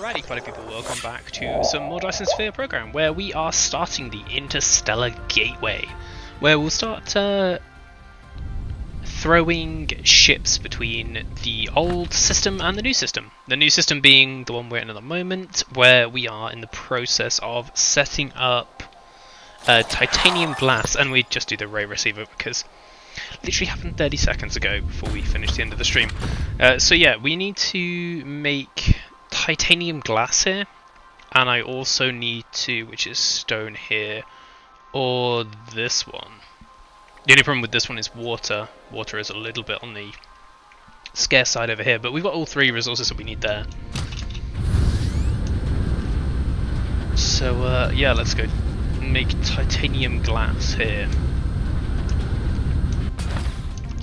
Alrighty, quite a people, welcome back to some more Dyson Sphere program, where we are starting the Interstellar Gateway, where we'll start throwing ships between the old system and the new system. The new system being the one we're in at the moment, where we are in the process of setting up titanium glass, and we just do the ray receiver because literally happened 30 seconds ago before we finished the end of the stream. So yeah, we need to make titanium glass here, and I also need to, which is stone here, or this one. The only problem with this one is water. Water is a little bit on the scarce side over here, but we've got all three resources that we need there. So yeah, let's go make titanium glass here.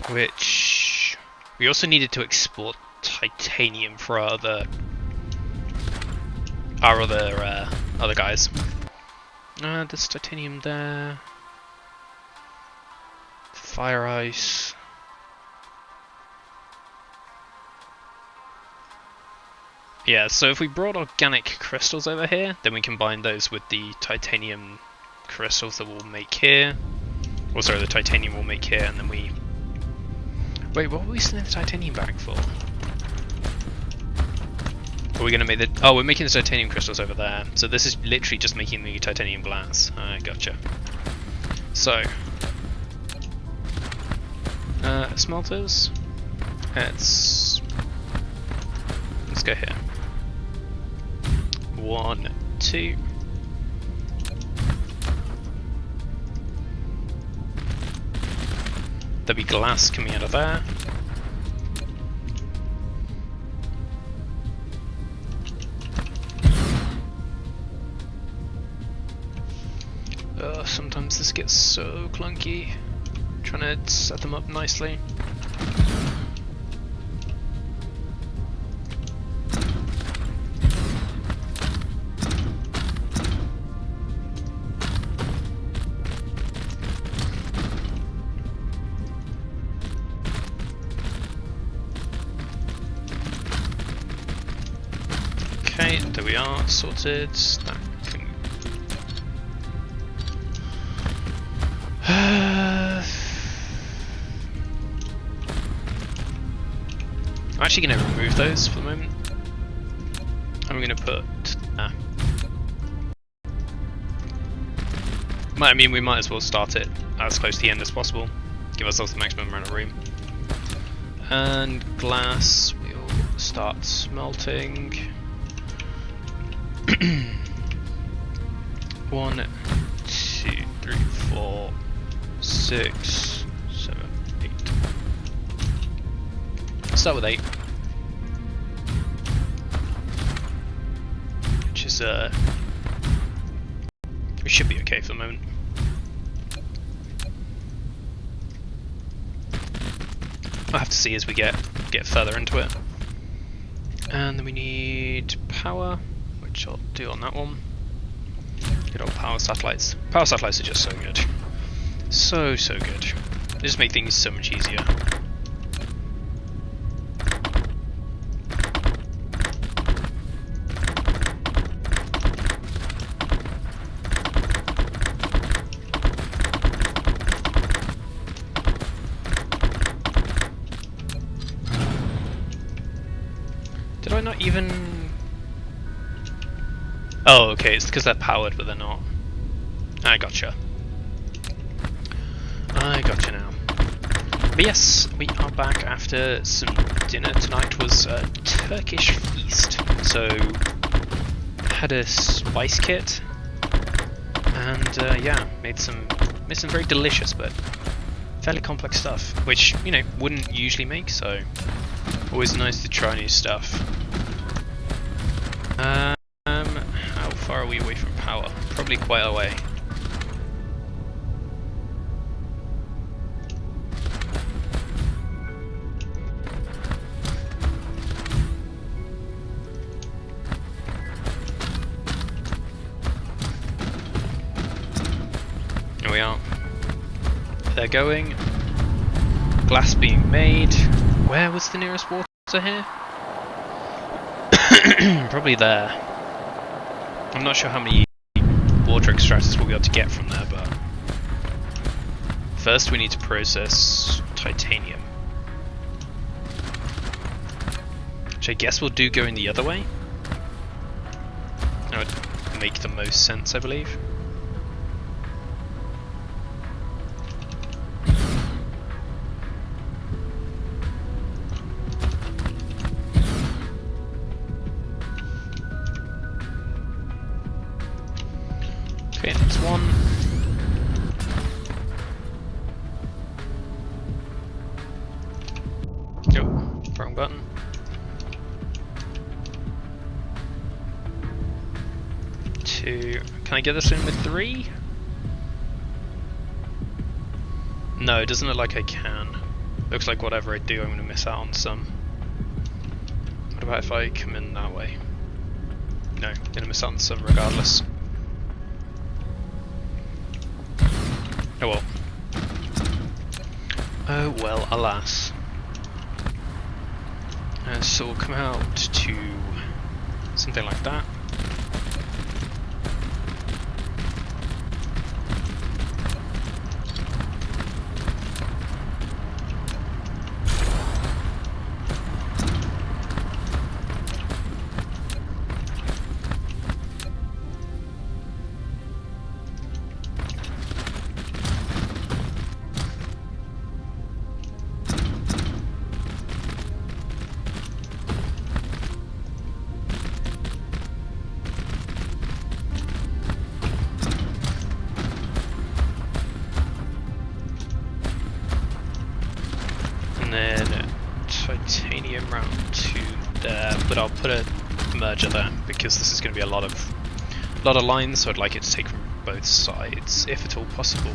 Which we also needed to export titanium for our other guys. There's titanium there. Fire ice. Yeah, so if we brought organic crystals over here, then we combine those with the titanium crystals that we'll make here. Or sorry, the titanium we'll make here, and then we... Wait, what were we sending the titanium back for? Are we going to make the... Oh, we're making the titanium crystals over there. So this is literally just making the titanium glass. I gotcha. So... smelters. Let's go here. 1, 2. There'll be glass coming out of there. Sometimes this gets so clunky. Trying to set them up nicely. Okay, there we are, sorted. That can... I'm actually going to remove those for the moment. I'm going to put... I mean, we might as well start it as close to the end as possible. Give ourselves the maximum amount of room. And glass, we'll start smelting. 1, 2, 3, 4, 6, 7, 8. Start with 8. Which is we should be okay for the moment. I'll have to see as we get further into it. And then we need power, which I'll do on that one. Good old power satellites. Power satellites are just so good. So good. They just make things so much easier. Did I not even... Oh, okay, it's because they're powered, but they're not. I gotcha. I gotcha now. But yes, we are back after some dinner. Tonight was a Turkish feast. So, had a spice kit, and yeah, made some very delicious but fairly complex stuff, which, you know, wouldn't usually make, so always nice to try new stuff. How far are we away from power? Probably quite a way. Here we are. They're going. Glass being made. Where was the nearest water here? Probably there. I'm not sure how many water extractors we'll be able to get from there, but first we need to process titanium. Which I guess we'll do going the other way. That would make the most sense, I believe. Okay, that's one. Oh, wrong button. Two. Can I get this in with 3? No, it doesn't look like I can. Looks like whatever I do, I'm going to miss out on some. What about if I come in that way? No, I'm going to miss out on some regardless. Oh well. Oh well, alas. So we'll come out to something like that. And then titanium round to there, but I'll put a merger there because this is going to be a lot of lines, so I'd like it to take from both sides, if at all possible.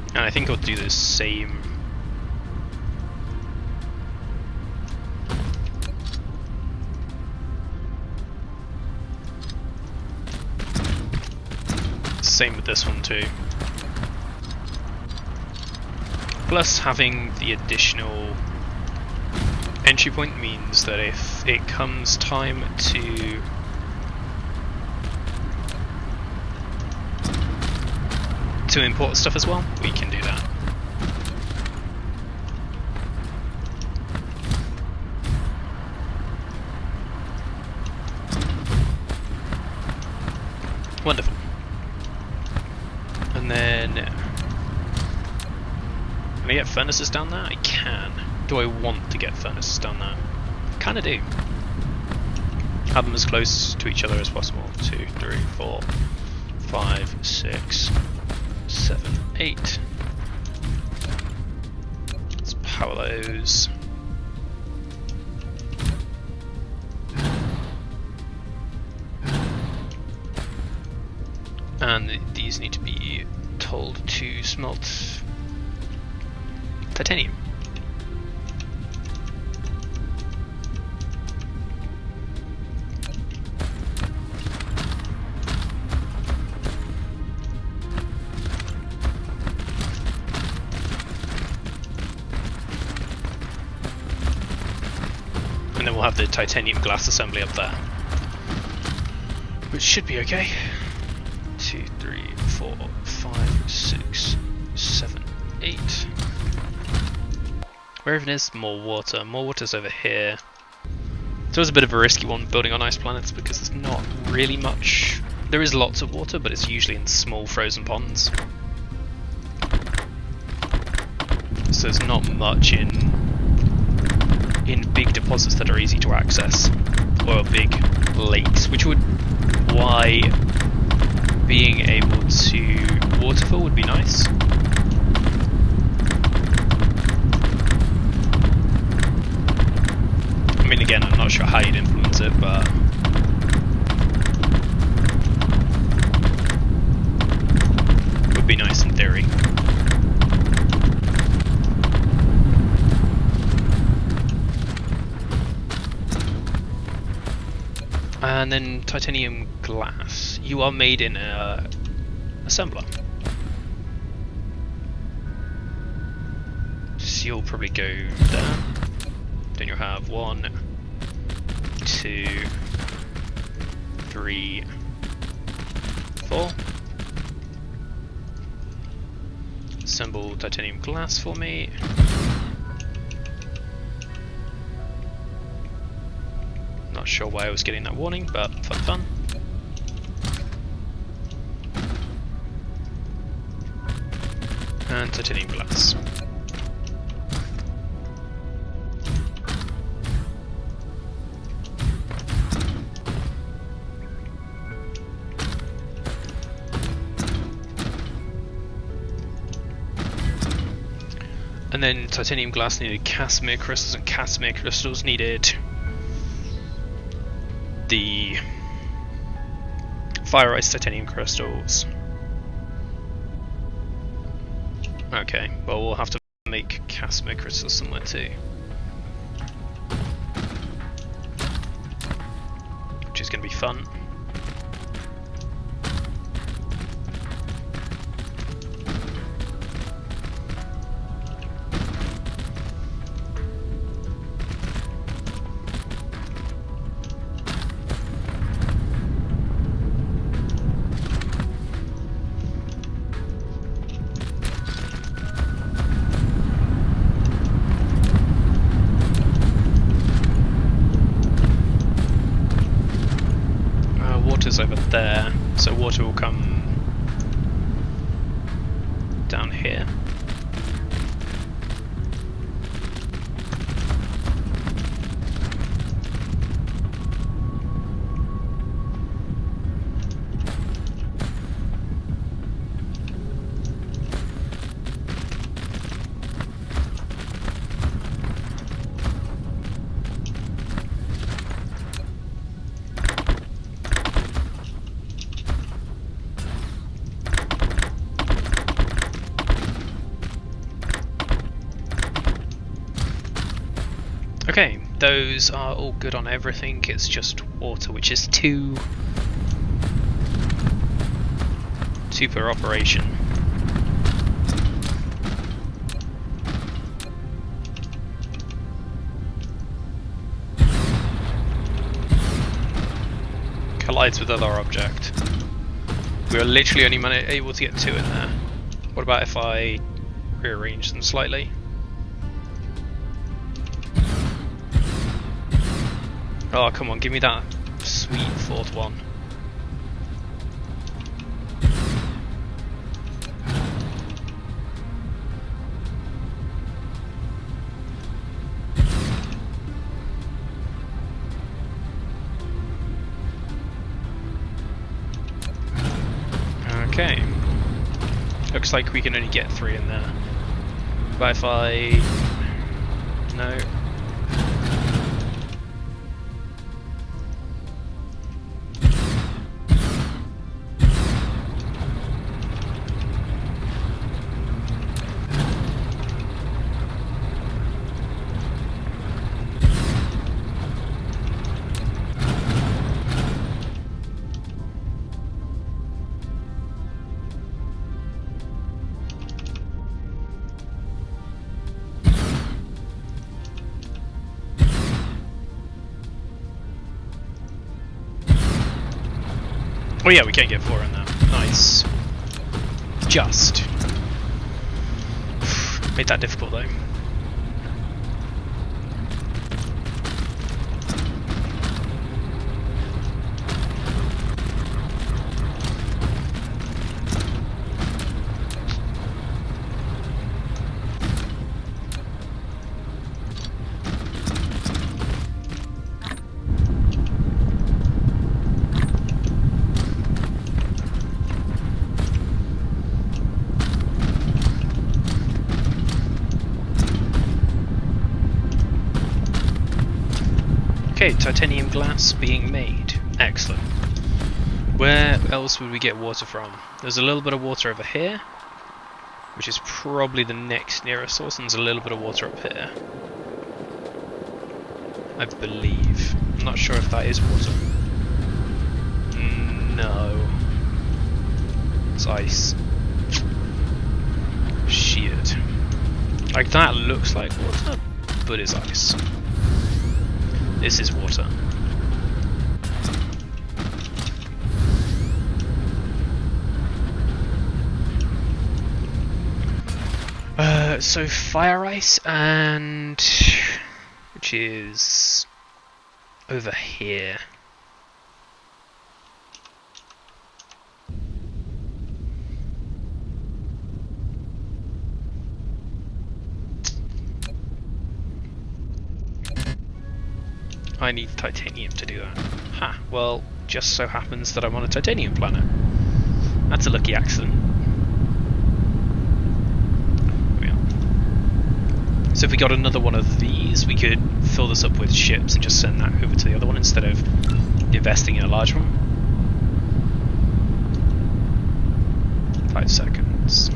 And I think I'll do the same. Same with this one too. Plus, having the additional entry point means that if it comes time to import stuff as well, we can do that. Wonderful. And then, can I get furnaces down there? I can. Do I want to get furnaces down there? Kinda do. Have them as close to each other as possible. 2, 3, 4, 5, 6, 7, 8. Let's power those. And these need to be told to smelt titanium. And then we'll have the titanium glass assembly up there, which should be okay. 2, 3, 4, 5, 6, 7, 8. Where even is more water? More water's over here. It's always a bit of a risky one building on ice planets because there's not really much. There is lots of water, but it's usually in small frozen ponds. So there's not much in big deposits that are easy to access, or big lakes, which would why being able to waterfall would be nice. I mean, again, I'm not sure how you'd influence it, but it would be nice in theory. And then titanium glass. You are made in a assembler. So you'll probably go there. Then you'll have 1, 2, 3, 4. Assemble titanium glass for me. Not sure why I was getting that warning, but fun. And titanium glass. And then titanium glass needed Casimir crystals, and Casimir crystals needed the fire ice titanium crystals. Okay, well we'll have to make Casimir crystals somewhere too. Which is going to be fun. Over there, so water will come down here. Okay, those are all good on everything, it's just water, which is two per operation. Collides with other object. We are literally only able to get 2 in there. What about if I rearrange them slightly? Oh, come on, give me that sweet 4th one. Okay. Looks like we can only get 3 in there. But if I... No. Oh yeah, we can get 4 in there. Nice. Just. Made that difficult though. Okay, titanium glass being made. Excellent. Where else would we get water from? There's a little bit of water over here, which is probably the next nearest source, and there's a little bit of water up here. I believe. I'm not sure if that is water. No. That's ice. Shit. Like that looks like water, but is ice. This is water. So fire ice, and which is over here. I need titanium to do that. Ha, well, just so happens that I'm on a titanium planet. That's a lucky accident. So if we got another one of these, we could fill this up with ships and just send that over to the other one instead of investing in a large one. 5 seconds.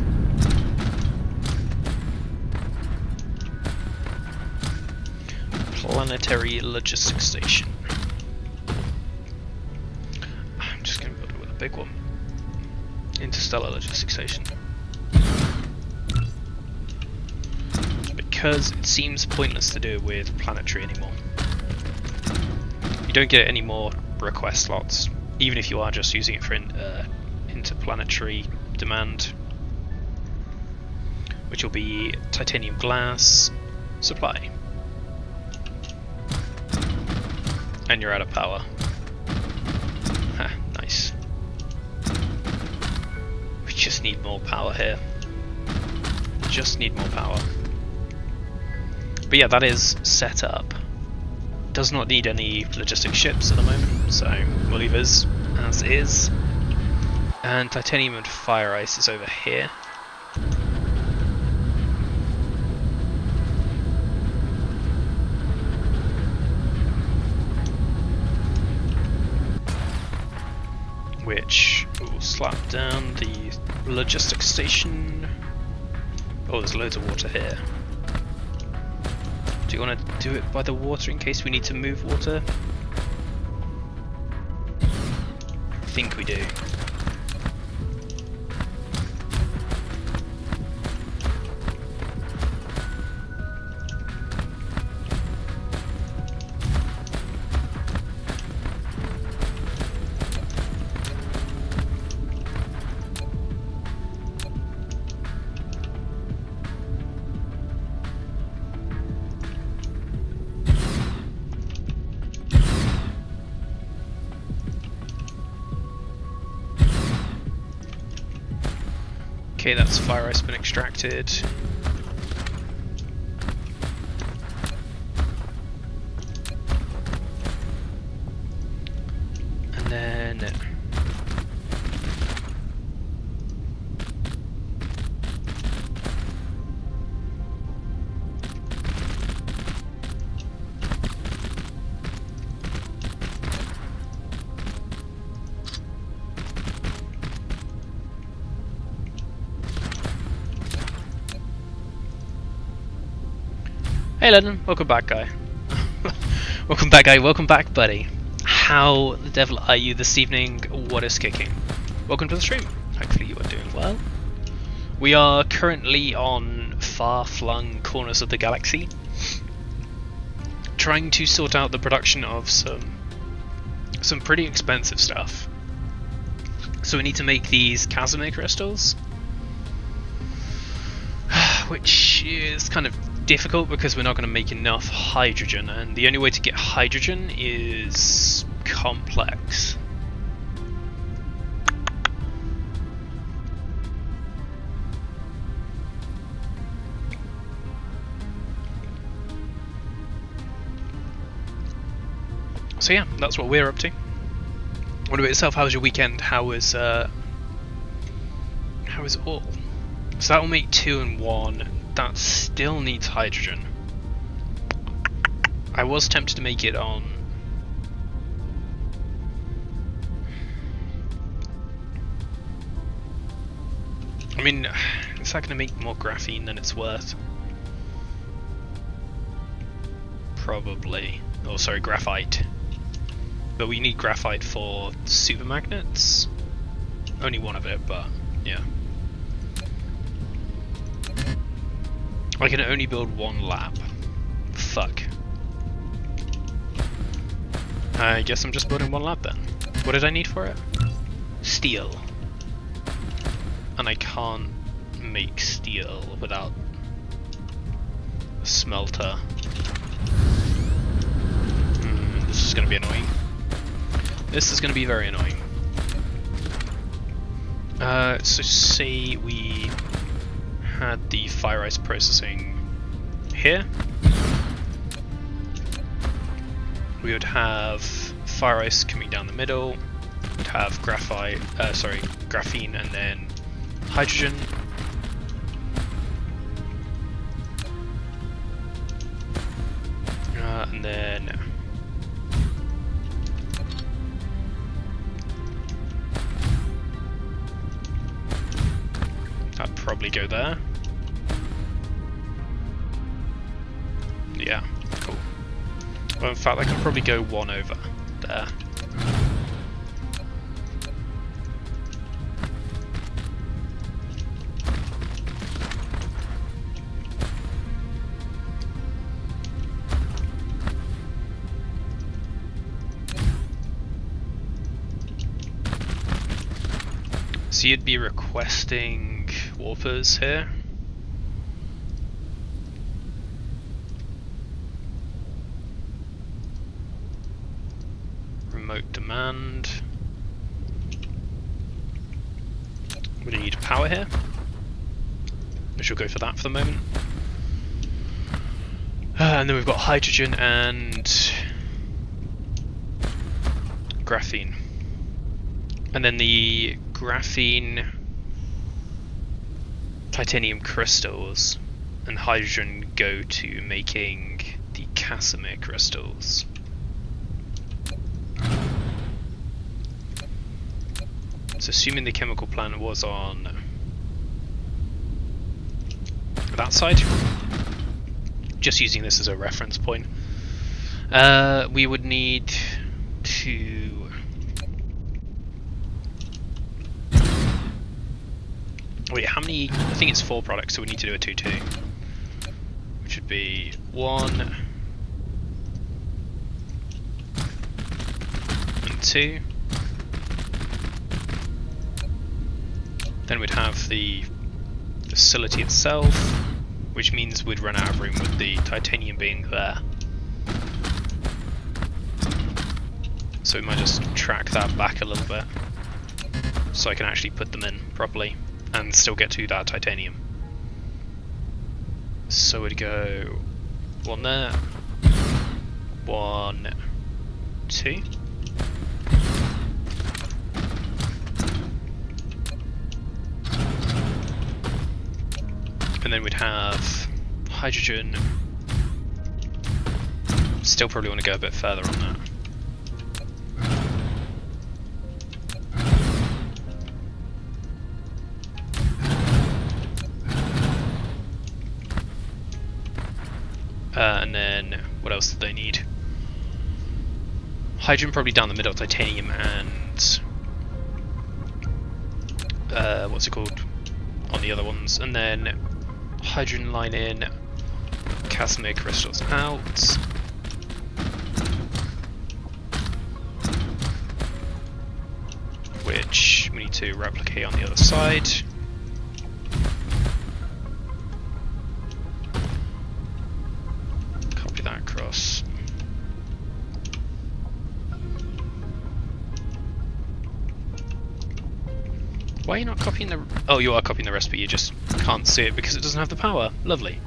Planetary Logistics Station. I'm just going to build it with a big one. Interstellar Logistics Station. Because it seems pointless to do it with planetary anymore. You don't get any more request slots, even if you are just using it for interplanetary demand, which will be titanium glass supply. And you're out of power. Ha, nice. We just need more power here. Just need more power. But yeah, that is set up. Does not need any logistic ships at the moment, so we'll leave as is. And titanium and fire ice is over here. Which will slap down the logistics station. Oh, there's loads of water here. Do you want to do it by the water in case we need to move water? I think we do. Okay, that's fire ice been extracted. And then hey Lennon, welcome back guy. Welcome back guy, welcome back buddy. How the devil are you this evening? What is kicking? Welcome to the stream. Hopefully you are doing well. We are currently on far-flung corners of the galaxy, trying to sort out the production of some pretty expensive stuff. So we need to make these Casimir crystals, which is kind of difficult because we're not going to make enough hydrogen, and the only way to get hydrogen is complex. So yeah, that's what we're up to. What about yourself? How was your weekend? How was all? So that will make 2 and 1. That still needs hydrogen. I was tempted to make it on. I mean, is that going to make more graphene than it's worth? Probably. Oh, sorry, graphite. But we need graphite for super magnets. Only one of it, but Yeah. I can only build one lab. Fuck. I guess I'm just building one lab then. What did I need for it? Steel. And I can't make steel without a smelter. This is going to be annoying. This is going to be very annoying. So say we had the fire ice processing here. We would have fire ice coming down the middle. We'd have graphene and then hydrogen. And then that'd probably go there. Yeah, cool. Well, in fact, I can probably go one over there. So you'd be requesting warpers here. Remote demand. We need power here, which we'll go for that for the moment. And then we've got hydrogen and graphene. And then the graphene, titanium crystals, and hydrogen go to making the Casimir crystals. So assuming the chemical plant was on that side, just using this as a reference point, we would need to wait, how many? I think it's 4 products, so we need to do a 2-2, which would be 1 and 2. Then we'd have the facility itself, which means we'd run out of room with the titanium being there. So we might just track that back a little bit, so I can actually put them in properly and still get to that titanium. So we'd go 1 there, 1, 2. And then we'd have hydrogen. Still probably want to go a bit further on that. And then, what else did they need? Hydrogen probably down the middle, titanium and what's it called on the other ones, and then hydrogen line in, Casimir crystals out. Which we need to replicate on the other side. Copy that across. Why are you not copying the... Oh, you are copying the recipe, you just can't see it because it doesn't have the power. Lovely.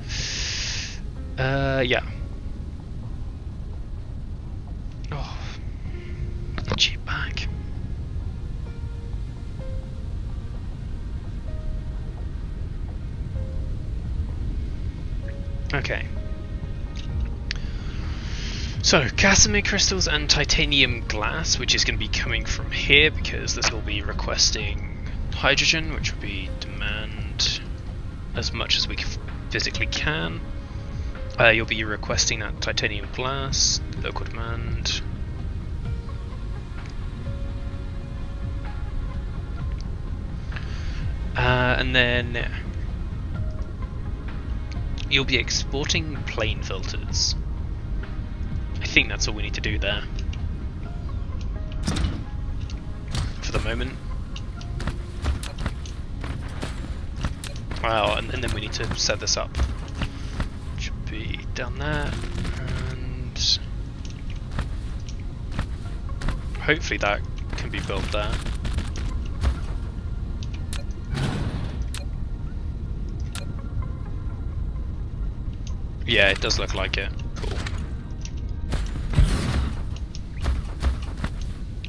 Yeah. Oh. Cheap bag. Okay. So, Casimir crystals and titanium glass, which is going to be coming from here because this will be requesting hydrogen, which will be demand as much as we physically can. You'll be requesting that titanium glass, local demand. And then you'll be exporting plane filters. I think that's all we need to do there for the moment. Well, and then we need to set this up. Should be down there, and hopefully that can be built there. Yeah, it does look like it. Cool.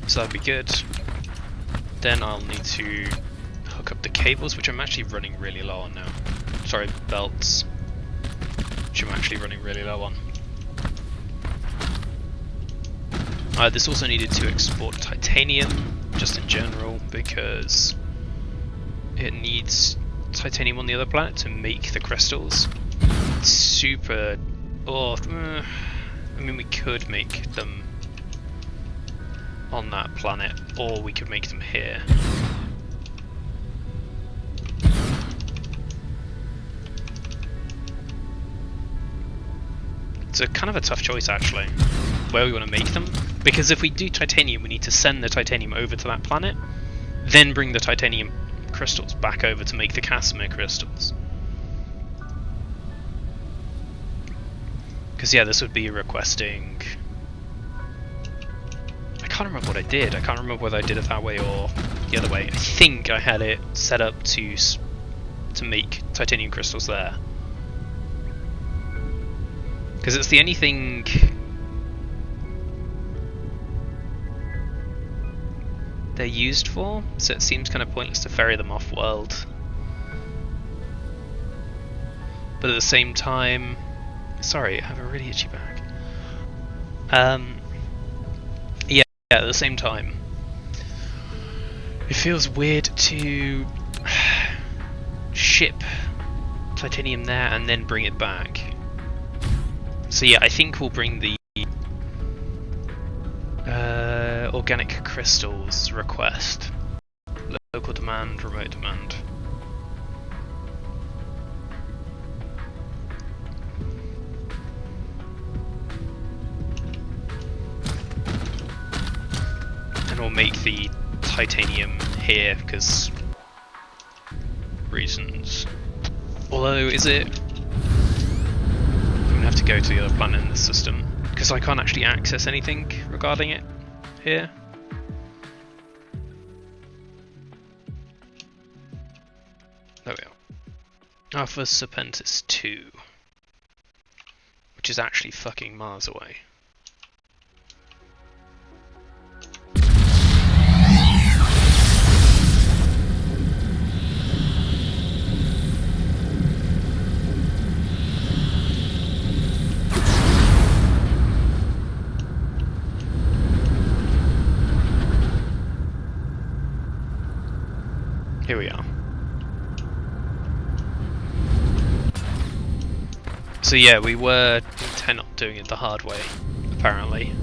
So that'd be good. Then I'll need to hook up the cables, which I'm actually running really low on now. Sorry, belts, which I'm actually running really low on. This also needed to export titanium, just in general, because it needs titanium on the other planet to make the crystals. It's super... I mean, we could make them on that planet, or we could make them here. It's a kind of a tough choice, actually, where we want to make them, because if we do titanium, we need to send the titanium over to that planet, then bring the titanium crystals back over to make the Casimir crystals. Because yeah, this would be requesting... I can't remember what I did. I can't remember whether I did it that way or the other way. I think I had it set up to make titanium crystals there. Because it's the only thing they're used for, so it seems kind of pointless to ferry them off-world. But at the same time... Sorry, I have a really itchy back. Yeah, at the same time, it feels weird to ship titanium there and then bring it back. So yeah, I think we'll bring the organic crystals request. Local demand, remote demand. And we'll make the titanium here because reasons. Although, is it... I'm gonna have to go to the other planet in the system because I can't actually access anything regarding it here. There we are. Alpha Serpentis 2, which is actually fucking miles away. Here we are. So yeah, we were intent on doing it the hard way, apparently.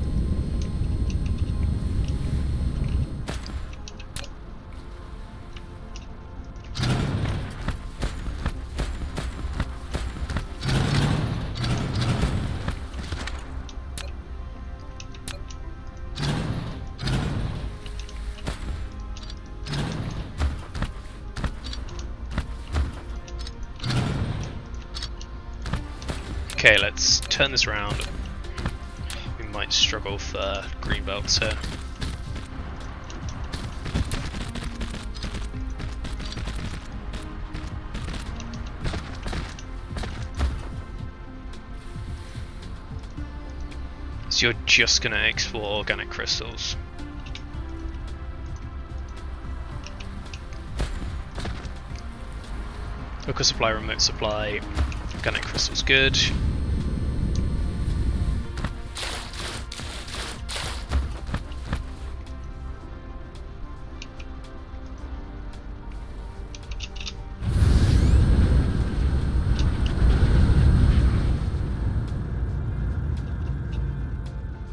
Okay, let's turn this around. We might struggle for green belts here. So you're just gonna export organic crystals. Local supply, remote supply, organic crystals good.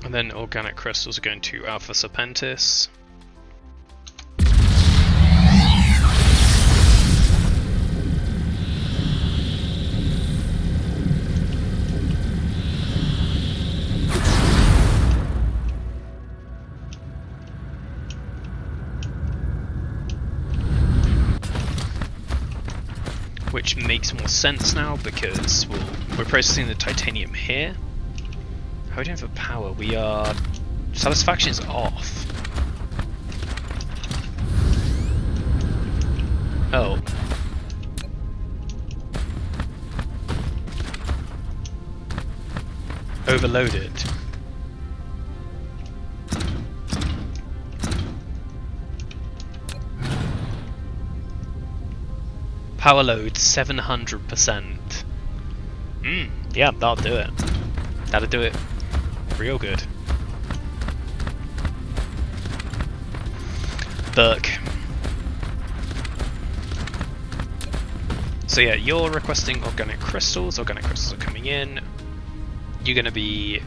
And then organic crystals are going to Alpha Serpentis. which makes more sense now because we're processing the titanium here. How are we doing for power? We are... Satisfaction is off. Oh. Overloaded. Power load 700%. Yeah, that'll do it. That'll do it real good. Burke. So yeah, you're requesting organic crystals. Organic crystals are coming in. You're going to be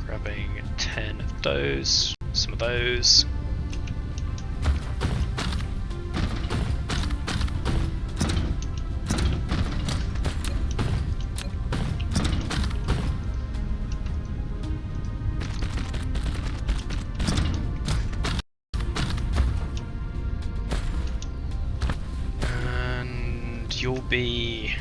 grabbing 10 of those, some of those. And you'll be...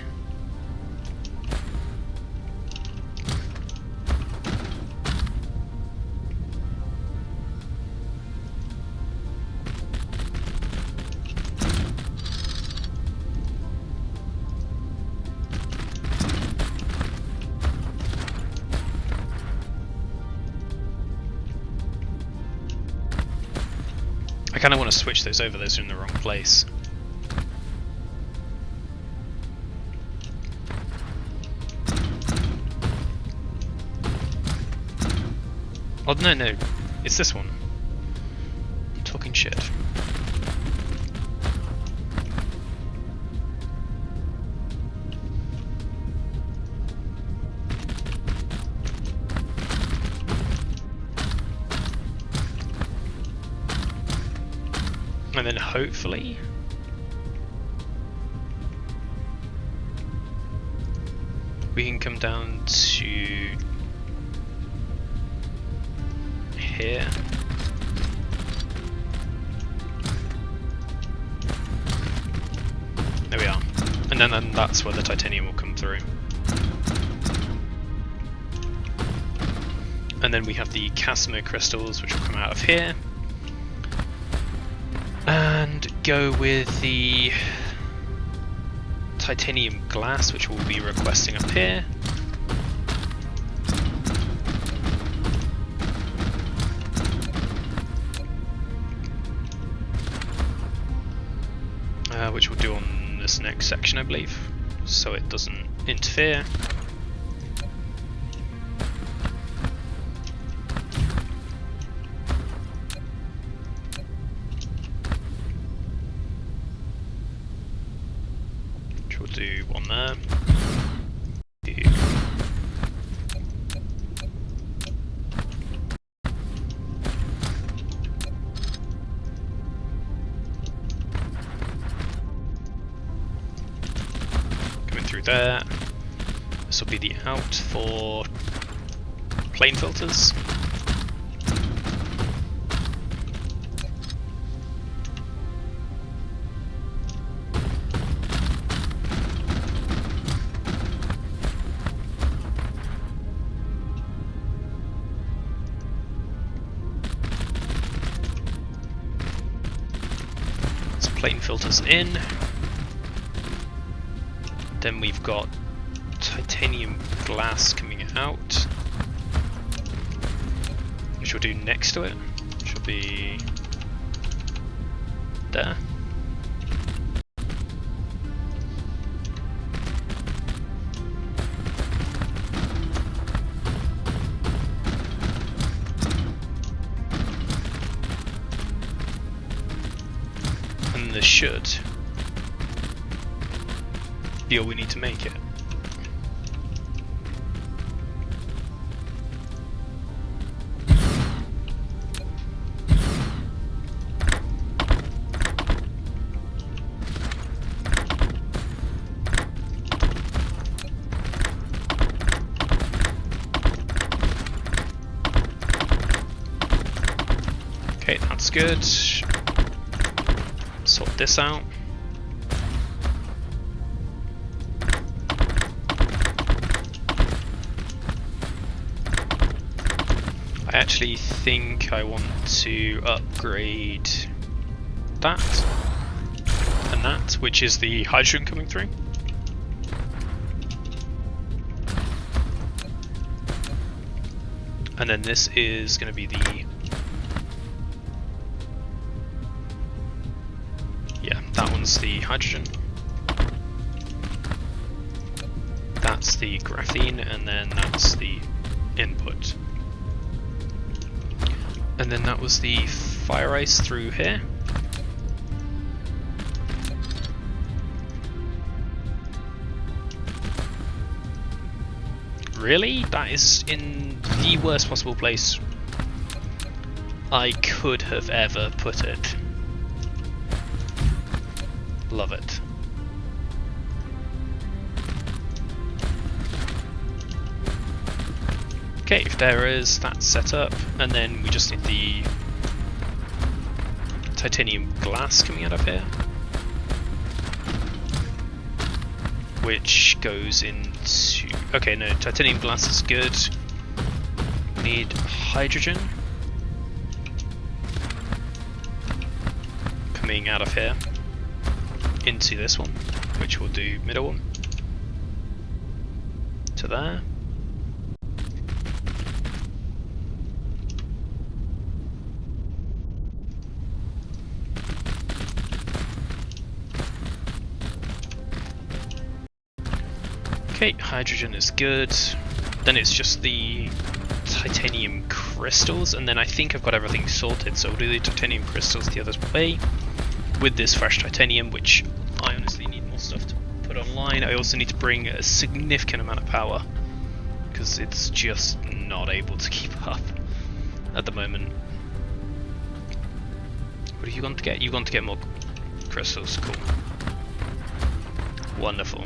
I kind of want to switch those over, those are in the wrong place. Oh no, it's this one. I'm talking shit. And then hopefully we can come down to here. There we are. And then that's where the titanium will come through. And then we have the Casimir crystals which will come out of here. And go with the titanium glass, which we'll be requesting up here. Which we'll do on this next section, I believe, so it doesn't interfere. Do one there. Coming through there. This will be the out for plane filters. Plane filters in. Then we've got titanium glass coming out, which we'll do next to it, which will be there. This should be all we need to make it. Okay, that's good. Sort this out. actually think I want to upgrade that and that, which is the hydrogen coming through. And then this is going to be the... yeah, that one's the hydrogen. That's the graphene, and then that's the input. And then that was the fire ice through here. Really? That is in the worst possible place I could have ever put it. Love it. Okay, if there is that set up, and then we just need the titanium glass coming out of here, which goes into... okay, no, titanium glass is good. We need hydrogen coming out of here into this one, which we'll do middle one to there. Okay, hydrogen is good. Then it's just the titanium crystals, and then I think I've got everything sorted, so we'll do the titanium crystals the other way with this fresh titanium, which I honestly need more stuff to put online. I also need to bring a significant amount of power, because it's just not able to keep up at the moment. What have you gone to get? You've gone to get more crystals, cool. Wonderful.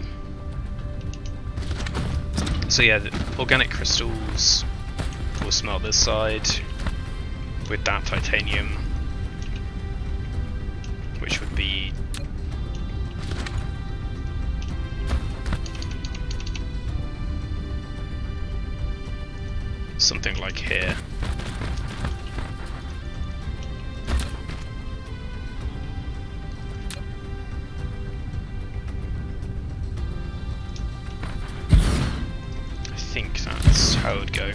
So yeah, the organic crystals will smelt this side with that titanium, which would be something like here. I think that's how it would go.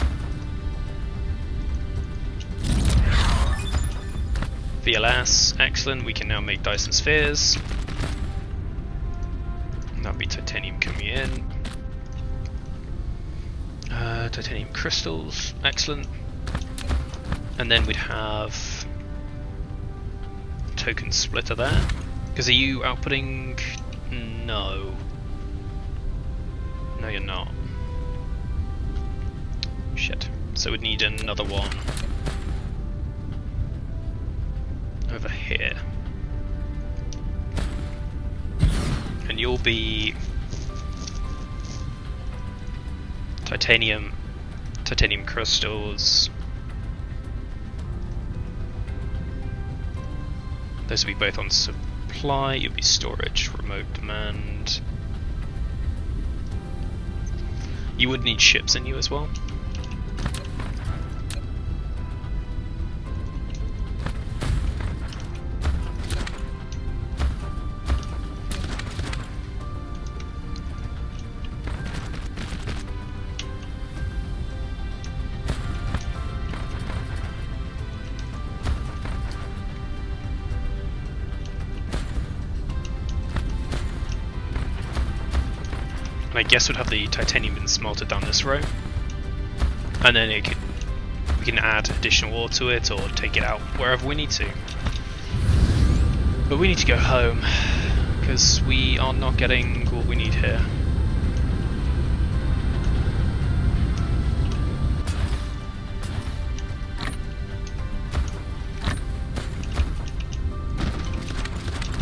VLS, excellent, we can now make Dyson spheres. That'll be titanium coming in. Titanium crystals, excellent. And then we'd have token splitter there. Because are you outputting? No. No, you're not. Shit. So we'd need another one over here. And you'll be titanium crystals. Those will be both on supply, you'll be storage, remote demand. You would need ships in you as well. I guess we'd have the titanium been smelted down this row, and then we can add additional ore to it or take it out wherever we need to. But we need to go home because we are not getting what we need here.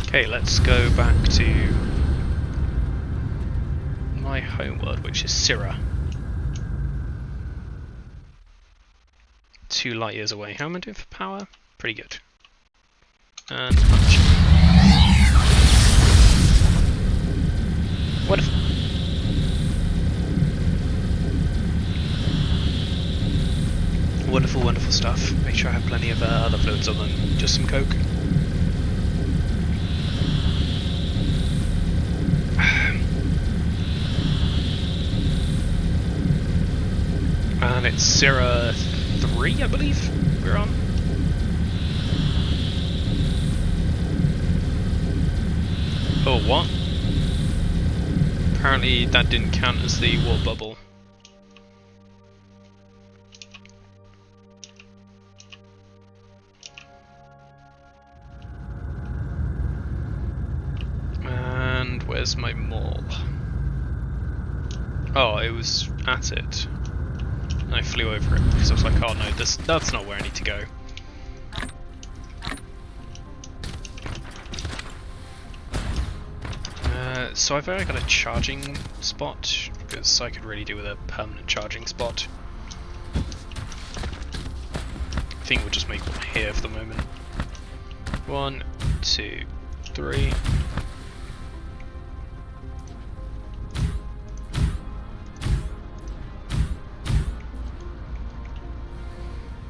Okay, let's go back to my homeworld, which is Syrah. 2 light years away. How am I doing for power? Pretty good. And punch. Wonderful. wonderful, wonderful stuff. Make sure I have plenty of other fluids on than just some Coke. And it's Sierra 3, I believe, we're on. Oh, what? Apparently that didn't count as the warp bubble. And where's my mall? Oh, it was at it. And I flew over it because I was like, oh no, that's not where I need to go. So I've already got a charging spot, because I could really do with a permanent charging spot. I think we'll just make one here for the moment. 1, 2, 3.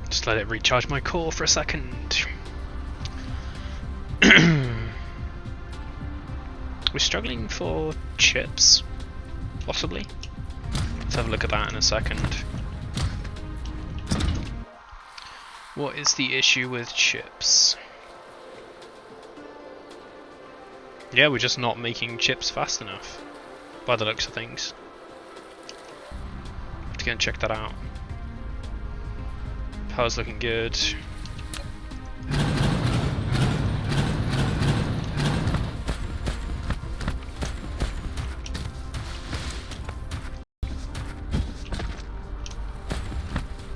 Just let it recharge my core for a second. We're struggling for chips, possibly. Let's have a look at that in a second. What is the issue with chips? Yeah, we're just not making chips fast enough, by the looks of things. Let's go and check that out. Power's looking good.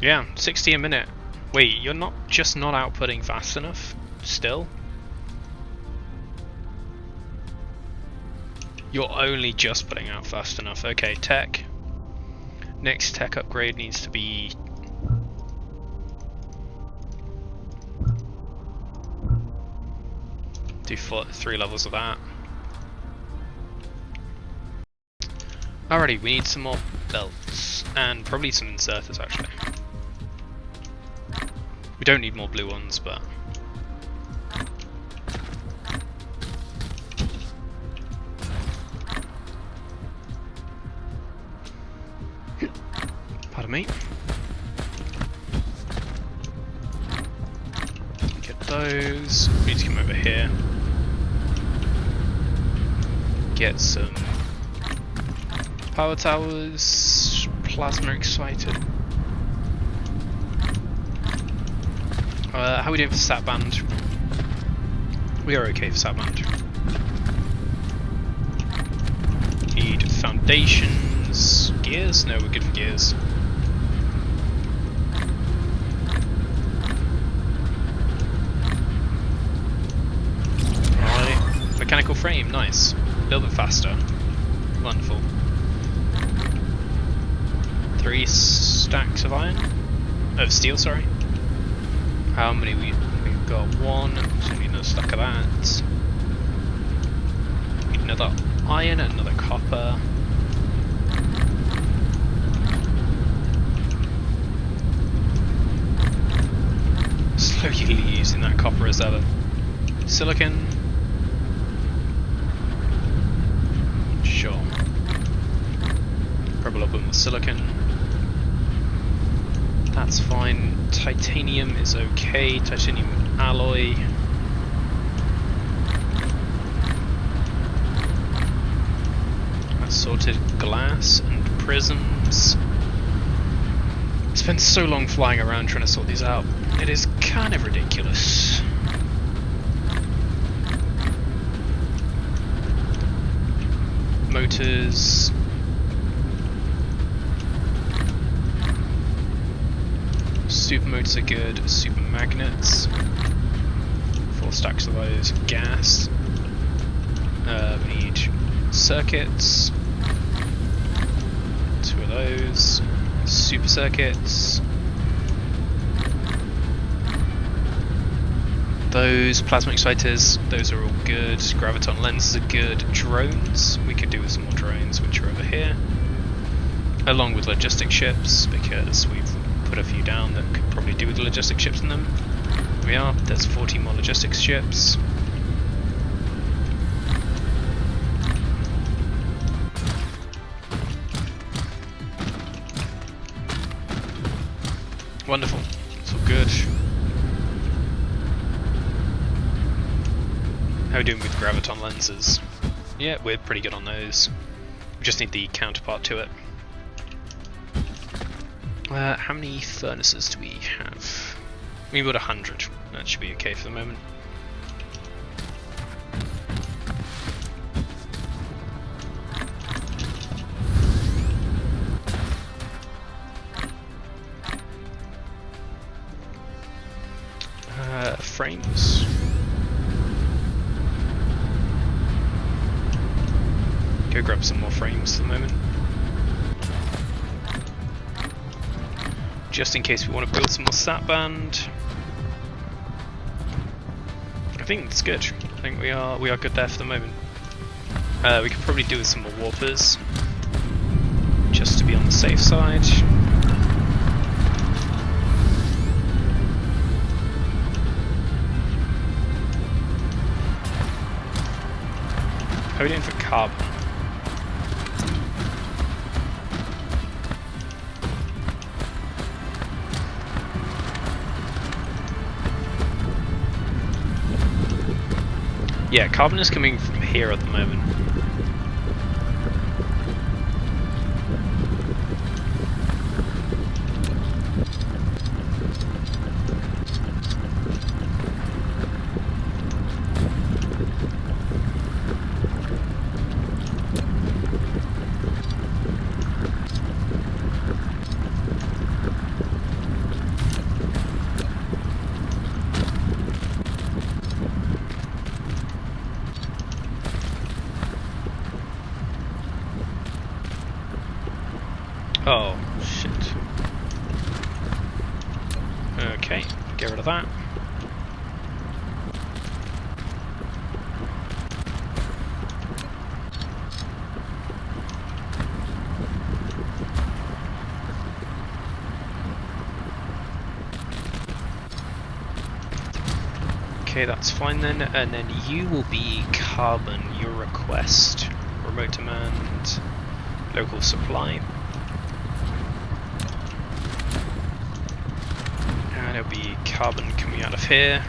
Yeah, 60 a minute. Wait, you're not just not outputting fast enough? Still? You're only just putting out fast enough. Okay, tech. Next tech upgrade needs to be... do 3 levels of that. Alrighty, we need some more belts. And probably some inserters, actually. We don't need more blue ones, but... Pardon me. Get those. We need to come over here. Get some power towers. Plasma excited. How are we doing for stat band? We are okay for stat band. Need foundations. Gears? No, we're good for gears. Right. Mechanical frame, nice. A little bit faster. Wonderful. 3 stacks of iron? Of steel, sorry. How many we've got? 1, so we need another stack of that. We need another iron, another copper. Slowly using that copper as ever. Silicon. Sure. Probably up with the silicon. That's fine. Titanium is okay. Titanium alloy. Assorted glass and prisms. Spent so long flying around trying to sort these out. It is kind of ridiculous. Motors. Super motors are good. Super magnets. 4 stacks of those. Gas. We need circuits. 2 of those. Super circuits. Those plasma exciters, those are all good. Graviton lenses are good. Drones, we could do with some more drones, which are over here. Along with logistic ships, because we've put a few down that could probably do with the logistic ships in them. There we are. There's 40 more logistics ships. Wonderful. It's all good. How are we doing with graviton lenses? Yeah, we're pretty good on those. We just need the counterpart to it. How many furnaces do we have? We got 100. That should be okay for the moment. Frames. Go grab some more frames for the moment. Just in case we want to build some more sat band. I think it's good. I think we are good there for the moment. We could probably do with some more warpers, just to be on the safe side. How are we doing for carbon? Yeah, carbon is coming from here at the moment. Oh, shit. Okay, get rid of that. Okay, that's fine then, and then you will be carbon, your request. Remote demand, local supply. And it'll be carbon coming out of here.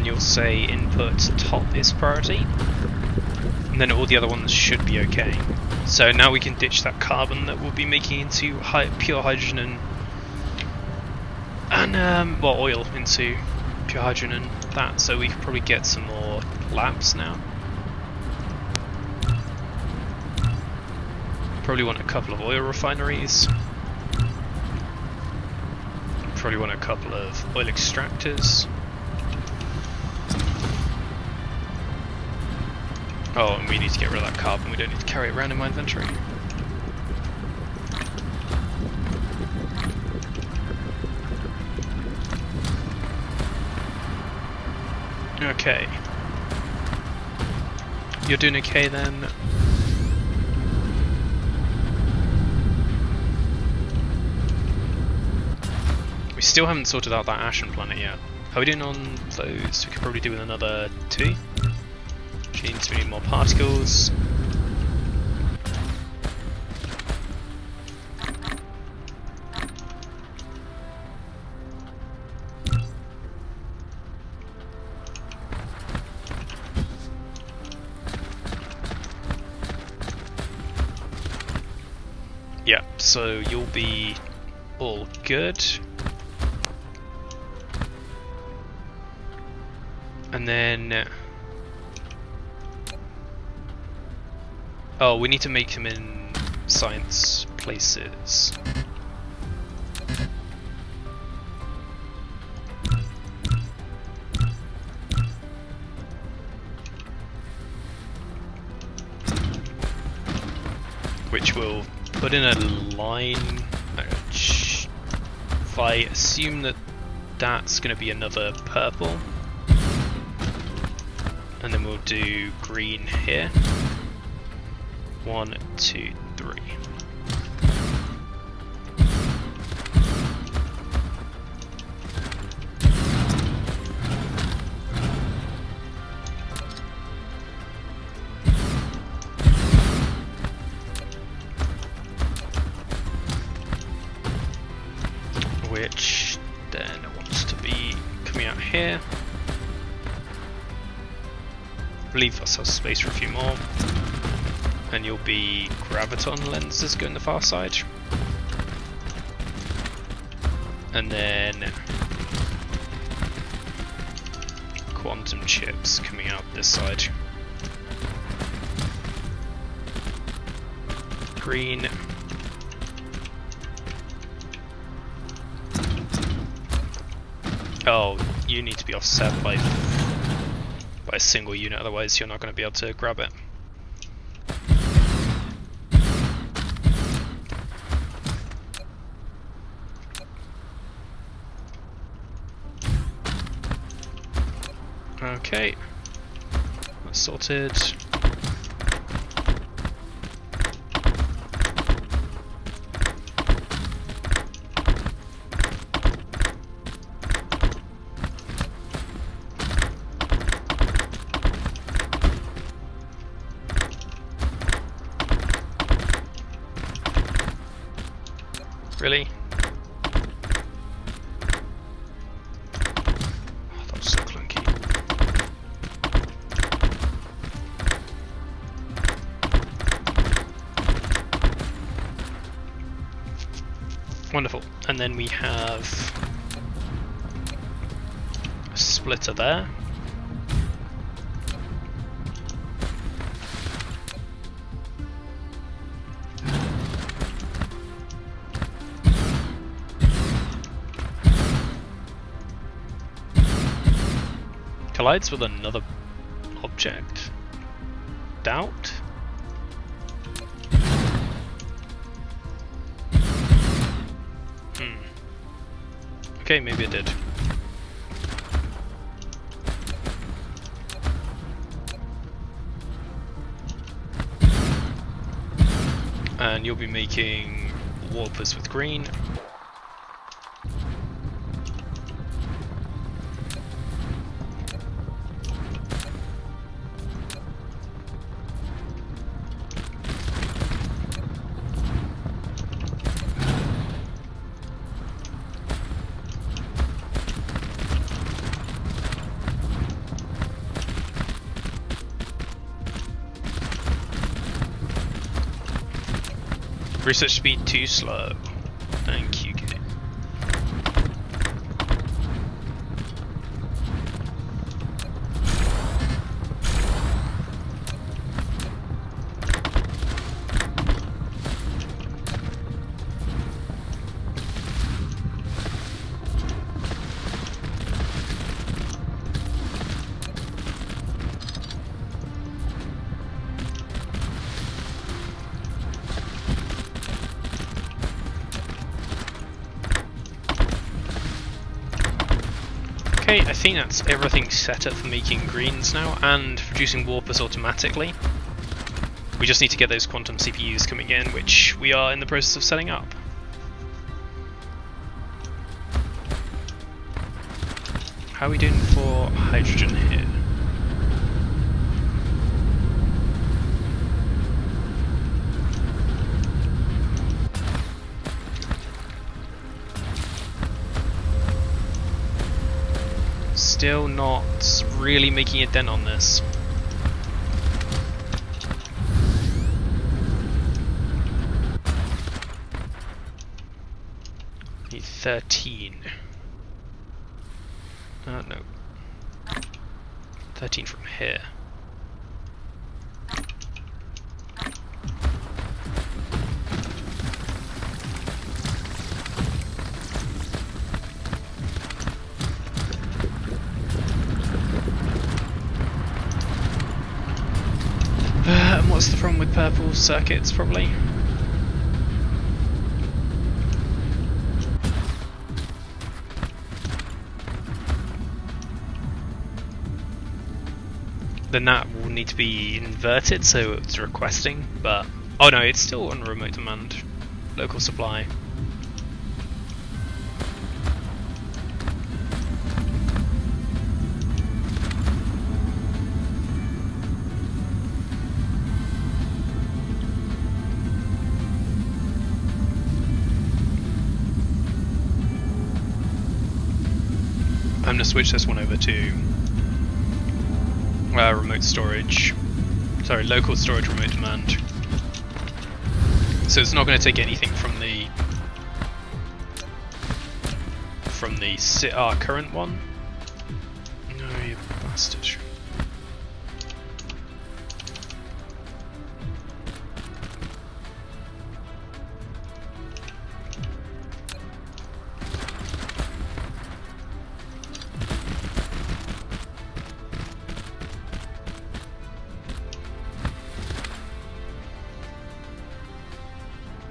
You'll say input top is priority, and then all the other ones should be okay. So now we can ditch that carbon that we'll be making into pure hydrogen and well, oil into pure hydrogen and that. So we can probably get some more labs now. Probably want a couple of oil refineries. Probably want a couple of oil extractors. Oh, and we need to get rid of that carbon, we don't need to carry it around in my inventory. Okay. You're doing okay then? We still haven't sorted out that Ashen planet yet. How are we doing on those? We could probably do with another 2. Means we need more particles. Yeah, so you'll be all good. And then Oh, we need to make them in science places. Which will put in a line. If I assume that that's going to be another purple, and then we'll do green here. 1, 2, 3. Which then wants to be coming out here. Leave ourselves space for a few more. And you'll be graviton lenses going the far side. And then quantum chips coming out this side. Green. Oh, you need to be offset by a single unit, otherwise you're not going to be able to grab it. Okay, that's sorted. Really? Oh, that was so clunky. Wonderful. And then we have a splitter there. Collides with another object. Doubt? Okay, maybe it did. And you'll be making warpers with green. Research speed too slow. Thank you, game. Okay, I think that's everything set up for making greens now and producing warpers automatically. We just need to get those quantum CPUs coming in, which we are in the process of setting up. How are we doing for hydrogen here? Still not really making a dent on this. Need 13. No. 13 from here. what's the problem with purple circuits, probably? Then that will need to be inverted, so it's requesting, but... Oh no, it's still on remote demand. Local supply. I'm going to switch this one over to remote storage. Sorry, local storage remote demand. So it's not going to take anything from our current one. No, you bastard.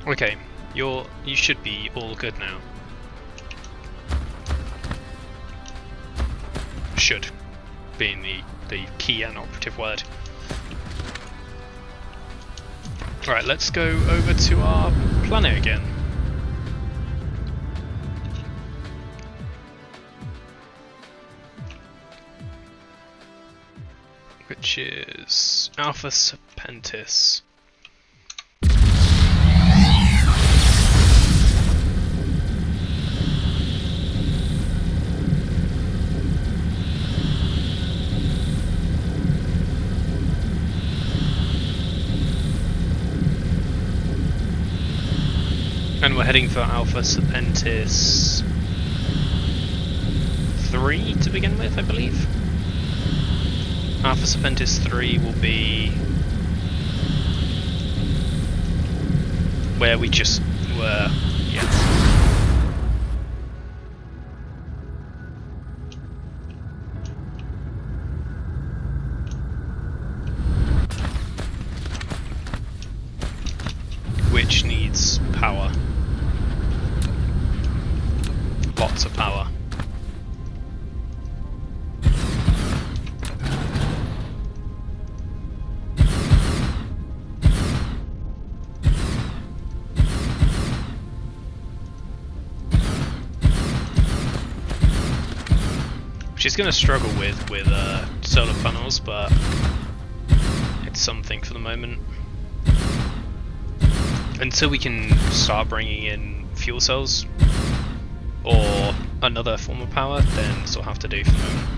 Okay, you should be all good now. Should being the key and operative word. Alright, let's go over to our planet again. Which is Alpha Serpentis. And we're heading for Alpha Serpentis 3 to begin with, I believe. Alpha Serpentis 3 will be where we just were, yes. Which needs power. Lots of power. Which is going to struggle with solar panels, but it's something for the moment. Until we can start bringing in fuel cells or another form of power, then this will have to do for the moment.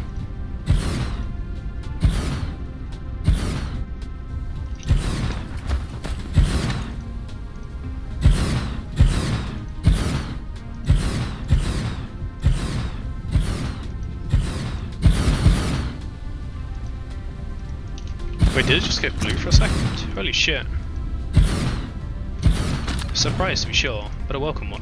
Wait, did it just get blue for a second? Holy shit. Surprised to be sure, but a welcome one.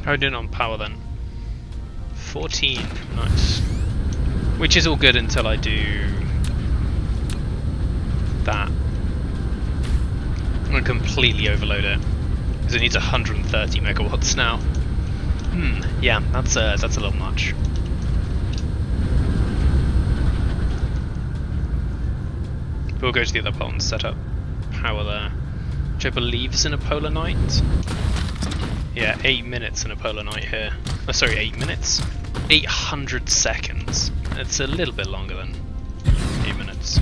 How are we doing on power then? 14, nice. Which is all good until I do that. I'm going to completely overload it, because it needs 130 megawatts now. Yeah, that's a little much. We'll go to the other pole and set up power there, which I believe is in a polar night. Yeah, 8 minutes in a polar night here. Oh, sorry, 8 minutes? 800 seconds. It's a little bit longer than 8 minutes.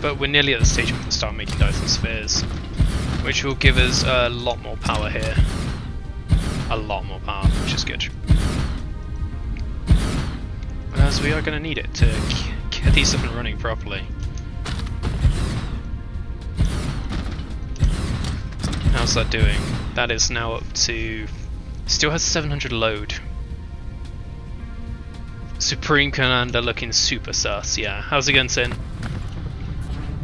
but we're nearly at the stage where we can start making Dyson spheres, which will give us a lot more power here. A lot more power, which is good. As we are going to need it to get these up and running properly. How's that doing? That is now up to... still has 700 load. Supreme Commander looking super sus, yeah. How's it going, Sin?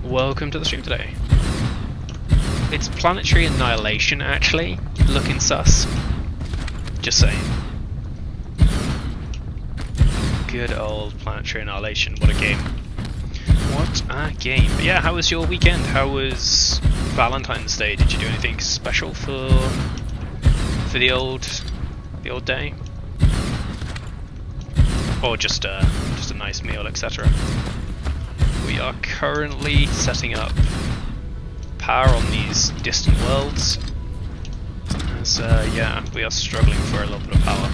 Welcome to the stream today. It's Planetary Annihilation, actually, looking sus. Just saying. Good old Planetary Annihilation, what a game. What a game. But yeah, how was your weekend? How was Valentine's Day? Did you do anything special for the old day? Or just a nice meal, etc. We are currently setting up power on these distant worlds. As yeah, we are struggling for a little bit of power.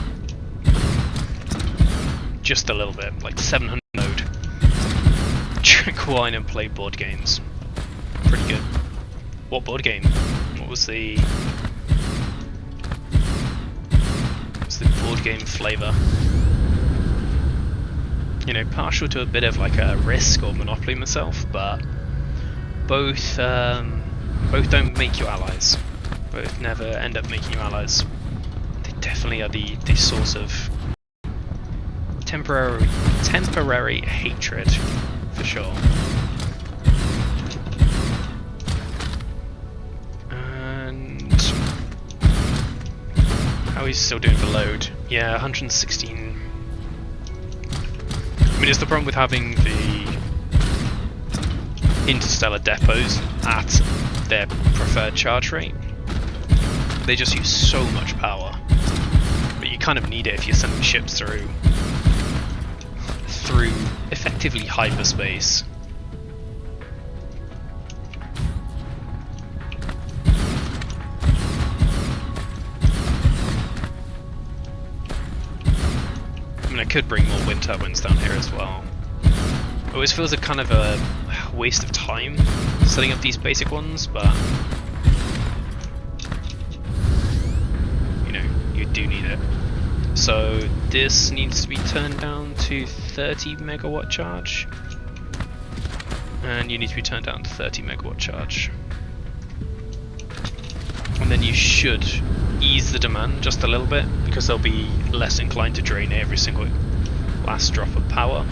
Just a little bit, like 700 load. Drink wine and play board games. Pretty good. What board game? What was the board game flavour? You know, partial to a bit of like a Risk or Monopoly myself, but both don't make you allies. Both never end up making you allies. They definitely are the source of temporary hatred, for sure. And how are we still doing for load? Yeah, 116. I mean, it's the problem with having the interstellar depots at their preferred charge rate. They just use so much power, but you kind of need it if you're sending ships through effectively hyperspace. I mean, I could bring more wind turbines down here as well. It always feels like kind of a waste of time setting up these basic ones, but you know, you do need it. So this needs to be turned down to 30 megawatt charge, and you need to be turned down to 30 megawatt charge, and then you should ease the demand just a little bit because they'll be less inclined to drain every single last drop of power.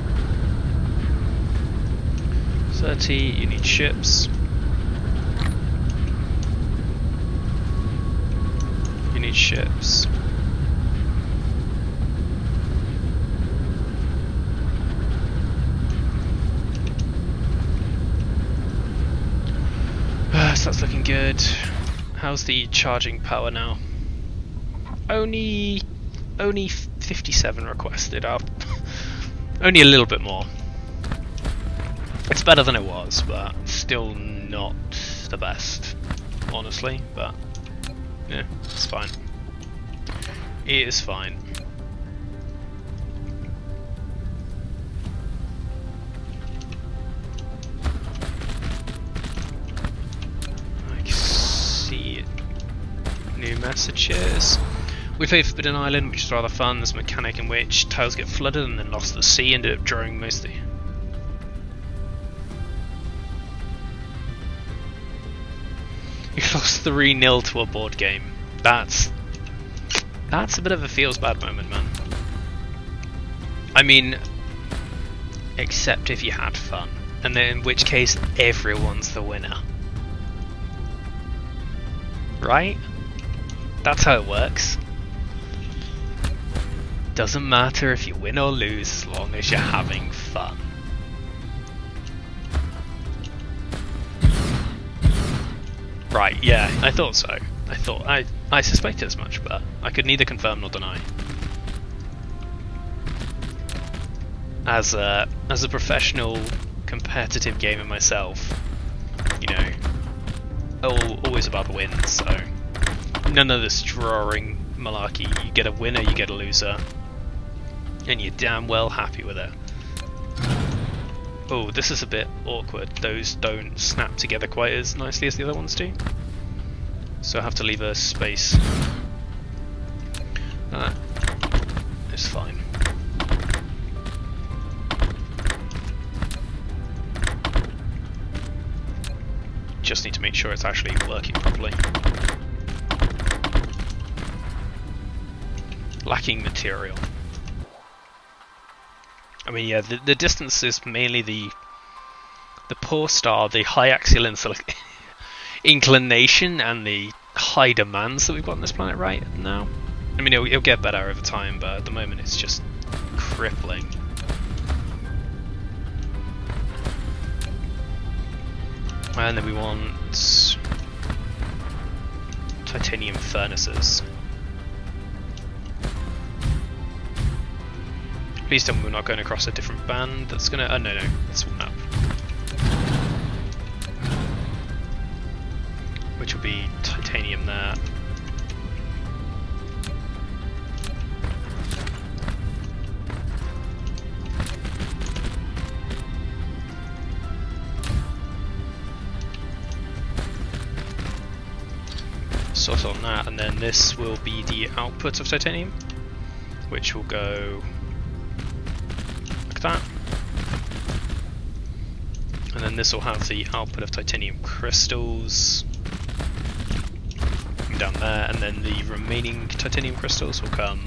30, you need ships. You need ships. So that's looking good. How's the charging power now? Only 57 requested up. Only a little bit more. It's better than it was, but still not the best, honestly. But yeah, it's fine. It is fine. I can see it. New messages. We play Forbidden Island, which is rather fun. There's a mechanic in which tiles get flooded and then lost to the sea, ended up drawing mostly. You lost 3-0 to a board game. That's a bit of a feels bad moment, man. I mean, except if you had fun, and then in which case everyone's the winner. Right? That's how it works. Doesn't matter if you win or lose as long as you're having fun. Right, yeah, I thought so. I suspected as much, but I could neither confirm nor deny. As a professional competitive gamer myself, you know, always about the wins, so none of this drawing malarkey. You get a winner, you get a loser, and you're damn well happy with it. Oh, this is a bit awkward. Those don't snap together quite as nicely as the other ones do. So I have to leave a space. That is fine. Just need to make sure it's actually working properly. Lacking material. I mean, yeah, the distance is mainly the poor star, the high axial inclination, and the high demands that we've got on this planet right now. I mean, it'll get better over time, but at the moment it's just crippling. And then we want titanium furnaces. Please tell me we're not going across a different band that's gonna... Oh, no, it's one up. Which will be titanium there. Sort on that, and then this will be the output of titanium, which will go like that. And then this will have the output of titanium crystals down there, and then the remaining titanium crystals will come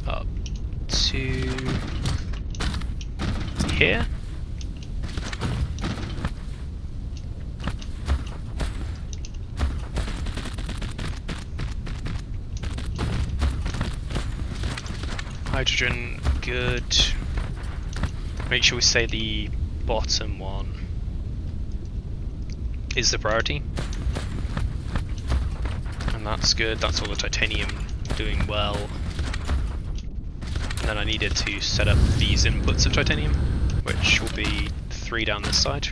up to here. Hydrogen, good. Make sure we say the bottom one is the priority. And that's good, that's all the titanium doing well. And then I needed to set up these inputs of titanium, which will be 3 down this side.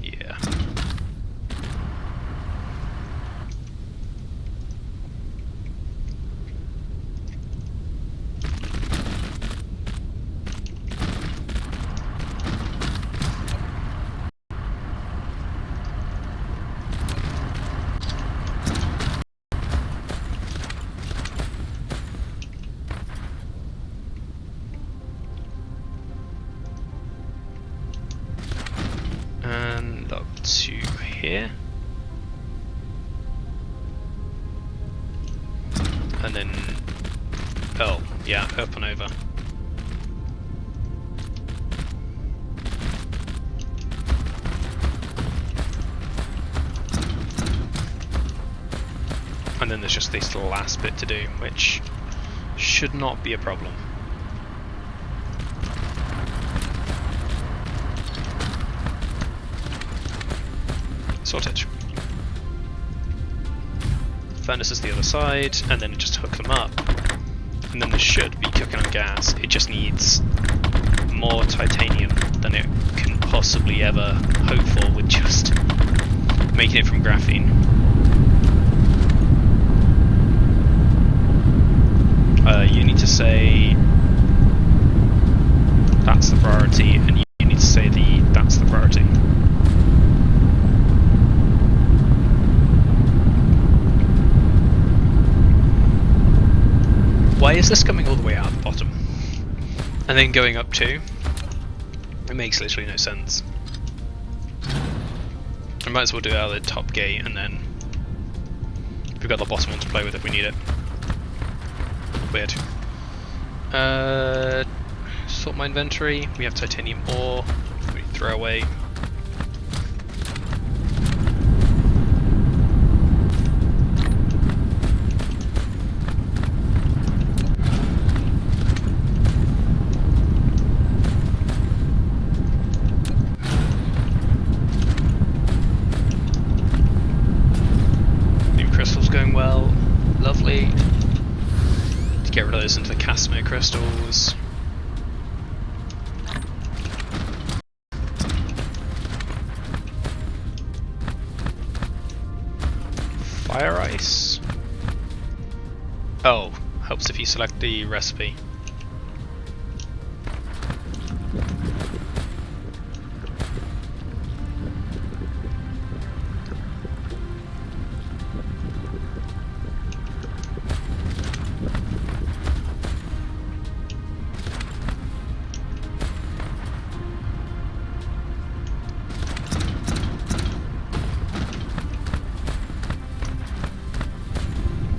Yeah. And up to here. And then, oh, yeah, up and over. And then there's just this last bit to do, which should not be a problem. Sorted. Furnace is the other side, and then just hook them up. And then this should be cooking on gas. It just needs more titanium than it can possibly ever hope for with just making it from graphene. You need to say that's the priority, and you need to say that's the priority. Why is this coming all the way out the bottom and then going up too? It makes literally no sense. I might as well do it out of the top gate, and then we've got the bottom one to play with if we need it. Weird. Sort my inventory. We have titanium ore. We throw away. New crystals going well. Lovely. Get rid of those into the Casmo crystals. Fire ice. Oh, helps if you select the recipe.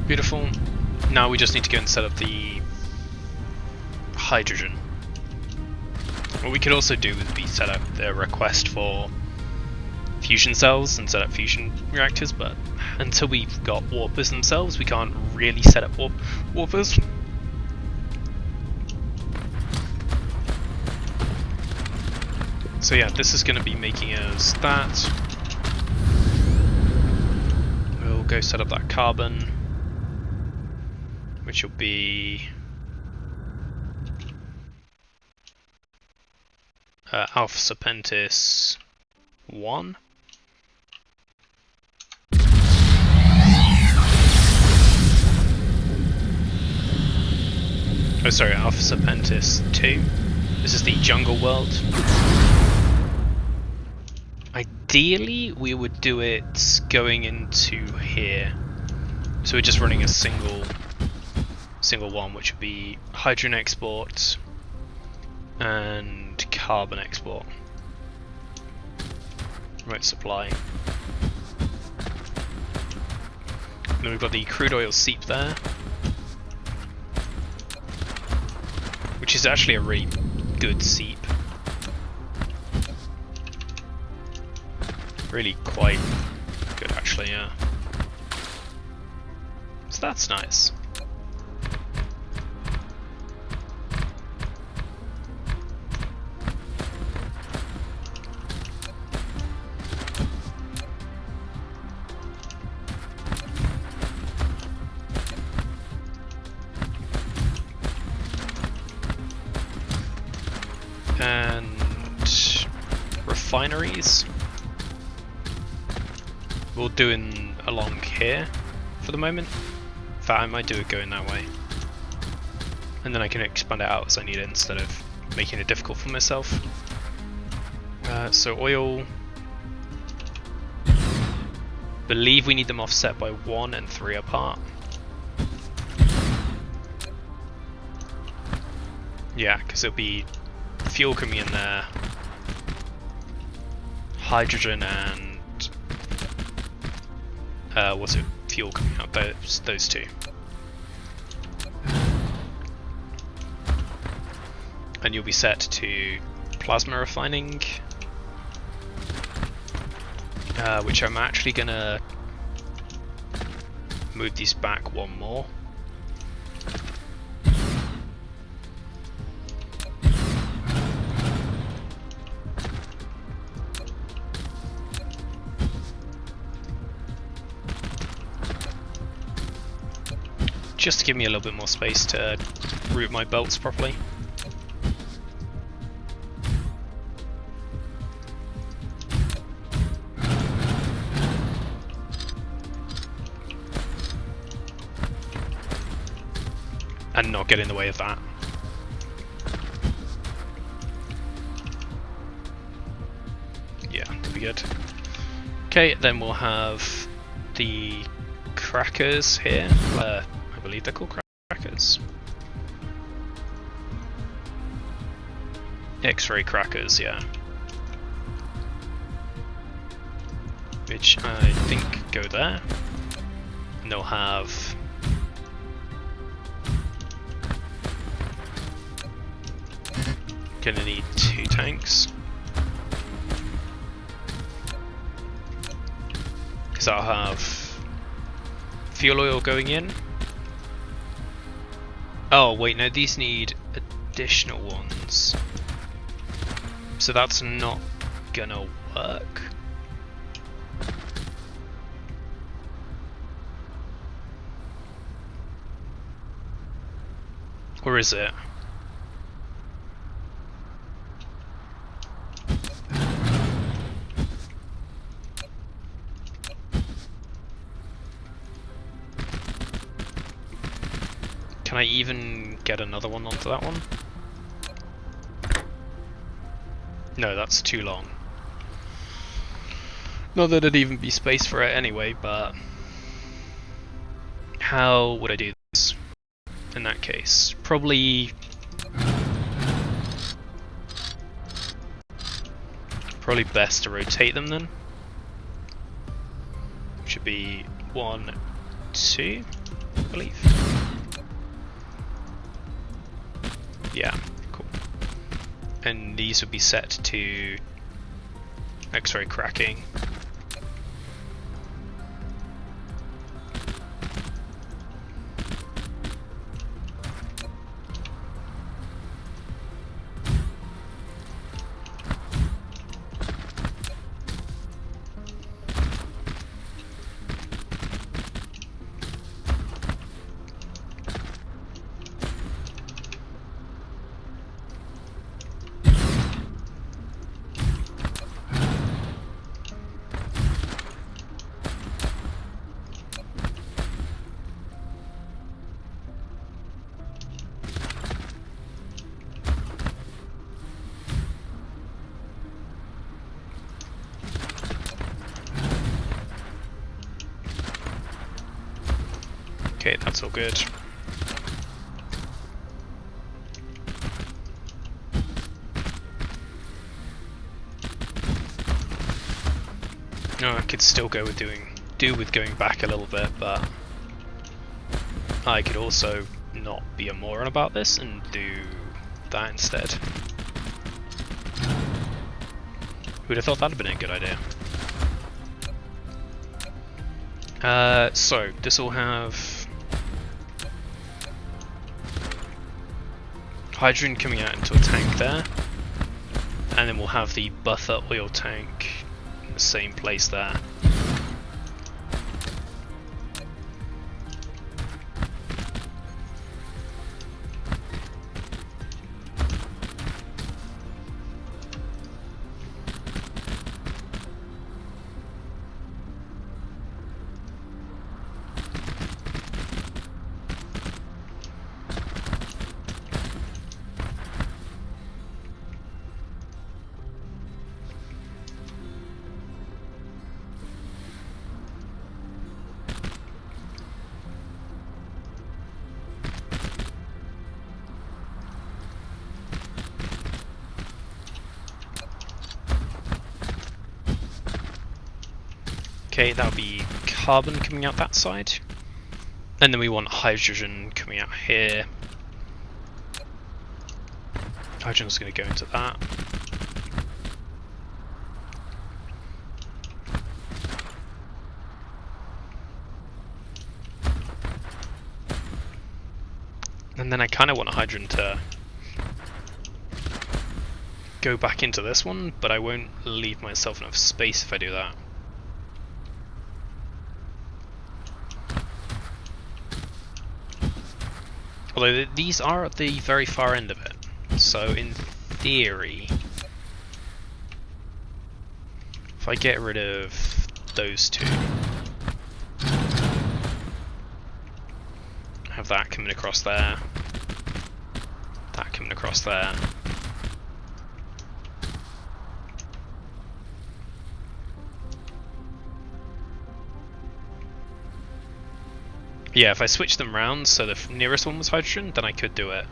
Beautiful. Now we just need to go and set up the hydrogen. What we could also do would be set up the request for fusion cells and set up fusion reactors, but until we've got warpers themselves, we can't really set up warpers. So yeah, this is going to be making us that. We'll go set up that carbon, which will be Alpha Serpentis 1. Oh sorry, Alpha Serpentis 2. This is the jungle world. Ideally, we would do it going into here. So we're just running a single one, which would be hydrogen export and carbon export. Remote supply. And then we've got the crude oil seep there, which is actually a really good seep. Really quite good actually, yeah. So that's nice. And refineries. We'll do in along here for the moment. In fact, I might do it going that way. And then I can expand it out as I need it instead of making it difficult for myself. So oil. Believe we need them offset by 1 and 3 apart. Yeah, because it'll be fuel coming in there, hydrogen and what's it? Fuel coming out. Those two. And you'll be set to plasma refining, which I'm actually gonna move these back one more. Just to give me a little bit more space to route my belts properly. And not get in the way of that. Yeah, that'll be good. Okay, then we'll have the crackers here. I believe they're called crackers. X-ray crackers, yeah. Which I think go there. And they'll have gonna need 2 tanks. Because I'll have fuel oil going in. Oh wait, no, these need additional ones. So that's not gonna work. Or is it? Can I even get another one onto that one? No, that's too long. Not that there'd even be space for it anyway, but how would I do this in that case? Probably best to rotate them then. Should be 1, 2. I believe. Yeah, cool. And these would be set to X-ray cracking. Okay, that's all good. No, I could still go with do with going back a little bit, but I could also not be a moron about this and do that instead. Who'd have thought that'd have been a good idea? So this will have hydrogen coming out into a tank there, and then we'll have the buffer oil tank in the same place there. Okay, that'll be carbon coming out that side. And then we want hydrogen coming out here. Hydrogen's going to go into that. And then I kind of want hydrogen to go back into this one, but I won't leave myself enough space if I do that. Although these are at the very far end of it, so in theory, if I get rid of those two, have that coming across there, that coming across there. Yeah, if I switch them round so the nearest one was hydrogen, then I could do it.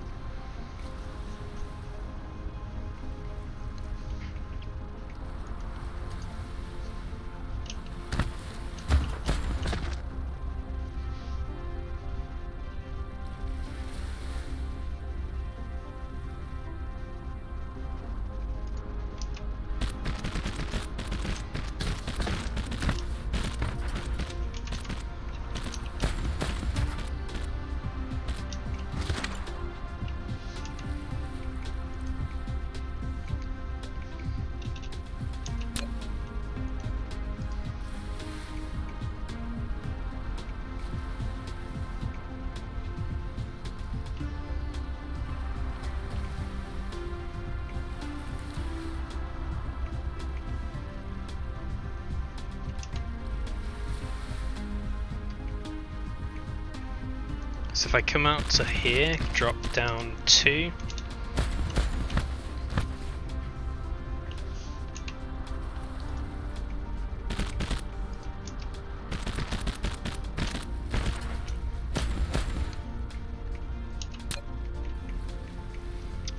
So if I come out to here, drop down 2.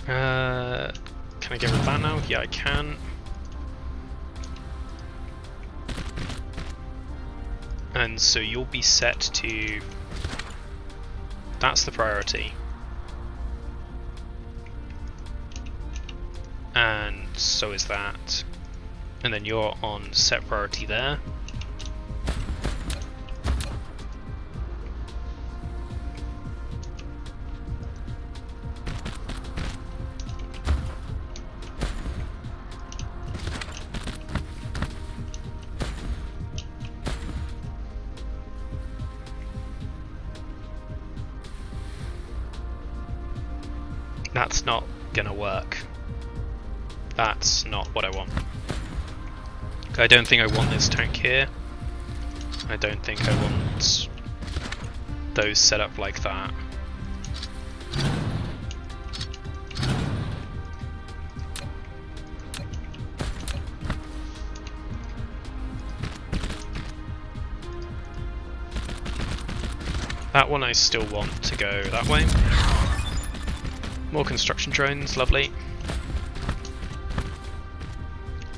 Can I get rid of that now? Yeah, I can. And so you'll be set to That's the priority. And so is that. And then you're on set priority there. That's not gonna work. That's not what I want. I don't think I want this tank here. I don't think I want those set up like that. That one I still want to go that way. More construction drones, lovely.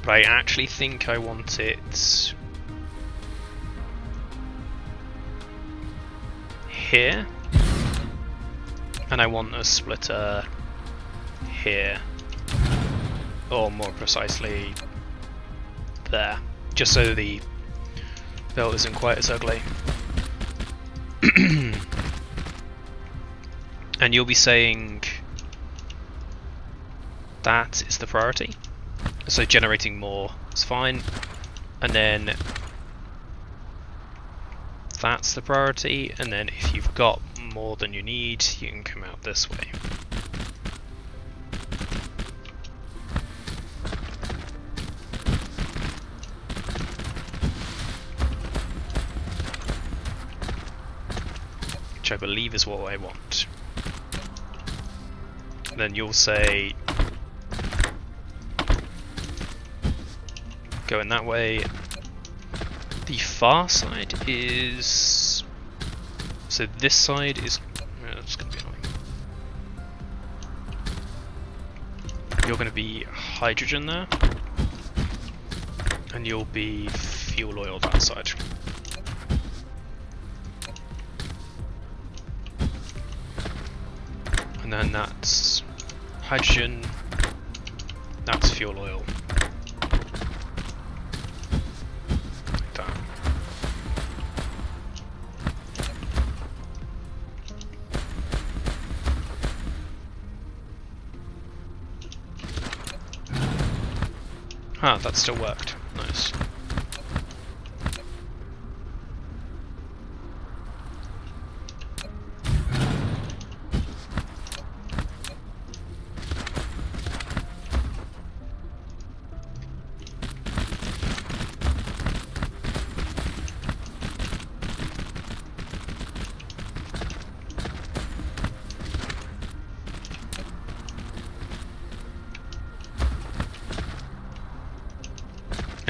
But I actually think I want it here. And I want a splitter here. Or more precisely, there. Just so the belt isn't quite as ugly. And you'll be saying that is the priority. So generating more is fine. And then that's the priority. And then if you've got more than you need, you can come out this way. Which I believe is what I want. And then you'll say going that way. The far side is... So this side is... That's going to be annoying. You're going to be hydrogen there. And you'll be fuel oil that side. And then that's hydrogen, that's fuel oil. Like that. Ah, that still worked. Nice.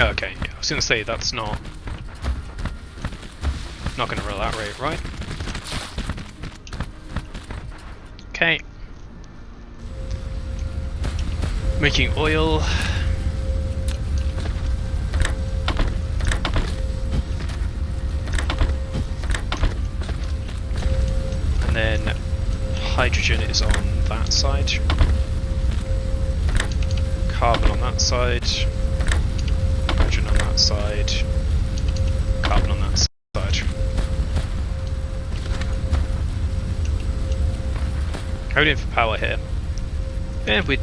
Okay, yeah, I was going to say that's not going to roll that rate, right? Okay. Making oil. And then hydrogen is on that side. Carbon on that side. Hydrogen on that side, carbon on that side. How are we doing for power here? Yeah, we're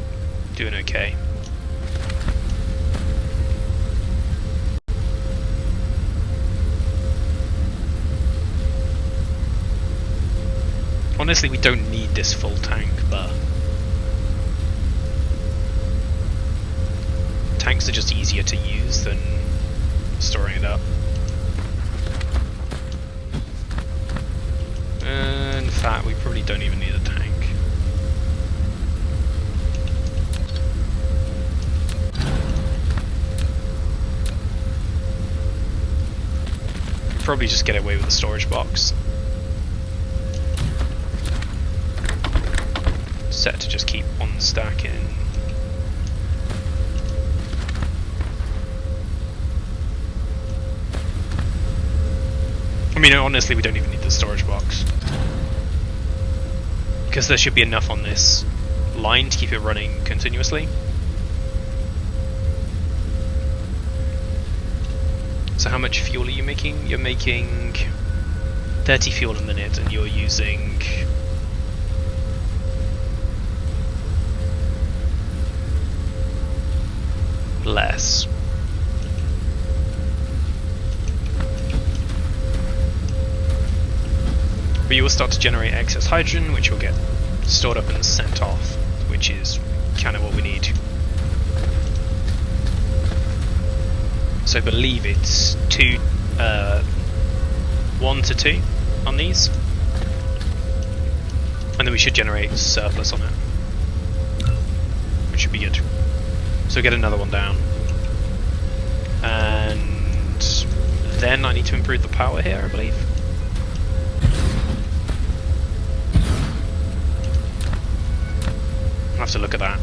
doing okay. Honestly, we don't need this full tank, but tanks are just easier to use than storing it up. In fact, we probably don't even need a tank. Could probably just get away with the storage box. Set to just keep on stacking. I mean, honestly, we don't even need the storage box. because there should be enough on this line to keep it running continuously. So how much fuel are you making? You're making 30 fuel a minute, and you're using less. But you will start to generate excess hydrogen, which will get stored up and sent off, which is kind of what we need. So I believe it's 1 to 2 on these, and then we should generate surplus on it, which should be good. So get another one down, and then I need to improve the power here, I believe. I'll have to look at that.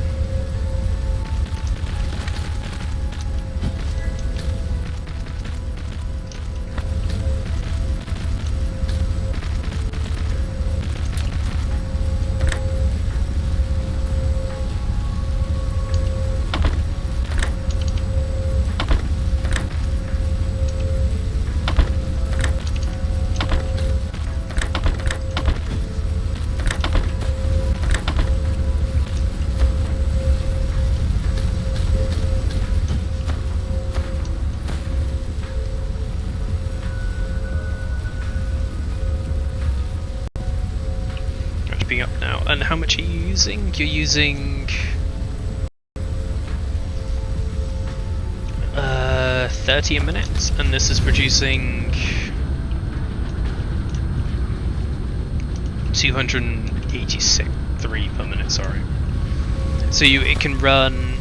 Up now. And how much are you using? You're using 30 a minute, and this is producing 283 per minute, sorry. So it can run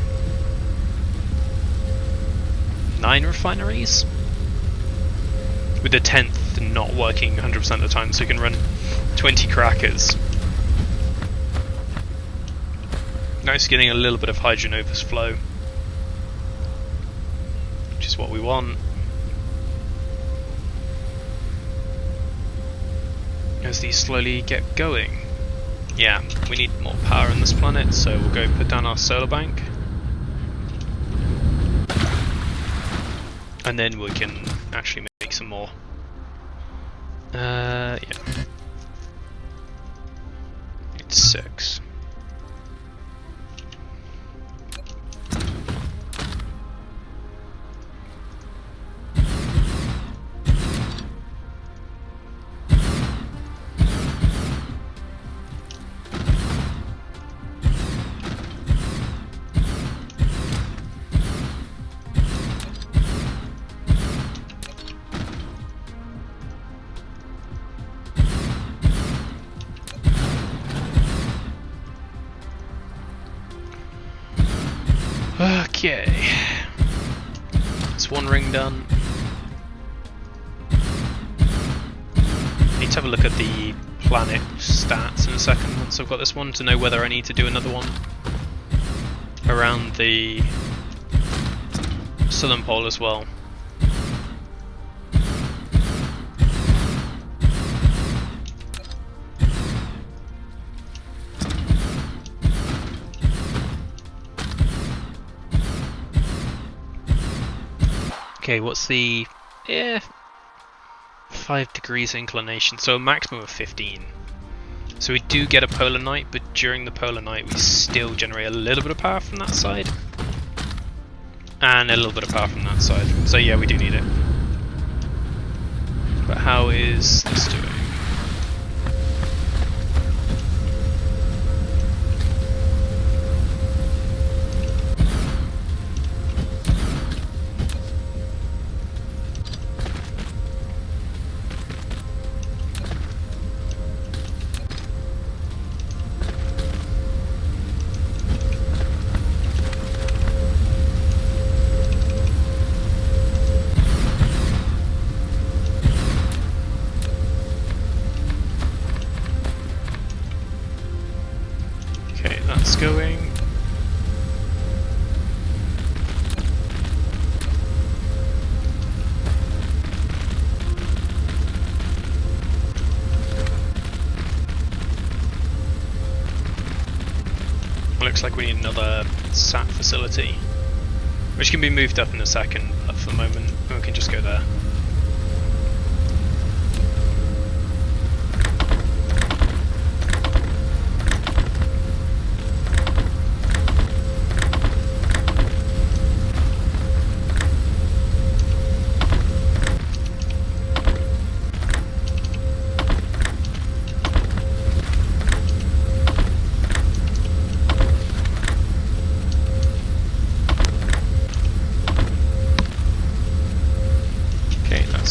9 refineries, with the 10th not working 100% of the time, so it can run 20 crackers. Nice, getting a little bit of hydrogen overflow, which is what we want. As these slowly get going. Yeah, we need more power on this planet, so we'll go put down our solar bank. And then we can actually make some more. Yeah. It's 6. Okay, that's one ring done. Need to have a look at the planet stats in a second once I've got this one, to know whether I need to do another one around the southern pole as well. Okay, what's the 5 degrees inclination, so a maximum of 15. So we do get a polar night, but during the polar night we still generate a little bit of power from that side. And a little bit of power from that side. So yeah, we do need it. But how is this doing? Going. looks like we need another SAT facility, which can be moved up in a second, but for the moment we can just go there.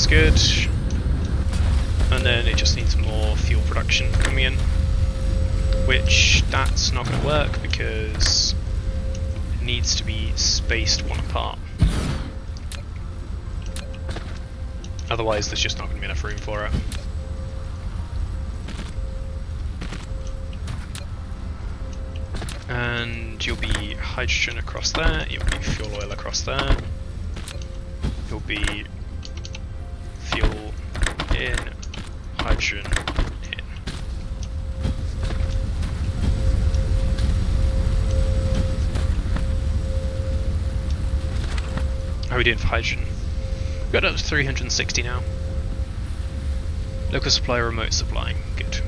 Good, and then it just needs more fuel production coming in, which that's not going to work because it needs to be spaced one apart. Otherwise there's just not going to be enough room for it. And you'll be hydrogen across there, you'll be fuel oil across there, you'll be fuel in, hydrogen in. How are we doing for hydrogen? We've got up to 360 now. Local supply, remote supply. Good.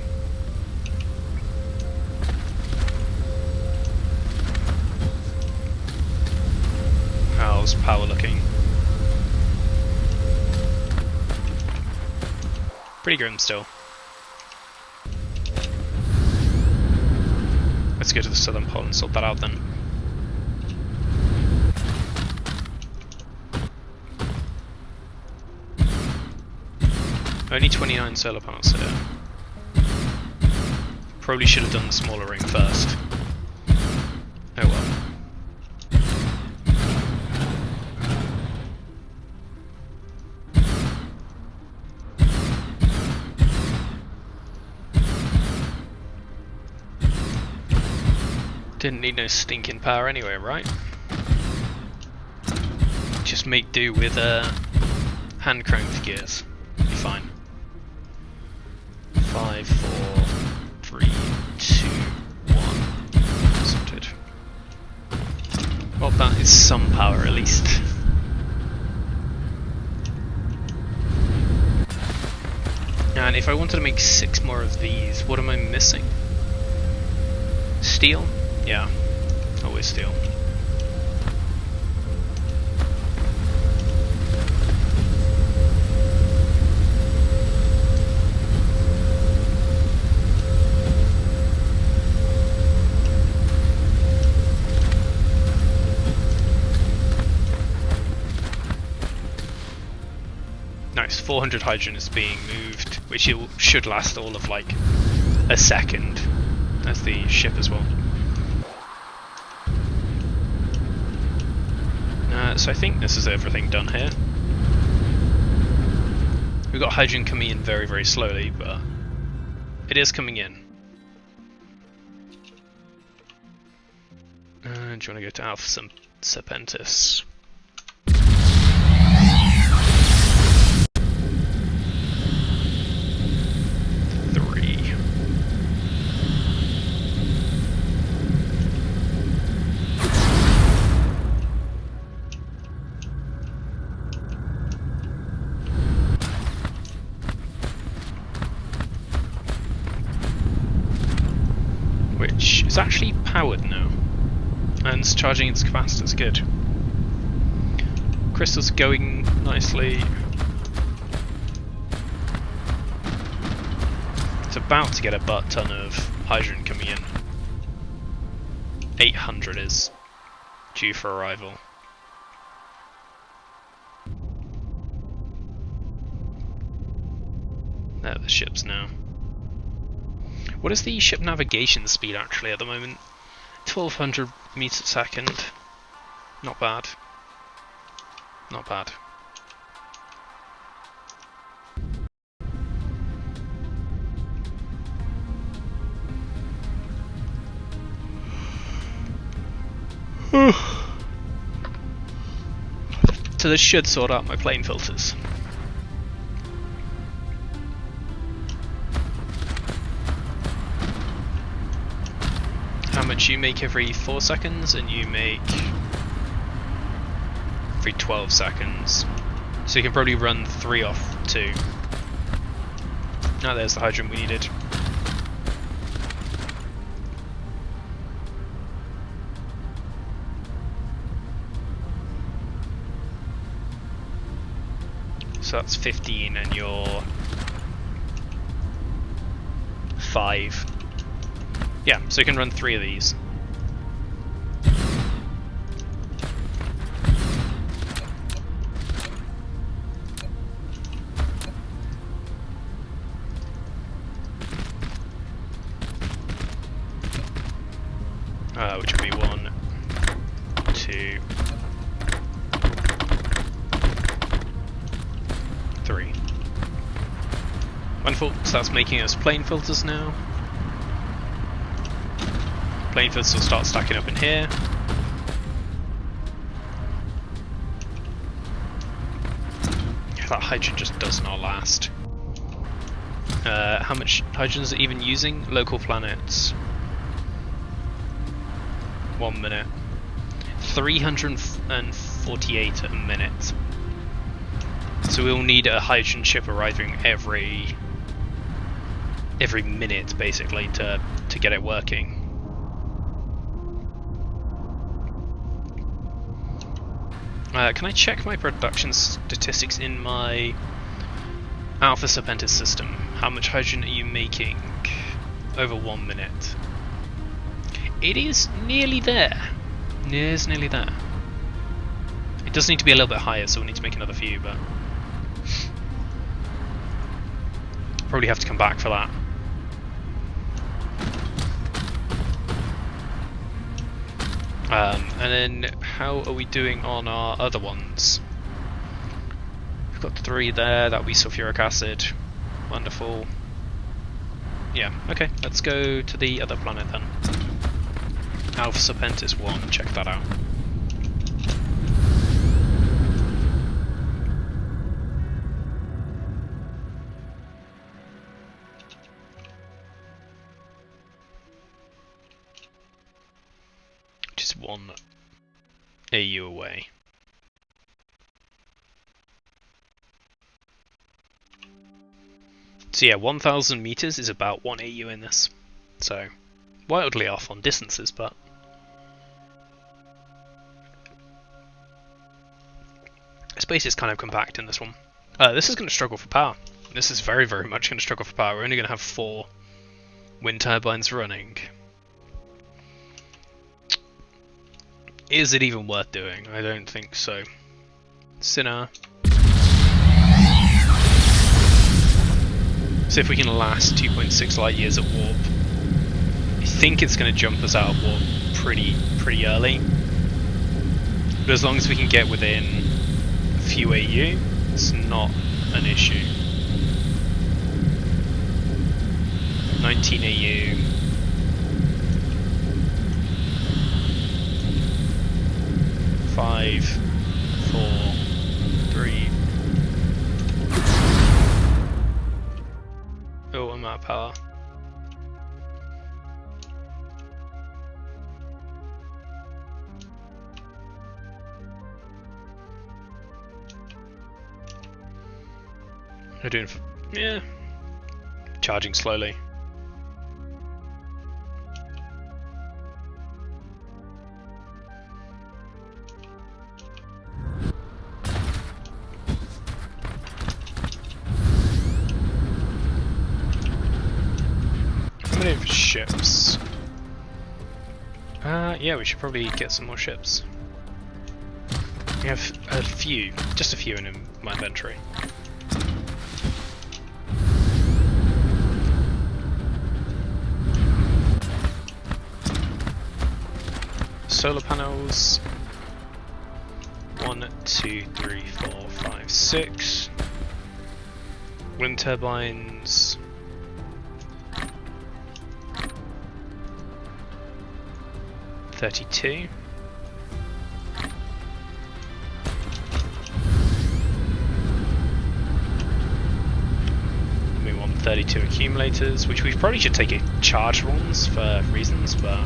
How's power looking? Pretty grim still. Let's go to the southern pole and sort that out then. Only 29 solar panels here. Probably should have done the smaller ring first. Oh well. Didn't need no stinking power anyway, right? Just make do with hand cranked gears. Be fine. 5, 4, 3, 2, 1. Sorted. Well, that is some power at least. And if I wanted to make 6 more of these, what am I missing? Steel? Yeah, always steel. Nice, 400 hydrogen is being moved, which it should last all of like a second, as the ship as well. So I think this is everything done here. We've got hydrogen coming in very, very slowly, but it is coming in. Do you want to go to Alpha Serpentis? It's actually powered now, and it's charging its capacitors. Good. Crystal's going nicely. It's about to get a butt ton of hydrogen coming in. 800 is due for arrival. There the ships now. What is the ship navigation speed actually at the moment? 1200 meters a second. Not bad. Not bad. So this should sort out my plane filters. How much you make every 4 seconds, and you make every 12 seconds. So you can probably run 3 off 2. Ah, there's the hydrant we needed. So that's 15 and you're 5. Yeah, so you can run 3 of these. Which would be 1, 2, 3. Wonderful, so that's making us plane filters now. Plane filters will start stacking up in here. That hydrogen just does not last. How much hydrogen is it even using? Local planets. 1 minute. 348 a minute. So we'll need a hydrogen ship arriving every minute, basically, to get it working. Can I check my production statistics in my Alpha Serpentis system? How much hydrogen are you making over 1 minute? It is nearly there. It is nearly there. It does need to be a little bit higher, so we'll need to make another few, but probably have to come back for that. And then how are we doing on our other ones? We've got 3 there, that'll be sulfuric acid. Wonderful. Yeah, okay, let's go to the other planet then. Alpha Serpentis 1, check that out. Which is 1 AU away. So yeah, 1,000 meters is about 1 AU in this. So, wildly off on distances, but space is kind of compact in this one. This is going to struggle for power. This is very, very much going to struggle for power. We're only going to have 4 wind turbines running. Is it even worth doing? I don't think so. Sinner. So if we can last 2.6 light years at warp, I think it's going to jump us out of warp pretty early. But as long as we can get within a few AU, it's not an issue. 19 AU. 5, 4, 3. Oh, I'm out of power. We're doing, yeah, charging slowly. How many ships? Yeah, we should probably get some more ships. We have a few, just a few in my inventory. Solar panels. 1, 2, 3, 4, 5, 6. Wind turbines. 32. We want 32 accumulators, which we probably should take charged ones for reasons, but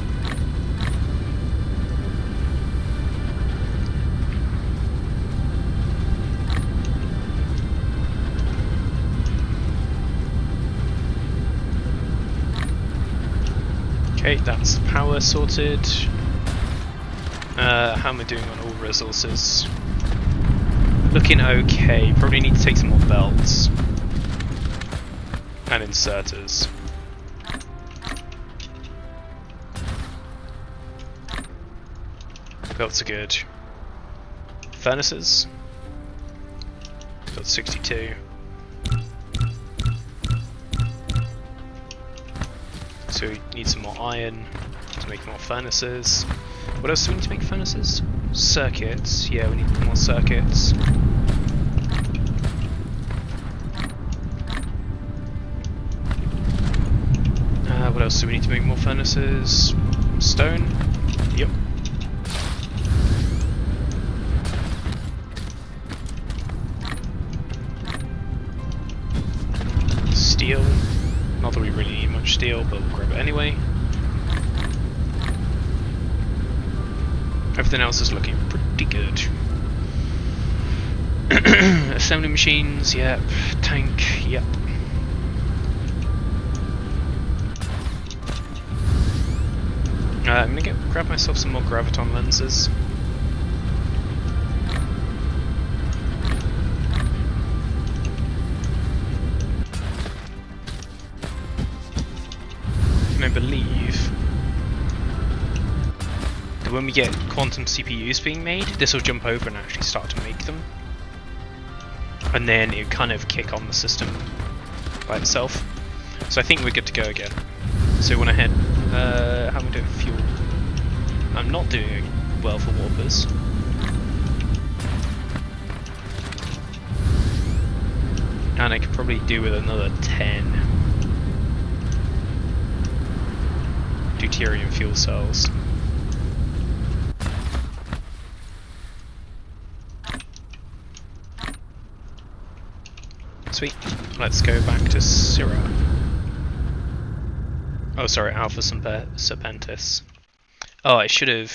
Okay, that's power sorted. How am I doing on all resources? Looking okay. Probably need to take some more belts and inserters. Belts are good. Furnaces. Got 62. So we need some more iron to make more furnaces. What else do we need to make furnaces? Circuits. Yeah, we need more circuits. What else do we need to make more furnaces? Stone. Yep. Steel. Not that we really need much steel, but we'll grab it anyway. Everything else is looking pretty good. Assembly machines, yep. Tank, yep. I'm gonna grab myself some more graviton lenses. And I believe that when we get quantum CPUs being made, this will jump over and actually start to make them. And then it kind of kick on the system by itself. So I think we're good to go again. So we went ahead. How am I doing fuel? I'm not doing well for warpers. And I could probably do with another 10 deuterium fuel cells. Sweet. Let's go back to Syrah. Oh, sorry, Alpha Serpentis. Oh, I should have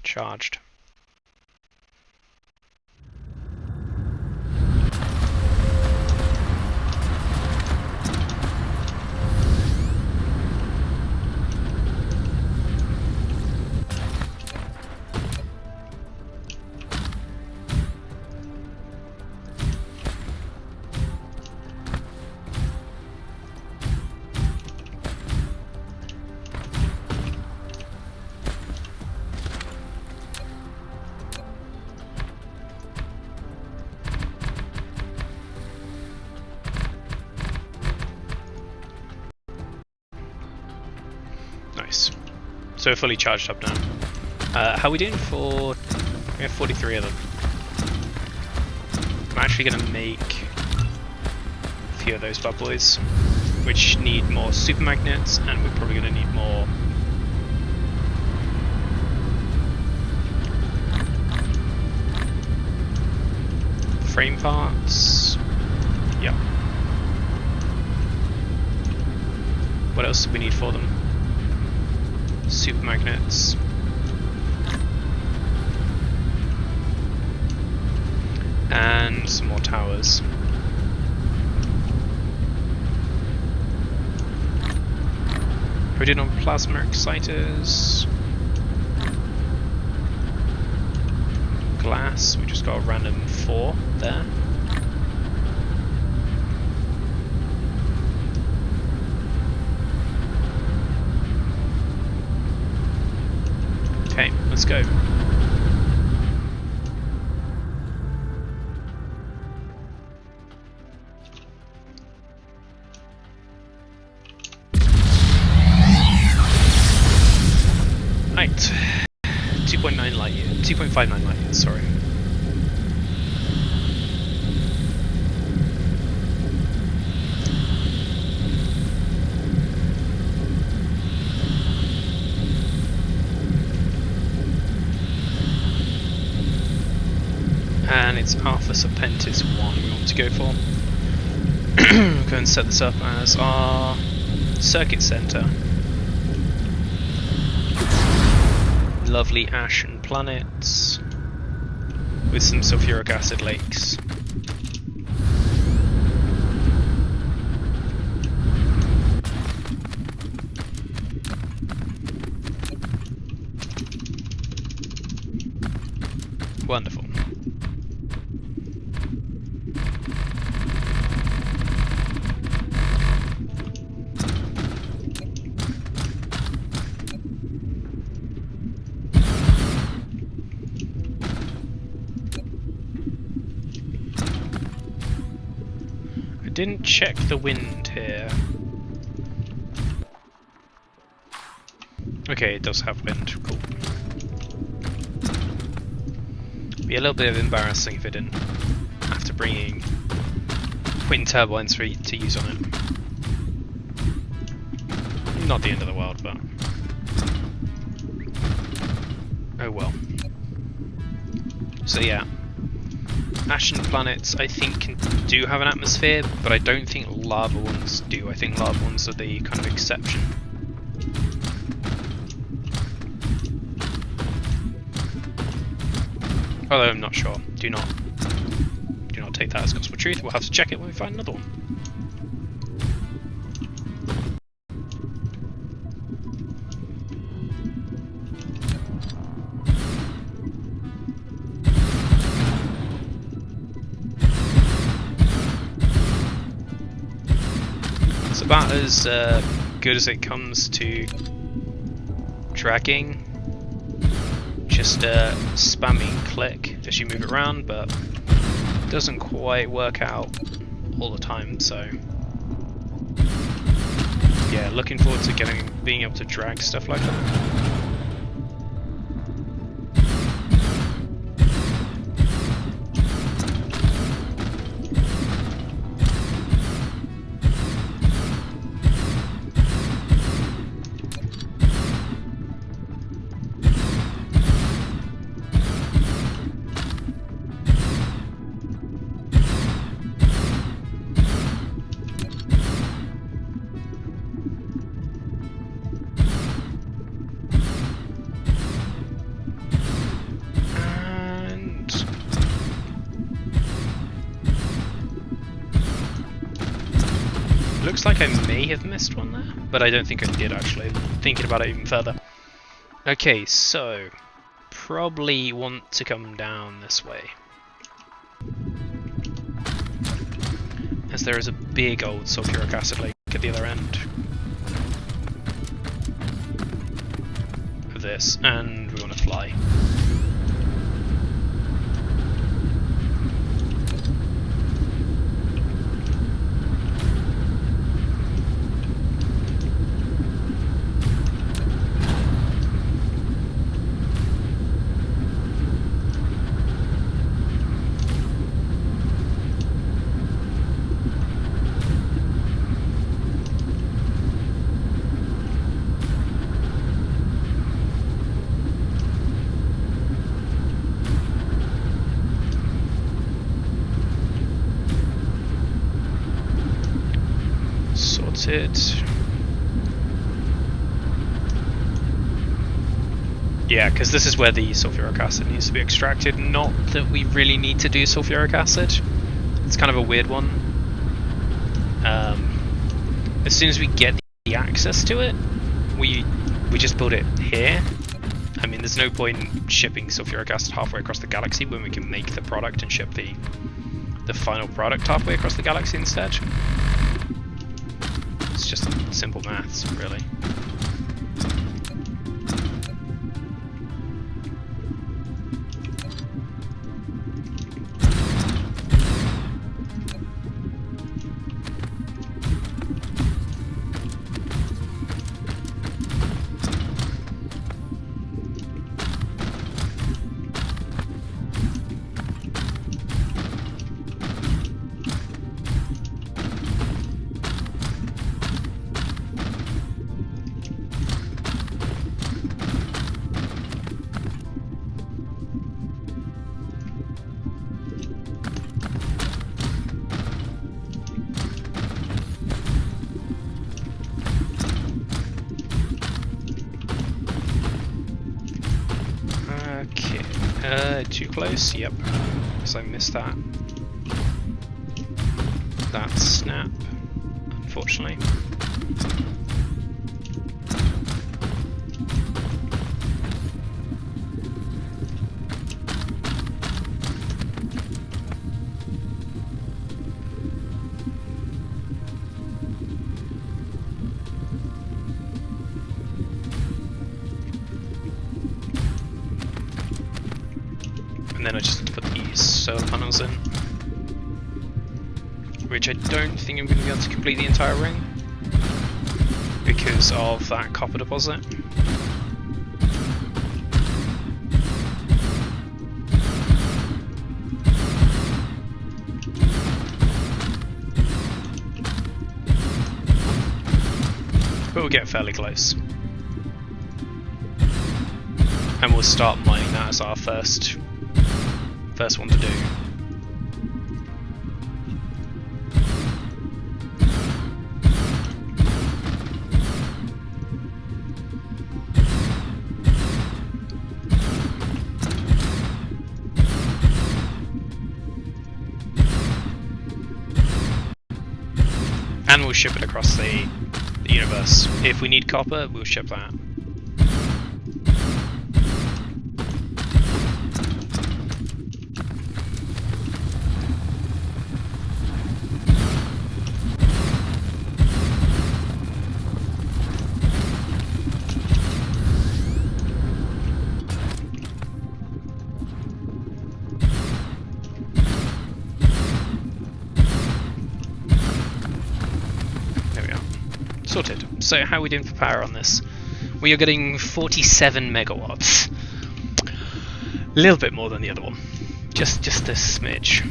charged. Nice. So we're fully charged up now. How are we doing for... We have 43 of them. I'm actually going to make a few of those bad boys, which need more super magnets, and we're probably going to need more... frame parts. Yeah. What else do we need for them? Super magnets. And some more towers. We did on plasma exciters. Glass, we just got a random 4 there. Okay, let's go. Right, 2.9 light years, 2.59 light years, sorry. And it's Alpha Serpentis 1 we want to go for. Go and set this up as our circuit center. Lovely ashen planets with some sulfuric acid lakes. Wonderful. I didn't check the wind here. Okay, it does have wind. Cool. Be a little bit of embarrassing if it didn't, after bringing wind turbines to use on it. Not the end of the world, but oh well. So yeah, ashen planets I think do have an atmosphere, but I don't think lava ones do. I think lava ones are the kind of exception. Although I'm not sure. Do not take that as gospel truth. We'll have to check it when we find another one. It's about as good as it comes to tracking. Just spamming click as you move it around, but it doesn't quite work out all the time, so yeah, looking forward to being able to drag stuff like that. Looks like I may have missed one there, but I don't think I did actually, thinking about it even further. Okay, so probably want to come down this way, as there is a big old sulfuric acid lake at the other end of this, and we want to fly. Yeah, because this is where the sulfuric acid needs to be extracted. Not that we really need to do sulfuric acid. It's kind of a weird one. As soon as we get the access to it, we just build it here. I mean, there's no point shipping sulfuric acid halfway across the galaxy when we can make the product and ship the final product halfway across the galaxy instead. It's just simple maths, really. Too close? Yep. Because I missed that. That snap, unfortunately. then I just have to put these solar panels in, which I don't think I'm going to be able to complete the entire ring because of that copper deposit. But we'll get fairly close. And we'll start mining that as our first one to do. And we'll ship it across the universe. If we need copper, we'll ship that. Sorted. So how are we doing for power on this? We are getting 47 megawatts. A little bit more than the other one. Just a smidge.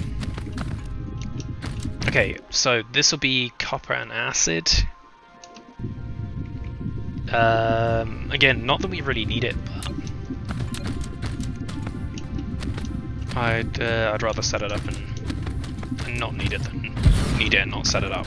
Okay, so this will be copper and acid. Again, not that we really need it, but I'd rather set it up and not need it than need it and not set it up.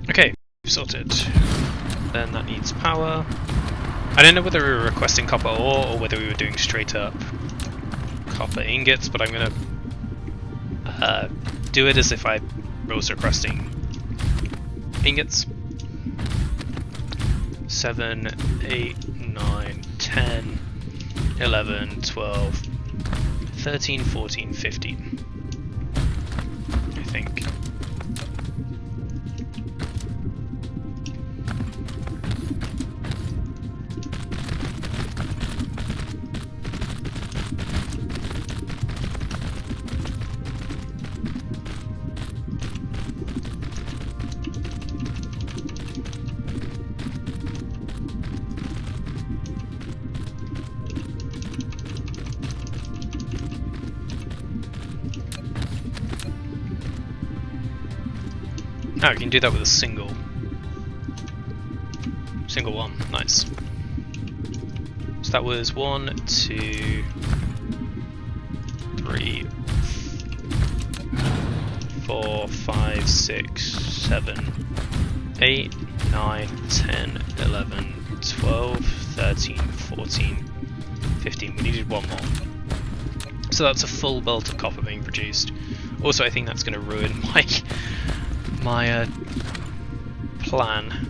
Okay, sorted. Then that needs power. I don't know whether we were requesting copper ore or whether we were doing straight up copper ingots, but I'm gonna do it as if I was requesting ingots. 7, 8, 9, 10, 11, 12, 13, 14, 15. I think. Oh, you can do that with a single one. Nice. So that was 1, 2, 3, 4, 5, 6, 7, 8, 9, 10, 11, 12, 13, 14, 15. We needed one more. So that's a full belt of copper being produced. Also, I think that's going to ruin my plan.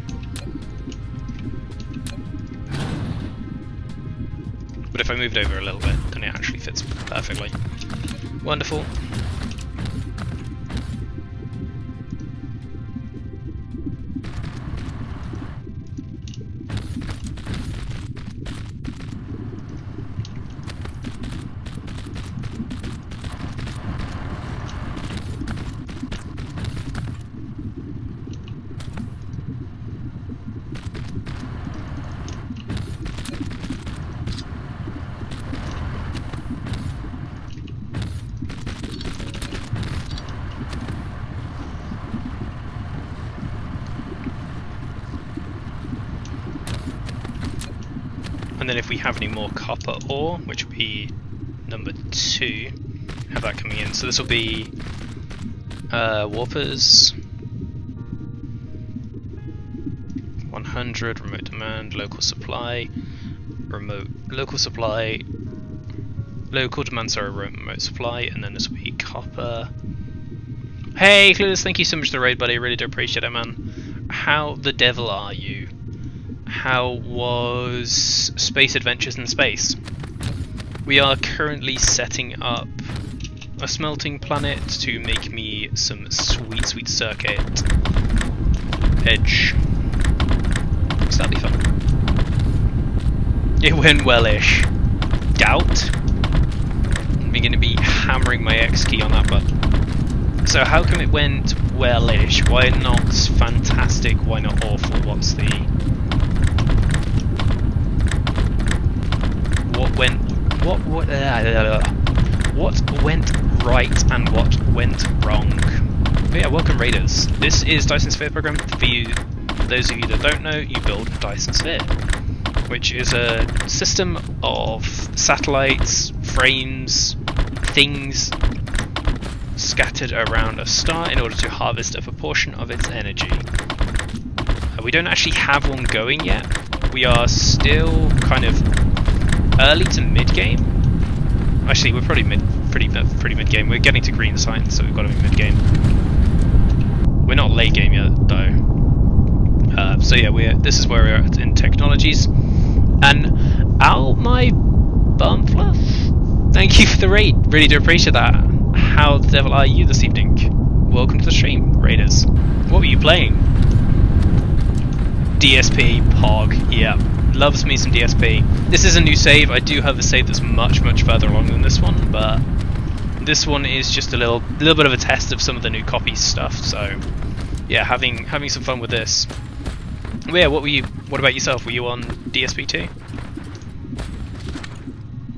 But if I moved over a little bit, then it actually fits perfectly. Wonderful. And then if we have any more copper ore, which will be number 2, have that coming in. So this will be warpers, 100, remote demand, local supply, local supply, local demand, sorry, remote supply, and then this will be copper. Hey, Clueless, thank you so much for the raid, buddy. I really do appreciate it, man. How the devil are you? How was Space Adventures in Space? We are currently setting up a smelting planet to make me some sweet, sweet circuit edge. So that'll be fun. It went well-ish. Doubt? I'm going to be hammering my X key on that button. So how come it went well-ish? Why not fantastic? Why not awful? What's the... What went right and what went wrong? But yeah, welcome Raiders. This is Dyson Sphere program. For those of you that don't know, you build a Dyson Sphere, which is a system of satellites, frames, things scattered around a star in order to harvest a proportion of its energy. We don't actually have one going yet. We are still kind of early to mid-game. Actually, we're probably pretty mid-game. We're getting to green science, so we've got to be mid-game. We're not late game yet, though. So yeah, this is where we're at in technologies. And Al, my bumfluff, thank you for the raid. Really do appreciate that. How the devil are you this evening? Welcome to the stream, Raiders. What were you playing? DSP, Pog, yeah. Loves me some DSP. This is a new save. I do have a save that's much, much further along than this one, but this one is just a little bit of a test of some of the new copy stuff. So, yeah, having some fun with this. Well, yeah, what about yourself? Were you on DSP too?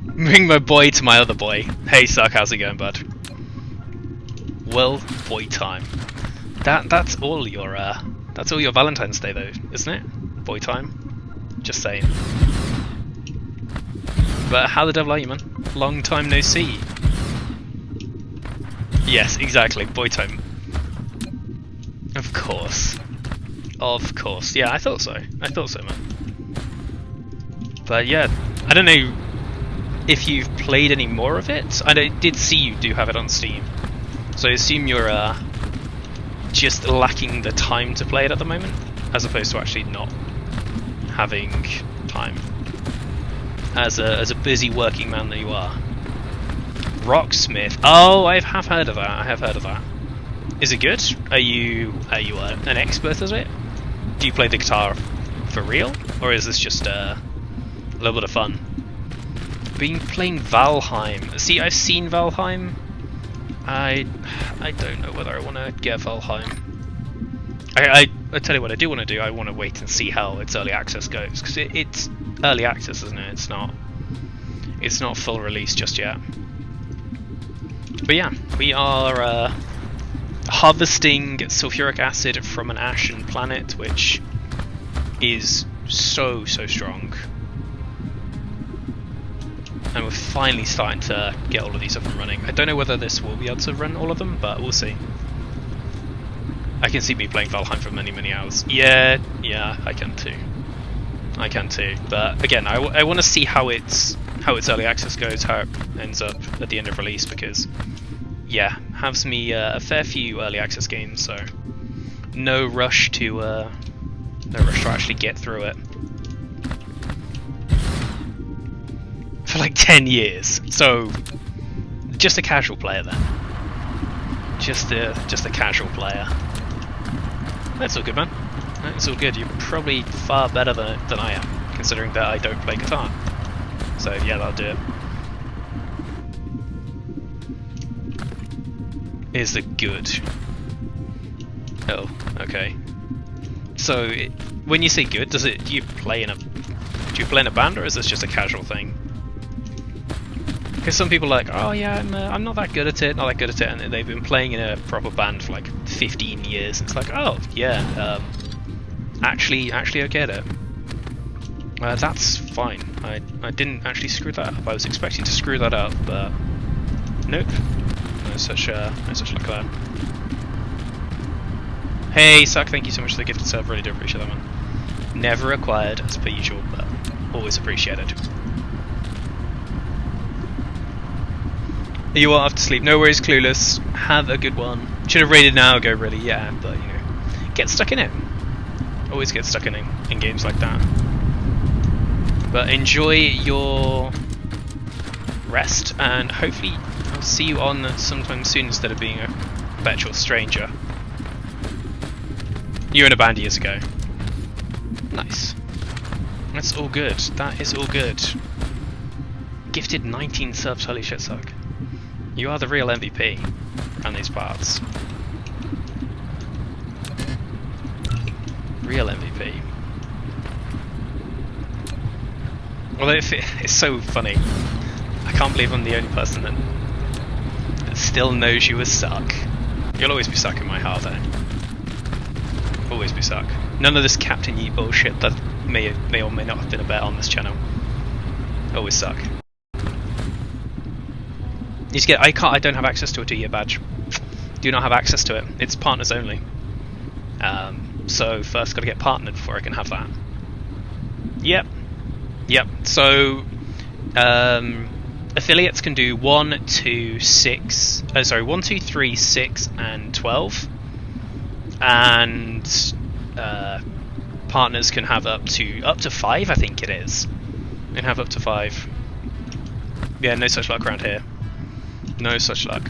Bring my boy to my other boy. Hey, Suck, how's it going, bud? Well, boy time. That's all your Valentine's Day though, isn't it? Boy time. Just saying. But how the devil are you, man? Long time no see. Yes, exactly. Boy time. Of course. Of course. Yeah, I thought so. I thought so, man. But yeah, I don't know if you've played any more of it. I did see you do have it on Steam. So I assume you're just lacking the time to play it at the moment, as opposed to actually not having time as a busy working man that you are. Rocksmith. Oh, I have heard of that. I have heard of that. Is it good? Are you an expert at it? Do you play the guitar for real, or is this just a little bit of fun? Been playing Valheim. See, I've seen Valheim. I don't know whether I want to get Valheim. I tell you what I do want to do. I want to wait and see how its early access goes, because it's early access, isn't it? It's not full release just yet. But yeah, we are harvesting sulfuric acid from an ashen planet, which is so strong. And we're finally starting to get all of these up and running. I don't know whether this will be able to run all of them, but we'll see. I can see me playing Valheim for many hours. Yeah, I can too. But again, I want to see how its early access goes, how it ends up at the end of release, because yeah, has me a fair few early access games, so no rush to actually get through it. For like 10 years, so just a casual player then. Just a casual player. That's all good, man. That's all good. You're probably far better than I am, considering that I don't play guitar. So yeah, that'll do it. Is it good? Oh, okay. So when you say good, do you play in a band, or is this just a casual thing? Because some people are like, oh yeah, I'm not that good at it, and they've been playing in a proper band for like 15 years. It's like, oh yeah, actually okay at it. That's fine. I didn't actually screw that up. I was expecting to screw that up, but nope. No such luck there. Hey, Suck, thank you so much for the gifted sub. Really do appreciate that, man. Never required, as per usual, but always appreciated. You are off to sleep. No worries, Clueless. Have a good one. Should have raided now ago, really, yeah, but, you know, get stuck in it. Always get stuck in games like that. But enjoy your rest, and hopefully I'll see you on sometime soon instead of being a virtual stranger. You were in a band years ago. Nice. That's all good. That is all good. Gifted 19 subs, holy shit, suck. You are the real MVP around these parts. Real MVP. Although it's so funny. I can't believe I'm the only person that still knows you as suck. You'll always be suck in my heart, though. Always be suck. None of this Captain Yeet bullshit that may or may not have been a bet on this channel. Always suck. You just get. I don't have access to a 2-year badge. Do not have access to it. It's partners only. So first got to get partnered before I can have that. Yep. So affiliates can do 1, 2, 6. 1, 2, 3, 6, and 12. And partners can have up to 5. I think it is. They can have up to 5. Yeah, no such luck around here. No such luck.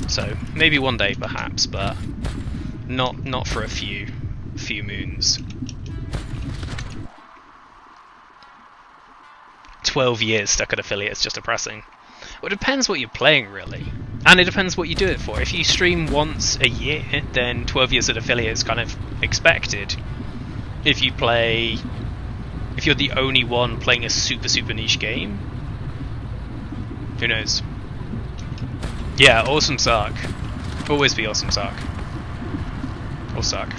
So maybe one day, perhaps, but not for a few moons. 12 years stuck at affiliate is just depressing. Well, it depends what you're playing, really. And it depends what you do it for. If you stream once a year, then 12 years at affiliate is kind of expected. If you're the only one playing a super niche game, who knows? Yeah, awesome suck. Always be awesome suck. Or suck.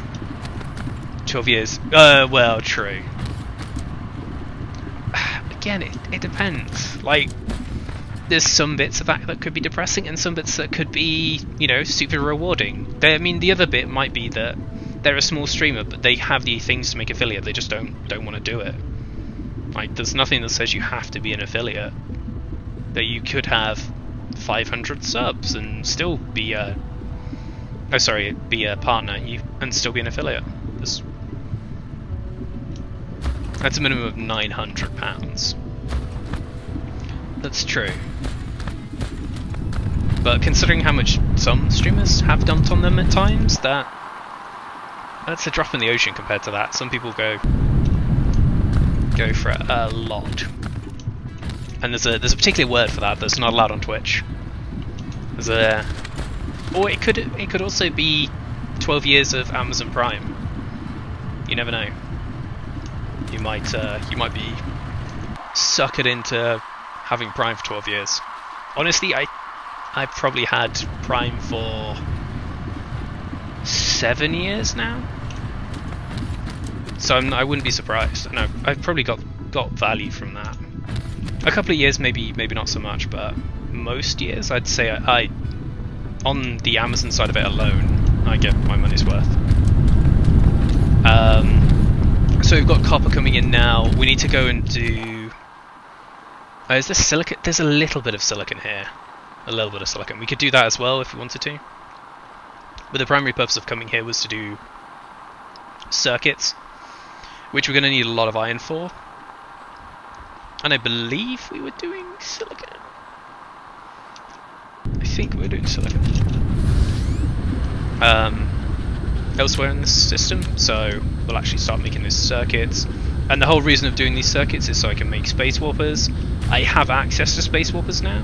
12 years. Well, true. Again, it depends. Like, there's some bits of that could be depressing, and some bits that could be, you know, super rewarding. I mean, the other bit might be that they're a small streamer, but they have the things to make affiliate. They just don't want to do it. Like, there's nothing that says you have to be an affiliate. That you could have 500 subs and still be a partner, and still be an affiliate. That's a minimum of £900. That's true. But considering how much some streamers have dumped on them at times, that's a drop in the ocean compared to that. Some people go for a lot. And there's a particular word for that that's not allowed on Twitch. Or it could also be 12 years of Amazon Prime. You never know. You might be suckered into having Prime for 12 years. Honestly, I probably had Prime for 7 years now. So I wouldn't be surprised. And I've probably got value from that. A couple of years, maybe not so much, but most years, I'd say I on the Amazon side of it alone, I get my money's worth. So we've got copper coming in now. We need to go and do. Is there silicon? There's a little bit of silicon here. A little bit of silicon. We could do that as well if we wanted to. But the primary purpose of coming here was to do circuits, which we're going to need a lot of iron for. And I believe we were doing silicon. I think we were doing silicon. Elsewhere in the system, so we'll actually start making those circuits. And the whole reason of doing these circuits is so I can make space warpers. I have access to space warpers now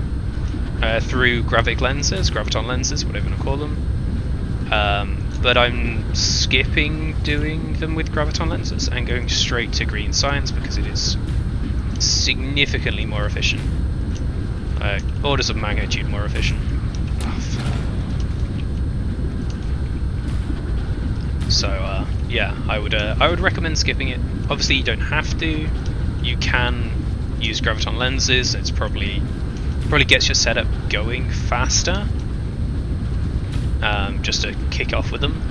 through graviton lenses, whatever you want to call them. But I'm skipping doing them with graviton lenses and going straight to green science because it is significantly more efficient. Orders of magnitude more efficient. So yeah, I would recommend skipping it. Obviously, you don't have to. You can use graviton lenses. It's probably gets your setup going faster. Just to kick off with them.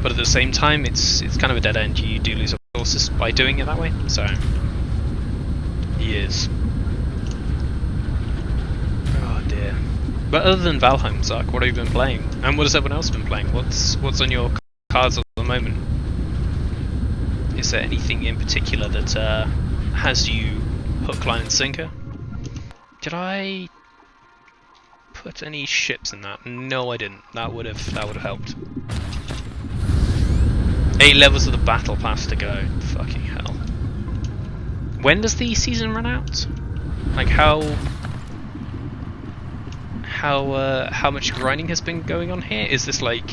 but at the same time, it's kind of a dead end. You do lose resources by doing it that way. So, years. Oh dear. But other than Valheim, Zark, what have you been playing? And what has everyone else been playing? What's on your cards at the moment? Is there anything in particular that has you hook, line, and sinker? Did I put any ships in that? No, I didn't. That would have helped. 8 levels of the battle pass to go. Fucking hell. When does the season run out? Like how much grinding has been going on here? Is this like,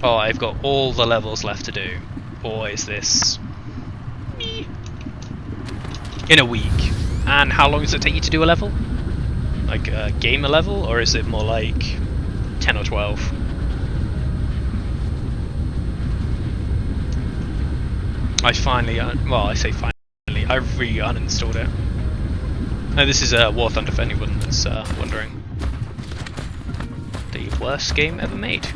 oh, I've got all the levels left to do, or is this in a week? And how long does it take you to do a level? Like a game a level, or is it more like 10 or 12? I finally, I say finally, I re-uninstalled it. And this is War Thunder for anyone that's wondering. The worst game ever made.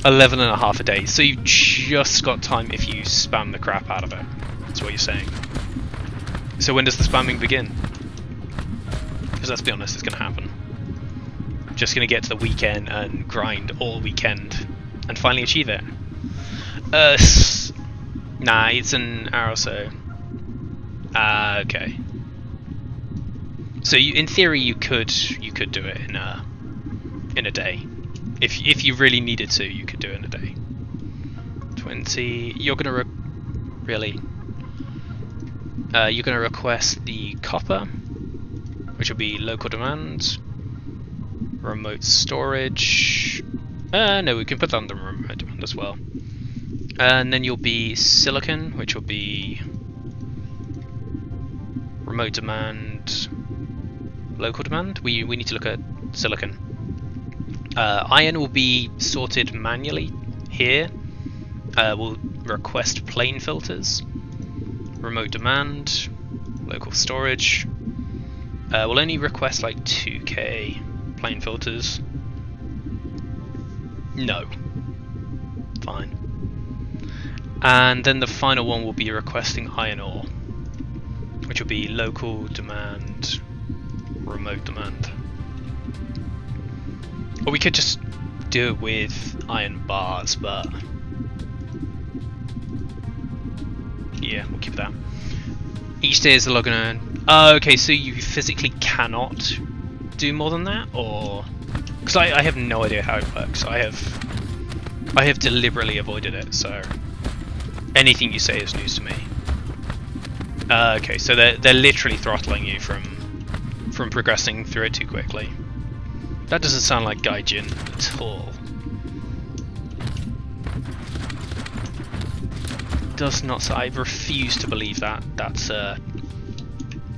11.5 a day, so you've just got time if you spam the crap out of it. That's what you're saying. So when does the spamming begin? Because let's be honest, it's going to happen. I'm just going to get to the weekend and grind all weekend and finally achieve it. Nah, it's an hour or so. Okay. So in theory, you could do it in a day. If you really needed to, you could do it in a day. 20. You're gonna really. You're gonna request the copper, which will be local demand, remote storage. No, we can put that on the remote demand as well. And then you'll be silicon, which will be remote demand, local demand. We need to look at silicon. Iron will be sorted manually here. We'll request plane filters, remote demand, local storage. We'll only request like 2k plane filters. No. Fine. And then the final one will be requesting iron ore, which will be local demand, remote demand. Or we could just do it with iron bars, but yeah, we'll keep that. Each day is the login. Okay, so you physically cannot do more than that, or because I have no idea how it works. I have deliberately avoided it, so anything you say is news to me. Okay, so they're literally throttling you from progressing through it too quickly. That doesn't sound like Gaijin at all. Does not. I refuse to believe that. That's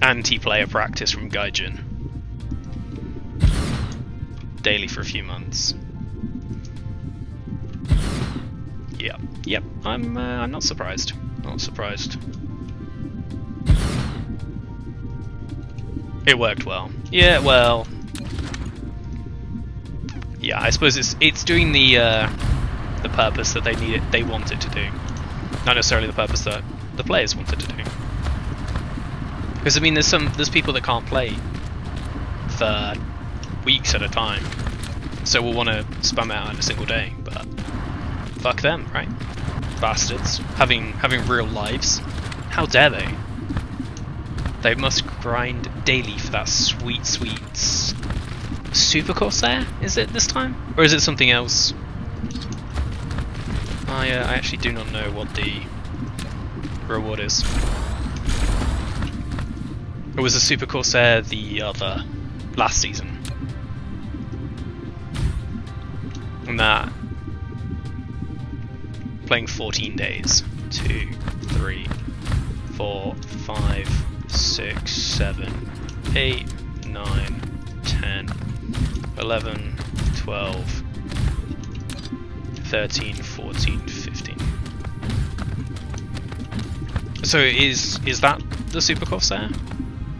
anti-player practice from Gaijin. Daily for a few months. Yep. I'm not surprised. Not surprised. It worked well. Yeah, well. Yeah, I suppose it's doing the purpose that they want it to do, not necessarily the purpose that the players wanted to do. Because I mean, there's people that can't play for weeks at a time, so we'll want to spam it out in a single day. But fuck them, right? Bastards, having real lives. How dare they? They must grind daily for that sweet Super Corsair, is it this time? Or is it something else? I actually do not know what the reward is. Or was the Super Corsair the other last season? And that playing 14 days. 2, 3, 4, 5, 6, 7, 8, 9, 10, 11, 12, 13, 14, 15. So is that the Super Corsair?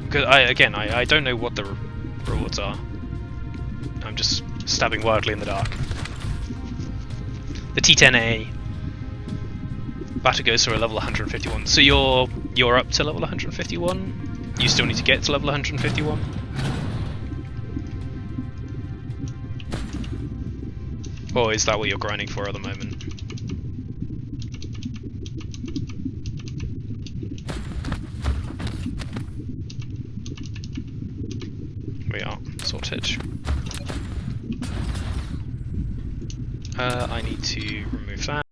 Because I don't know what the rewards are. I'm just stabbing wildly in the dark. The T10A battle goes for a level 151. So you're up to level 151? You still need to get to level 151? Or is that what you're grinding for at the moment? We are sorted. I need to remove that.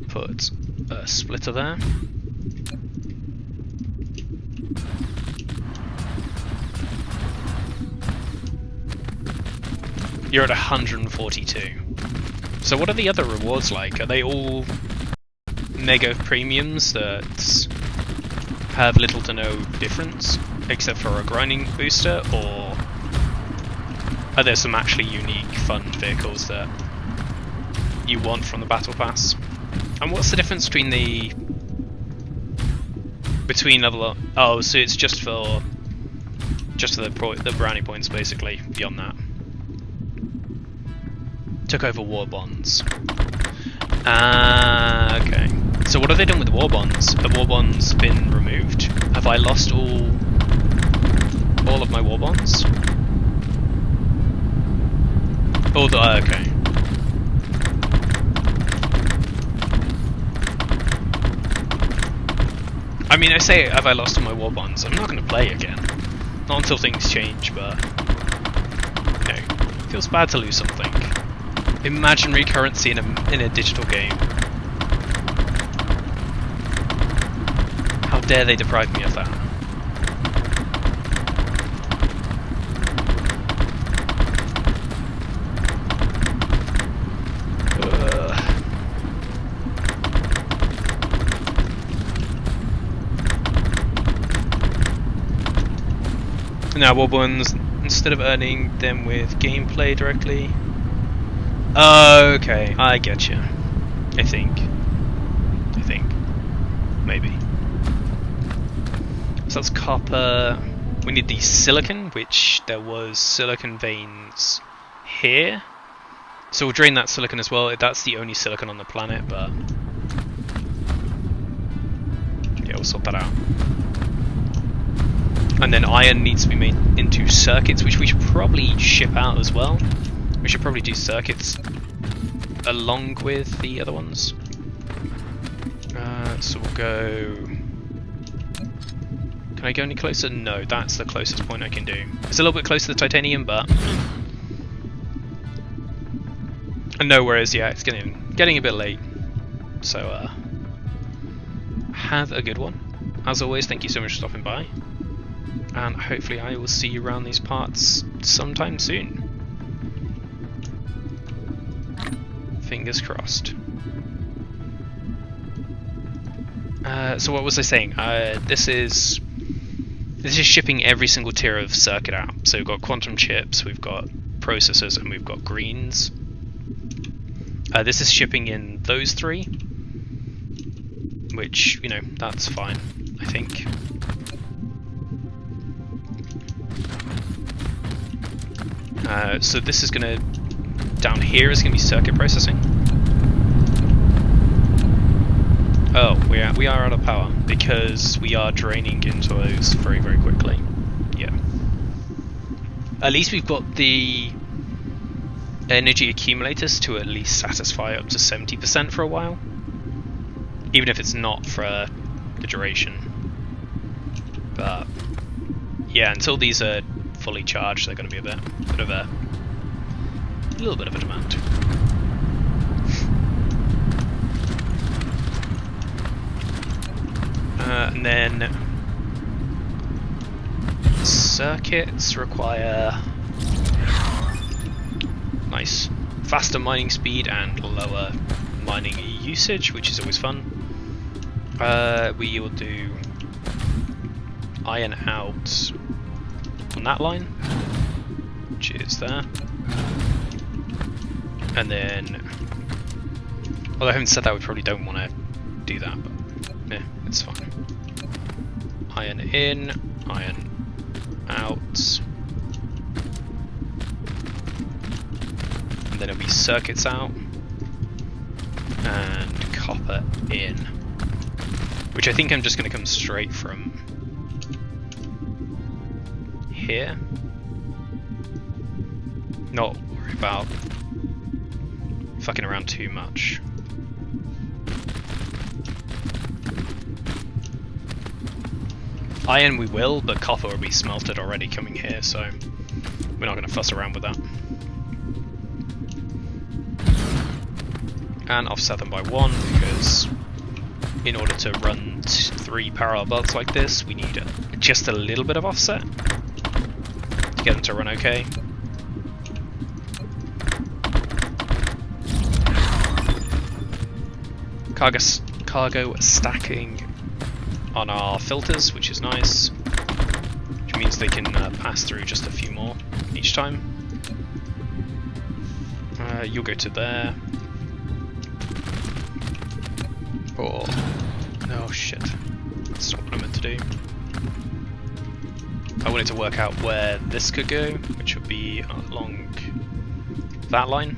Put a splitter there. You're at 142. So what are the other rewards like? Are they all mega premiums that have little to no difference, except for a grinding booster, or are there some actually unique, fun vehicles that you want from the battle pass? And what's the difference between level up? Oh, so it's just for the brownie points, basically. Beyond that, took over war bonds. Okay. So what have they done with war bonds? Have war bonds been removed? Have I lost all of my war bonds? Okay. I mean, I say, have I lost all my war bonds? I'm not going to play again. Not until things change, but you know, it feels bad to lose something. Imaginary currency in a digital game. How dare they deprive me of that? Now, Wobbuns, instead of earning them with gameplay directly. Okay, I get you. I think. Maybe. So that's copper. We need the silicon, which there was silicon veins here. So we'll drain that silicon as well. That's the only silicon on the planet, but yeah, we'll sort that out. And then iron needs to be made into circuits, which we should probably ship out as well. We should probably do circuits along with the other ones. So we'll go... Can I go any closer? No, that's the closest point I can do. It's a little bit close to the titanium, but... And no, whereas, yeah, it's getting a bit late. So, have a good one. As always, thank you so much for stopping by. And hopefully I will see you around these parts sometime soon. Fingers crossed. So what was I saying? This is shipping every single tier of circuit out. So we've got quantum chips, we've got processors, and we've got greens. This is shipping in those three, which, you know, that's fine, I think. So this is gonna, down here is gonna be circuit processing. Oh, we are out of power because we are draining into those very, very quickly. Yeah. At least we've got the energy accumulators to at least satisfy up to 70% for a while, even if it's not for the duration. But yeah, until these are fully charged, they're going to be a little bit of a demand. And then circuits require nice faster mining speed and lower mining usage, which is always fun. We will do iron out on that line, which is there. And then, although having said that, we probably don't want to do that, but yeah, it's fine. Iron in, iron out. then it'll be circuits out and copper in, which I think I'm just going to come straight from here. Not worry about fucking around too much. Iron we will, but copper will be smelted already coming here, so we're not going to fuss around with that. And offset them by 1, because in order to run 3 parallel belts like this, we need just a little bit of offset to get them to run okay. Cargo stacking on our filters, which is nice, which means they can pass through just a few more each time. You'll go to there. Oh shit, that's not what I meant to do. I wanted to work out where this could go, which would be along that line.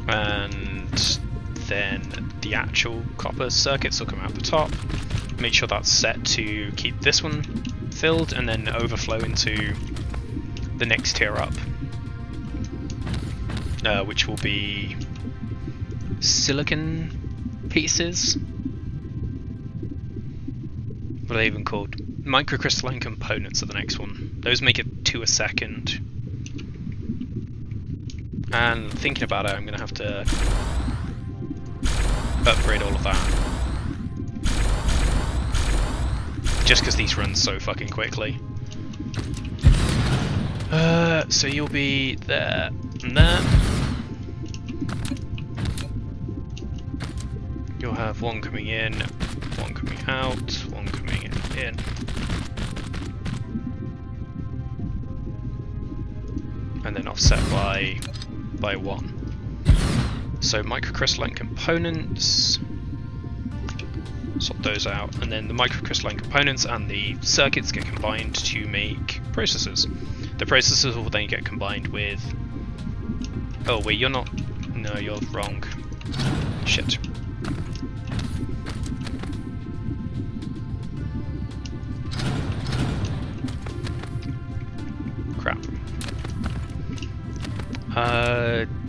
And then the actual copper circuits will come out the top. Make sure that's set to keep this one filled and then overflow into the next tier up, which will be silicon pieces. What are they even called? Microcrystalline components are the next one. Those make it 2 a second. And thinking about it, I'm going to have to upgrade all of that. Just because these run so fucking quickly. So you'll be there and there. You'll have 1 coming in, 1 coming out, 1 coming in. And then offset by 1. So microcrystalline components, sort those out, and then the microcrystalline components and the circuits get combined to make processors. The processors will then get combined with... Oh wait, you're not... No, you're wrong. Shit. Crap.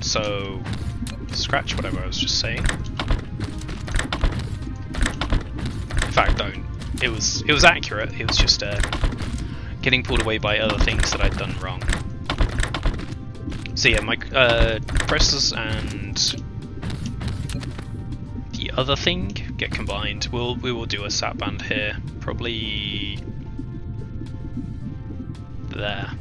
So... Scratch whatever I was just saying. In fact, don't. It was accurate, it was just getting pulled away by other things that I'd done wrong. So yeah, my processors and the other thing get combined. We will do a sat band here, probably there.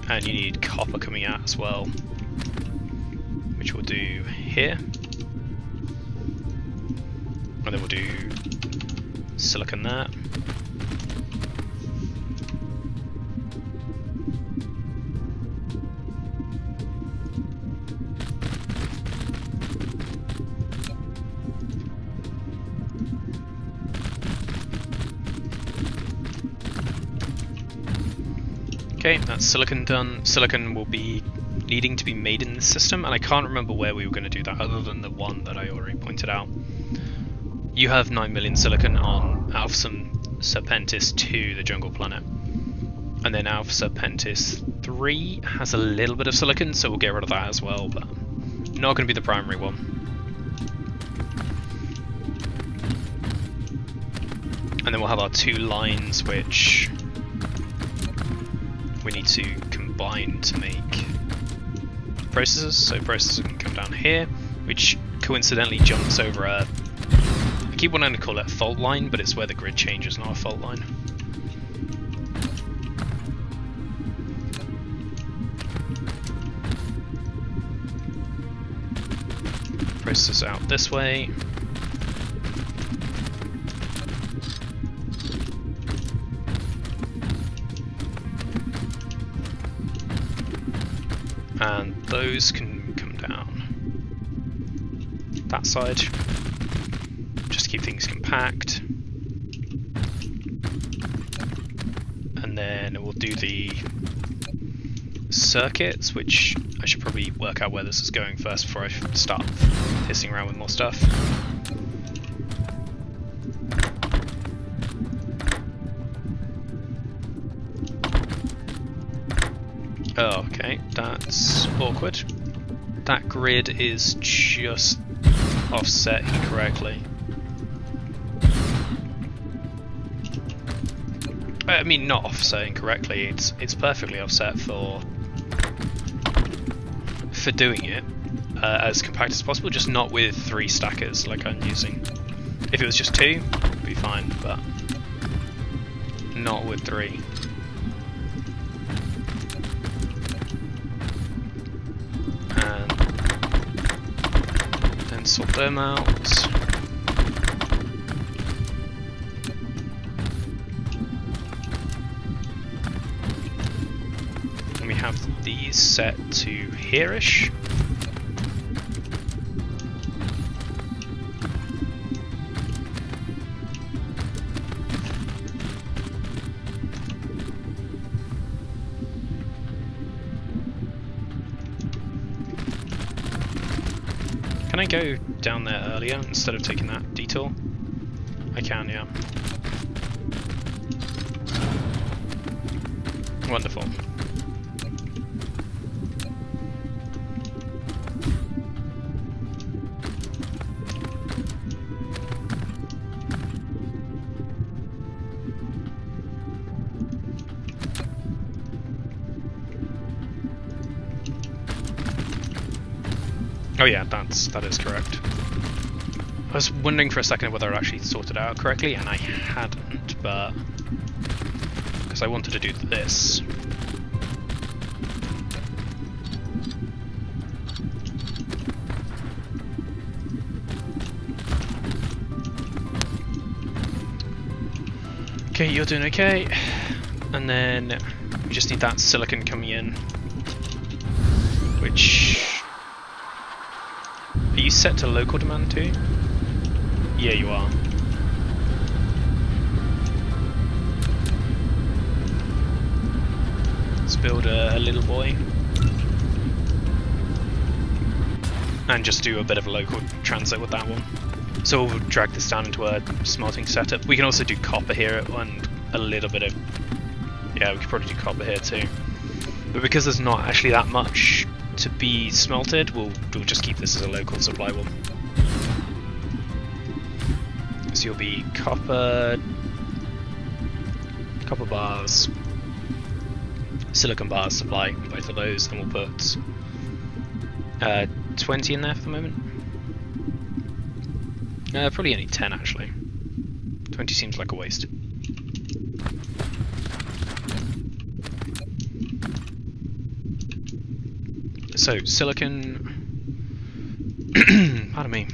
And you need copper coming out as well, which we'll do here. And then we'll do silicon there. Okay, that's silicon done. Silicon will be needing to be made in this system, and I can't remember where we were going to do that other than the one that I already pointed out. You have 9 million silicon on Alpha Serpentis 2, the jungle planet. And then Alpha Serpentis 3 has a little bit of silicon, so we'll get rid of that as well, but not going to be the primary one. And then we'll have our 2 lines, which we need to combine to make processors. So processors can come down here, which coincidentally jumps over a... I keep wanting to call it a fault line, but it's where the grid changes, not a fault line. Processors out this way. And those can come down that side, just to keep things compact. And then we'll do the circuits, which I should probably work out where this is going first before I start pissing around with more stuff. Oh, okay, that's awkward. That grid is just offset incorrectly. I mean, not offset incorrectly, it's perfectly offset for doing it as compact as possible, just not with 3 stackers like I'm using. If it was just 2, it'd be fine, but not with 3. And then sort them out. And we have these set to here-ish. Can I go down there earlier instead of taking that detour? I can, yeah. Wonderful. Oh yeah, that is correct. I was wondering for a second whether I actually sorted it out correctly, and I hadn't, but because I wanted to do this. Okay, you're doing okay, and then we just need that silicon coming in, which. Are you set to local demand too? Yeah, you are. Let's build a little boy. And just do a bit of a local transit with that one. So we'll drag this down into a smelting setup. We can also do copper here and a little bit of... Yeah, we could probably do copper here too. But because there's not actually that much to be smelted, we'll just keep this as a local supply one. So you'll be copper bars, silicon bars supply, both of those, and we'll put 20 in there for the moment. Probably only 10 actually. 20 seems like a waste. So, silicon... Pardon me.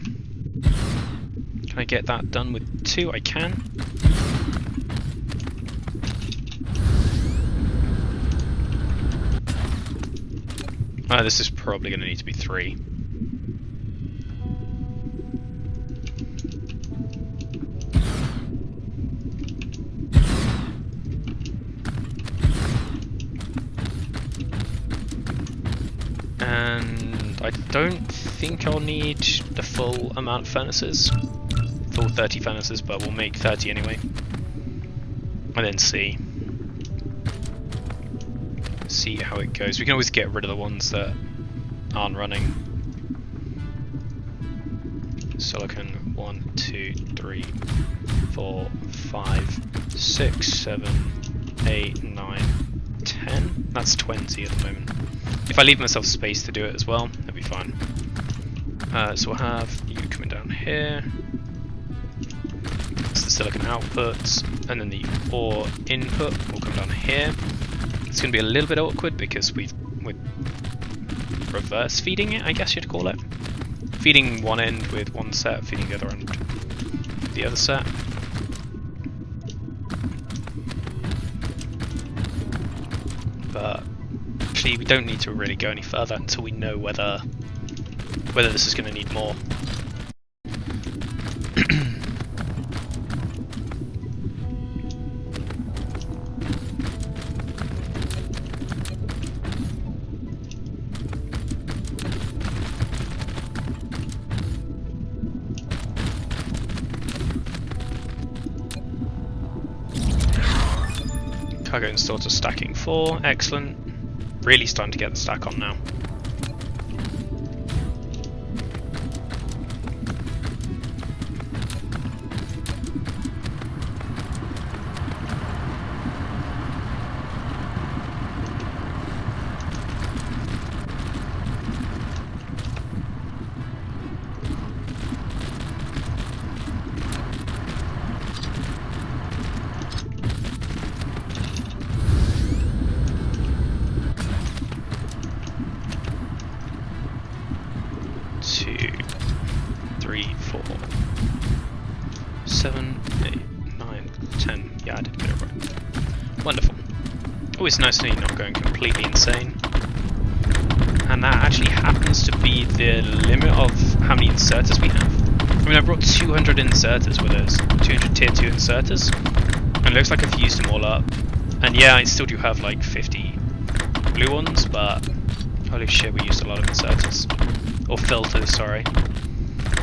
Can I get that done with 2? I can. This is probably going to need to be 3. And I don't think I'll need the full amount of furnaces, full 30 furnaces, but we'll make 30 anyway. And then see how it goes. We can always get rid of the ones that aren't running. Silicon 1, 2, 3, 4, 5, 6, 7, 8, 9, 10. That's 20 at the moment. If I leave myself space to do it as well, that'd be fine. So we'll have you coming down here. That's the silicon output, and then the ore input will come down here. It's going to be a little bit awkward because we're reverse feeding it, I guess you'd call it. Feeding one end with one set, feeding the other end with the other set. But actually, we don't need to really go any further until we know whether this is going to need more. Cargo installed to stacking 4, excellent. Really starting to get the stack on now. Wonderful. Always nice to know you're not going completely insane. And that actually happens to be the limit of how many inserters we have. I mean, I brought 200 inserters with us, 200 tier 2 inserters, and it looks like I've used them all up. And yeah, I still do have like 50 blue ones, but holy shit, we used a lot of inserters. Or filters, sorry.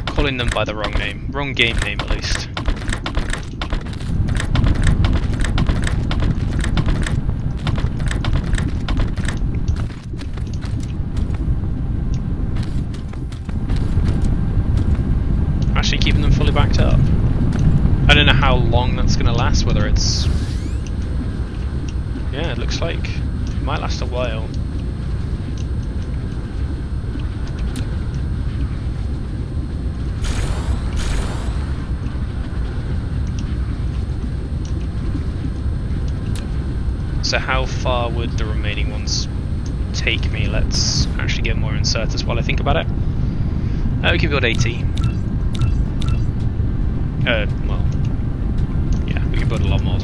Calling them by the wrong name. Wrong game name, at least. Actually keeping them fully backed up. I don't know how long that's going to last, whether it's... Yeah, it looks like it might last a while. So how far would the remaining ones take me? Let's actually get more inserters while I think about it. We can build 80. Well, yeah, we can build a lot more.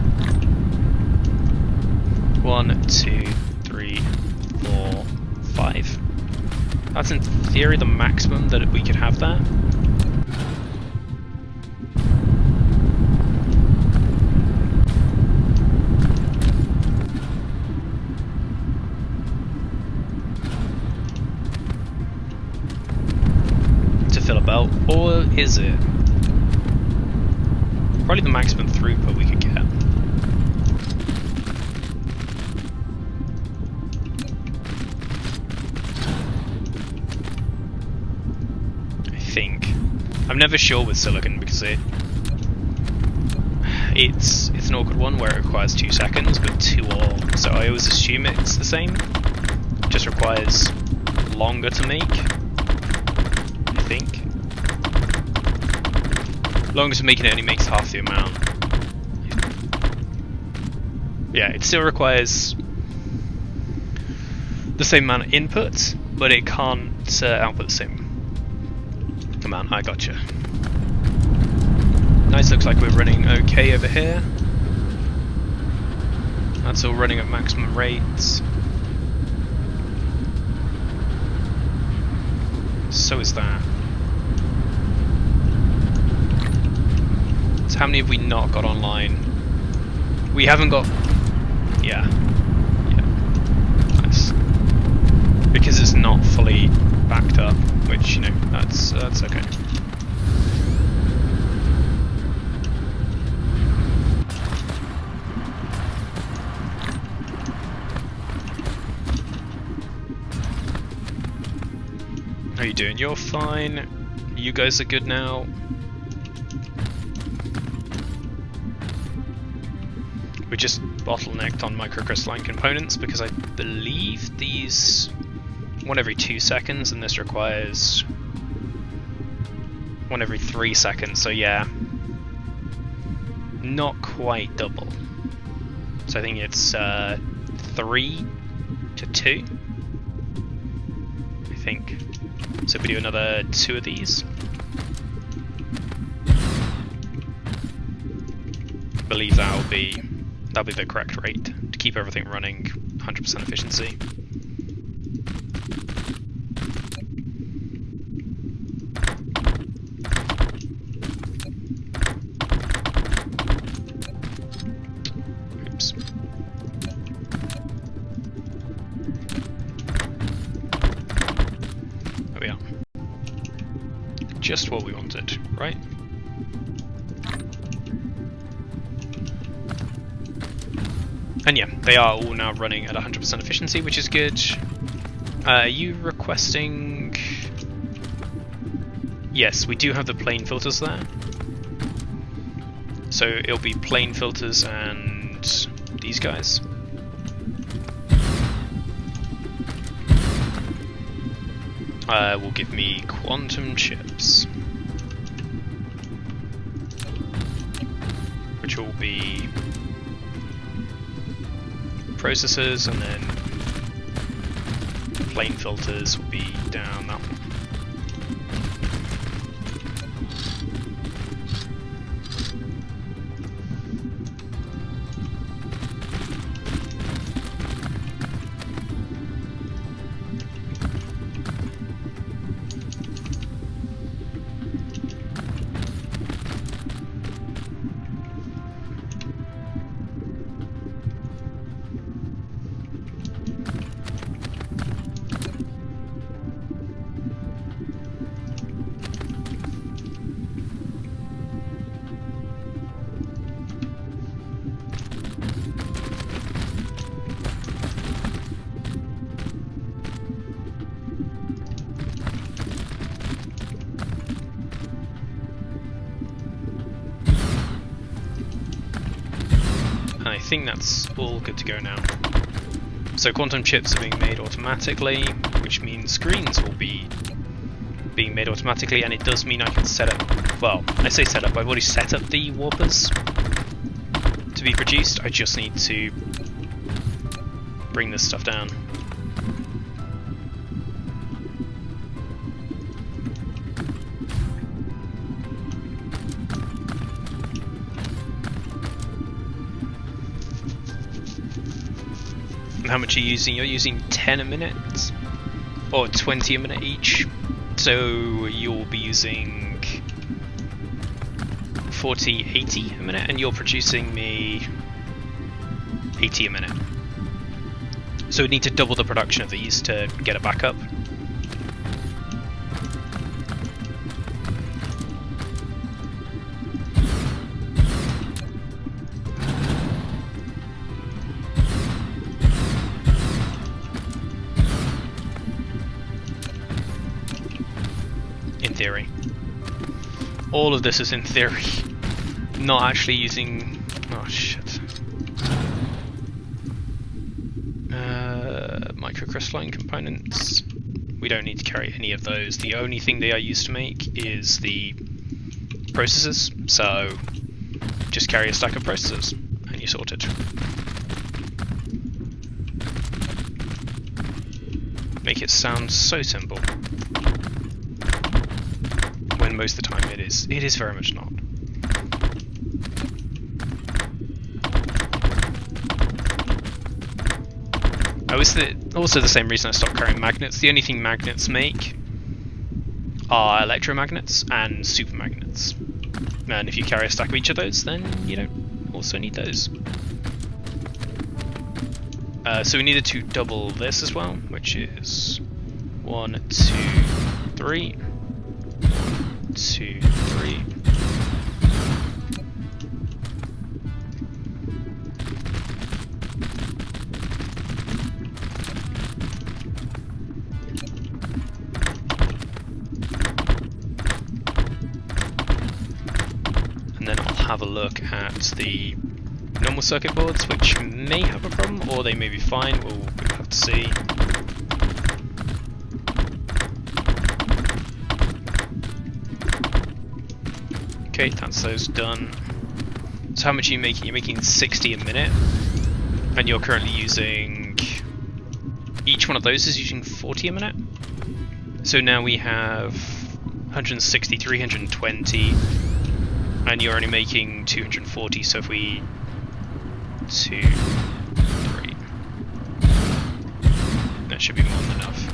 1, 2, 3, 4, 5. That's in theory the maximum that we could have there. To fill a belt, or is it? Probably the maximum throughput we could get. I think. I'm never sure with silicon because it's an awkward one where it requires 2 seconds, but 2 or so I always assume it's the same. It just requires longer to make. I think. Longer to make it only makes half the amount. Yeah, it still requires the same amount of input, but it can't output the same amount. I gotcha. Nice, looks like we're running okay over here. That's all running at maximum rates. So is that. So how many have we not got online? We haven't got... Yeah. Nice. Because it's not fully backed up, which, you know, that's okay. How are you doing? You're fine. You guys are good now. We just bottlenecked on microcrystalline components because I believe these 1 every 2 seconds and this requires 1 every 3 seconds, so yeah, not quite double. So I think it's 3 to 2, I think. So if we do another 2 of these, I believe that'll be the correct rate to keep everything running 100% efficiency. just what we wanted, right? And yeah, they are all now running at 100% efficiency, which is good. Are you requesting... Yes, we do have the plane filters there. So it'll be plane filters and these guys. Will give me quantum chips, which will be processors, and then plane filters will be down that one. I think that's all good to go now. So quantum chips are being made automatically, which means screens will be being made automatically, and it does mean I can set up, well, I say set up, I've already set up the warpers to be produced. I just need to bring this stuff down. How much are you using? You're using 10 a minute, or 20 a minute each, so you'll be using 40, 80 a minute, and you're producing me 80 a minute. So we need to double the production of these to get it back up. Theory. All of this is in theory, not actually using... oh shit. Microcrystalline components. We don't need to carry any of those. The only thing they are used to make is the processors, so just carry a stack of processors and you're sorted. Make it sound so simple. When most of the time it is very much not. Also the same reason I stopped carrying magnets. The only thing magnets make are electromagnets and supermagnets. And if you carry a stack of each of those, then you don't also need those. So we needed to double this as well, which is 1, 2, 3. 2, 3. And then I'll have a look at the normal circuit boards, which may have a problem, or they may be fine. We'll have to see. Okay, that's those done. So how much are you making? You're making 60 a minute, and you're currently using... each one of those is using 40 a minute. So now we have 160, 320, and you're only making 240, so if we... 2, 3... that should be more than enough.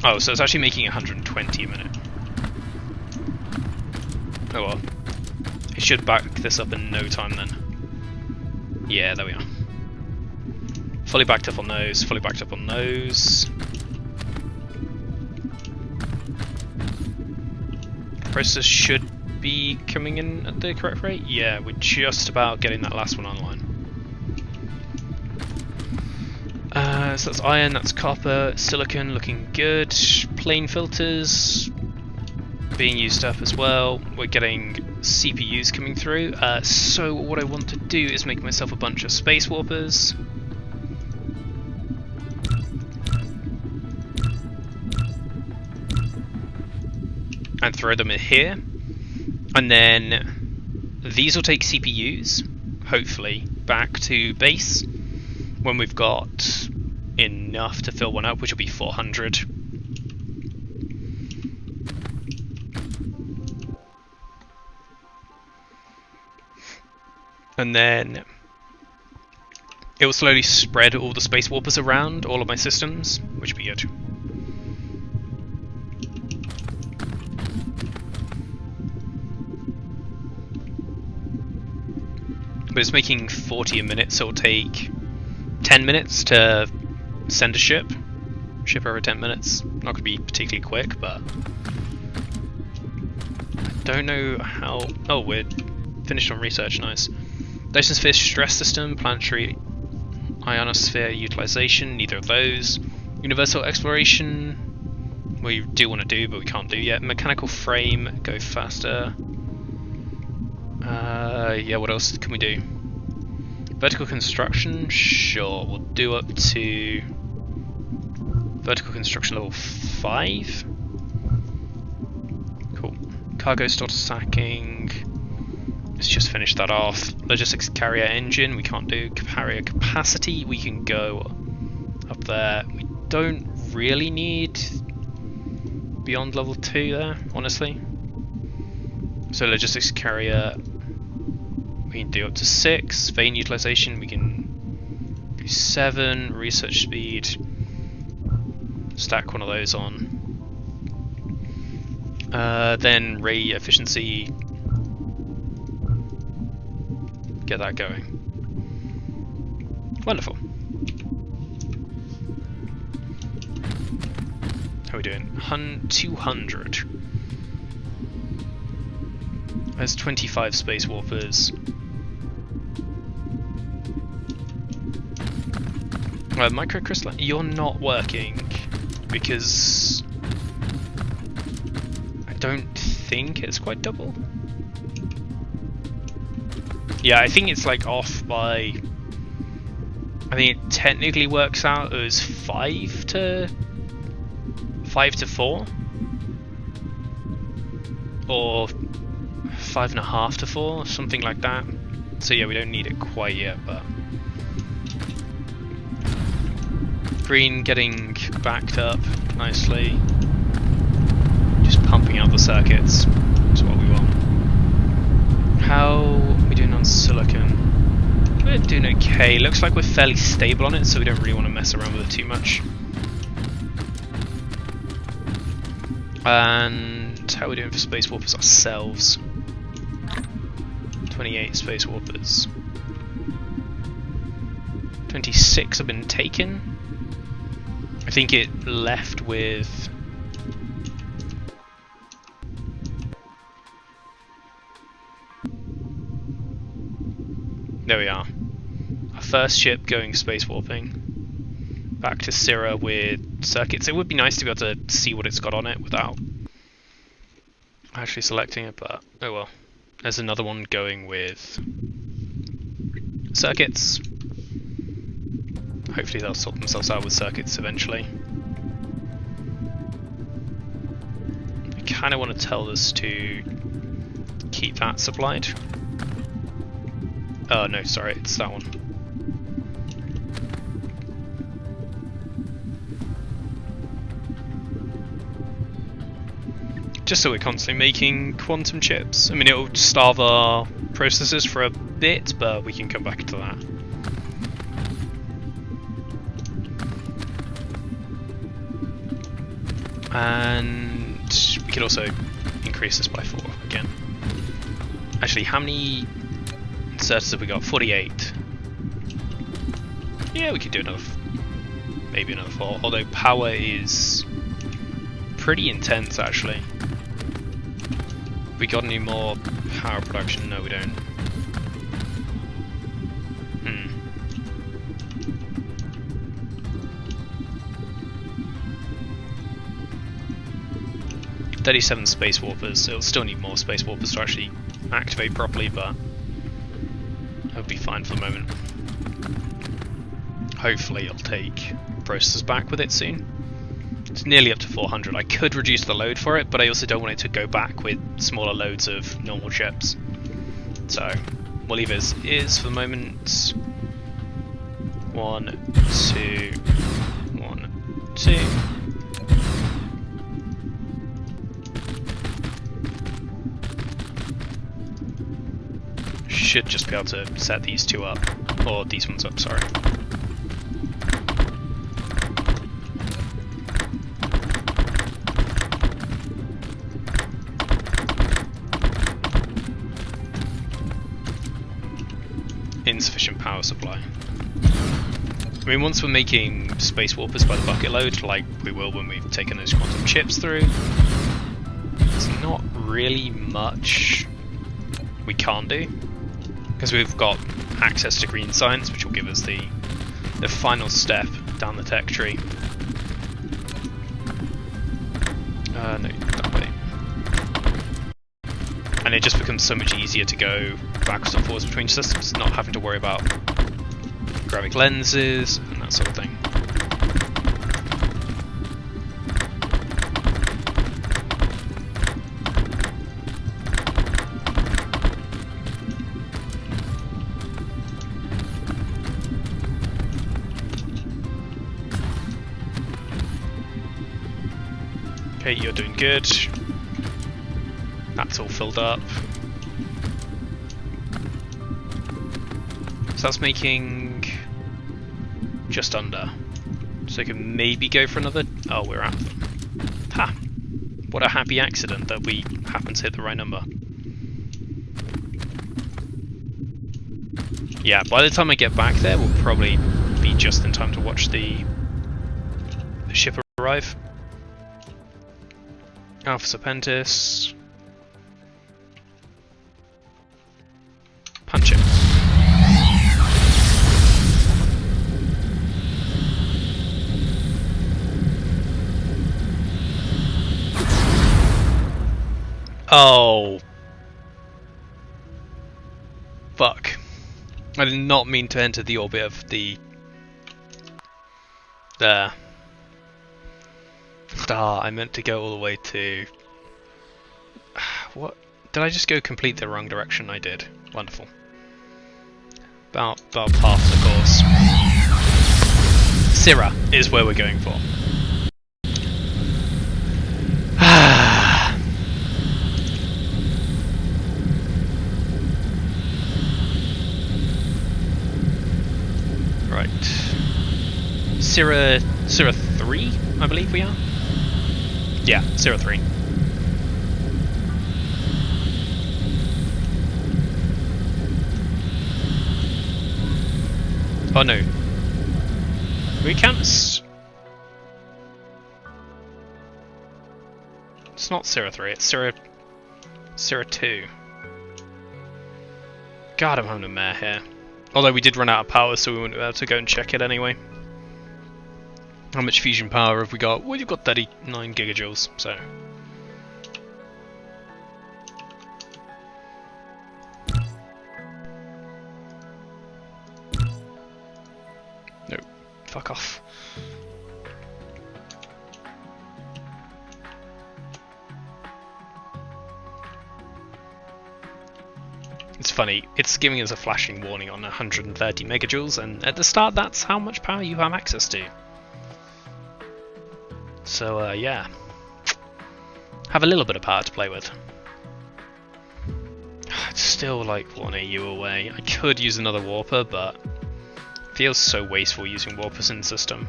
Oh, so it's actually making 120 a minute. Oh well. It should back this up in no time then. Yeah, there we are. Fully backed up on those, fully backed up on those. Process should be coming in at the correct rate. Yeah, we're just about getting that last one online. So that's iron, that's copper, silicon looking good. Plane filters being used up as well. We're getting CPUs coming through. So what I want to do is make myself a bunch of space warpers. And throw them in here. And then these will take CPUs, hopefully, back to base when we've got enough to fill one up, which will be 400. And then it will slowly spread all the space warpers around all of my systems, which will be good. But it's making 40 a minute, so it'll take 10 minutes to send a ship. Ship over 10 minutes. Not going to be particularly quick, but I don't know how. Oh, we're finished on research, nice. Dyson Sphere stress system, planetary ionosphere utilization, neither of those. Universal exploration, we do want to do, but we can't do yet. Mechanical frame, go faster. Yeah, what else can we do? Vertical construction, sure, we'll do up to vertical construction level 5. Cool. Cargo starter stacking. Let's just finish that off. Logistics carrier engine, we can't do. Carrier capacity, we can go up there. We don't really need beyond level 2 there, honestly. So logistics carrier, we can do up to 6. Vein utilization, we can do 7. Research speed, stack one of those on. Then ray efficiency, get that going. Wonderful. How are we doing? 200. There's 25 space warpers. Microcrystal, you're not working because I don't think it's quite double. Yeah, I think it's like off by. I think it technically works out as 5 to 4, or 5.5 to 4, something like that. So yeah, we don't need it quite yet, but green getting backed up nicely. Just pumping out the circuits. That's what we want. How are we doing on silicon? We're doing okay. Looks like we're fairly stable on it, so we don't really want to mess around with it too much. And how are we doing for space warpers ourselves? 28 space warpers. 26 have been taken. I think it left with there we are. Our first ship going space warping. Back to Syrah with circuits. It would be nice to be able to see what it's got on it without actually selecting it, but oh well. There's another one going with circuits. Hopefully they'll sort themselves out with circuits eventually. I kind of want to tell this to keep that supplied. Oh no, sorry, it's that one. Just so we're constantly making quantum chips. I mean, it'll starve our processors for a bit, but we can come back to that. And we could also increase this by 4 again. Actually, how many inserters have we got? 48. Yeah, we could do another, maybe another 4. Although power is pretty intense, actually. We got any more power production? No, we don't. 37 space warpers. It'll still need more space warpers to actually activate properly, but it'll be fine for the moment. Hopefully it'll take processors back with it soon. It's nearly up to 400. I could reduce the load for it, but I also don't want it to go back with smaller loads of normal ships. So we'll leave it as is for the moment. 1, 2, 1, 2. Should just be able to set these two up, or these ones up, sorry. Insufficient power supply. I mean, once we're making space warpers by the bucket load, like we will when we've taken those quantum chips through, there's not really much we can't do. Because we've got access to green science, which will give us the final step down the tech tree. No, that way. And it just becomes so much easier to go backwards and forwards between systems, not having to worry about grabbing lenses and that sort of thing. Okay, you're doing good. That's all filled up. So that's making just under. So we can maybe go for another. Oh, we're out of them. Ha! What a happy accident that we happen to hit the right number. Yeah, by the time I get back there, we'll probably be just in time to watch the ship arrive. Alpha Serpentis. Punch it. Oh. Fuck. I did not mean to enter the orbit of the... There. Ah, I meant to go all the way to... What? Did I just go complete the wrong direction? I did. Wonderful. About half the course. Syrah is where we're going for. Right. Syrah 3, I believe we are. Yeah, 03. Oh no. We can't. It's not 03, it's 02. God, I'm having a mare here. Although we did run out of power, so we wouldn't be able to go and check it anyway. How much fusion power have we got? Well, you've got 39 gigajoules, so... No, fuck off. It's funny, it's giving us a flashing warning on 130 megajoules, and at the start that's how much power you have access to. So, yeah. Have a little bit of power to play with. It's still like 1 AU away. I could use another warper, but it feels so wasteful using warpers in the system.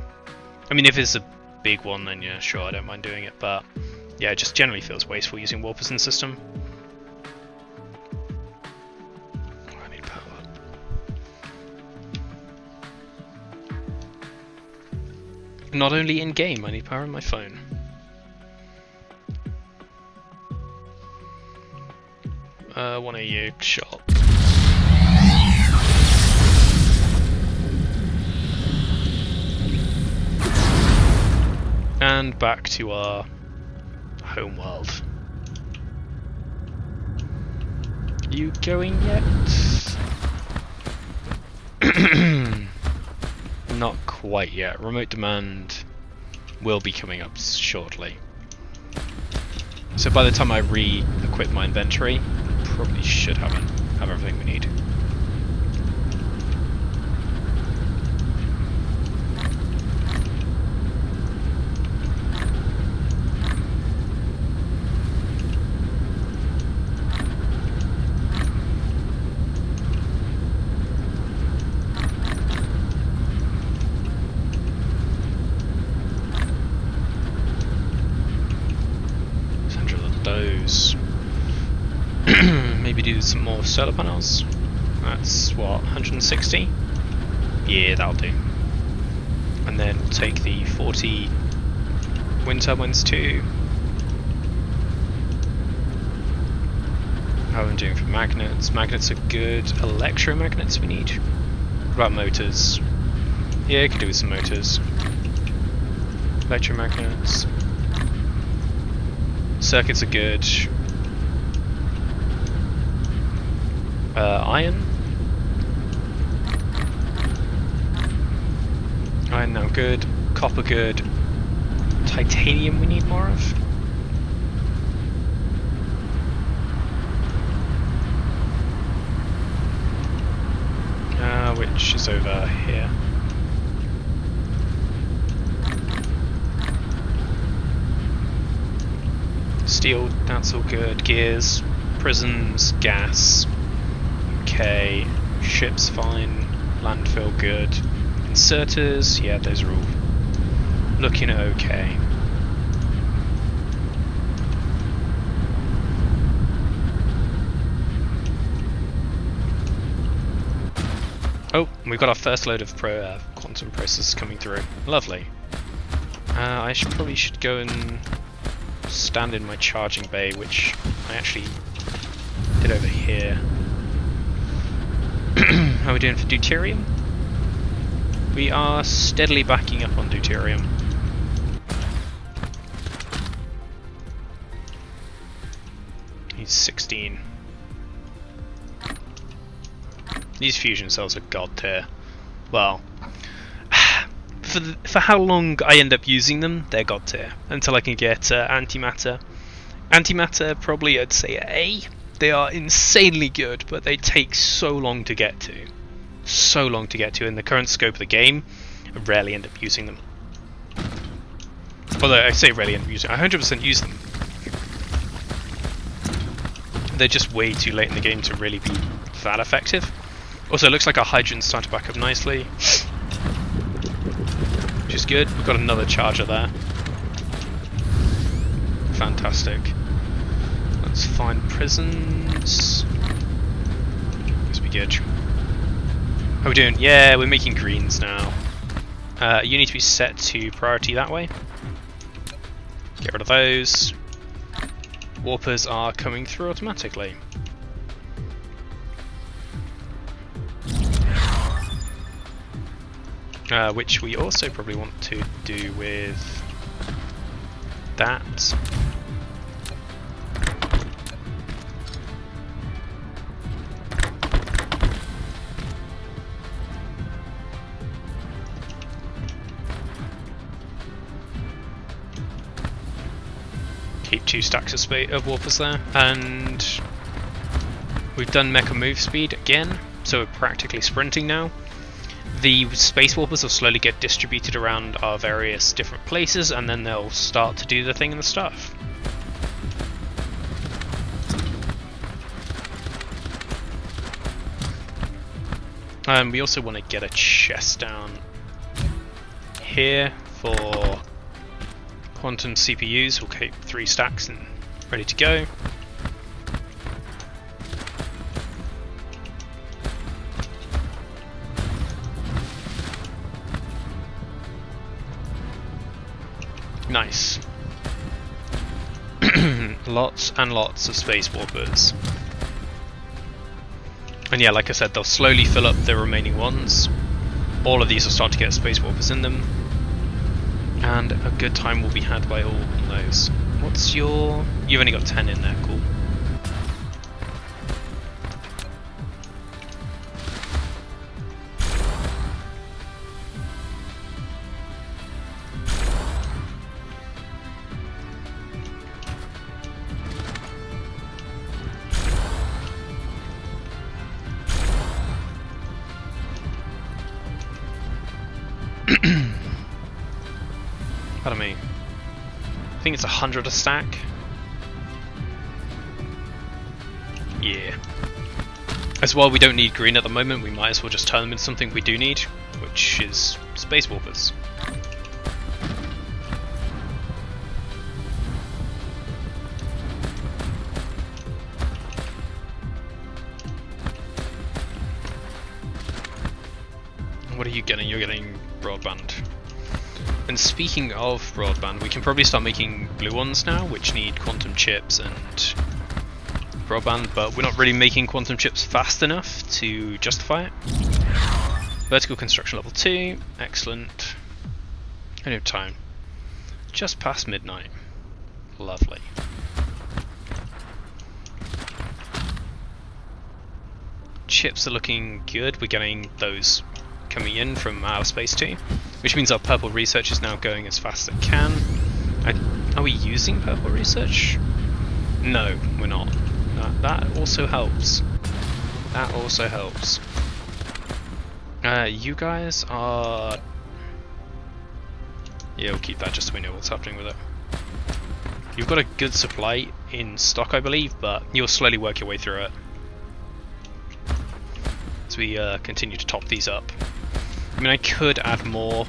I mean, if it's a big one, then yeah, sure, I don't mind doing it. But yeah, it just generally feels wasteful using warpers in the system. I need power. Not only in game, I need power on my phone. One of you shot. And back to our home world. You going yet? Not quite yet. Remote demand will be coming up shortly. So by the time I re-equip my inventory, probably should have everything we need. Maybe do some more solar panels. That's what, 160? Yeah, that'll do. And then we'll take the 40 wind turbines too. How am I doing for magnets? Magnets are good. Electromagnets we need. What about motors? Yeah, I could do with some motors. Electromagnets. Circuits are good. Iron. Iron now good. Copper good. Titanium we need more of. Which is over here. Steel, that's all good. Gears, prisms, gas. Okay, ships fine, landfill good, inserters, yeah, those are all looking okay. Oh, we've got our first load of quantum processors coming through. Lovely. I probably should go and stand in my charging bay, which I actually did over here. How are we doing for deuterium? We are steadily backing up on deuterium. He's 16. These fusion cells are god tier. Well, for how long I end up using them, they're god tier. Until I can get antimatter. Antimatter, probably I'd say A. They are insanely good, but they take so long to get to. So long to get to. In the current scope of the game, I rarely end up using them. Although I say rarely end up using them, I 100% use them. They're just way too late in the game to really be that effective. Also, it looks like our hydrogen's starting to back up nicely. Which is good. We've got another charger there. Fantastic. Let's find prisons. Must be good. How are we doing? Yeah, we're making greens now. You need to be set to priority that way. Get rid of those. Warpers are coming through automatically. Which we also probably want to do with that. Keep 2 stacks of warpers there, and we've done mecha move speed again, so we're practically sprinting now. The space warpers will slowly get distributed around our various different places, and then they'll start to do the thing and the stuff. We also want to get a chest down here for Quantum CPUs will keep 3 stacks and ready to go. Nice. Lots and lots of space warpers. And yeah, like I said, they'll slowly fill up the remaining ones. All of these will start to get space warpers in them. And a good time will be had by all on those. What's your... You've only got 10 in there, cool. Pardon me. I think it's 100 a stack. Yeah. As well, we don't need green at the moment, we might as well just turn them into something we do need, which is space warpers. What are you getting? You're getting broadband. And speaking of broadband, we can probably start making blue ones now, which need quantum chips and broadband, but we're not really making quantum chips fast enough to justify it. Vertical construction level 2, excellent. Only have time. Just past midnight. Lovely. Chips are looking good, we're getting those coming in from outer space too, which means our purple research is now going as fast as it can. Are we using purple research? No, we're not. That also helps. That also helps. You guys are... Yeah, we'll keep that just so we know what's happening with it. You've got a good supply in stock, I believe, but you'll slowly work your way through it as we continue to top these up. I mean, I could add more,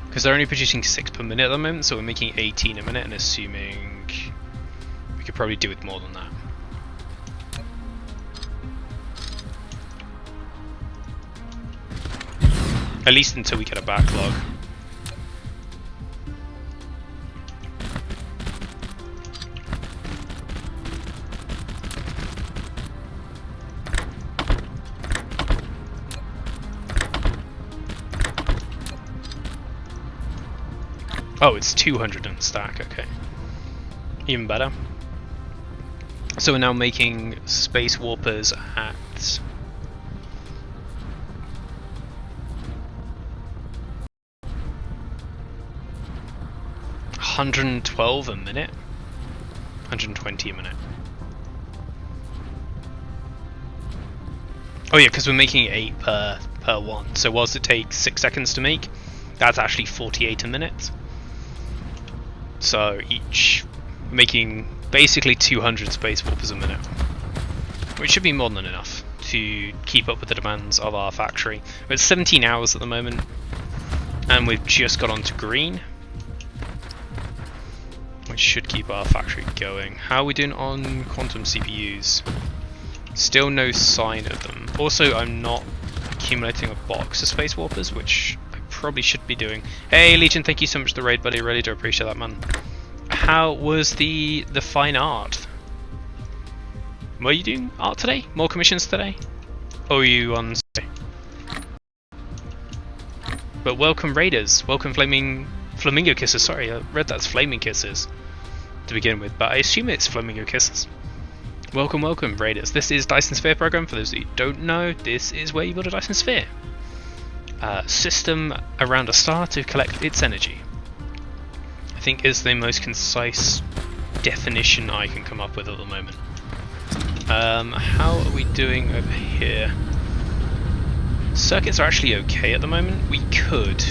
because they're only producing 6 per minute at the moment, so we're making 18 a minute, and assuming we could probably do with more than that. At least until we get a backlog. Oh, it's 200 in stack, okay. Even better. So we're now making space warpers at... 112 a minute? 120 a minute. Oh yeah, because we're making 8 per one, so whilst it takes 6 seconds to make, that's actually 48 a minute. So each making basically 200 space warpers a minute, which should be more than enough to keep up with the demands of our factory. We're at 17 hours at the moment, and we've just got onto green, which should keep our factory going. How are we doing on quantum CPUs? Still no sign of them. Also, I'm not accumulating a box of space warpers, which probably should be doing. Hey Legion, thank you so much for the raid, buddy. Really do appreciate that, man. How was the fine art? Were you doing art today? More commissions today? Or were you on Sunday? But welcome raiders. Welcome flamingo kisses. Sorry, I read that's flaming kisses to begin with, but I assume it's flamingo kisses. Welcome, welcome raiders. This is Dyson Sphere program. For those of you who don't know, this is where you build a Dyson Sphere. System around a star to collect its energy, I think, is the most concise definition I can come up with at the moment. How are we doing over here? Circuits are actually okay at the moment. We could...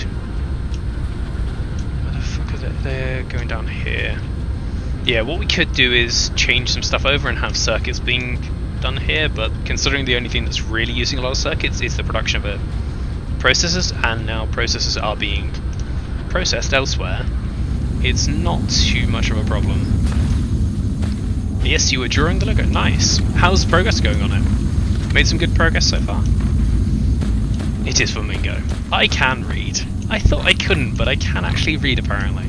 Where the fuck are they? They're going down here. Yeah, what we could do is change some stuff over and have circuits being done here, but considering the only thing that's really using a lot of circuits is the production of a processors, and now processors are being processed elsewhere, it's not too much of a problem. Yes, you were drawing the logo. Nice. How's progress going on it? Made some good progress so far? It is Flamingo. I can read. I thought I couldn't, but I can actually read apparently.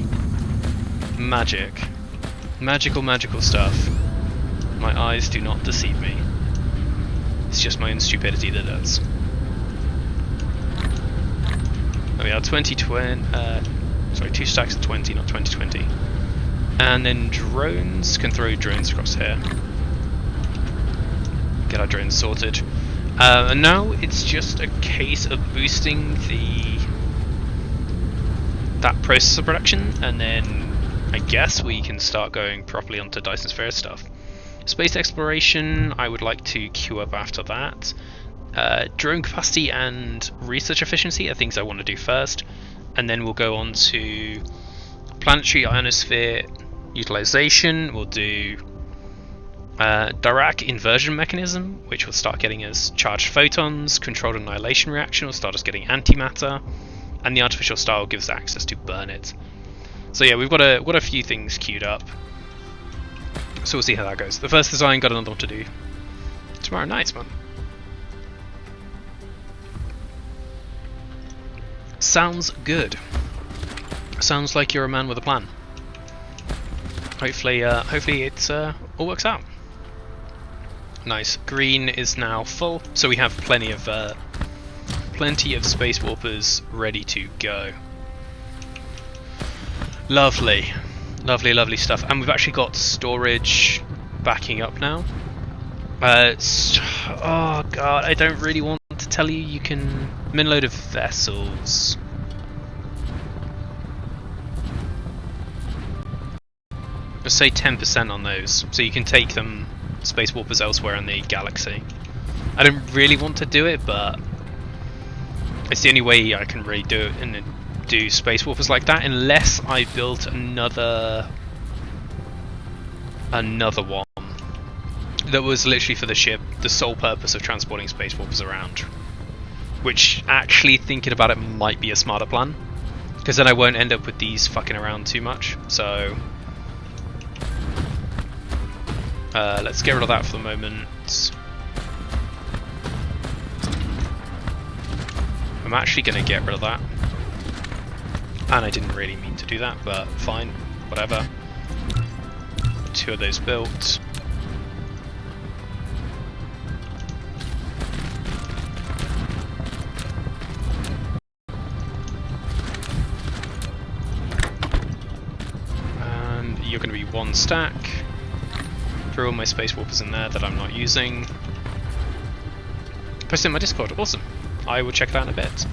Magic. Magical stuff. My eyes do not deceive me. It's just my own stupidity that does. Oh yeah, 2020, sorry, 2 stacks of 20, not 2020. And then drones, can throw drones across here. Get our drones sorted. And now it's just a case of boosting that processor production, and then I guess we can start going properly onto Dyson Sphere stuff. Space exploration, I would like to queue up after that. Drone capacity and research efficiency are things I want to do first, and then we'll go on to planetary ionosphere utilization. We'll do Dirac inversion mechanism, which will start getting us charged photons. Controlled annihilation reaction will start us getting antimatter, and the artificial star will give us access to burn it. So yeah, we've got a few things queued up. So we'll see how that goes. The first design got another one to do tomorrow night, man. Sounds good. Sounds like you're a man with a plan. Hopefully it all works out. Nice. Green is now full, so we have plenty of space warpers ready to go. Lovely, lovely stuff. And we've actually got storage backing up now. Oh god, I don't really want to tell you. You can min load of vessels. Let's say 10% on those, so you can take them space warpers elsewhere in the galaxy. I don't really want to do it, but it's the only way I can really do it and do space warpers like that, unless I built another one that was literally for the ship, the sole purpose of transporting space warpers around. Which, actually thinking about it, might be a smarter plan, because then I won't end up with these fucking around too much. So let's get rid of that for the moment. I'm actually going to get rid of that, and I didn't really mean to do that, but fine, whatever. 2 of those built. And you're going to be 1 stack. Throw all my space warpers in there that I'm not using. Post it in my Discord. Awesome. I will check that in a bit.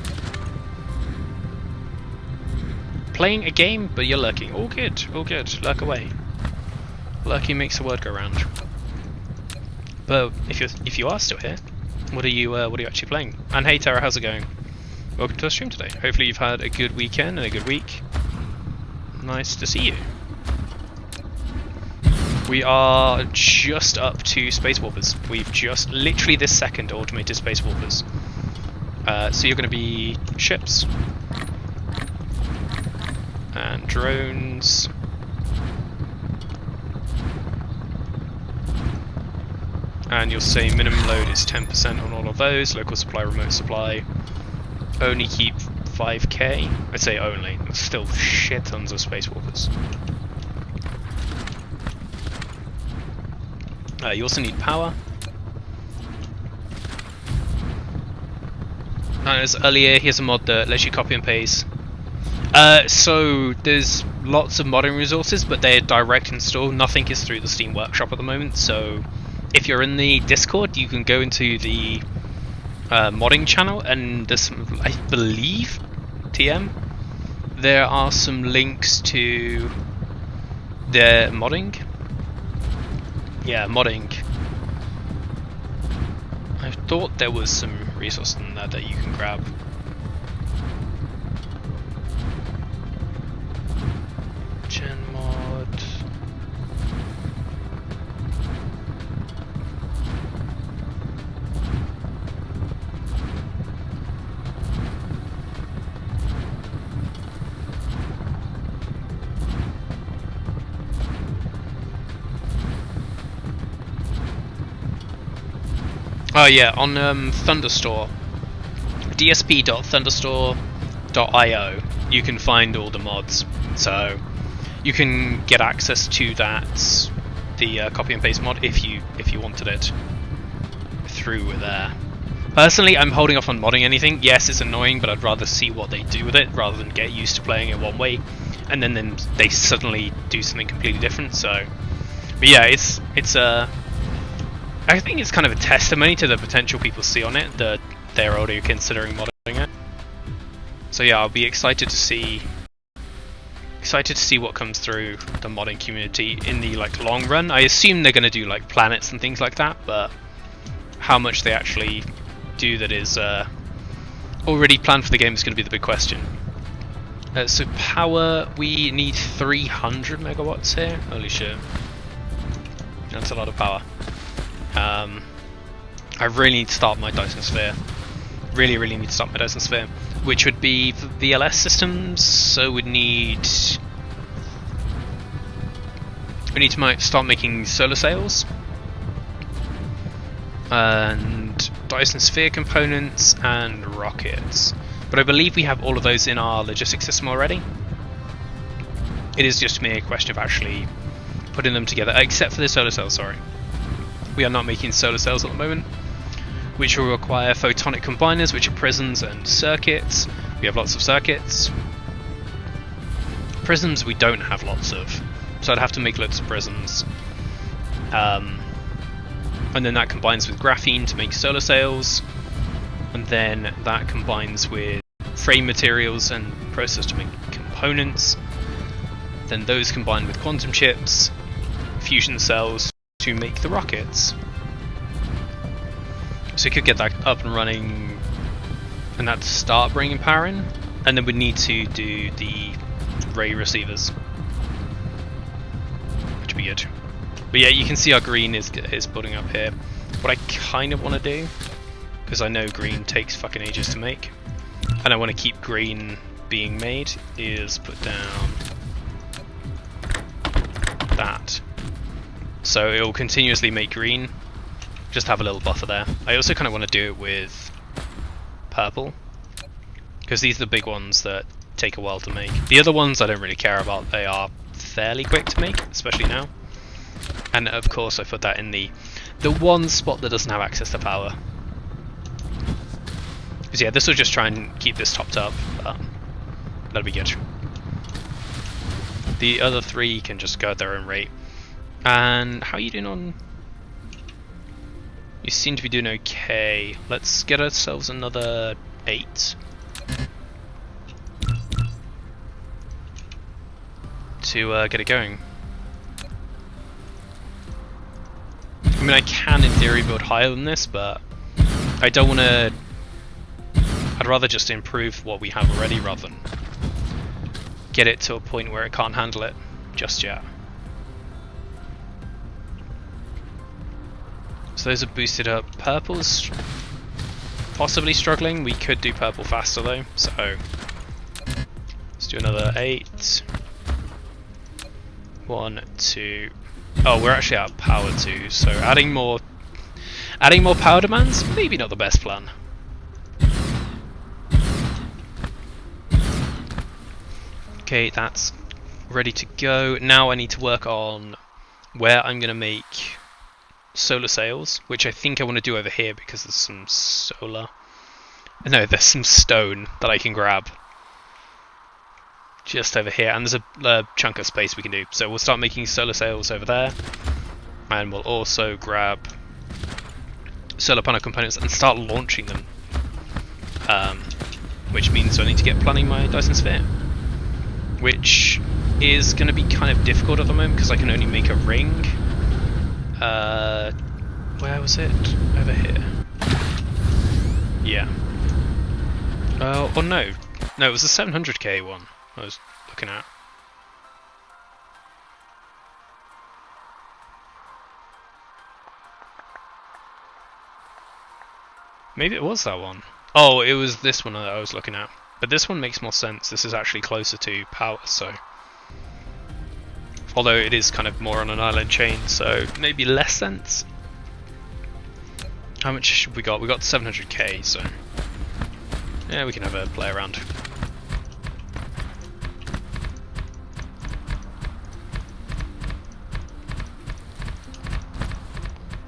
Playing a game, but you're lurking. All good, all good. Lurk away. Lurking makes the word go round. But if you are still here, what are you actually playing? And hey Tara, how's it going? Welcome to our stream today. Hopefully you've had a good weekend and a good week. Nice to see you. We are just up to space warpers. We've just literally this second automated space warpers. So you're going to be ships and drones. And you'll say minimum load is 10% on all of those. Local supply, remote supply. Only keep 5k. I'd say only. There's still shit tons of space warpers. You also need power. As earlier, here's a mod that lets you copy and paste. So there's lots of modding resources, but they're direct install. Nothing is through the Steam Workshop at the moment. So if you're in the Discord, you can go into the modding channel, and there's some, I believe, TM. There are some links to their modding. Yeah, modding. I thought there was some resource in there that you can grab. Gen mod. Oh yeah, on Thunderstore, dsp.thunderstore.io, you can find all the mods. So you can get access to that, the copy and paste mod, if you wanted it through there. Personally, I'm holding off on modding anything. Yes, it's annoying, but I'd rather see what they do with it rather than get used to playing it one way and then they suddenly do something completely different. So, but yeah, it's I think it's kind of a testimony to the potential people see on it that they're already considering modding it. So yeah, I'll be excited to see what comes through the modding community in the long run. I assume they're going to do planets and things like that, but how much they actually do that is already planned for the game is going to be the big question. So power, we need 300 megawatts here. Holy shit, that's a lot of power. I really need to start my Dyson Sphere. Really need to start my Dyson Sphere, which would be VLS systems. So we'd need to start making solar sails and Dyson Sphere components and rockets. But I believe we have all of those in our logistics system already. It is just merely a question of actually putting them together, except for the solar cells, sorry. We are not making solar cells at the moment, which will require photonic combiners, which are prisms and circuits. We have lots of circuits. Prisms we don't have lots of, so I'd have to make lots of prisms. And then that combines with graphene to make solar sails, and then that combines with frame materials and process to make components. Then those combine with quantum chips, fusion cells to make the rockets. So we could get that up and running, and that start bringing power in, and then we'd need to do the ray receivers, which would be good. But yeah, you can see our green is building up here. What I kind of want to do, because I know green takes fucking ages to make, and I want to keep green being made, is put down that. So it will continuously make green, just have a little buffer there. I also kind of want to do it with purple, because these are the big ones that take a while to make. The other ones I don't really care about, they are fairly quick to make, especially now. And of course I put that in the one spot that doesn't have access to power. Because yeah, this will just try and keep this topped up, but that'll be good. The other three can just go at their own rate. And how are you doing on... You seem to be doing okay. Let's get ourselves another 8. To get it going. I mean, I can in theory build higher than this, but I don't want to... I'd rather just improve what we have already rather than get it to a point where it can't handle it just yet. So those are boosted up. Purple's possibly struggling. We could do purple faster though, so let's do another 8. 1, 2. Oh, we're actually out of power too, so adding more power demands, maybe not the best plan. Okay, that's ready to go. Now I need to work on where I'm going to make solar sails, which I think I want to do over here because there's some solar... No, there's some stone that I can grab just over here, and there's a chunk of space we can do. So we'll start making solar sails over there, and we'll also grab solar panel components and start launching them, which means I need to get planning my Dyson Sphere, which is going to be kind of difficult at the moment because I can only make a ring. Where was it? Over here. Yeah. Oh no. No, it was the 700k one I was looking at. Maybe it was that one. Oh, it was this one that I was looking at. But this one makes more sense. This is actually closer to power, so... Although it is kind of more on an island chain, so maybe less sense. How much we got? We got 700k, so yeah, we can have a play around.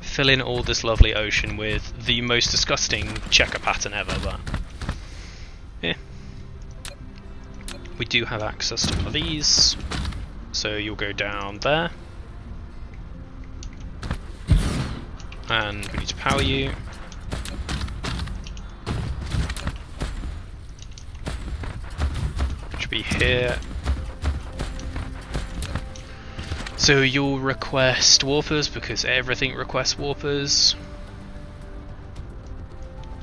Fill in all this lovely ocean with the most disgusting checker pattern ever, but yeah. We do have access to one of these, so you'll go down there. And we need to power you. Which will be here. So you'll request warpers because everything requests warpers.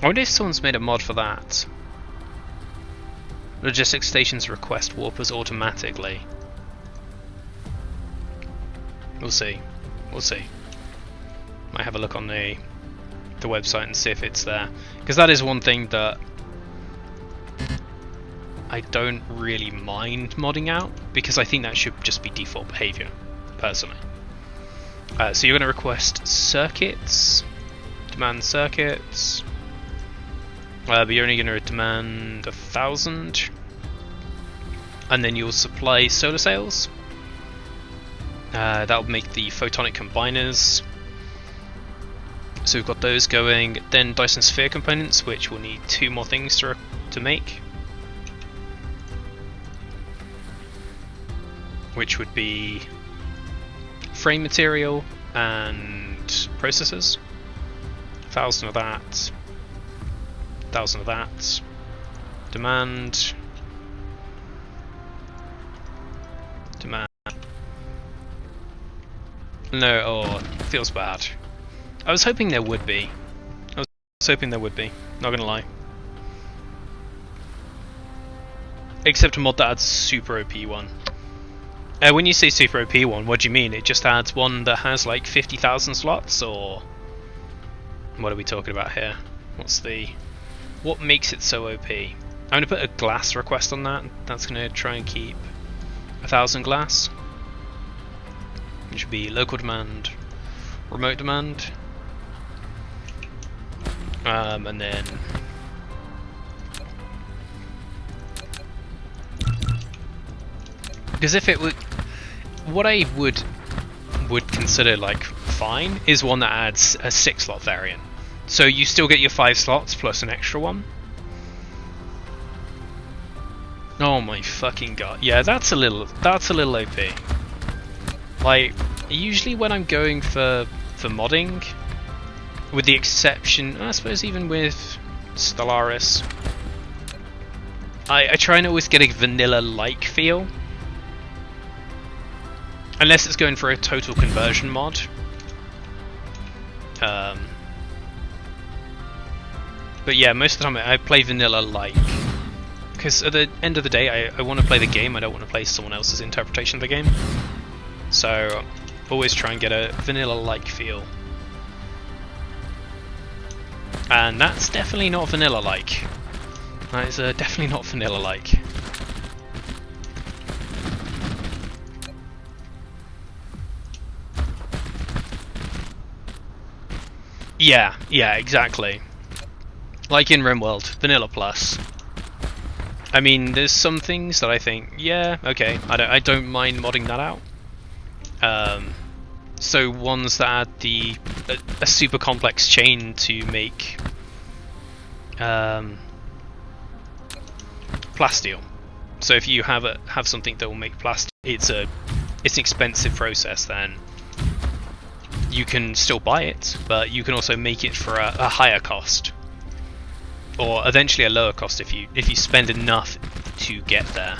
I wonder if someone's made a mod for that. Logistics stations request warpers automatically. We'll see. We'll see. Might have a look on the website and see if it's there. Because that is one thing that I don't really mind modding out, because I think that should just be default behavior, personally. So you're going to request circuits, demand circuits, but you're only going to demand 1,000, and then you'll supply solar sails. That'll make the photonic combiners. So we've got those going. Then Dyson sphere components, which will need 2 more things to make, which would be frame material and processors. 1,000 of that. 1,000 of that. Demand. Demand. No, oh, feels bad. I was hoping there would be. Not gonna lie. Except a mod that adds super OP one. When you say super OP one, what do you mean? It just adds one that has like 50,000 slots, or what are we talking about here? What makes it so OP? I'm gonna put a glass request on that. That's gonna try and keep 1,000 glass. It should be local demand, remote demand. And then because if it would, what I would consider like fine is one that adds a 6-slot variant, so you still get your 5 slots plus an extra one. Oh my fucking god! Yeah, that's a little OP. Like usually when I'm going for modding, with the exception, I suppose even with Stellaris, I try and always get a vanilla-like feel. Unless it's going for a total conversion mod. But yeah, most of the time I play vanilla-like. Because at the end of the day, I want to play the game, I don't want to play someone else's interpretation of the game. So, always try and get a vanilla-like feel. And that's definitely not vanilla-like. That is definitely not vanilla-like. Yeah, exactly. Like in RimWorld, vanilla plus. I mean, there's some things that I think, yeah, okay, I don't mind modding that out. So ones that add a super complex chain to make plasteel. So if you have something that will make plasteel, it's an expensive process. Then you can still buy it, but you can also make it for a higher cost, or eventually a lower cost if you spend enough to get there,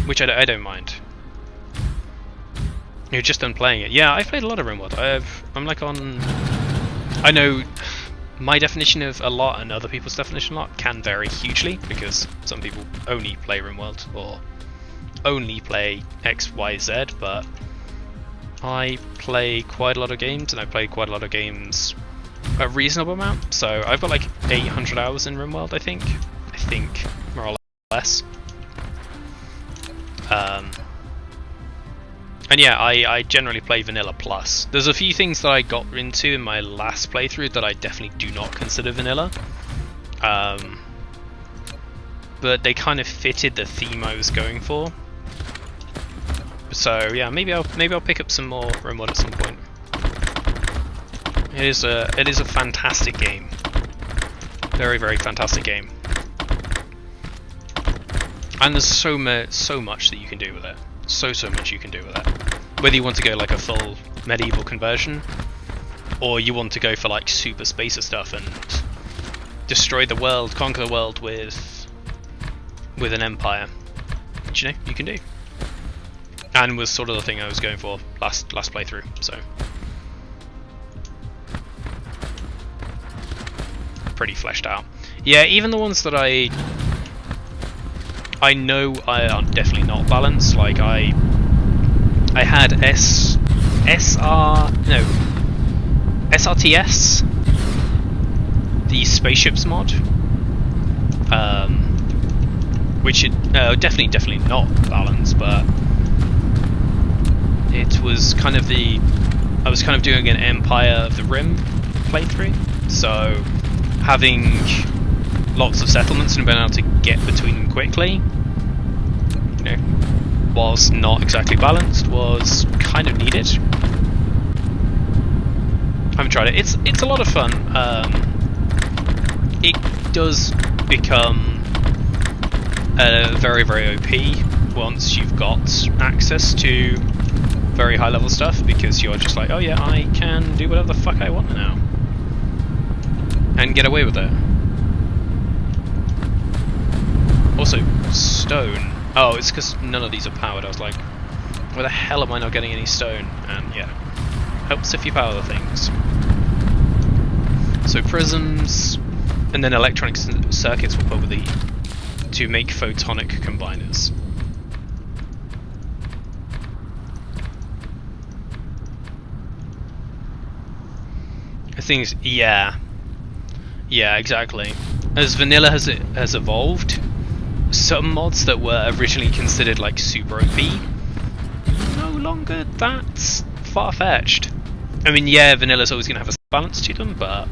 which I don't mind. You're just done playing it. Yeah, I've played a lot of RimWorld. I'm like on. I know my definition of a lot and other people's definition of a lot can vary hugely, because some people only play RimWorld or only play X, Y, Z, but I play quite a lot of games, and I play quite a lot of games a reasonable amount. So I've got like 800 hours in RimWorld, I think, more or less. And yeah, I generally play Vanilla Plus. There's a few things that I got into in my last playthrough that I definitely do not consider Vanilla. But they kind of fitted the theme I was going for. So yeah, maybe I'll pick up some more RimWorld at some point. It is a fantastic game. Very, very fantastic game. And there's so much that you can do with it. So much you can do with it. Whether you want to go like a full medieval conversion, or you want to go for like super spacer stuff and destroy the world, conquer the world with an empire, which you know you can do. And was sort of the thing I was going for last playthrough. So pretty fleshed out. Yeah, even the ones that I know are definitely not balanced. Like I had SRTS, the spaceships mod, which it definitely not balanced, but it was kind of I was kind of doing an Empire of the Rim playthrough, so having lots of settlements and being able to get between them quickly, you know, whilst not exactly balanced, was kind of needed. I haven't tried it. It's a lot of fun. It does become very, very OP once you've got access to very high level stuff, because you're just like, oh yeah, I can do whatever the fuck I want now and get away with it. Also, stone. Oh, it's because none of these are powered. I was like, where the hell am I not getting any stone? And yeah, helps if you power the things. So prisms, and then electronic circuits will probably to make photonic combiners. Things, yeah, exactly. As vanilla has evolved, some mods that were originally considered like super OP, no longer that far-fetched. I mean, yeah, vanilla's always going to have a balance to them, but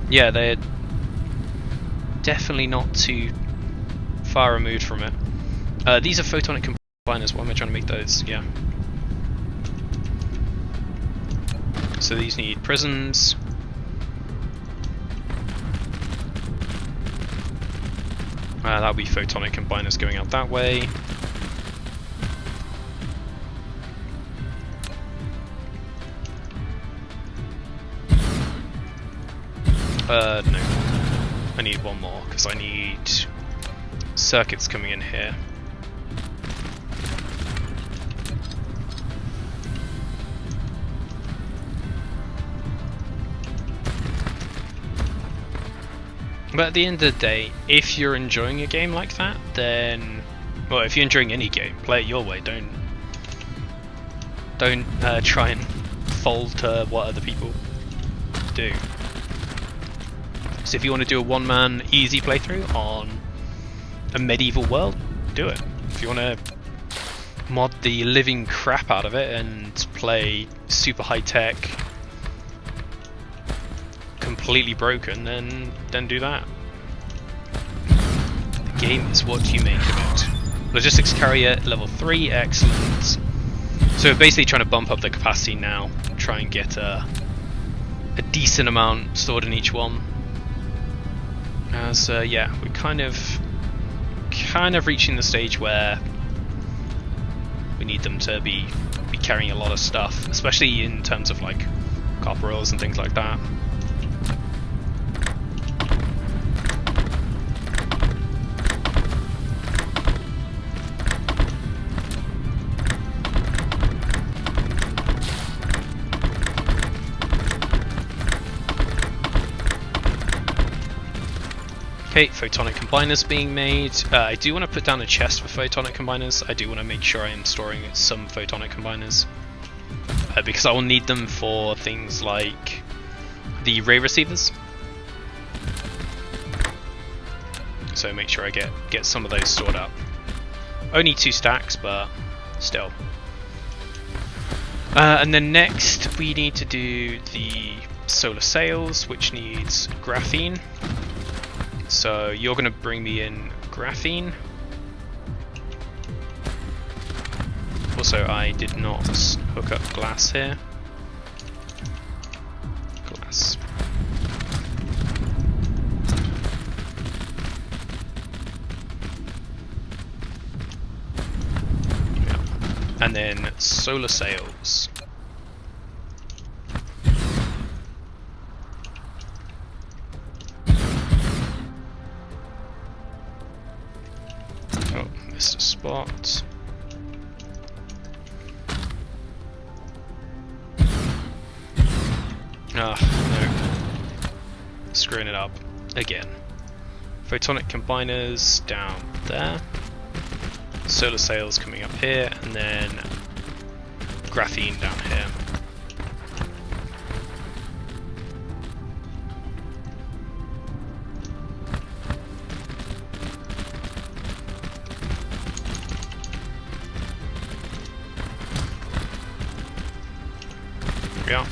yeah, they're definitely not too far removed from it. These are photonic combiners. Why am I trying to make those? Yeah. So these need prisms. That'll be photonic combiners going out that way. No. I need one more, because I need circuits coming in here. But at the end of the day, if you're enjoying a game like that, then, well, if you're enjoying any game, play it your way. Don't try and fold to what other people do. So if you want to do a one-man easy playthrough on a medieval world, do it. If you want to mod the living crap out of it and play super high-tech, completely broken, then do that. The game is what you make of it. Logistics carrier level 3, excellent. So we're basically trying to bump up the capacity now, try and get a decent amount stored in each one. As yeah, we're kind of reaching the stage where we need them to be carrying a lot of stuff, especially in terms of like copper ores and things like that. Okay, photonic combiners being made. I do want to put down a chest for photonic combiners. I do want to make sure I am storing some photonic combiners, because I will need them for things like the ray receivers. So make sure I get some of those stored up. Only 2 stacks, but still. And then next we need to do the solar sails, which needs graphene. So you're going to bring me in graphene. Also, I did not hook up glass here. Glass. Yeah. And then solar sails. Oh, missed a spot. Ah, no. Screwing it up again. Photonic combiners down there. Solar sails coming up here, and then graphene down here. There we are.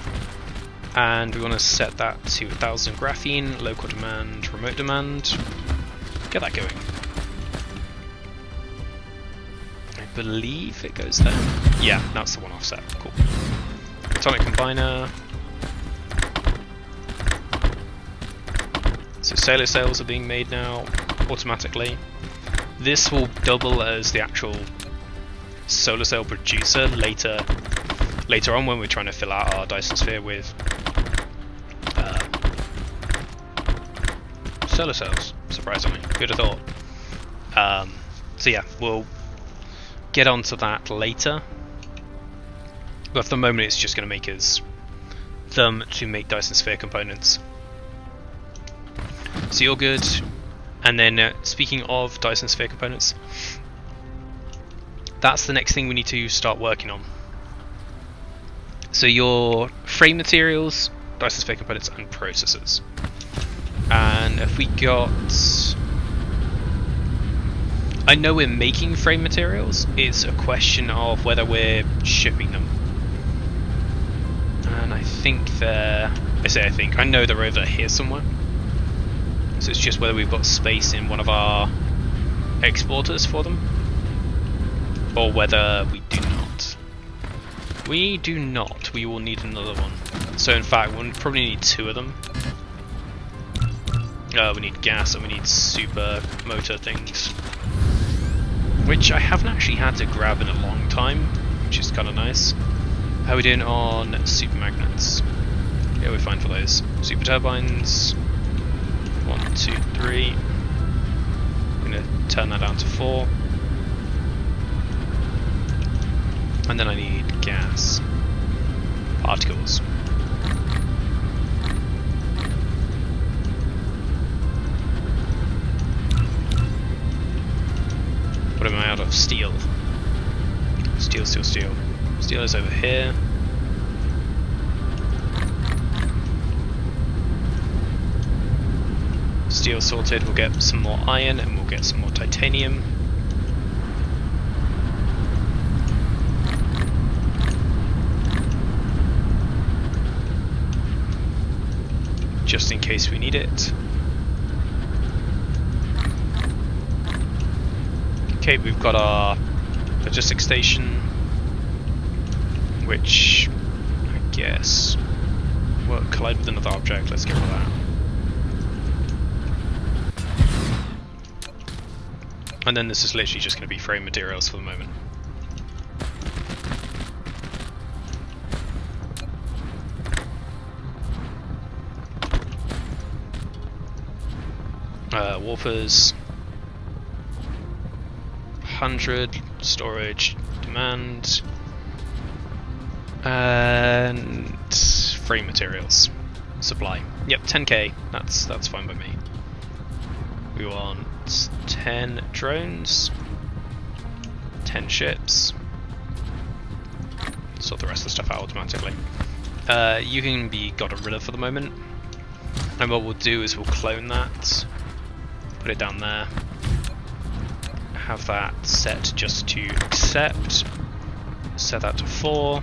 And we want to set that to 1000 graphene, local demand, remote demand. Get that going. I believe it goes there. Yeah, that's the one offset. Cool. Photonic combiner. So solar sails are being made now automatically. This will double as the actual solar sail producer later on when we're trying to fill out our Dyson sphere with solar cells, surprisingly. Who'd have thought? So yeah, we'll get onto that later. But for the moment it's just going to make us them to make Dyson sphere components. So you're good. And then speaking of Dyson sphere components, that's the next thing we need to start working on. So your frame materials, Dyson sphere components, and processors. And if we got... I know we're making frame materials, it's a question of whether we're shipping them. And I think they're... I know they're over here somewhere. So it's just whether we've got space in one of our exporters for them, or whether we do not. We do not. We will need another one. So in fact, we'll probably need two of them. We need gas and we need super motor things, which I haven't actually had to grab in a long time, which is kind of nice. How are we doing on super magnets? Yeah, we're fine for those. Super turbines. 1, 2, 3. I'm going to turn that down to 4. And then I need gas. Particles. What am I out of? Steel. Steel, steel, steel. Steel is over here. Steel sorted, we'll get some more iron and we'll get some more titanium. Just in case we need it. Okay, we've got our logistics station, which I guess will collide with another object. Let's get rid of that. And then this is literally just going to be frame materials for the moment. Warpers. 100 storage demand. And frame materials supply. Yep, 10k. That's fine by me. We want 10 drones, 10 ships. Sort the rest of the stuff out automatically. You can be gotten rid of for the moment. And what we'll do is we'll clone that, put it down there, have that set just to accept, set that to 4,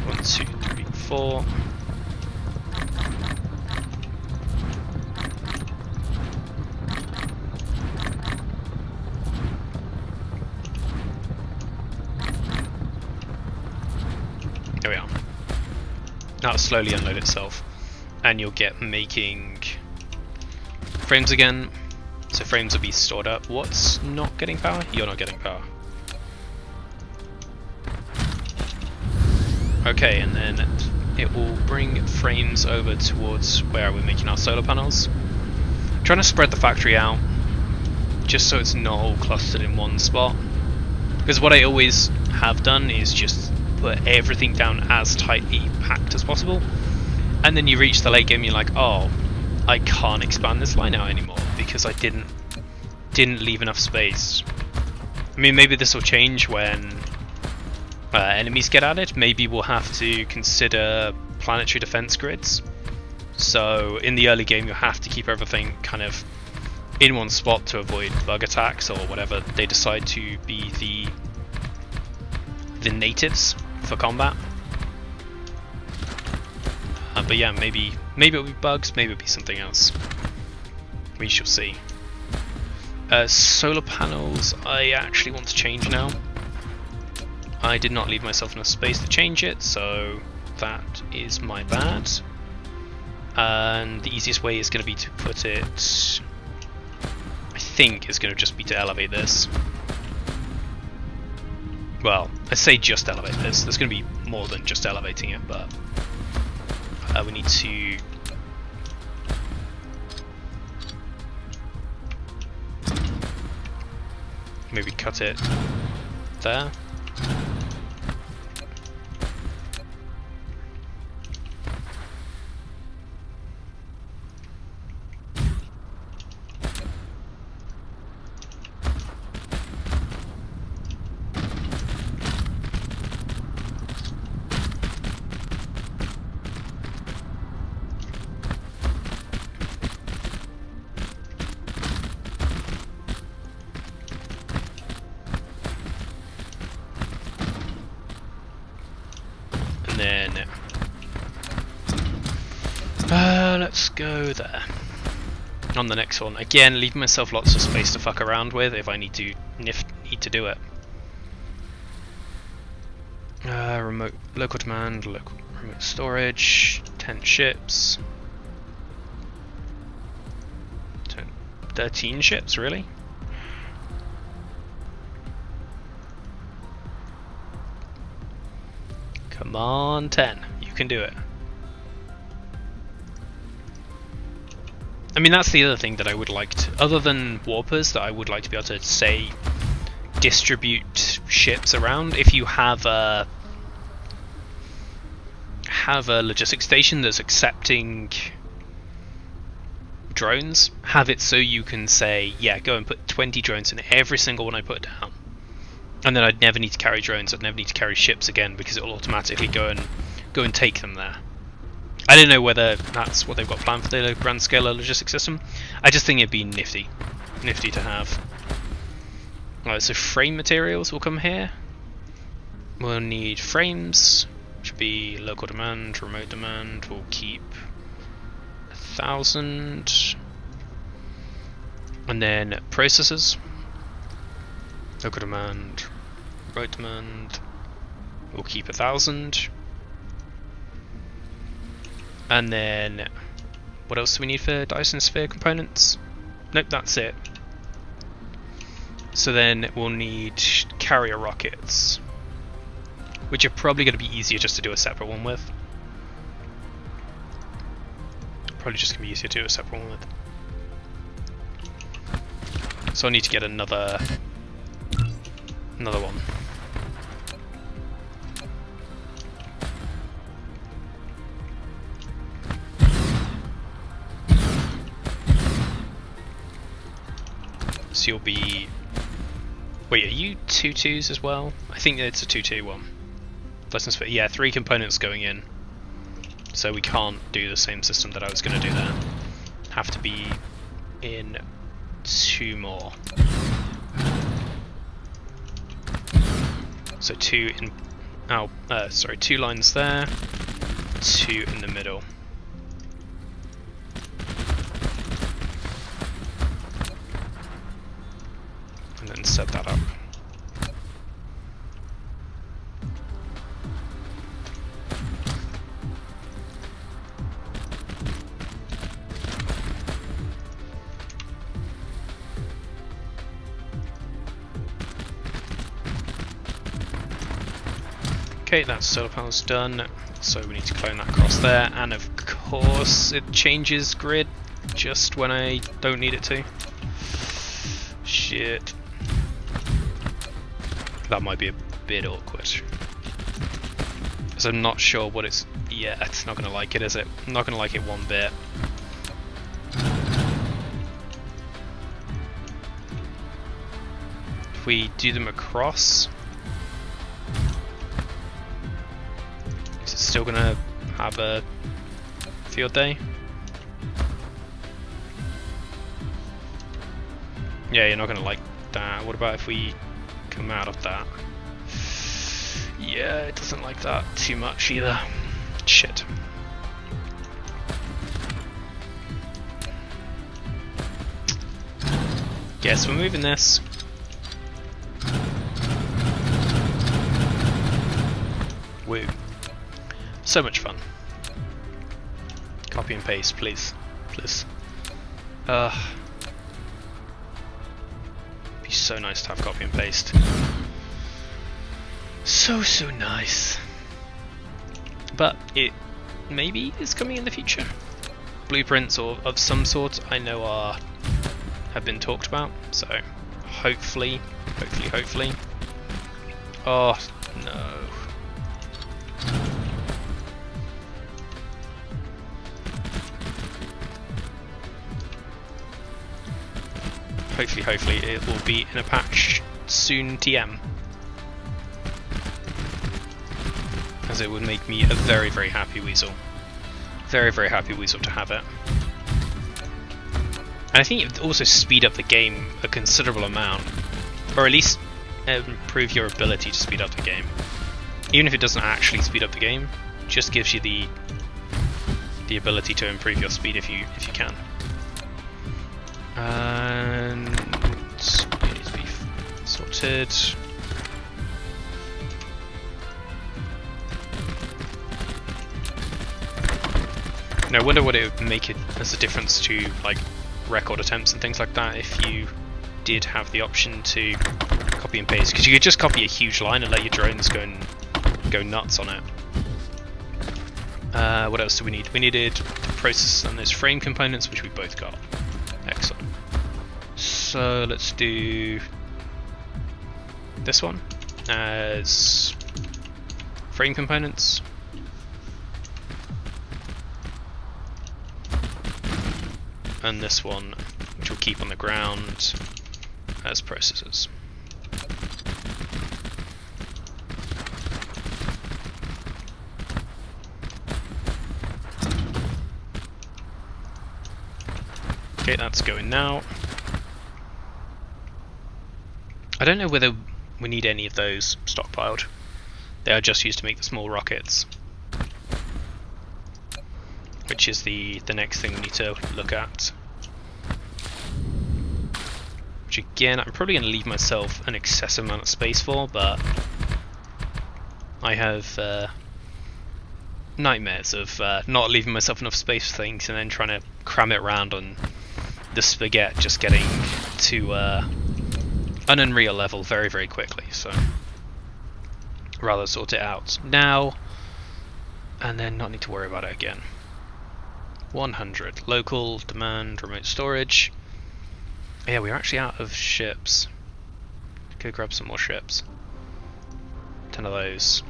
1, 2, 3, 4. There we are. That'll slowly unload itself, and you'll get making frames again. So frames will be stored up. What's not getting power? You're not getting power. Okay, and then it will bring frames over towards where we're making our solar panels. I'm trying to spread the factory out, just so it's not all clustered in one spot. Because what I always have done is just put everything down as tightly packed as possible. And then you reach the late game and you're like, oh, I can't expand this line out anymore because I didn't leave enough space. I mean, maybe this will change when enemies get added. Maybe we'll have to consider planetary defense grids. So in the early game, you'll have to keep everything kind of in one spot to avoid bug attacks or whatever they decide to be the natives for combat. But yeah, maybe it'll be bugs, maybe it'll be something else. We shall see. Solar panels, I actually want to change now. I did not leave myself enough space to change it, so that is my bad. And the easiest way is going to be to put it, I think, is going to just be to elevate this. Well, I say just elevate this. There's going to be more than just elevating it, but we need to maybe cut it there. And then let's go there. On the next one, again, leave myself lots of space to fuck around with if I need to do it. Remote local demand, local remote storage, 10 ships, 13 ships, really? Come on, 10. You can do it. I mean, that's the other thing that I would like to, other than warpers, that I would like to be able to, say, distribute ships around. If you have a logistics station that's accepting drones, have it so you can say, yeah, go and put 20 drones in every single one I put down. And then I'd never need to carry drones, I'd never need to carry ships again, because it'll automatically go and take them there. I don't know whether that's what they've got planned for the grand scale logistics system. I just think it'd be nifty to have. Alright, so frame materials will come here. We'll need frames, which will be local demand, remote demand. We'll keep 1,000. And then processors, local demand, remote demand. We'll keep 1,000. And then, what else do we need for Dyson sphere components? Nope, that's it. So then we'll need carrier rockets, which are probably going to be easier just to do a separate one with. Probably just going to be easier to do a separate one with. So I need to get another one. So you'll be... Wait, are you 2-2s as well? I think it's a 2-2 one. Yeah, 3 components going in. So we can't do the same system that I was going to do there. Have to be in 2 more. So 2 sorry, 2 lines there, 2 in the middle. And then set that up. Okay, that solar panel's done, so we need to clone that across there, and of course it changes grid just when I don't need it to. Shit. That might be a bit awkward. Because I'm not sure what it's... Yeah, it's not going to like it, is it? I'm not going to like it one bit. If we do them across... Is it still going to have a field day? Yeah, you're not going to like that. What about if we come out of that? Yeah, it doesn't like that too much either. Shit. Guess we're moving this. Woo. So much fun. Copy and paste, please. Please. Be so nice to have copy and paste. So nice. But it maybe is coming in the future. Blueprints or of some sort I know have been talked about, so hopefully. Oh no. Hopefully it will be in a patch soon TM. As it would make me a very happy weasel. Very happy weasel to have it. And I think it would also speed up the game a considerable amount. Or at least improve your ability to speed up the game. Even if it doesn't actually speed up the game, it just gives you the ability to improve your speed if you can. And it needs to be sorted. I wonder what it would make it as a difference to like record attempts and things like that if you did have the option to copy and paste, because you could just copy a huge line and let your drones go nuts on it. What else do we need? We needed to process on those frame components, which we both got. Excellent. So let's do this one as frame components. And this one, which we'll keep on the ground, as processors. Okay, that's going now. I don't know whether we need any of those stockpiled. They are just used to make the small rockets. Which is the next thing we need to look at. Which again, I'm probably going to leave myself an excessive amount of space for, but I have nightmares of not leaving myself enough space for things and then trying to cram it around on the spaghetti just getting to an unreal level very quickly, so rather sort it out now and then not need to worry about it again. 100. Local, demand, remote storage. Yeah, we're actually out of ships. Could grab some more ships. 10 of those.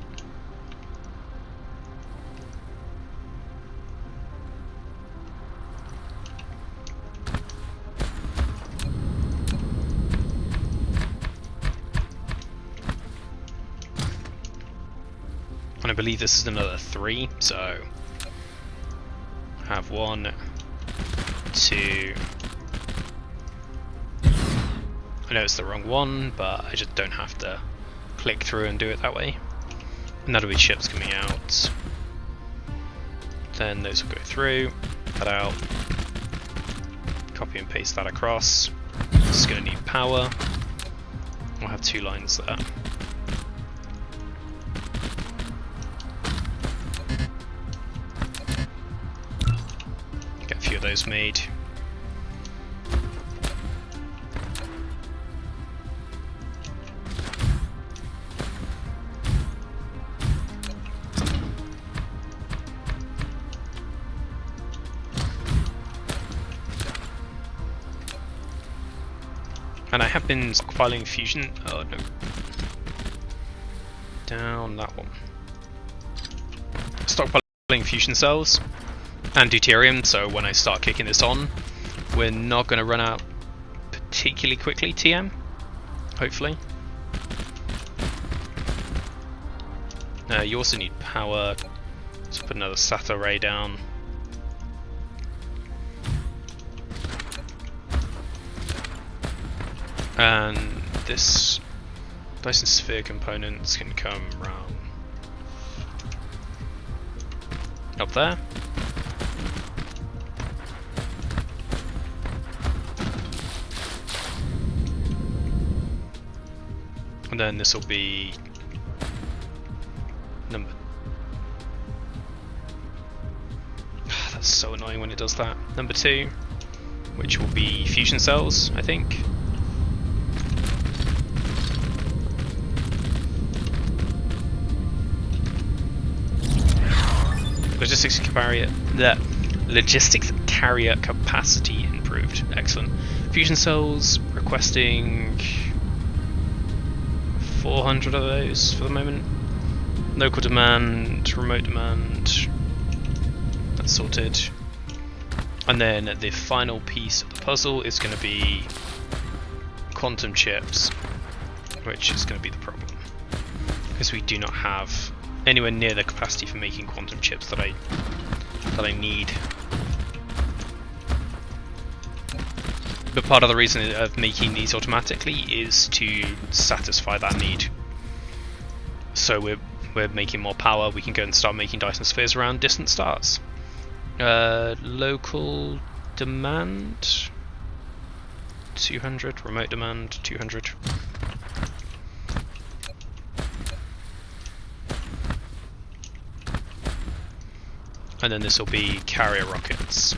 And I believe this is another 3, so have 1, 2. I know it's the wrong one, but I just don't have to click through and do it that way. And that'll be ships coming out. Then those will go through, cut out, copy and paste that across. This is going to need power. We'll have 2 lines there. Get a few of those made. And I have been stockpiling fusion. Oh no. Down that one. Stockpiling fusion cells and deuterium, so when I start kicking this on, we're not going to run out particularly quickly, TM. Hopefully. You also need power. Let's put another SAT array down. And this Dyson sphere components can come around up there. And then this will be number... That's so annoying when it does that. Number 2, which will be fusion cells, I think. Logistics carrier capacity improved. Excellent. Fusion cells requesting 400 of those for the moment. Local demand, remote demand. That's sorted. And then the final piece of the puzzle is going to be quantum chips, which is going to be the problem because we do not have anywhere near the capacity for making quantum chips that I need. But part of the reason of making these automatically is to satisfy that need. So we're making more power. We can go and start making Dyson spheres around distant stars. Local demand 200, remote demand 200. And then this will be carrier rockets,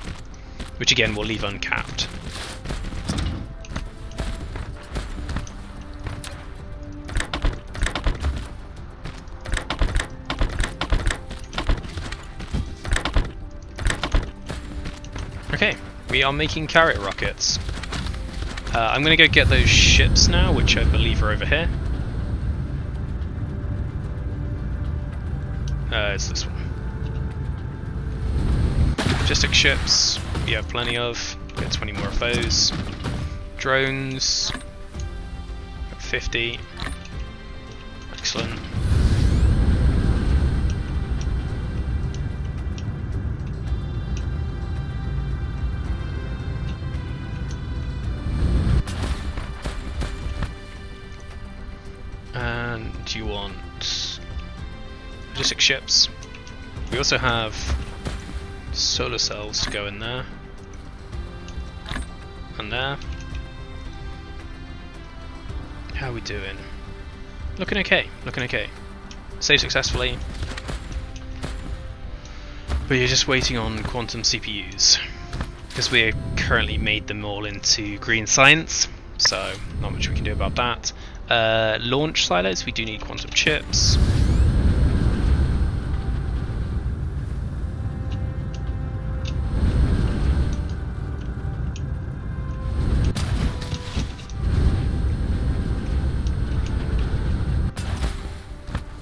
which again we'll leave uncapped. Okay, we are making carrier rockets. I'm going to go get those ships now, which I believe are over here. It's this one. Logistic ships, we have plenty of. Get 20 more of those. Drones, 50. Excellent. And you want logistic ships. We also have solar cells to go in there and there. How are we doing? Looking okay, looking okay. Save successfully. But you're just waiting on quantum CPUs because we currently made them all into green science, so not much we can do about that. Launch silos, we do need quantum chips.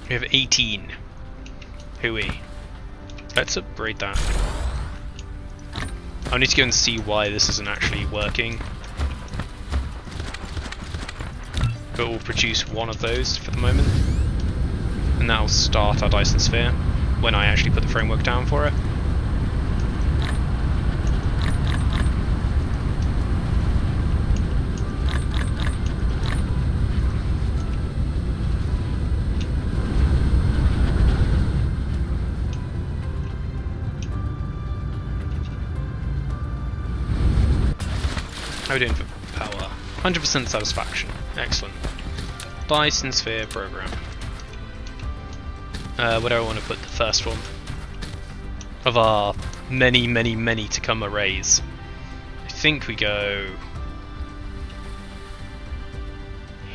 We have 18. Hooey. Let's upgrade that. I need to go and see why this isn't actually working. But we'll produce one of those for the moment. And that'll start our Dyson sphere when I actually put the framework down for it. How are we doing for power? 100% satisfaction. Excellent. Dyson sphere program. Where do I want to put the first one? Of our many, many, many to come arrays. I think we go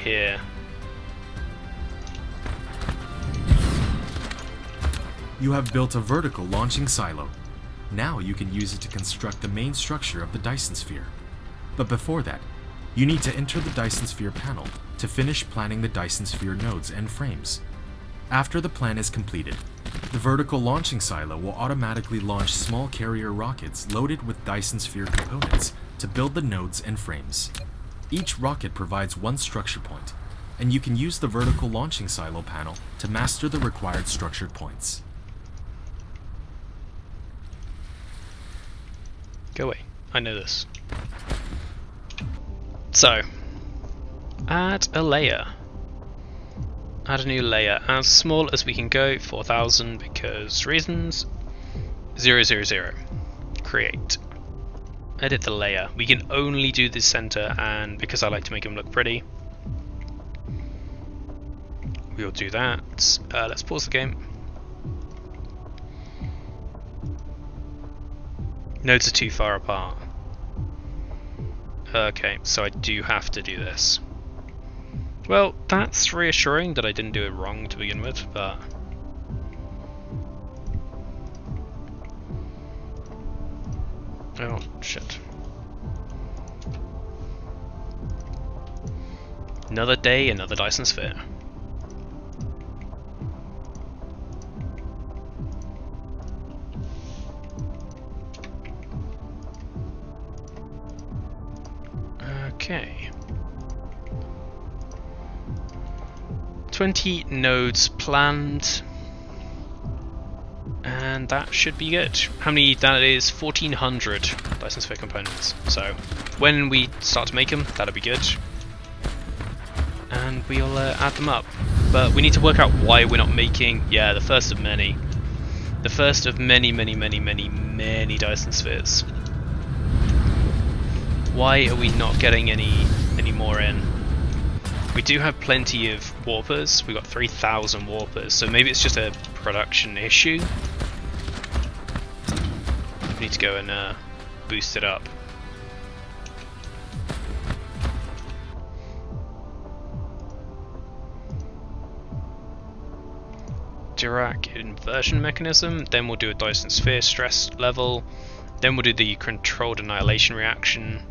here. You have built a vertical launching silo. Now you can use it to construct the main structure of the Dyson sphere. But before that, you need to enter the Dyson sphere panel to finish planning the Dyson sphere nodes and frames. After the plan is completed, the vertical launching silo will automatically launch small carrier rockets loaded with Dyson sphere components to build the nodes and frames. Each rocket provides one structure point, and you can use the vertical launching silo panel to master the required structured points. Go away. I know this. So, add a layer. Add a new layer, as small as we can go, 4000 because reasons. 000. Create. Edit the layer. We can only do the center, and because I like to make them look pretty, we'll do that. Let's pause the game. Nodes are too far apart. Okay, so I do have to do this. Well, that's reassuring that I didn't do it wrong to begin with, but... oh, shit. Another day, another Dyson sphere. Okay. 20 nodes planned, and that should be good. How many? That is 1400 Dyson sphere components. So when we start to make them, that'll be good, and we'll add them up. But we need to work out why we're not making. Yeah, the first of many. The first of many, many, many, many, many Dyson spheres. Why are we not getting any more in? We do have plenty of warpers. We've got 3,000 warpers, so maybe it's just a production issue. We need to go and boost it up. Dirac inversion mechanism, then we'll do a Dyson sphere stress level, then we'll do the controlled annihilation reaction.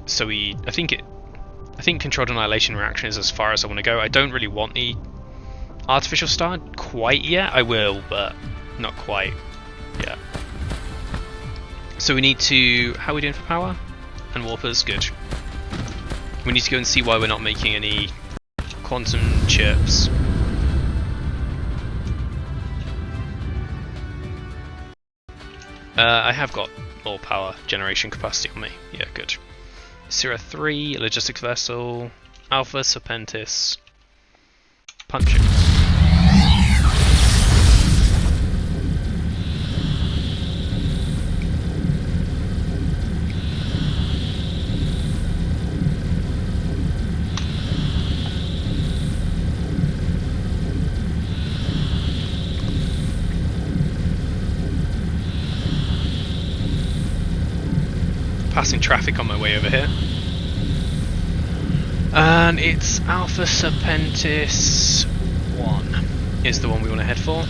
So I think controlled annihilation reaction is as far as I want to go. I don't really want the artificial star quite yet. I will, but not quite yet. So we need to... how are we doing for power? And warpers? Good. We need to go and see why we're not making any quantum chips. I have got more power generation capacity on me. Yeah, good. Sierra 3, logistics vessel, Alpha Serpentis, punching. Passing traffic on my way over here. And it's Alpha Serpentis 1 is the one we want to head for.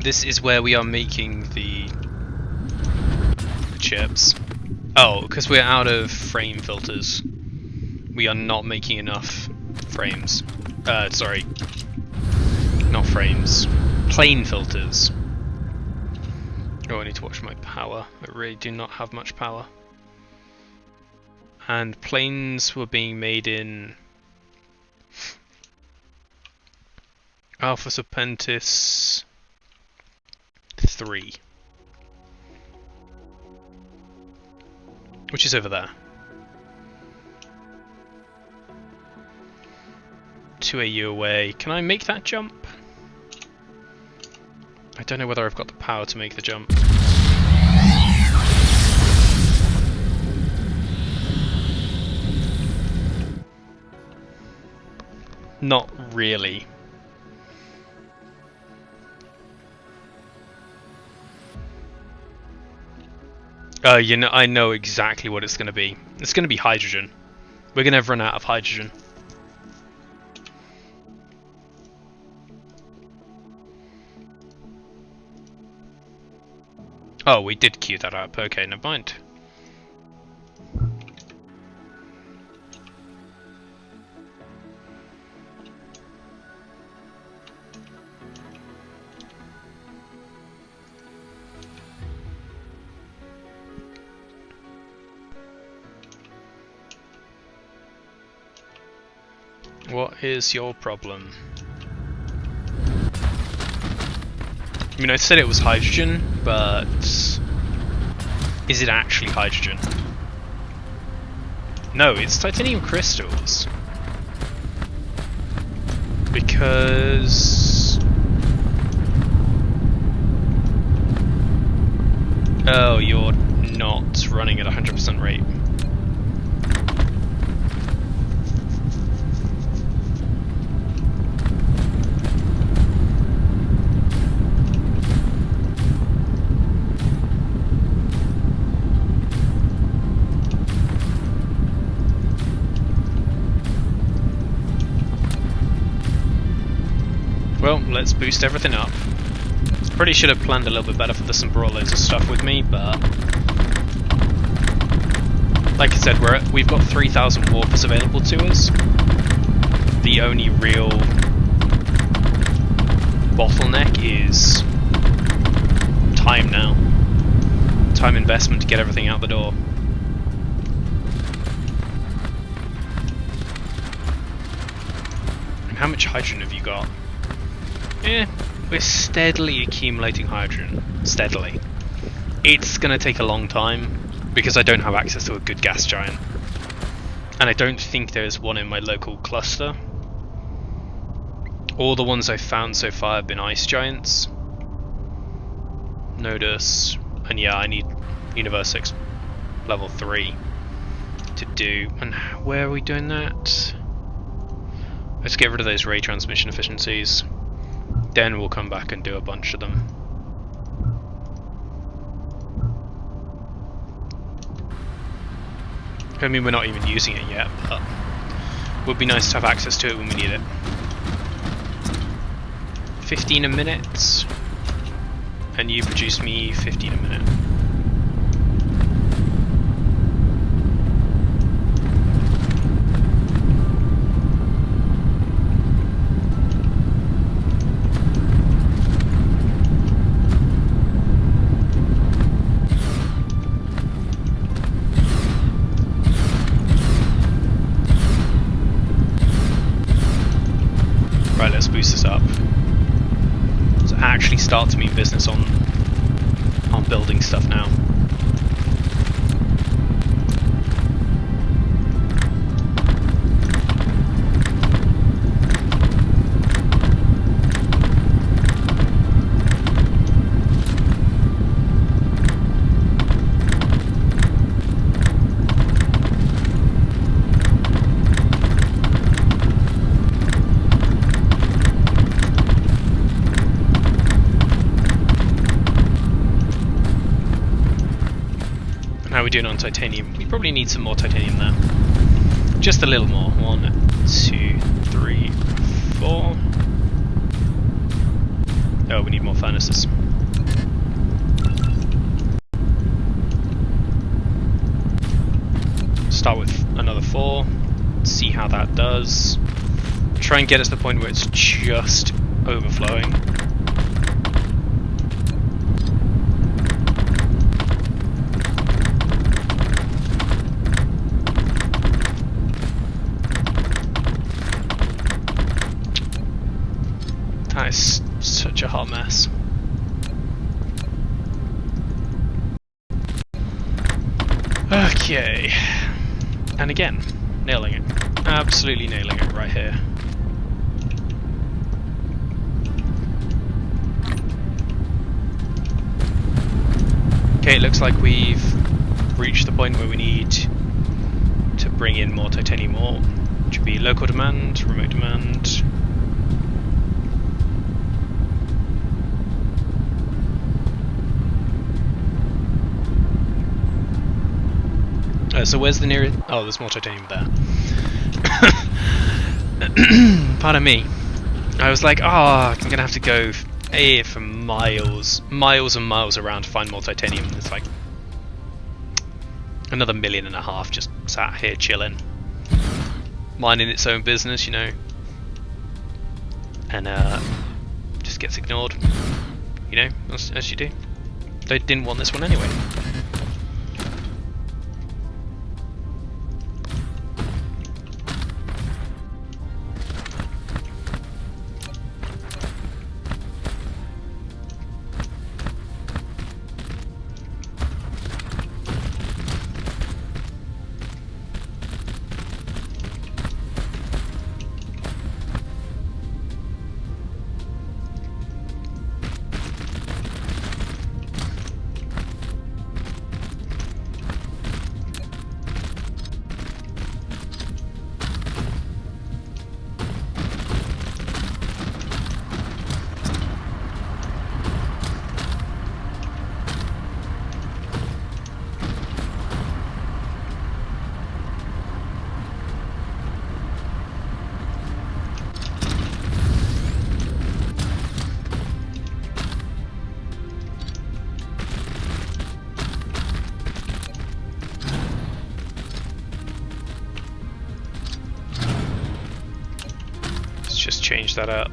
This is where we are making the chips. Oh, because we're out of frame filters. We are not making enough frames. Sorry. Not frames. Plane filters. Oh, I need to watch my power. I really do not have much power. And planes were being made in Alpha Serpentis 3, which is over there. 2 AU away. Can I make that jump? I don't know whether I've got the power to make the jump. Not really. You know, I know exactly what it's going to be. It's going to be hydrogen. We're going to run out of hydrogen. Oh, we did queue that up. Okay, never mind. What is your problem? I mean, I said it was hydrogen, but is it actually hydrogen? No, it's titanium crystals. Because... oh, you're not running at 100% rate. Well, let's boost everything up. Probably should have planned a little bit better for this and brought loads of stuff with me, but... like I said, we've got 3,000 warpers available to us. The only real bottleneck is time now. Time investment to get everything out the door. And how much hydrogen have you got? We're steadily accumulating hydrogen. Steadily. It's gonna take a long time, because I don't have access to a good gas giant. And I don't think there's one in my local cluster. All the ones I've found so far have been ice giants. Nodus, and yeah, I need Universe 6 level 3 to do. And where are we doing that? Let's get rid of those ray transmission efficiencies. Then we'll come back and do a bunch of them. I mean, we're not even using it yet, but it would be nice to have access to it when we need it. 15 a minute, and you produce me 15 a minute. Right, let's boost this up. So actually start to mean business on building stuff now. How are we doing on titanium? We probably need some more titanium there. Just a little more. 1, 2, 3, 4. Oh, we need more furnaces. Start with another 4. See how that does. Try and get it to the point where it's just overflowing. That is such a hot mess. Okay. And again, nailing it. Absolutely nailing it right here. Okay, it looks like we've reached the point where we need to bring in more titanium ore. Which would be local demand, remote demand. So where's the nearest? Oh, there's more titanium there. Pardon me. I was like, I'm gonna have to go for miles and miles around to find more titanium. It's like another 1.5 million just sat here chilling, minding its own business, you know, and just gets ignored, you know, as you do. They didn't want this one anyway. Just change that up.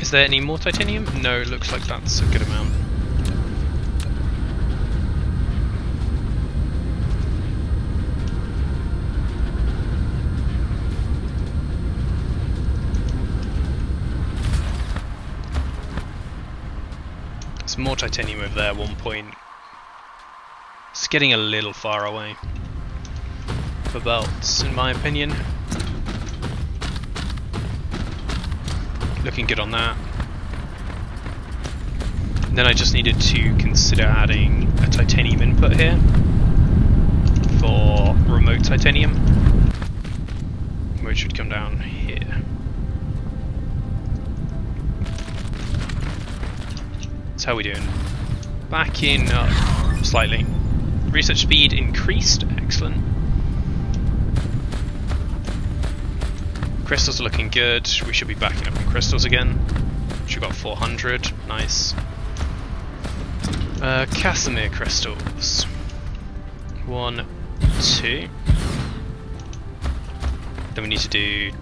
Is there any more titanium? No, it looks like that's a good amount. There's more titanium over there at one point. It's getting a little far away for belts, in my opinion. Looking good on that. And then I just needed to consider adding a titanium input here for remote titanium, which would come down here. So how are we doing? Backing up slightly. Research speed increased, excellent. Crystals are looking good. We should be backing up in crystals again. We've got 400, nice. Casimir crystals. 1, 2. Then we need to do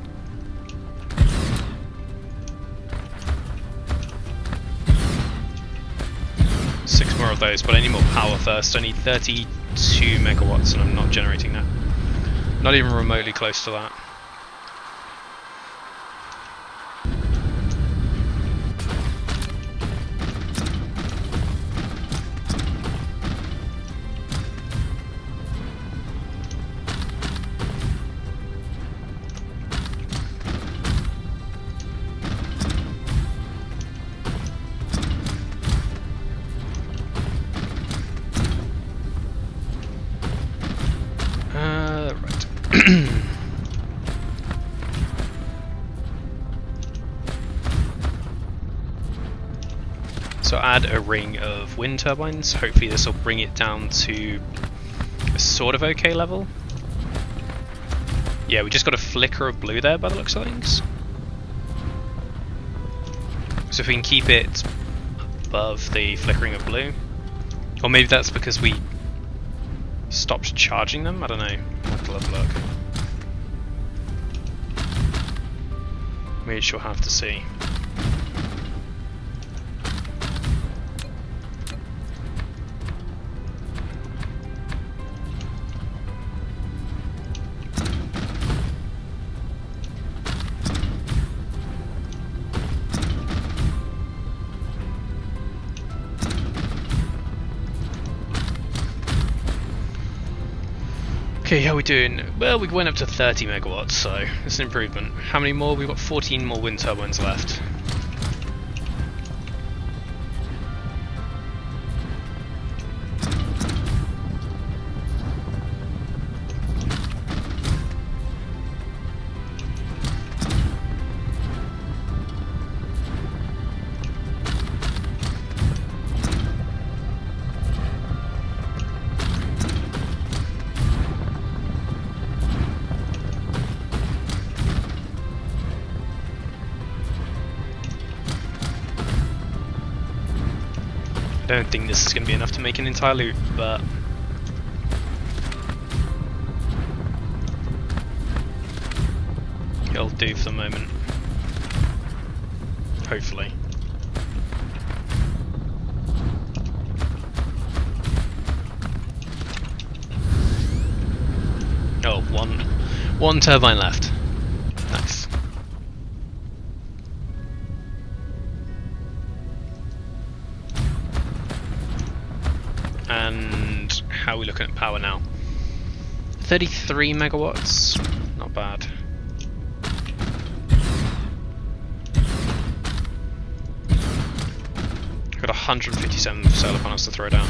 more of those, but I need more power first. I need 32 megawatts and I'm not generating that. Not even remotely close to that. So add a ring of wind turbines. Hopefully this will bring it down to a sort of okay level. Yeah, we just got a flicker of blue there by the looks of things. So if we can keep it above the flickering of blue. Or maybe that's because we stopped charging them, I don't know. We'll have to have a look. We shall have to see. Okay, how are we doing? Well, we went up to 30 megawatts, so it's an improvement. How many more? We've got 14 more wind turbines left. I don't think this is going to be enough to make an entire loop, but it'll do for the moment. Hopefully. Oh, one turbine left. Nice. And how are we looking at power now? 33 megawatts, not bad. Got 157 solar panels to throw down.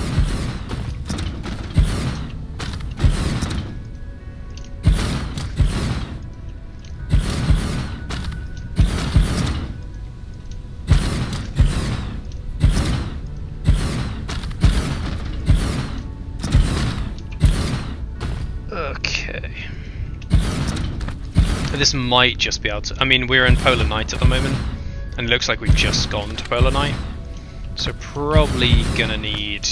Okay. This might just be able to... I mean, we're in polar night at the moment, and it looks like we've just gone to polar night. So probably gonna need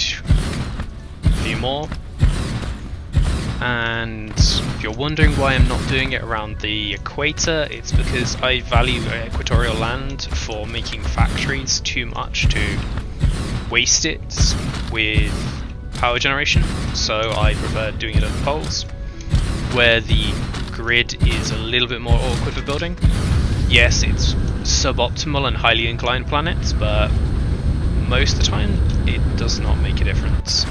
a few more. And if you're wondering why I'm not doing it around the equator, it's because I value equatorial land for making factories too much to waste it with power generation, so I prefer doing it at the poles, where the grid is a little bit more awkward for building. Yes, it's suboptimal and highly inclined planets, but most of the time it does not make a difference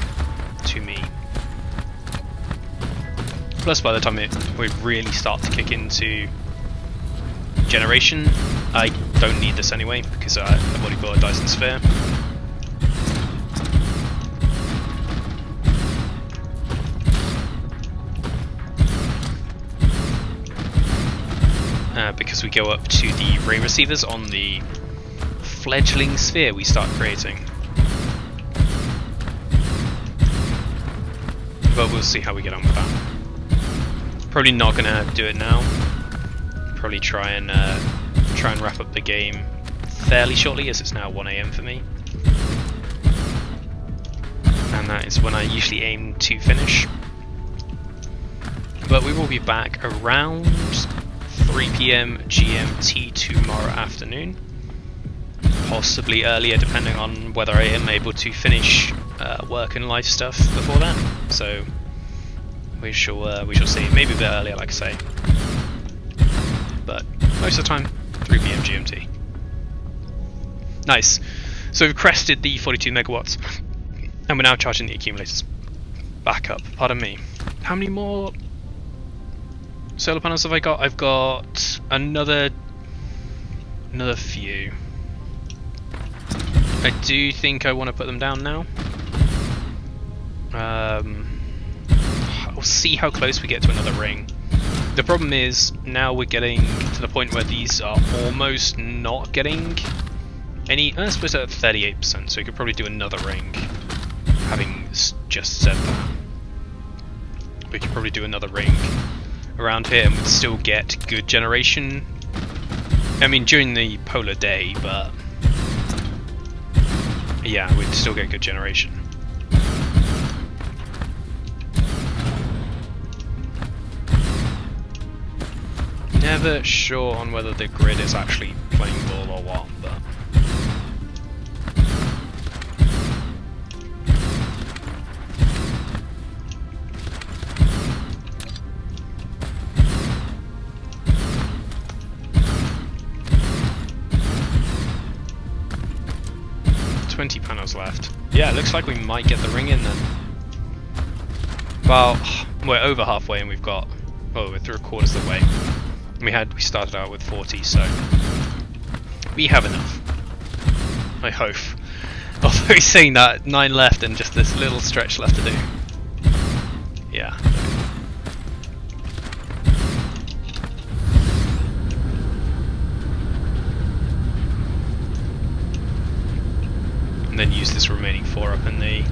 to me. Plus, by the time we really start to kick into generation, I don't need this anyway, because I've already bought a Dyson sphere. Because we go up to the ray receivers on the fledgling sphere we start creating. But we'll see how we get on with that. Probably not gonna do it now. Probably try and wrap up the game fairly shortly, as it's now 1 AM for me. And that is when I usually aim to finish. But we will be back around 3 PM GMT tomorrow afternoon, possibly earlier depending on whether I am able to finish work and life stuff before then. So we shall see. Maybe a bit earlier, like I say, but most of the time 3 PM GMT. Nice. So we've crested the 42 megawatts, and we're now charging the accumulators back up. Pardon me. How many more solar panels have I got? I've got another few. I do think I want to put them down now. I'll see how close we get to another ring. The problem is now we're getting to the point where these are almost not getting any. I suppose at 38%, so we could probably do another ring. Having just said that, we could probably do another ring around here and we'd still get good generation. I mean, during the polar day, but yeah, we'd still get good generation. Never sure on whether the grid is actually playing ball or what, but panels left. Yeah, it looks like we might get the ring in then. Well, we're over halfway and we've got, oh, we're 3/4 of the way. We started out with 40, so we have enough. I hope. Although he's saying that, 9 left and just this little stretch left to do. Yeah. And then use this remaining 4 up in the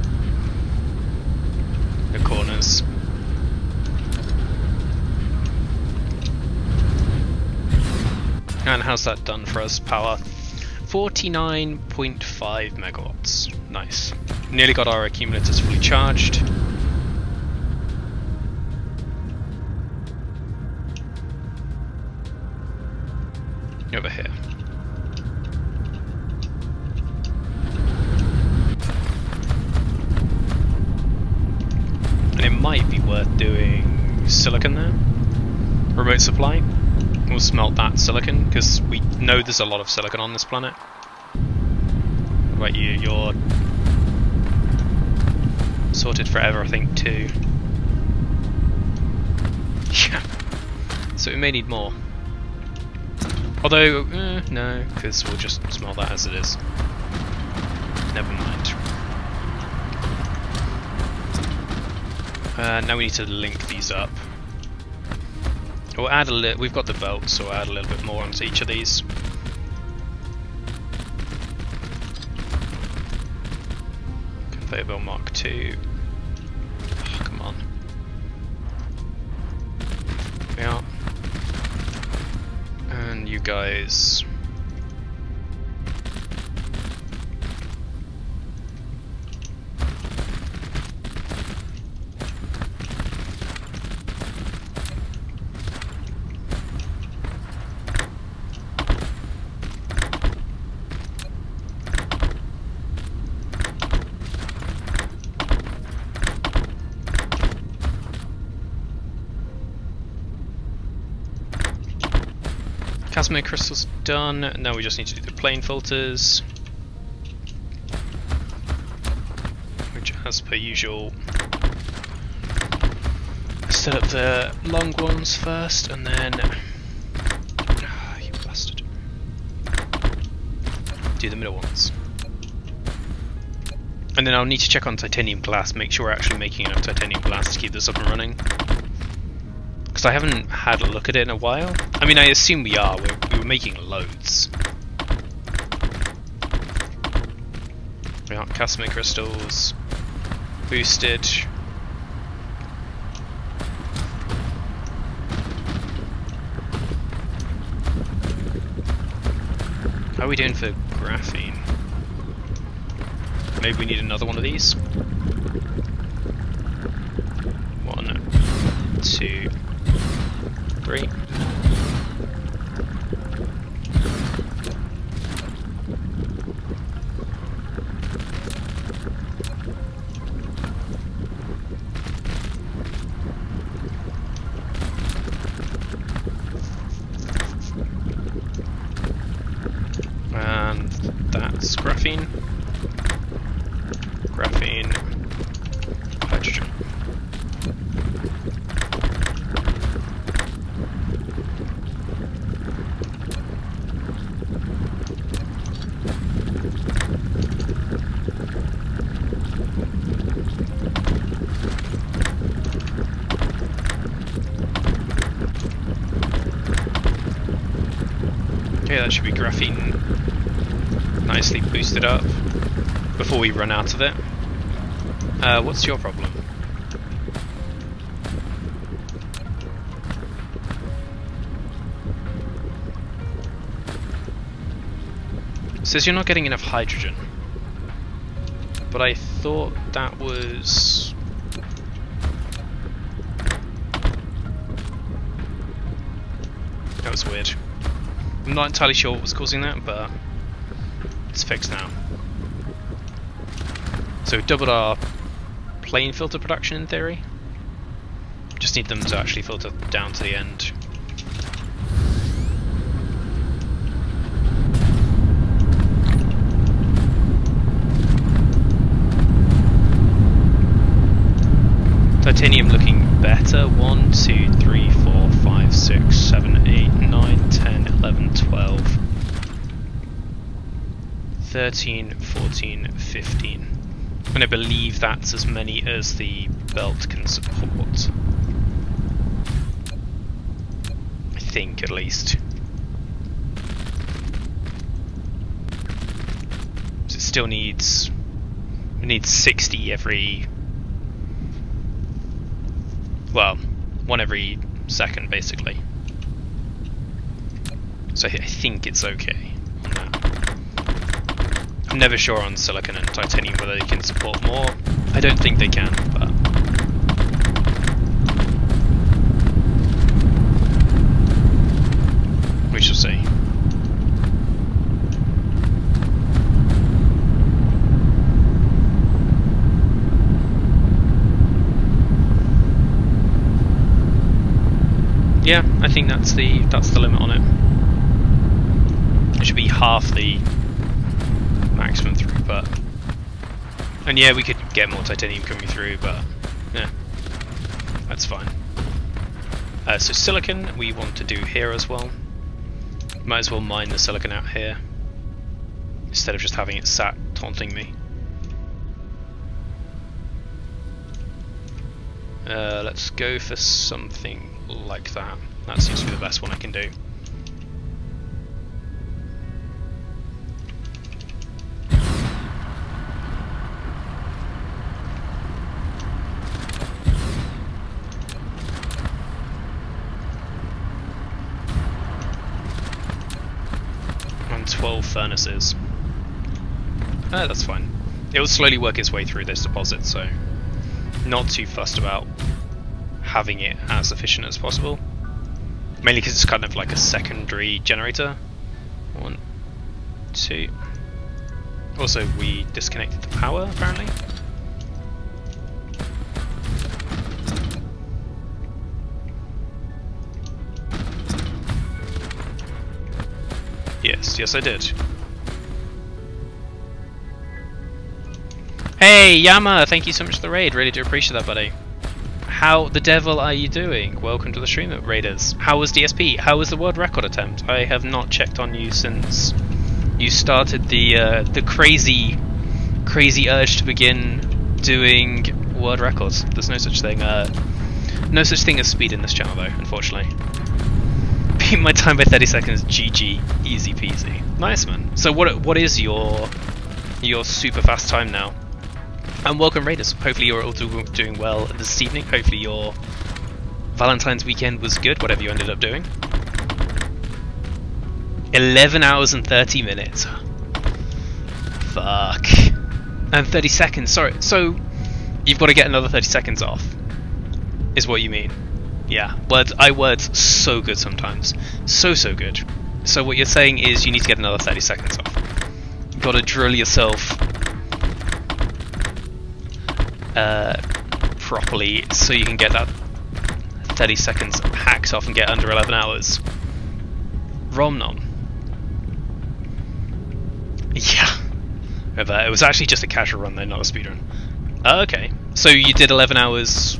corners. And how's that done for us? Power 49.5 megawatts. Nice. Nearly got our accumulators fully charged. Over here. And it might be worth doing silicon there. Remote supply. We'll smelt that silicon, because we know there's a lot of silicon on this planet. What about you? You're sorted for everything too. Yeah. So we may need more. Although, no, because we'll just smelt that as it is. Never mind. Now we need to link these up. We'll add a little. We've got the belt, so we'll add a little bit more onto each of these. Conveyor belt Mark II. Oh, come on. Yeah. And you guys. Casimir crystals done. Now we just need to do the plane filters, which, as per usual, set up the long ones first, and then you bastard, do the middle ones. And then I'll need to check on titanium glass, make sure we're actually making enough titanium glass to keep this up and running. Because I haven't had a look at it in a while. I mean, I assume we are. We were making loads. We got Casimir crystals. Boosted. How are we doing for graphene? Maybe we need another one of these. 1, 2, 3. And that's graphene. Graphene, hydrogen. Okay, that should be graphene nicely boosted up before we run out of it. What's your problem? It says you're not getting enough hydrogen, but I thought that was... That was weird. I'm not entirely sure what was causing that, but it's fixed now. So we've doubled our plane filter production in theory. Just need them to actually filter down to the end. Titanium looking better. 1, 2, 3, 4, 5, 6, 7, 8, 9, 10, 11, 12, 13, 14, 15. And I believe that's as many as the belt can support. I think, at least. So it still needs... It needs 60 every... Well, one every second, basically. So I think it's okay on that. I'm never sure on silicon and titanium whether they can support more. I don't think they can, but... we shall see. Yeah, I think that's the limit on it. It should be half the maximum throughput. And yeah, we could get more titanium coming through, but yeah, that's fine. So silicon we want to do here as well. Might as well mine the silicon out here instead of just having it sat taunting me. Let's go for something like that. That seems to be the best one I can do. And 12 furnaces. That's fine. It will slowly work its way through this deposit, so not too fussed about having it as efficient as possible. Mainly because it's kind of like a secondary generator. 1, 2. Also, we disconnected the power, apparently. Yes, I did. Hey, Yama! Thank you so much for the raid. Really do appreciate that, buddy. How the devil are you doing? Welcome to the stream, Raiders. How was DSP? How was the world record attempt? I have not checked on you since you started the crazy urge to begin doing world records. There's no such thing. No such thing as speed in this channel, though. Unfortunately. Beat my time by 30 seconds. GG. Easy peasy. Nice, man. So what is your super fast time now? And welcome, Raiders. Hopefully you're all doing well this evening. Hopefully your Valentine's weekend was good, whatever you ended up doing. 11 hours and 30 minutes. Fuck. And 30 seconds, sorry. So, you've got to get another 30 seconds off, is what you mean. Yeah, words so good sometimes. So good. So what you're saying is you need to get another 30 seconds off. You've got to drill yourself properly so you can get that 30 seconds hacked off and get under 11 hours. Rom nom. Yeah. It was actually just a casual run though, not a speedrun. Okay. So you did 11 hours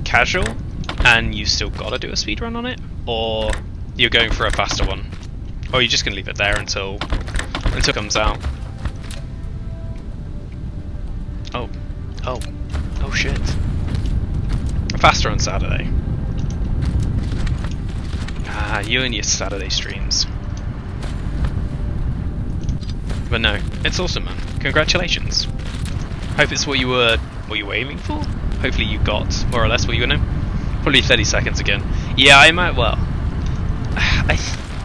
casual and you still gotta do a speedrun on it? Or you're going for a faster one? Or you're just gonna leave it there until it comes out? Oh shit. Faster on Saturday. Ah, you and your Saturday streams. But no, it's awesome, man. Congratulations. Hope it's what you were aiming for. Hopefully you got more or less what you were doing. Probably 30 seconds again. Yeah, I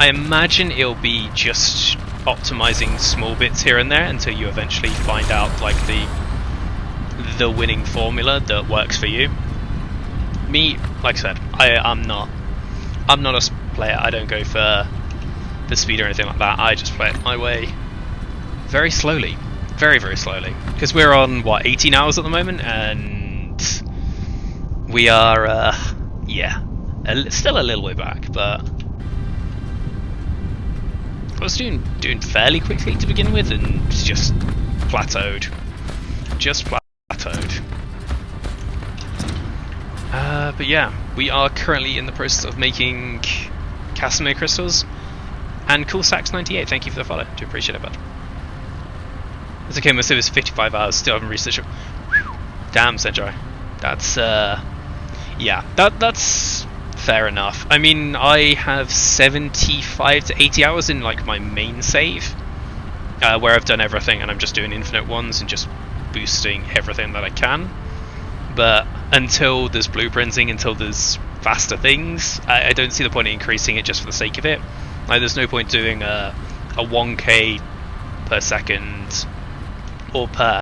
imagine it'll be just optimizing small bits here and there until you eventually find out like the winning formula that works for you. Me, like I said, I'm not a player. I don't go for the speed or anything like that. I just play it my way, very slowly, very slowly. Because we're on what 18 hours at the moment, and we are yeah, still a little way back, but I was doing fairly quickly to begin with, and it's just plateaued. But yeah, we are currently in the process of making Casimir crystals. And CoolSax98, thank you for the follow. Do appreciate it, bud. It's okay, my save is 55 hours, still haven't reached it. Damn, Senjai. That's, yeah, that's fair enough. I mean, I have 75 to 80 hours in, like, my main save, where I've done everything, and I'm just doing infinite ones and just boosting everything that I can. But until there's blueprinting, until there's faster things, I don't see the point in increasing it just for the sake of it. Like, there's no point doing a 1k per second or per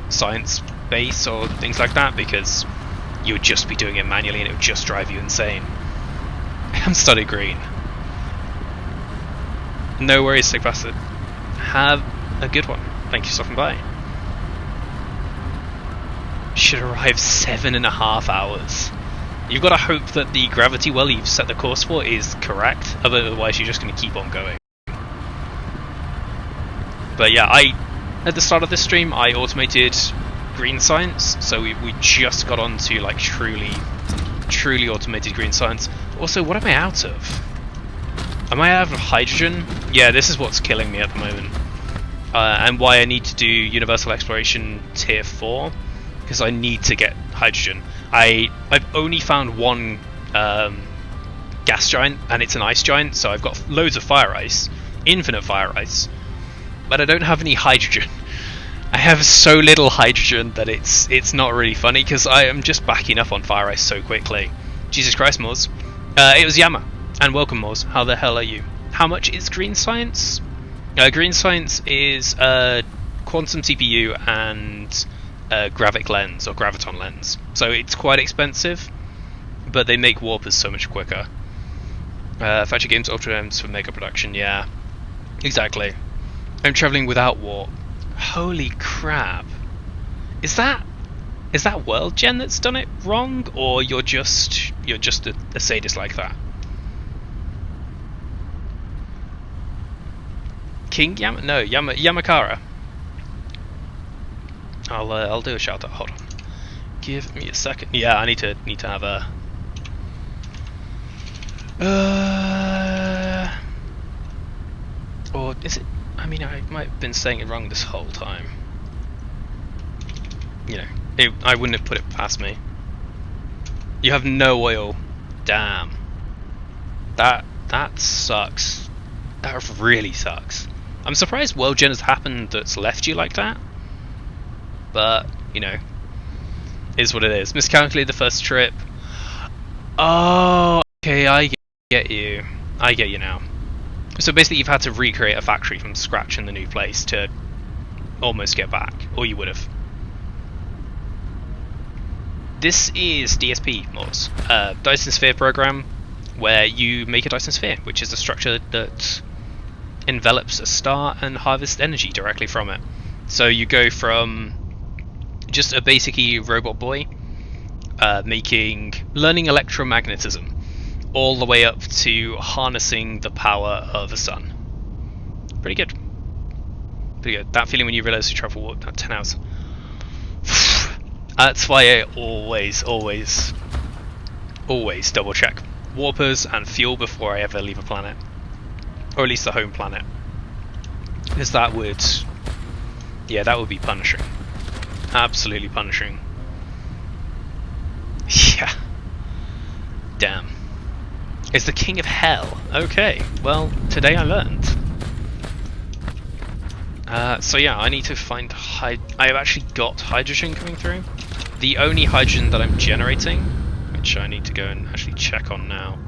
science base or things like that, because you would just be doing it manually and it would just drive you insane. I'm studied green. No worries, Sick Bastard. Have a good one. Thank you for stopping by. Should arrive 7.5 hours. You've got to hope that the gravity well you've set the course for is correct, otherwise you're just going to keep on going. But yeah, at the start of this stream, I automated green science, so we just got onto like truly automated green science. Also, what am I out of? Am I out of hydrogen? Yeah, this is what's killing me at the moment. And why I need to do Universal Exploration Tier 4, because I need to get hydrogen. I've only found one gas giant, and it's an ice giant, so I've got loads of fire ice, infinite fire ice, but I don't have any hydrogen. I have so little hydrogen that it's not really funny, because I am just backing up on fire ice so quickly. Jesus Christ, Moors. It was Yama, and welcome, Moors. How the hell are you? How much is green science? Green science is quantum CPU and gravic lens, or graviton lens. So it's quite expensive, but they make warpers so much quicker. Factory Games Ultra M's for mega production, yeah. Exactly. I'm travelling without warp. Holy crap. Is that World Gen that's done it wrong, or you're just a sadist like that? King Yama? No, Yamakara. I'll do a shout out. Hold on. Give me a second. Yeah, I need to have a. Or is it? I mean, I might have been saying it wrong this whole time. You know, I wouldn't have put it past me. You have no oil. Damn. That sucks. That really sucks. I'm surprised World Gen has happened that's left you like that. But, you know, is what it is. Miscalculated the first trip. Oh, okay, I get you. I get you now. So basically you've had to recreate a factory from scratch in the new place to almost get back, or you would have. This is DSP, Moors. Dyson Sphere program, where you make a Dyson Sphere, which is a structure that envelops a star and harvests energy directly from it. So you go from just a basically robot boy learning electromagnetism, all the way up to harnessing the power of the sun. Pretty good. Pretty good. That feeling when you realise you travel warp 10 hours. That's why I always double check warpers and fuel before I ever leave a planet. Or at least the home planet. Because that would be punishing. Absolutely punishing. Yeah. Damn. It's the king of hell. Okay, well, today I learned. So yeah, I need to find I have actually got hydrogen coming through. The only hydrogen that I'm generating, which I need to go and actually check on now.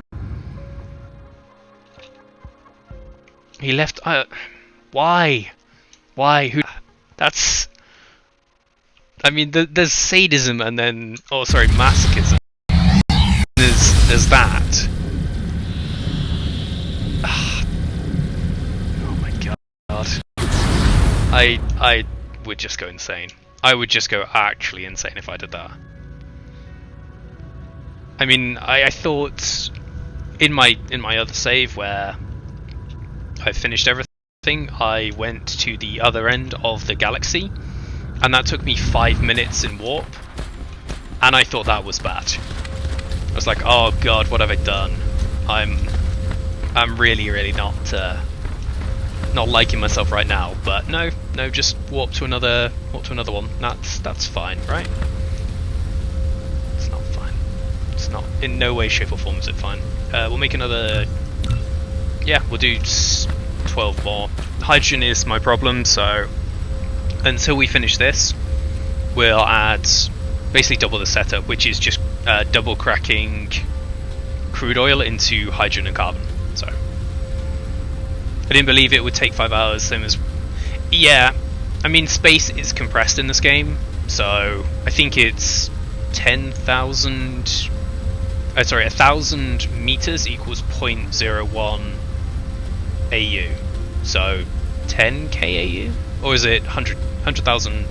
He left. Why? Why? Who? That's. I mean, there's sadism, and then masochism. There's that. Oh my god. I would just go insane. I would just go actually insane if I did that. I mean, I thought in my other save where I finished everything, I went to the other end of the galaxy, and that took me 5 minutes in warp, and I thought that was bad. was like, oh god, what have I done? I'm really not liking myself right now. But no, just warp to another one. That's fine, right? It's not fine. It's not, in no way, shape or form is it fine. We'll make another. Yeah, we'll do 12 more. Hydrogen is my problem, so until we finish this, we'll add basically double the setup, which is just double cracking crude oil into hydrogen and carbon. So I didn't believe it would take 5 hours, same as... Yeah, I mean, space is compressed in this game, so I think it's 10,000... 1,000 meters equals 0.01 AU. So 10k AU? Or is it 100,000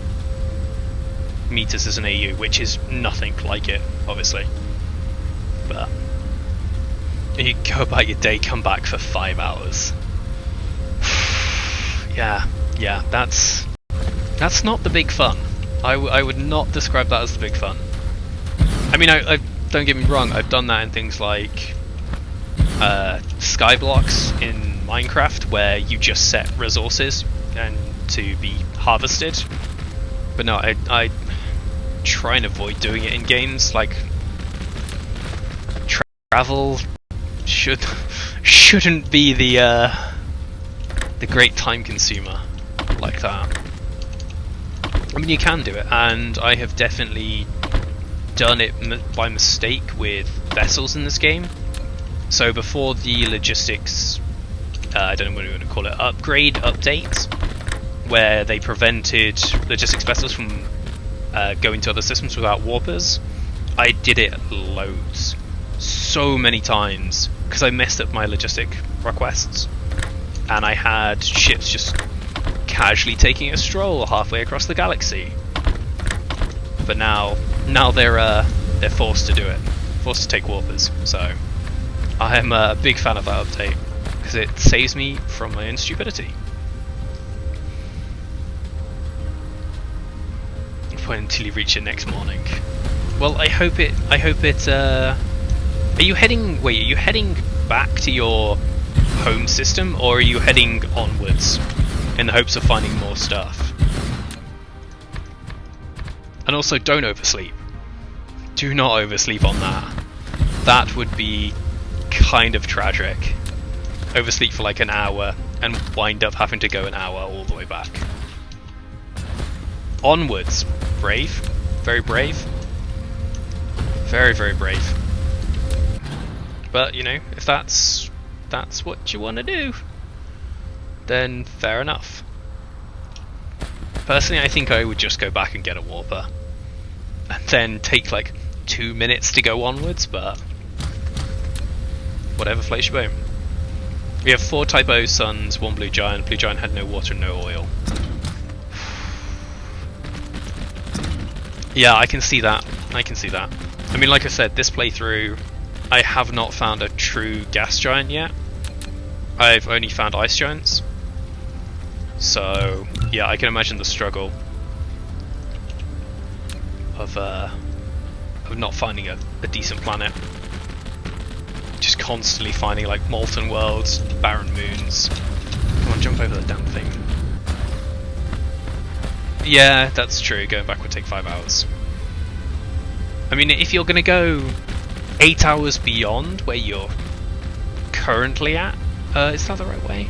meters as an AU, which is nothing like it, obviously. But you go about your day, come back for 5 hours. yeah, that's not the big fun. I would not describe that as the big fun. I mean, I don't get me wrong, I've done that in things like Skyblocks in Minecraft, where you just set resources and to be harvested. But no, I try and avoid doing it in games. Like travel shouldn't be the great time consumer like that. I mean, you can do it, and I have definitely done it by mistake with vessels in this game. So before the logistics, I don't know what you want to call it, update, where they prevented logistics vessels from going to other systems without warpers, I did it loads, so many times, because I messed up my logistic requests, and I had ships just casually taking a stroll halfway across the galaxy. But now they're forced to do it, forced to take warpers. So I am a big fan of that update, because it saves me from my own stupidity. Until you reach it next morning. Well, I hope it. Are you heading? Wait, are you heading back to your home system, or are you heading onwards in the hopes of finding more stuff? And also, don't oversleep. Do not oversleep on that. That would be kind of tragic. Oversleep for like an hour and wind up having to go an hour all the way back. Onwards. Brave. Very brave. Very, very brave. But, you know, if that's what you want to do, then fair enough. Personally, I think I would just go back and get a warper, and then take like 2 minutes to go onwards, but whatever floats your boat. We have 4 Type O suns, 1 Blue Giant. Blue Giant had no water and no oil. Yeah, I can see that. I can see that. I mean, like I said, this playthrough, I have not found a true gas giant yet. I've only found ice giants. So, yeah, I can imagine the struggle of not finding a decent planet. Just constantly finding like molten worlds, barren moons. Come on, jump over the damn thing. Yeah, that's true. Going back would take 5 hours. I mean, if you're gonna go 8 hours beyond where you're currently at, is that the right way?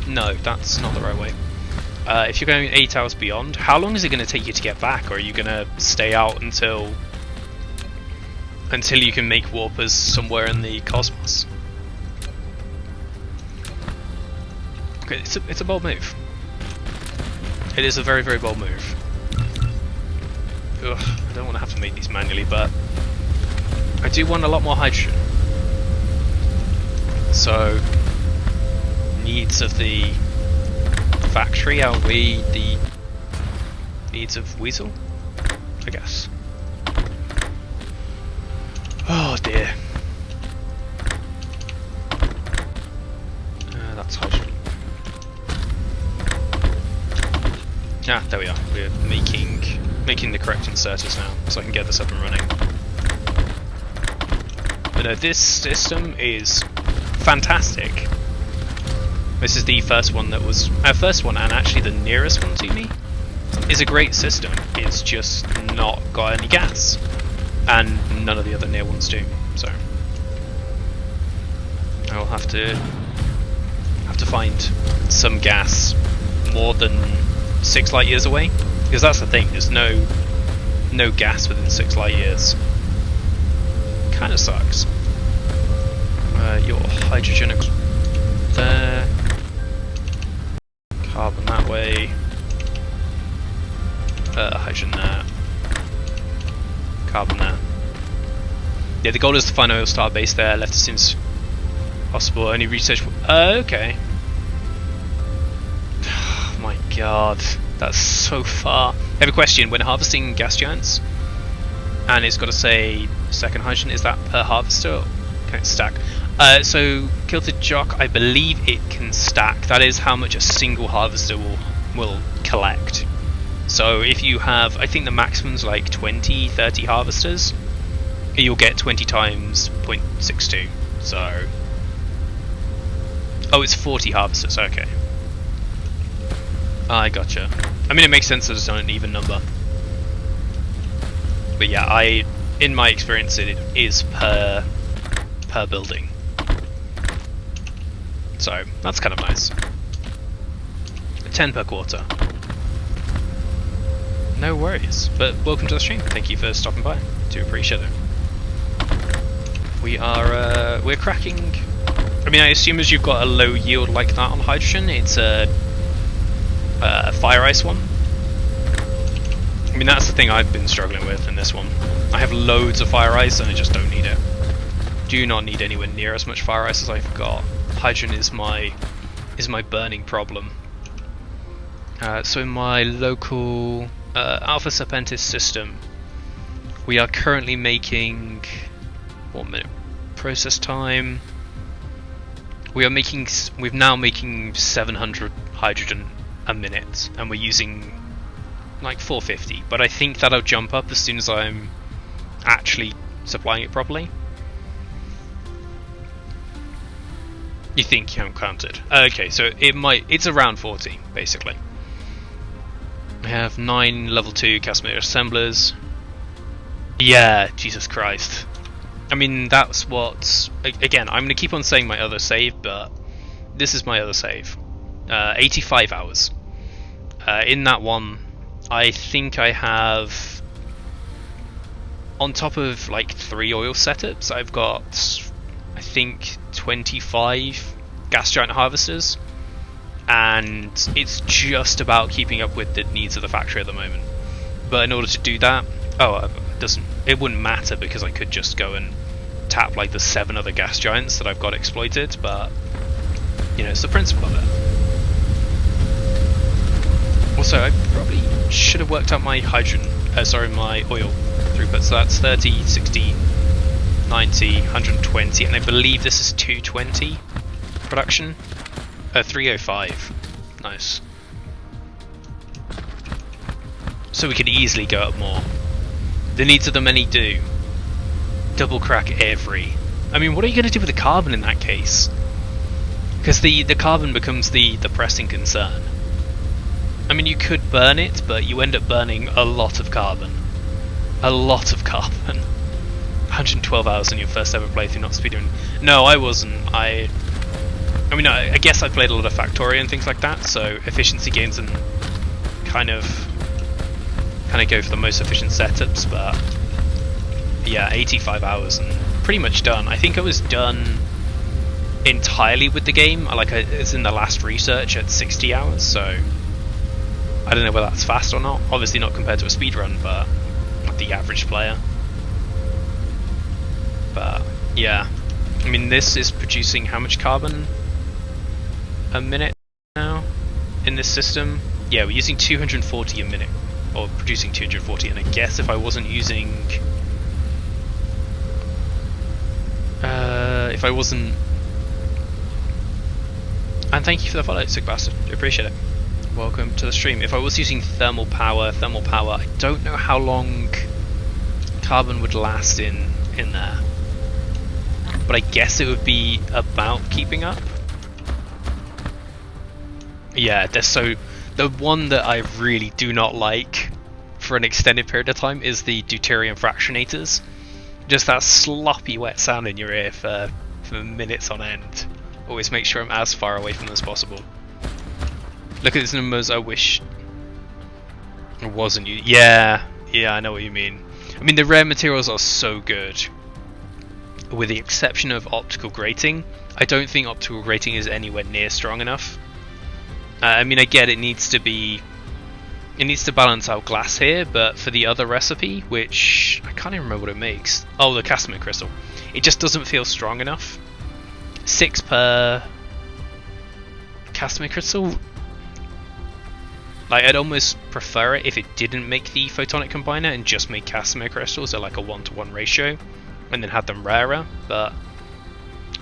No, that's not the right way. If you're going 8 hours beyond, how long is it going to take you to get back? Or are you going to stay out until you can make warpers somewhere in the cosmos? Okay, it's a bold move. It is a very, very bold move. Ugh, I don't want to have to make these manually, but I do want a lot more hydrogen. So, needs of the factory outweigh the needs of Weasel, I guess. Oh dear. That's hydrogen. Ah, there we are. We're making the correct inserters now, so I can get this up and running. But no, this system is fantastic. This is the first one that was our first one, and actually the nearest one to me. Is a great system. It's just not got any gas, and none of the other near ones do. So I'll have to find some gas more than 6 light years away, because that's the thing. There's no gas within 6 light years. Kind of sucks. Your hydrogen there, carbon that way. Hydrogen there, carbon there. Yeah, the goal is to find oil star base there, left as soon as possible. Only research. Okay. Oh my god, that's so far. I have a question. When harvesting gas giants, and it's got to say second hydrogen, is that per harvester or can it stack? So Kilted Jock, I believe it can stack. That is how much a single harvester will collect. So if you have, I think the maximum's like 20, 30 harvesters, you'll get 20 times 0.62. So, oh, it's 40 harvesters. Okay, I gotcha. I mean, it makes sense that it's not an even number. But yeah, in my experience, it is per building. So that's kind of nice. 10 per quarter. No worries, but welcome to the stream. Thank you for stopping by. Do appreciate it. We're cracking. I mean, I assume as you've got a low yield like that on hydrogen, it's a fire ice one. I mean, that's the thing I've been struggling with in this one. I have loads of fire ice and I just don't need it. Do not need anywhere near as much fire ice as I've got. Hydrogen is my burning problem. So in my local Alpha Serpentis system, we are currently making 1 minute process time. We're now making 700 hydrogen a minute, and we're using like 450. But I think that'll jump up as soon as I'm actually supplying it properly. You think you haven't counted? Okay, so it's around 40 basically. We have 9 level 2 Casimir assemblers. Yeah, Jesus Christ. I mean, that's what... Again, I'm going to keep on saying my other save, but this is my other save. 85 hours. In that one, I think I have... On top of, like, 3 oil setups, I've got, I think, 25 gas giant harvesters. And it's just about keeping up with the needs of the factory at the moment. But in order to do that, it wouldn't matter because I could just go and tap like the 7 other gas giants that I've got exploited, but you know, it's the principle of it. Also, I probably should have worked out my my oil throughput. So that's 30, 60, 90, 120, and I believe this is 220 production. 305. Nice. So we could easily go up more. The needs of the many do. Double crack every. I mean, what are you going to do with the carbon in that case? Because the carbon becomes the pressing concern. I mean, you could burn it, but you end up burning a lot of carbon. A lot of carbon. 112 hours in your first ever playthrough, not speedrun. No, I wasn't. I mean, I guess I played a lot of Factorio and things like that, so efficiency games and kind of go for the most efficient setups, but yeah, 85 hours and pretty much done. I think I was done entirely with the game, it's in the last research at 60 hours, so I don't know whether that's fast or not. Obviously not compared to a speedrun, but the average player. But yeah, I mean, this is producing how much carbon a minute now in this system? Yeah, we're using 240 a minute, or producing 240, and I guess if I wasn't using and thank you for the follow, sick bastard, I appreciate it. Welcome to the stream. If I was using thermal power, I don't know how long carbon would last in there. but I guess it would be about keeping up. Yeah, the one that I really do not like for an extended period of time is the deuterium fractionators. Just that sloppy wet sound in your ear for minutes on end. Always make sure I'm as far away from them as possible. Look at these numbers, I wish it wasn't you. Yeah, I know what you mean. I mean, the rare materials are so good. With the exception of optical grating, I don't think optical grating is anywhere near strong enough. I mean, I get it needs to balance out glass here, but for the other recipe, which I can't even remember what it makes. Oh, the Casimir crystal. It just doesn't feel strong enough. 6 per Casimir crystal. Like, I'd almost prefer it if it didn't make the photonic combiner and just made Casimir crystals at like a 1-to-1 ratio, and then had them rarer. But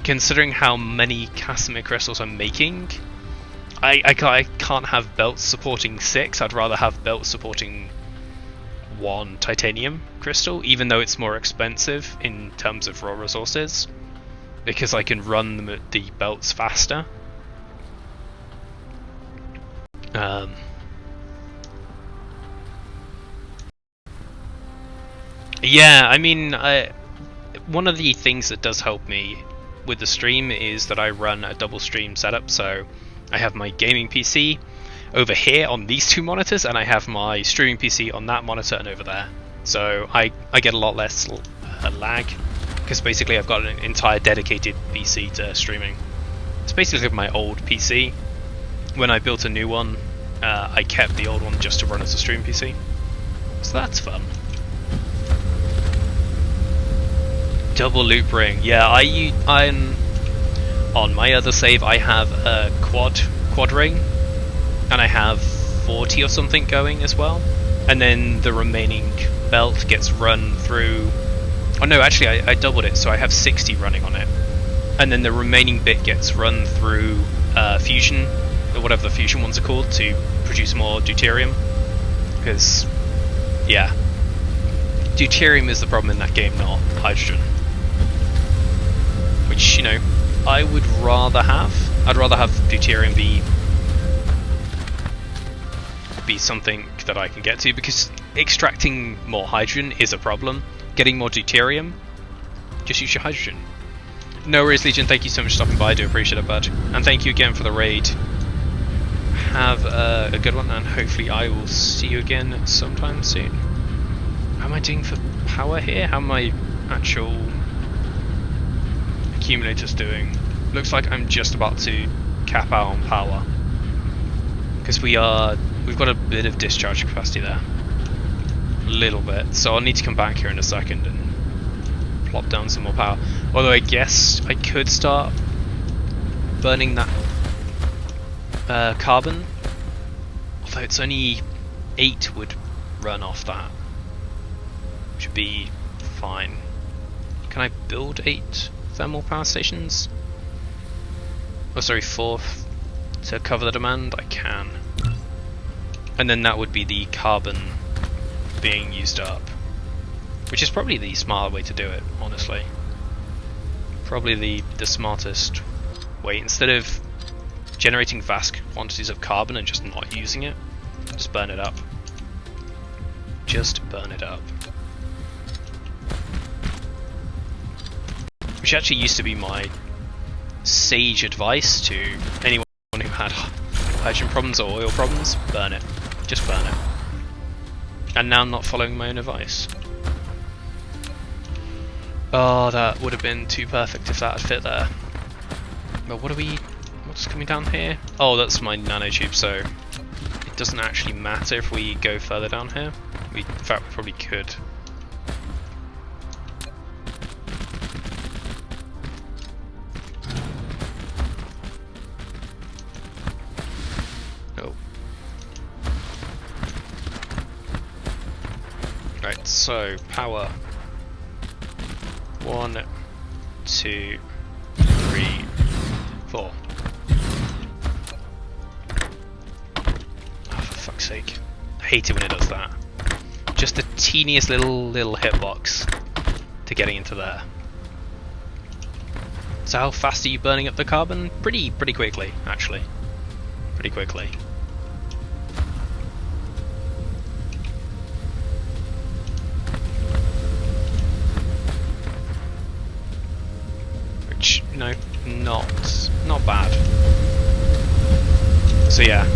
considering how many Casimir crystals I'm making, I can't have belts supporting 6. I'd rather have belts supporting 1 titanium crystal, even though it's more expensive in terms of raw resources, because I can run the belts faster. Yeah, I mean, one of the things that does help me with the stream is that I run a double stream setup, so I have my gaming PC over here on these 2 monitors, and I have my streaming PC on that monitor and over there. So I get a lot less lag, because basically I've got an entire dedicated PC to streaming. It's basically my old PC. When I built a new one, I kept the old one just to run as a stream PC. So that's fun. Double loop ring. Yeah, I'm on my other save. I have a quad ring, and I have 40 or something going as well. And then the remaining belt gets run through. Oh no, actually I doubled it, so I have 60 running on it. And then the remaining bit gets run through fusion, or whatever the fusion ones are called, to produce more deuterium. Because, yeah, deuterium is the problem in that game, not hydrogen. Which, you know, I would rather have. I'd rather have deuterium be something that I can get to, because extracting more hydrogen is a problem. Getting more deuterium, just use your hydrogen. No worries, Legion, thank you so much for stopping by, I do appreciate it, bud. And thank you again for the raid. Have a good one, and hopefully I will see you again sometime soon. How am I doing for power here? How are my actual accumulators doing? Looks like I'm just about to cap out on power, because we've got a bit of discharge capacity there. A little bit, so I'll need to come back here in a second and plop down some more power. Although I guess I could start burning that carbon, although it's only 8 would run off that, which would be fine. Can I build 8 thermal power stations? Oh sorry, 4 to cover the demand? I can. And then that would be the carbon being used up, which is probably the smarter way to do it, honestly. Probably the smartest way. Instead of generating vast quantities of carbon and just not using it, just burn it up. Just burn it up. Which actually used to be my sage advice to anyone who had hydrogen problems or oil problems. Burn it. Just burn it. And now I'm not following my own advice. Oh, that would have been too perfect if that had fit there. But what's coming down here? Oh, that's my nanotube, so it doesn't actually matter if we go further down here. In fact, we probably could. Oh. Right, so power. 1, 2, 3, 4. Oh, for fuck's sake. I hate it when it does that. Just the teeniest little hitbox to getting into there. So how fast are you burning up the carbon? Pretty quickly, actually. Pretty quickly. Which, you know, not bad. So yeah,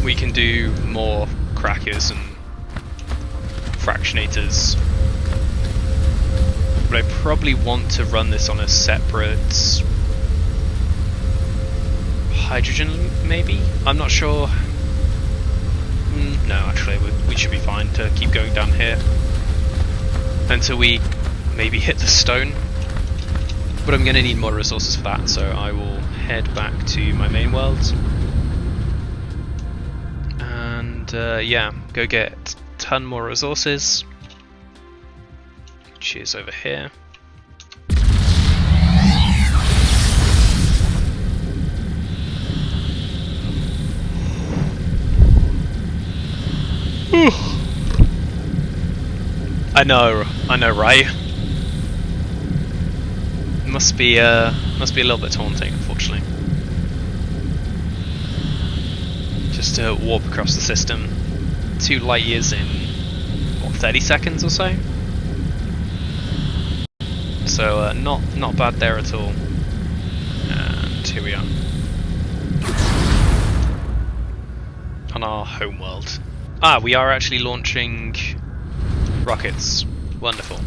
we can do more crackers and fractionators. But I probably want to run this on a separate hydrogen, maybe? I'm not sure. No, actually, we should be fine to keep going down here until we maybe hit the stone. But I'm going to need more resources for that, so I will head back to my main world. And yeah, go get a ton more resources. Which is over here. I know, right? Must be a little bit taunting, unfortunately. Just to warp across the system 2 light years in what, 30 seconds or so. So not bad there at all. And here we are on our home world. Ah, we are actually launching rockets. Wonderful.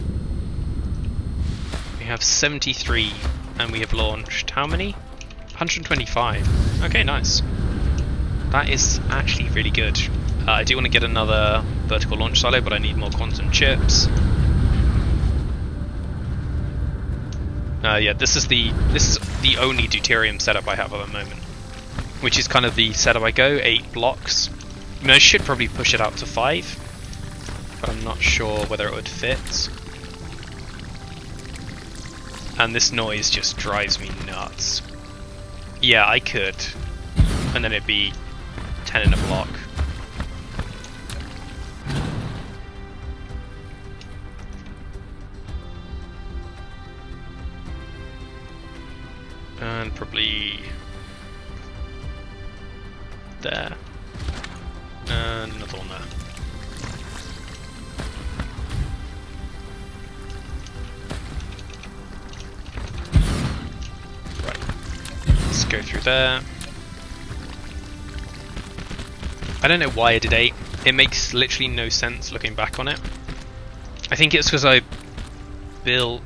We have 73, and we have launched how many? 125. Okay, nice. That is actually really good. I do want to get another vertical launch silo, but I need more quantum chips. Yeah, this is the only deuterium setup I have at the moment, which is kind of the setup I go, 8 blocks. I mean, I should probably push it out to 5, but I'm not sure whether it would fit. And this noise just drives me nuts. Yeah, I could, and then it'd be 10 in a block. And probably there, and another one there. Right, let's go through there. I don't know why I did 8. It makes literally no sense looking back on it. I think it's because I built...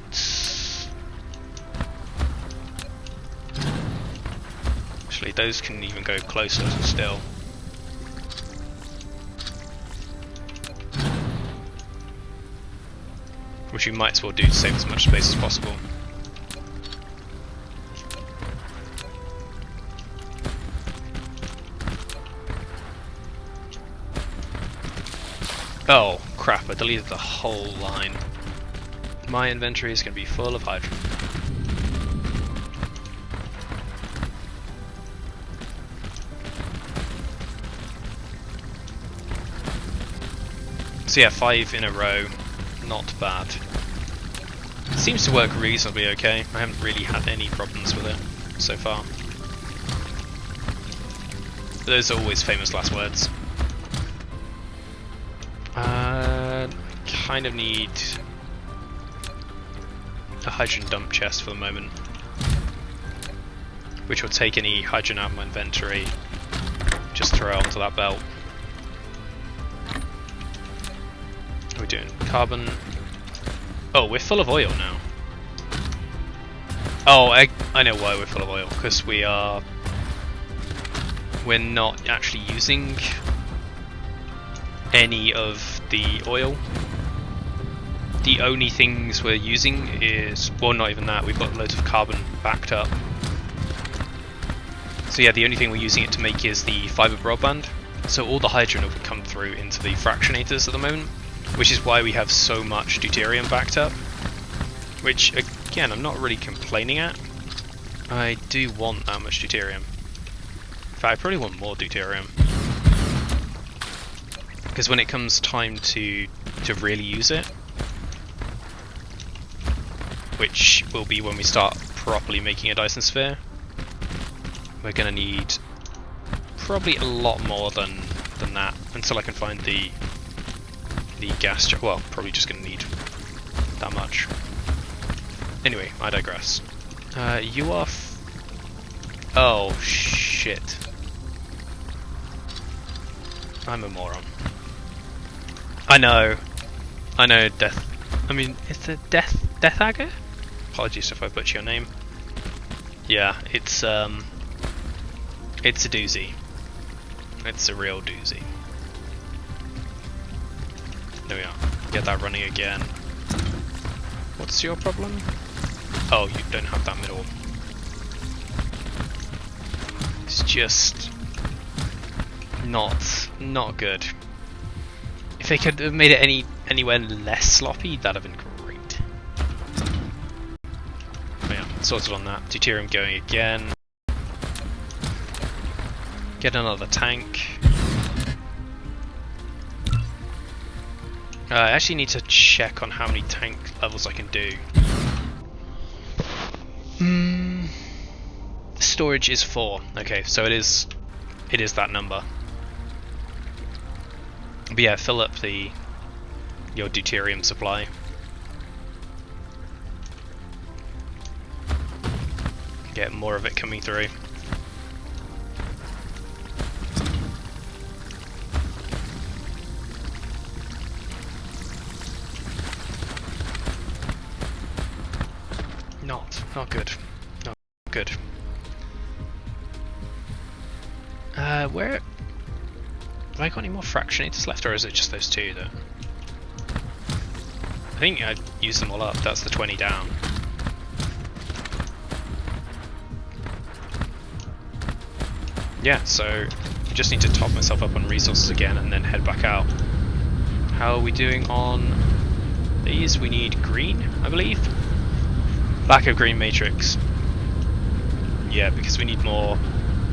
Actually, those can even go closer still. Which we might as well do to save as much space as possible. Oh crap, I deleted the whole line. My inventory is going to be full of hydrogen. So yeah, 5 in a row, not bad. It seems to work reasonably okay. I haven't really had any problems with it so far. But those are always famous last words. Kind of need a hydrogen dump chest for the moment, which will take any hydrogen out of my inventory, just throw it onto that belt. What are we doing? Carbon. Oh, we're full of oil now. Oh, I know why we're full of oil, because we're not actually using any of the oil. The only things we're using is, well, not even that, we've got loads of carbon backed up. So yeah, the only thing we're using it to make is the fiber broadband. So all the hydrogen will come through into the fractionators at the moment, which is why we have so much deuterium backed up. Which, again, I'm not really complaining at. I do want that much deuterium. In fact, I probably want more deuterium. Because when it comes time to really use it, which will be when we start properly making a Dyson sphere, we're gonna need probably a lot more than that until I can find the gas. Well, probably just gonna need that much. Anyway, I digress. You are. Oh shit! I'm a moron. I know, Death. I mean, it's a Death Agger. Apologies if I butcher your name. Yeah, it's a doozy. It's a real doozy. There we are. Get that running again. What's your problem? Oh, you don't have that middle. It's just not good. If they could have made it anywhere less sloppy, that'd have been great. Oh yeah, sorted on that. Deuterium going again. Get another tank. I actually need to check on how many tank levels I can do. Storage is 4. Okay, so it is that number. But yeah, fill up your deuterium supply. Get more of it coming through. Not good. Not good. Where have I got any more fractionators left, or is it just those two that? I think I used them all up. That's the 20 down. Yeah, so I just need to top myself up on resources again and then head back out. How are we doing on these? We need green, I believe. Lack of green matrix. Yeah, because we need more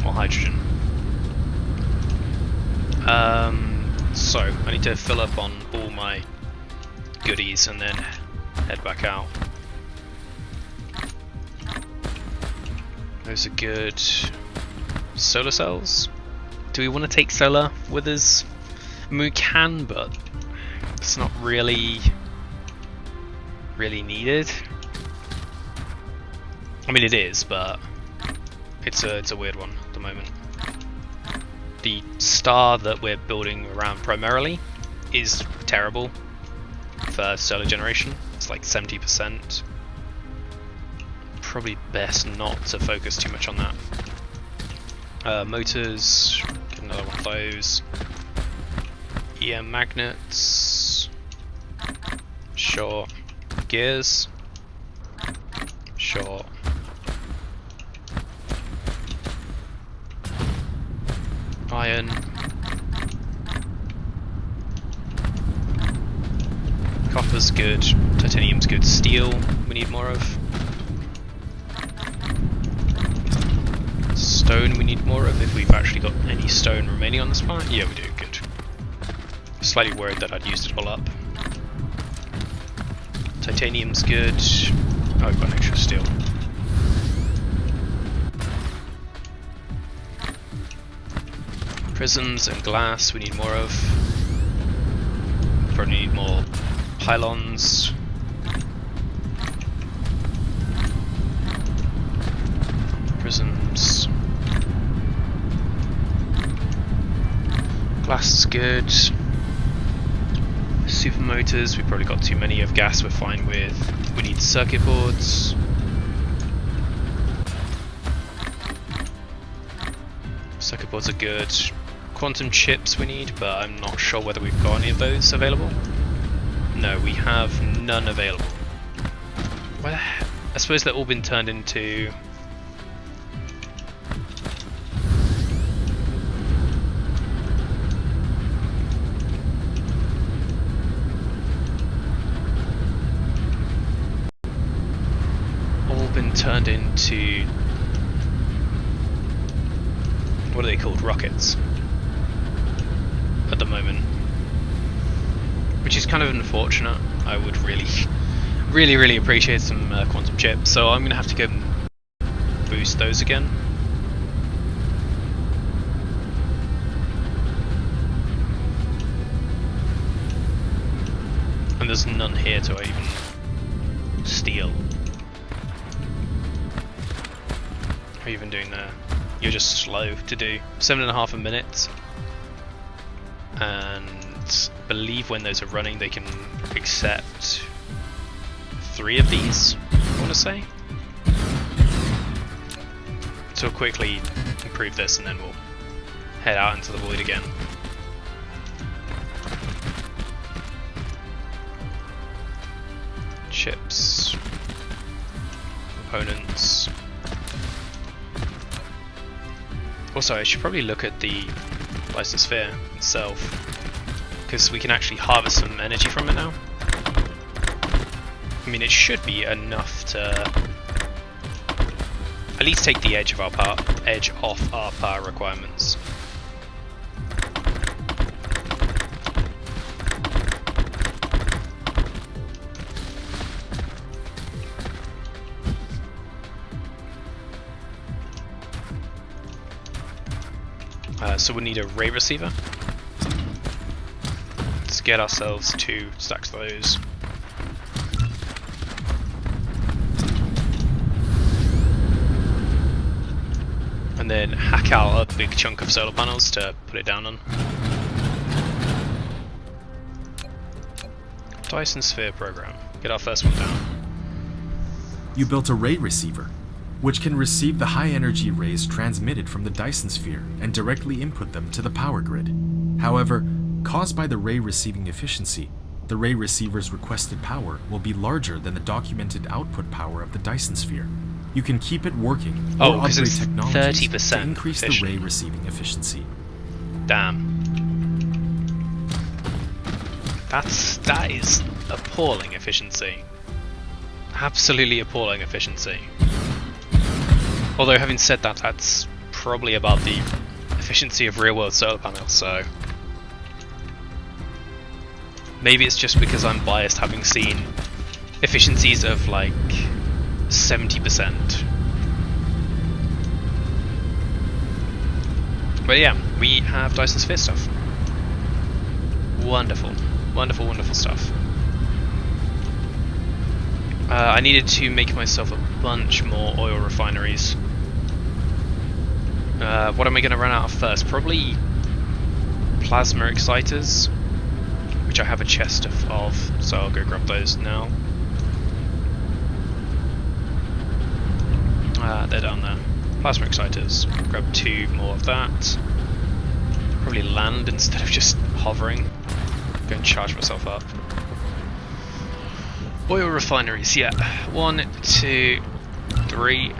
hydrogen. So I need to fill up on all my goodies and then head back out. Those are good. Solar cells. Do we want to take solar with us? I mean, we can, but it's not really needed. I mean, it is, but it's a weird one at the moment. The star that we're building around primarily is terrible for solar generation. It's like 70%. Probably best not to focus too much on that. Motors, get another one of those. EM magnets. Sure. Gears. Sure. Iron. Copper's good. Titanium's good. Steel we need more of. Stone we need more of if we've actually got any stone remaining on this planet. Yeah, we do. Good. Slightly worried that I'd used it all up. Titanium's good. Oh, I've got extra steel. Prisms and glass we need more of. Probably need more pylons. Prisms. Glass is good. Supermotors, we probably got too many of. Gas we're fine with. We need circuit boards. Circuit boards are good. Quantum chips we need, but I'm not sure whether we've got any of those available. No, we have none available. Well, I suppose they've all been turned into... turned into... what are they called? Rockets. At the moment. Which is kind of unfortunate. I would really appreciate some quantum chips, so I'm going to have to go boost those again. And there's none here to even steal. What are you even doing there? You're just slow to do. 7.5 a minute. And I believe when those are running they can accept 3 of these, I want to say. So we'll quickly improve this and then we'll head out into the void again. Chips, components. Also, I should probably look at the Dyson sphere itself, because we can actually harvest some energy from it now. I mean, it should be enough to at least take the edge off our power requirements. So we need a ray receiver. Let's get ourselves 2 stacks of those. And then hack out a big chunk of solar panels to put it down on. Dyson sphere program. Get our first one down. You built a ray receiver, which can receive the high energy rays transmitted from the Dyson sphere and directly input them to the power grid. However, caused by the ray receiving efficiency, the ray receiver's requested power will be larger than the documented output power of the Dyson sphere. You can keep it working or upgrade technologies 30% to increase the ray receiving efficiency. Damn. That is appalling efficiency. Absolutely appalling efficiency. Although having said that, that's probably about the efficiency of real-world solar panels, so maybe it's just because I'm biased having seen efficiencies of like 70%. But yeah, we have Dyson sphere stuff. Wonderful. Wonderful, wonderful stuff. I needed to make myself a bunch more oil refineries. What am I going to run out of first? Probably plasma exciters, which I have a chest of, so I'll go grab those now. They're down there. Plasma exciters. Grab 2 more of that. Probably land instead of just hovering. Go and charge myself up. Oil refineries, yeah. 1, 2, 3.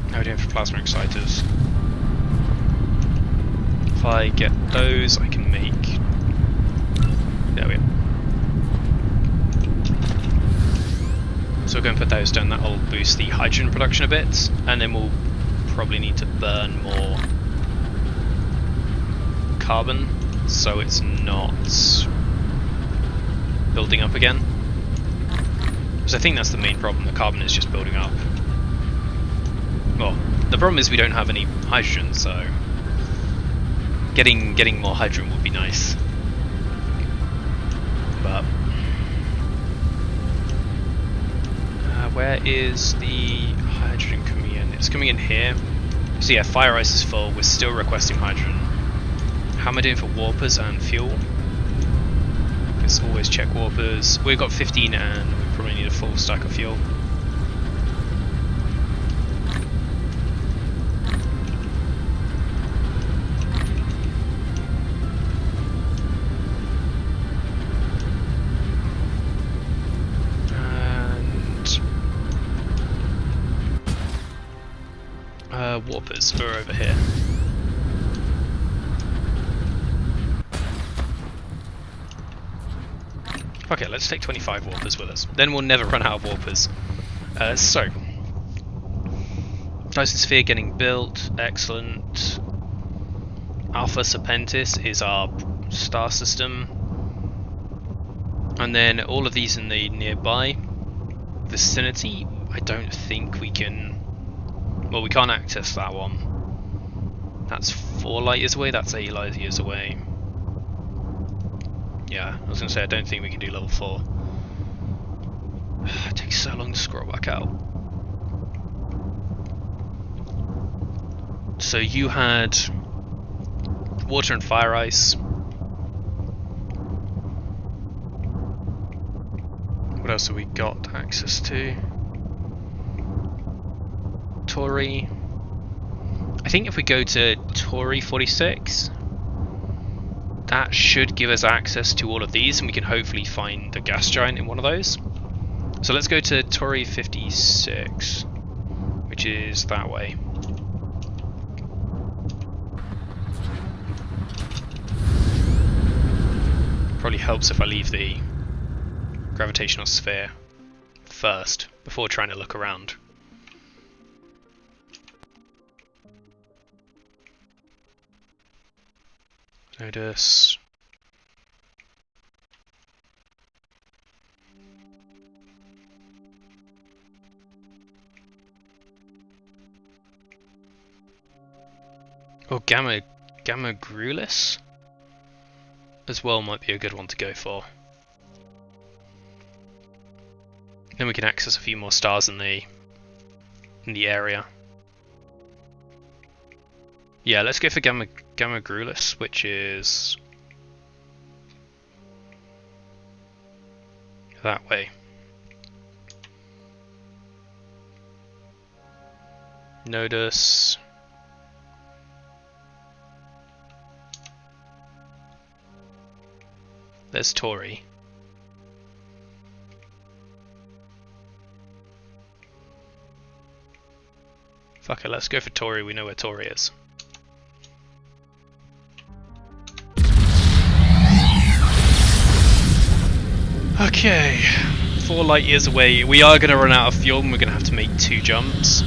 How are we doing for plasma exciters? If I get those, I can make... There we go. So we're going to put those down, that'll boost the hydrogen production a bit, and then we'll probably need to burn more carbon so it's not building up again. Because I think that's the main problem, the carbon is just building up. Well, the problem is we don't have any hydrogen, so getting more hydrogen would be nice. But where is the hydrogen coming in? It's coming in here. So yeah, fire ice is full, we're still requesting hydrogen. How am I doing for warpers and fuel? Let's always check warpers. We've got 15 and we probably need a full stack of fuel. And warpers are over here. Okay, let's take 25 warpers with us. Then we'll never run out of warpers. So, Dyson sphere getting built, excellent. Alpha Serpentis is our star system. And then all of these in the nearby vicinity, I don't think we can... Well, we can't access that one. That's 4 light years away, that's 8 light years away. Yeah, I was going to say, I don't think we can do level 4. It takes so long to scroll back out. So you had water and fire ice. What else have we got access to? Tori. I think if we go to Tori 46, that should give us access to all of these, and we can hopefully find the gas giant in one of those. So let's go to Tori 56, which is that way. Probably helps if I leave the gravitational sphere first, before trying to look around. Notice. Or Gamma Gruelis as well might be a good one to go for. Then we can access a few more stars in the area. Yeah, let's go for Gamma Gruelis, which is that way. Notice. There's Tori. Fuck it, let's go for Tori, we know where Tori is. Okay, 4 light years away. We are going to run out of fuel and we're going to have to make 2 jumps.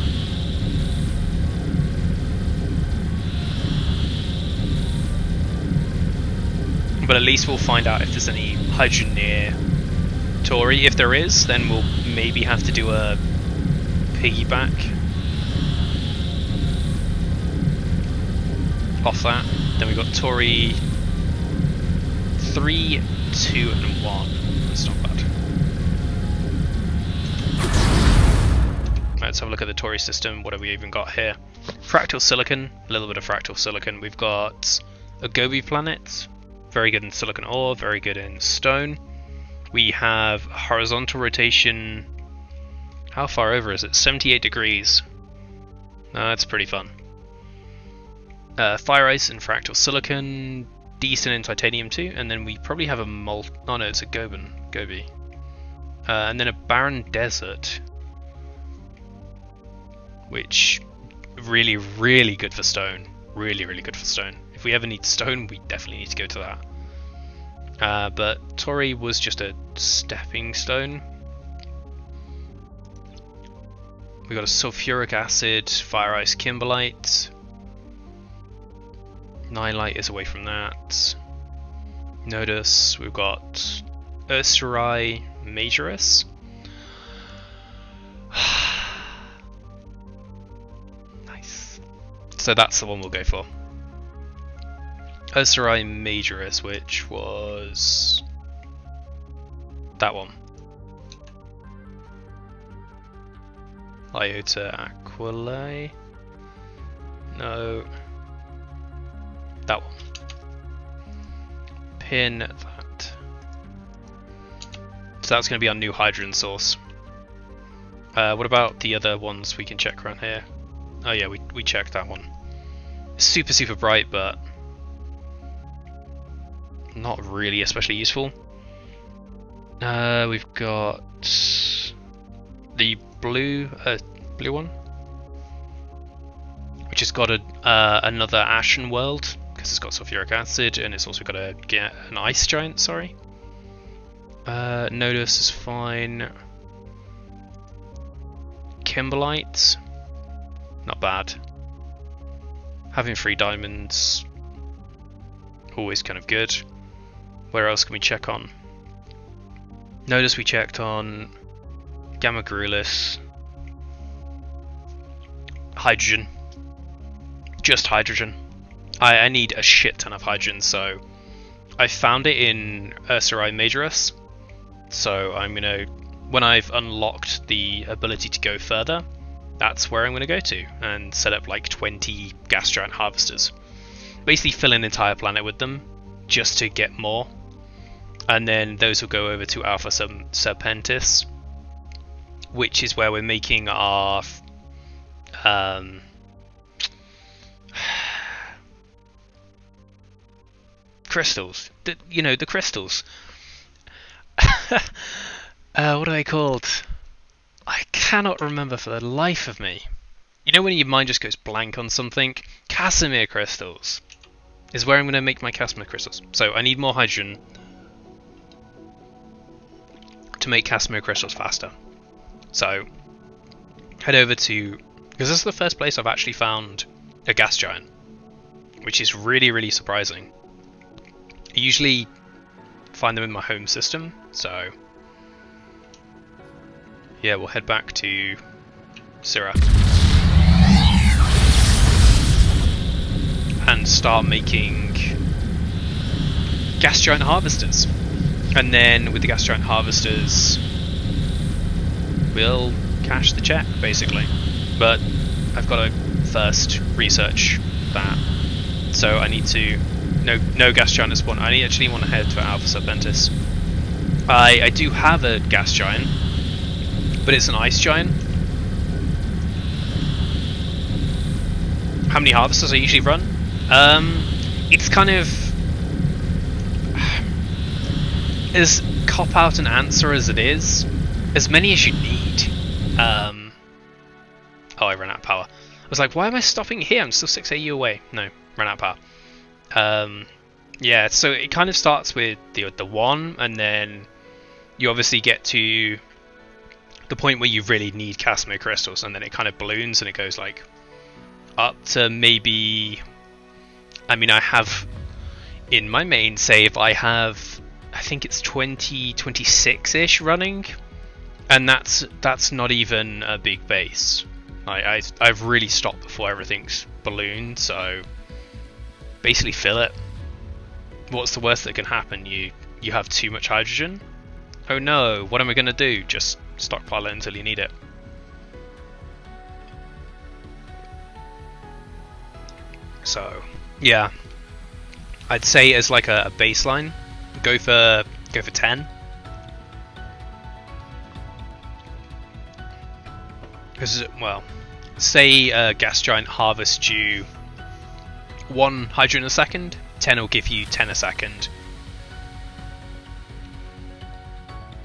But at least we'll find out if there's any hydrogen near Tori. If there is, then we'll maybe have to do a piggyback off that. Then we've got Tori 3, 2 and 1. That's not bad. Let's have a look at the Tori system. What have we even got here? Fractal silicon, a little bit of fractal silicon. We've got a Gobi planet, very good in silicon ore, very good in stone. We have horizontal rotation. How far over is it? 78 degrees. That's pretty fun. Fire ice and fractal silicon, Dyson and titanium 2, and then we probably have a oh no, it's a Gobi. And then a barren desert, which really, really good for stone. Really, really good for stone. If we ever need stone, we definitely need to go to that. But Tori was just a stepping stone. We got a sulfuric acid, fire ice kimberlite. 9 light is away from that. Notice we've got Ursarai majoris. Nice. So that's the one we'll go for. Ursarai majoris, which was that one. Iota Aquilae. No. That one. Pin that. So that's going to be our new hydrogen source. What about the other ones we can check around here? Oh yeah, we checked that one. Super, super bright, but not really especially useful. We've got the blue one, which has got another ashen world because it's got sulfuric acid, and it's also got an ice giant. Sorry. Notice is fine. Kimberlite, not bad. Having 3 diamonds, always kind of good. Where else can we check on? Notice we checked on Gamma Gruelis, hydrogen, just hydrogen. I need a shit ton of hydrogen, so I found it in Ursae Majoris. So I'm gonna, when I've unlocked the ability to go further, that's where I'm gonna go to and set up like 20 gas giant harvesters. Basically fill an entire planet with them just to get more, and then those will go over to Alpha Serpentis, which is where we're making our crystals. The crystals. What are they called? I cannot remember for the life of me. You know when your mind just goes blank on something? Casimir crystals is where I'm going to make my Casimir crystals. So I need more hydrogen to make Casimir crystals faster. So head over to, because this is the first place I've actually found a gas giant, which is really, really surprising. I usually find them in my home system, so yeah, we'll head back to Syrah and start making gas giant harvesters. And then with the gas giant harvesters, we'll cash the check, basically. But I've got to first research that. So I need to... No gas giant at spawn. I actually want to head to Alpha Serpentis. I do have a gas giant, but it's an ice giant. How many harvesters I usually run? It's kind of... as cop-out an answer as it is, as many as you need. Oh, I ran out of power. I was like, why am I stopping here? I'm still 6 AU away. No, ran out of power. Yeah, so it kind of starts with the 1, and then you obviously get to the point where you really need Casimir crystals, and then it kind of balloons and it goes like up to maybe... I mean, I have in my main save, I think it's 26-ish running, and that's not even a big base. I've really stopped before everything's ballooned, so basically fill it. What's the worst that can happen? You have too much hydrogen? Oh no, what am I going to do? Just stockpile it until you need it. So, yeah. I'd say as like a baseline, go for 10. Because, well, say a gas giant harvests you 1 hydrogen a second, 10 will give you 10 a second.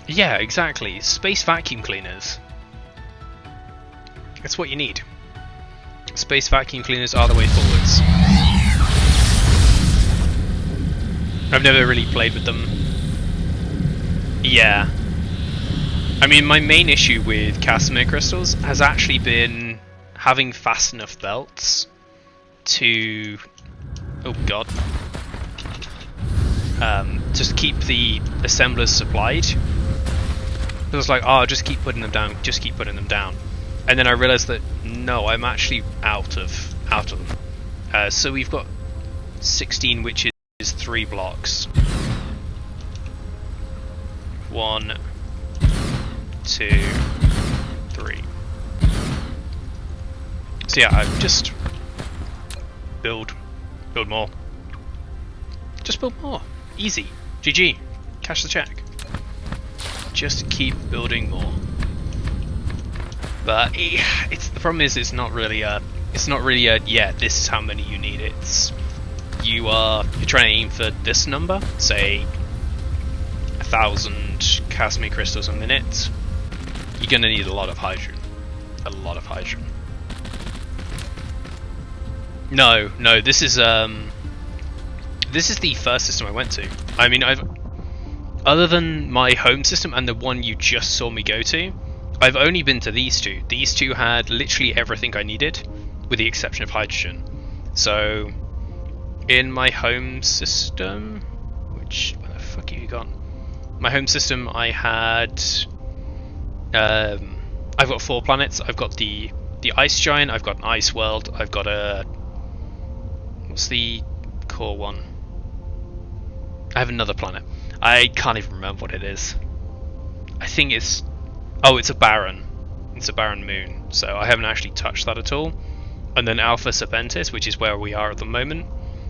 Yeah, exactly. Space vacuum cleaners. That's what you need. Space vacuum cleaners are the way forwards. I've never really played with them. Yeah. I mean, my main issue with Casimir crystals has actually been having fast enough belts to... oh god. Just keep the assemblers supplied. It was like, oh, just keep putting them down, just keep putting them down. And then I realised that, no, I'm actually out of them. So we've got 16, which is 3 blocks. 1, 2, 3. So yeah, I've just build more. Just build more. Easy. GG. Cash the check. Just keep building more. But the problem is it's not really a yeah, this is how many you need. It's you're trying to aim for this number, say 1,000 Casimir crystals a minute. You're gonna need a lot of hydrogen. A lot of hydrogen. No, this is the first system I went to. I mean, other than my home system and the one you just saw me go to, I've only been to these two. These two had literally everything I needed, with the exception of hydrogen. So, in my home system, where the fuck have you gone? my home system, I had I've got 4 planets. I've got the ice giant, I've got an ice world, I've got a, what's the core one? I have another planet. I can't even remember what it is. I think it's, oh, it's a barren. It's a barren moon, so I haven't actually touched that at all. And then Alpha Serpentis, which is where we are at the moment,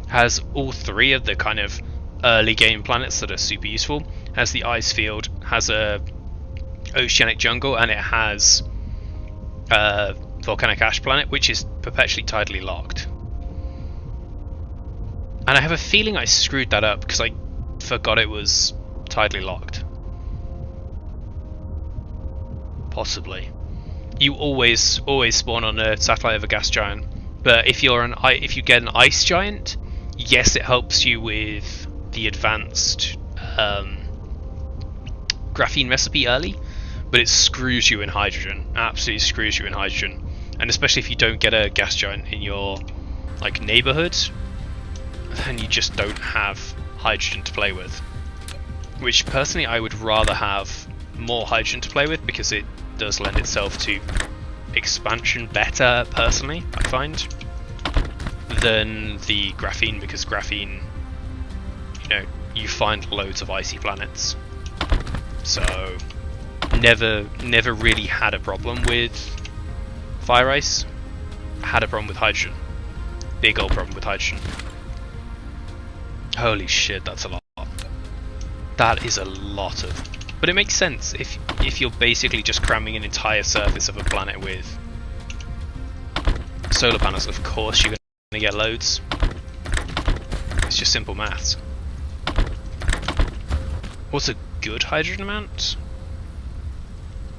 has all 3 of the kind of early game planets that are super useful. Has the ice field, has a oceanic jungle, and it has a volcanic ash planet, which is perpetually tidally locked. And I have a feeling I screwed that up because I forgot it was tidally locked. Possibly. You always spawn on a satellite of a gas giant, but if you get an ice giant, yes, it helps you with the advanced graphene recipe early, but it screws you in hydrogen. Absolutely screws you in hydrogen, and especially if you don't get a gas giant in your like neighborhood, then you just don't have hydrogen to play with. Which personally, I would rather have more hydrogen to play with because it does lend itself to expansion better, personally, I find, than the graphene, because graphene, you know, you find loads of icy planets. So never really had a problem with fire ice. Had a problem with hydrogen. Big old problem with hydrogen. Holy shit, that's a lot. That is a lot of... But it makes sense if you're basically just cramming an entire surface of a planet with solar panels. Of course you're going to get loads. It's just simple maths. What's a good hydrogen amount?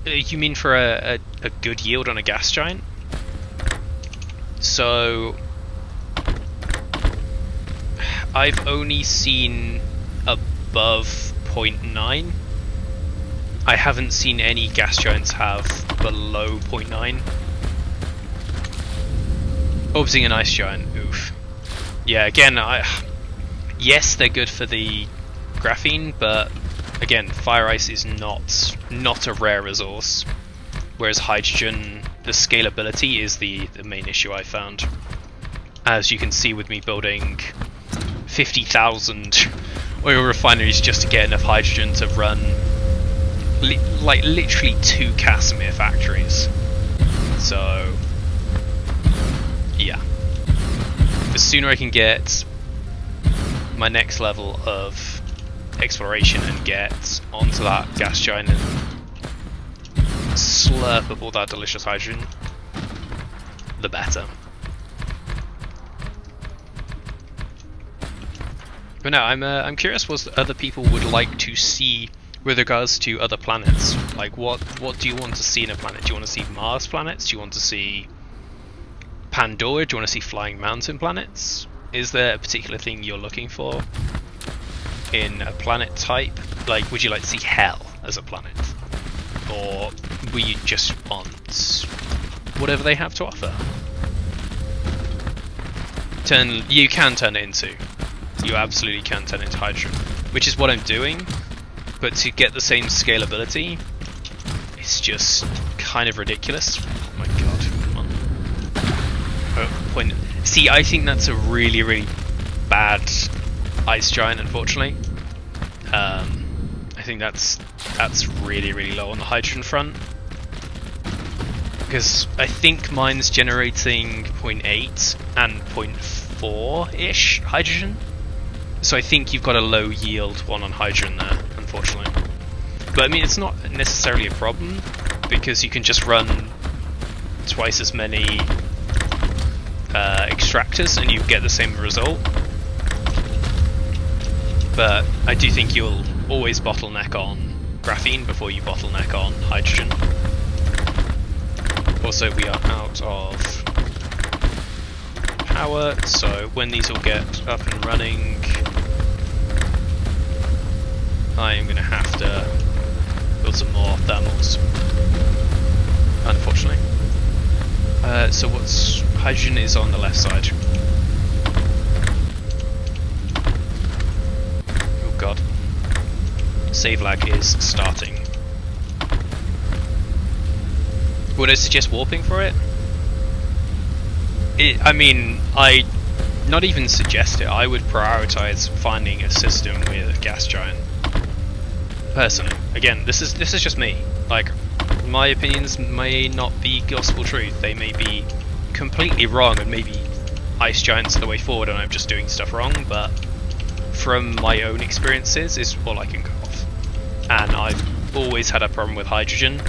You mean for a good yield on a gas giant? So I've only seen above 0.9. I haven't seen any gas giants have below 0.9. Obsidian an ice giant, oof. Yeah, again, yes, they're good for the graphene, but again, fire ice is not a rare resource, whereas hydrogen, the scalability is the main issue I found. As you can see with me building 50,000 oil refineries just to get enough hydrogen to run like literally 2 Casimir factories. So yeah, the sooner I can get my next level of exploration and get onto that gas giant and slurp up all that delicious hydrogen, the better. But no, I'm curious what other people would like to see with regards to other planets. Like, what do you want to see in a planet? Do you want to see Mars planets? Do you want to see Pandora? Do you want to see flying mountain planets? Is there a particular thing you're looking for in a planet type? Like, would you like to see Hell as a planet? Or will you just want whatever they have to offer? You can turn it into. You absolutely can turn it into hydrogen, which is what I'm doing. But to get the same scalability, it's just kind of ridiculous. Oh my god, come on. See, I think that's a really, really bad ice giant, unfortunately. I think that's really, really low on the hydrogen front. Because I think mine's generating 0.8 and 0.4-ish hydrogen. So I think you've got a low yield one on hydrogen there, unfortunately. But I mean, it's not necessarily a problem, because you can just run twice as many extractors and you get the same result. But I do think you'll always bottleneck on graphene before you bottleneck on hydrogen. Also, we are out of power, so when these all get up and running, I am going to have to build some more thermals, unfortunately. So what's hydrogen is on the left side. Oh god. save lag is starting. Would I suggest warping for it? I mean, I not even suggest it. I would prioritize finding a system with a gas giant. Personally, again, this is just me. Like, my opinions may not be gospel truth. They may be completely wrong, and maybe ice giants are the way forward, and I'm just doing stuff wrong. But from my own experiences, is all I can go off. And I've always had a problem with hydrogen.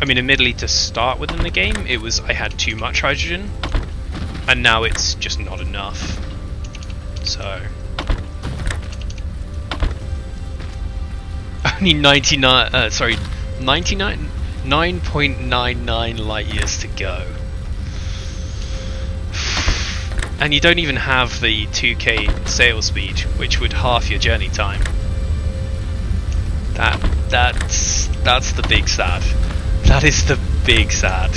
I mean, admittedly, to start with in the game, it was I had too much hydrogen, and now it's just not enough. So only 9.99 light years to go, and you don't even have the 2k sail speed, which would half your journey time. That's the big sad. That is the big sad.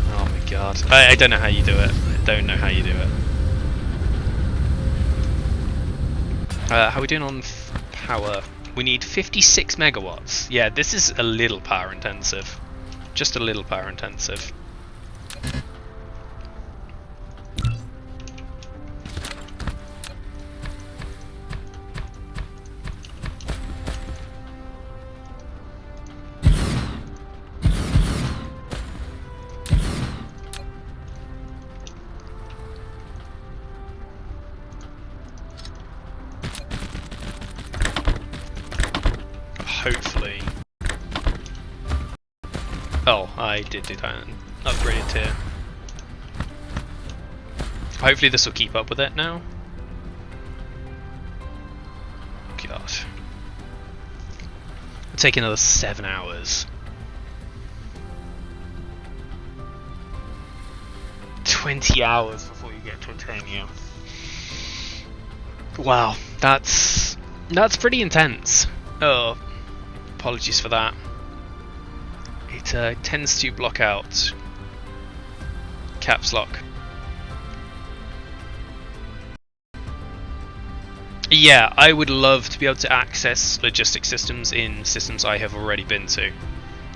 Oh my god. I don't know how you do it. I don't know how you do it. How are we doing on power? We need 56 megawatts. Yeah, this is a little power intensive. Just a little power intensive. Hopefully. Oh, I did do that and upgraded tier. Hopefully this will keep up with it now. God. It'll take another 7 hours. 20 hours before you get titanium. Wow, that's pretty intense. Oh. Apologies for that. It tends to block out caps lock. Yeah, I would love to be able to access logistic systems in systems I have already been to.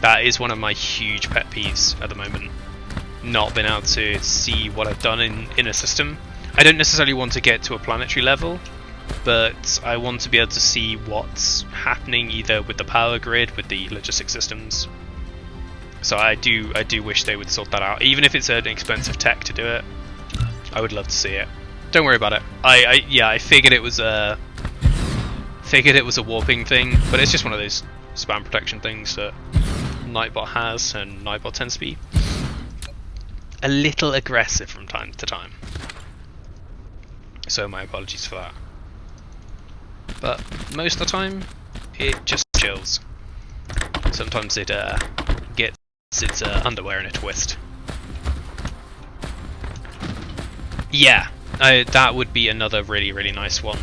That is one of my huge pet peeves at the moment. Not being able to see what I've done in a system. I don't necessarily want to get to a planetary level, but I want to be able to see what's happening either with the power grid, with the logistic systems. So I do wish they would sort that out. Even if it's an expensive tech to do it, I would love to see it. Don't worry about it. I figured it was a warping thing, but it's just one of those spam protection things that Nightbot has, and Nightbot tends to be a little aggressive from time to time. So my apologies for that. But most of the time, it just chills. Sometimes it gets its underwear in a twist. Yeah, that would be another really, really nice one.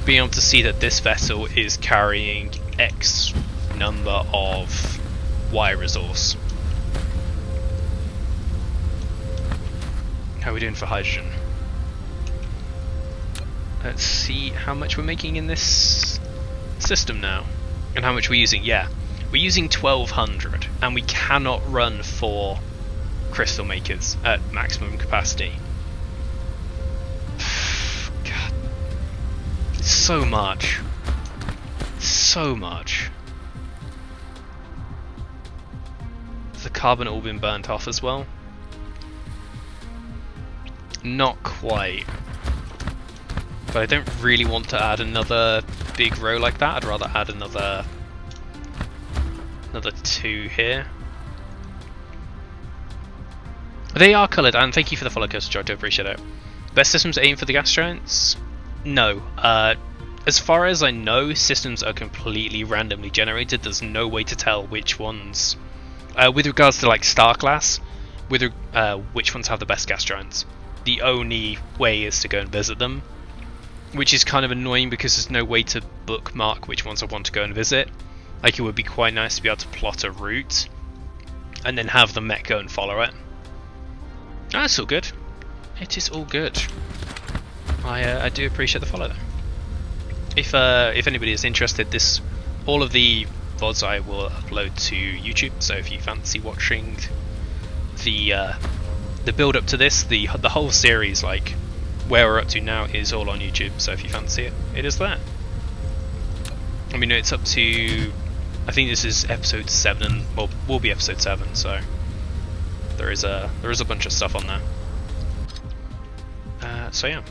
Being able to see that this vessel is carrying X number of Y resource. How are we doing for hydrogen? Let's see how much we're making in this system now. And how much we're using. Yeah, we're using 1200, and we cannot run 4 crystal makers at maximum capacity. God. So much. So much. Has the carbon all been burnt off as well? Not quite. But I don't really want to add another big row like that. I'd rather add another 2 here. They are coloured, and thank you for the follow, Cursor, I do appreciate it. Best systems aim for the gas giants? No. As far as I know, systems are completely randomly generated. There's no way to tell which ones, with regards to like star class, which ones have the best gas giants. The only way is to go and visit them, which is kind of annoying because there's no way to bookmark which ones I want to go and visit. Like, it would be quite nice to be able to plot a route and then have the mech go and follow it. That's all good. It is all good. I do appreciate the follow though. If anybody is interested, all of the VODs I will upload to YouTube. So if you fancy watching the build up to this, the whole series, like where we're up to now, is all on YouTube. So if you fancy it, it is there. I mean, it's up to, I think this is episode 7, well, will be episode 7. So there is a bunch of stuff on there. So yeah,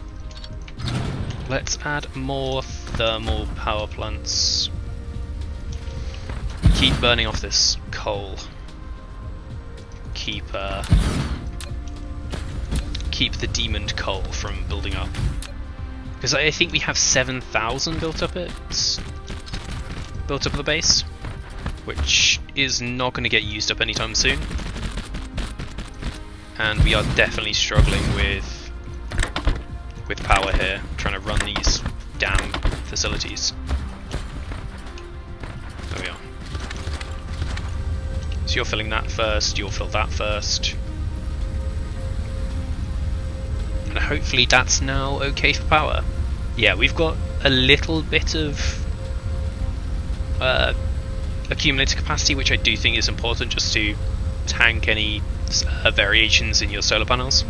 let's add more thermal power plants. Keep burning off this coal. Keep the demoned coal from building up, because I think we have 7,000 built up at the base, which is not going to get used up anytime soon, and we are definitely struggling with power here, trying to run these damn facilities. There we are. So you're filling that first, you'll fill that first. And hopefully that's now okay for power. Yeah, we've got a little bit of accumulator capacity, which I do think is important just to tank any variations in your solar panels.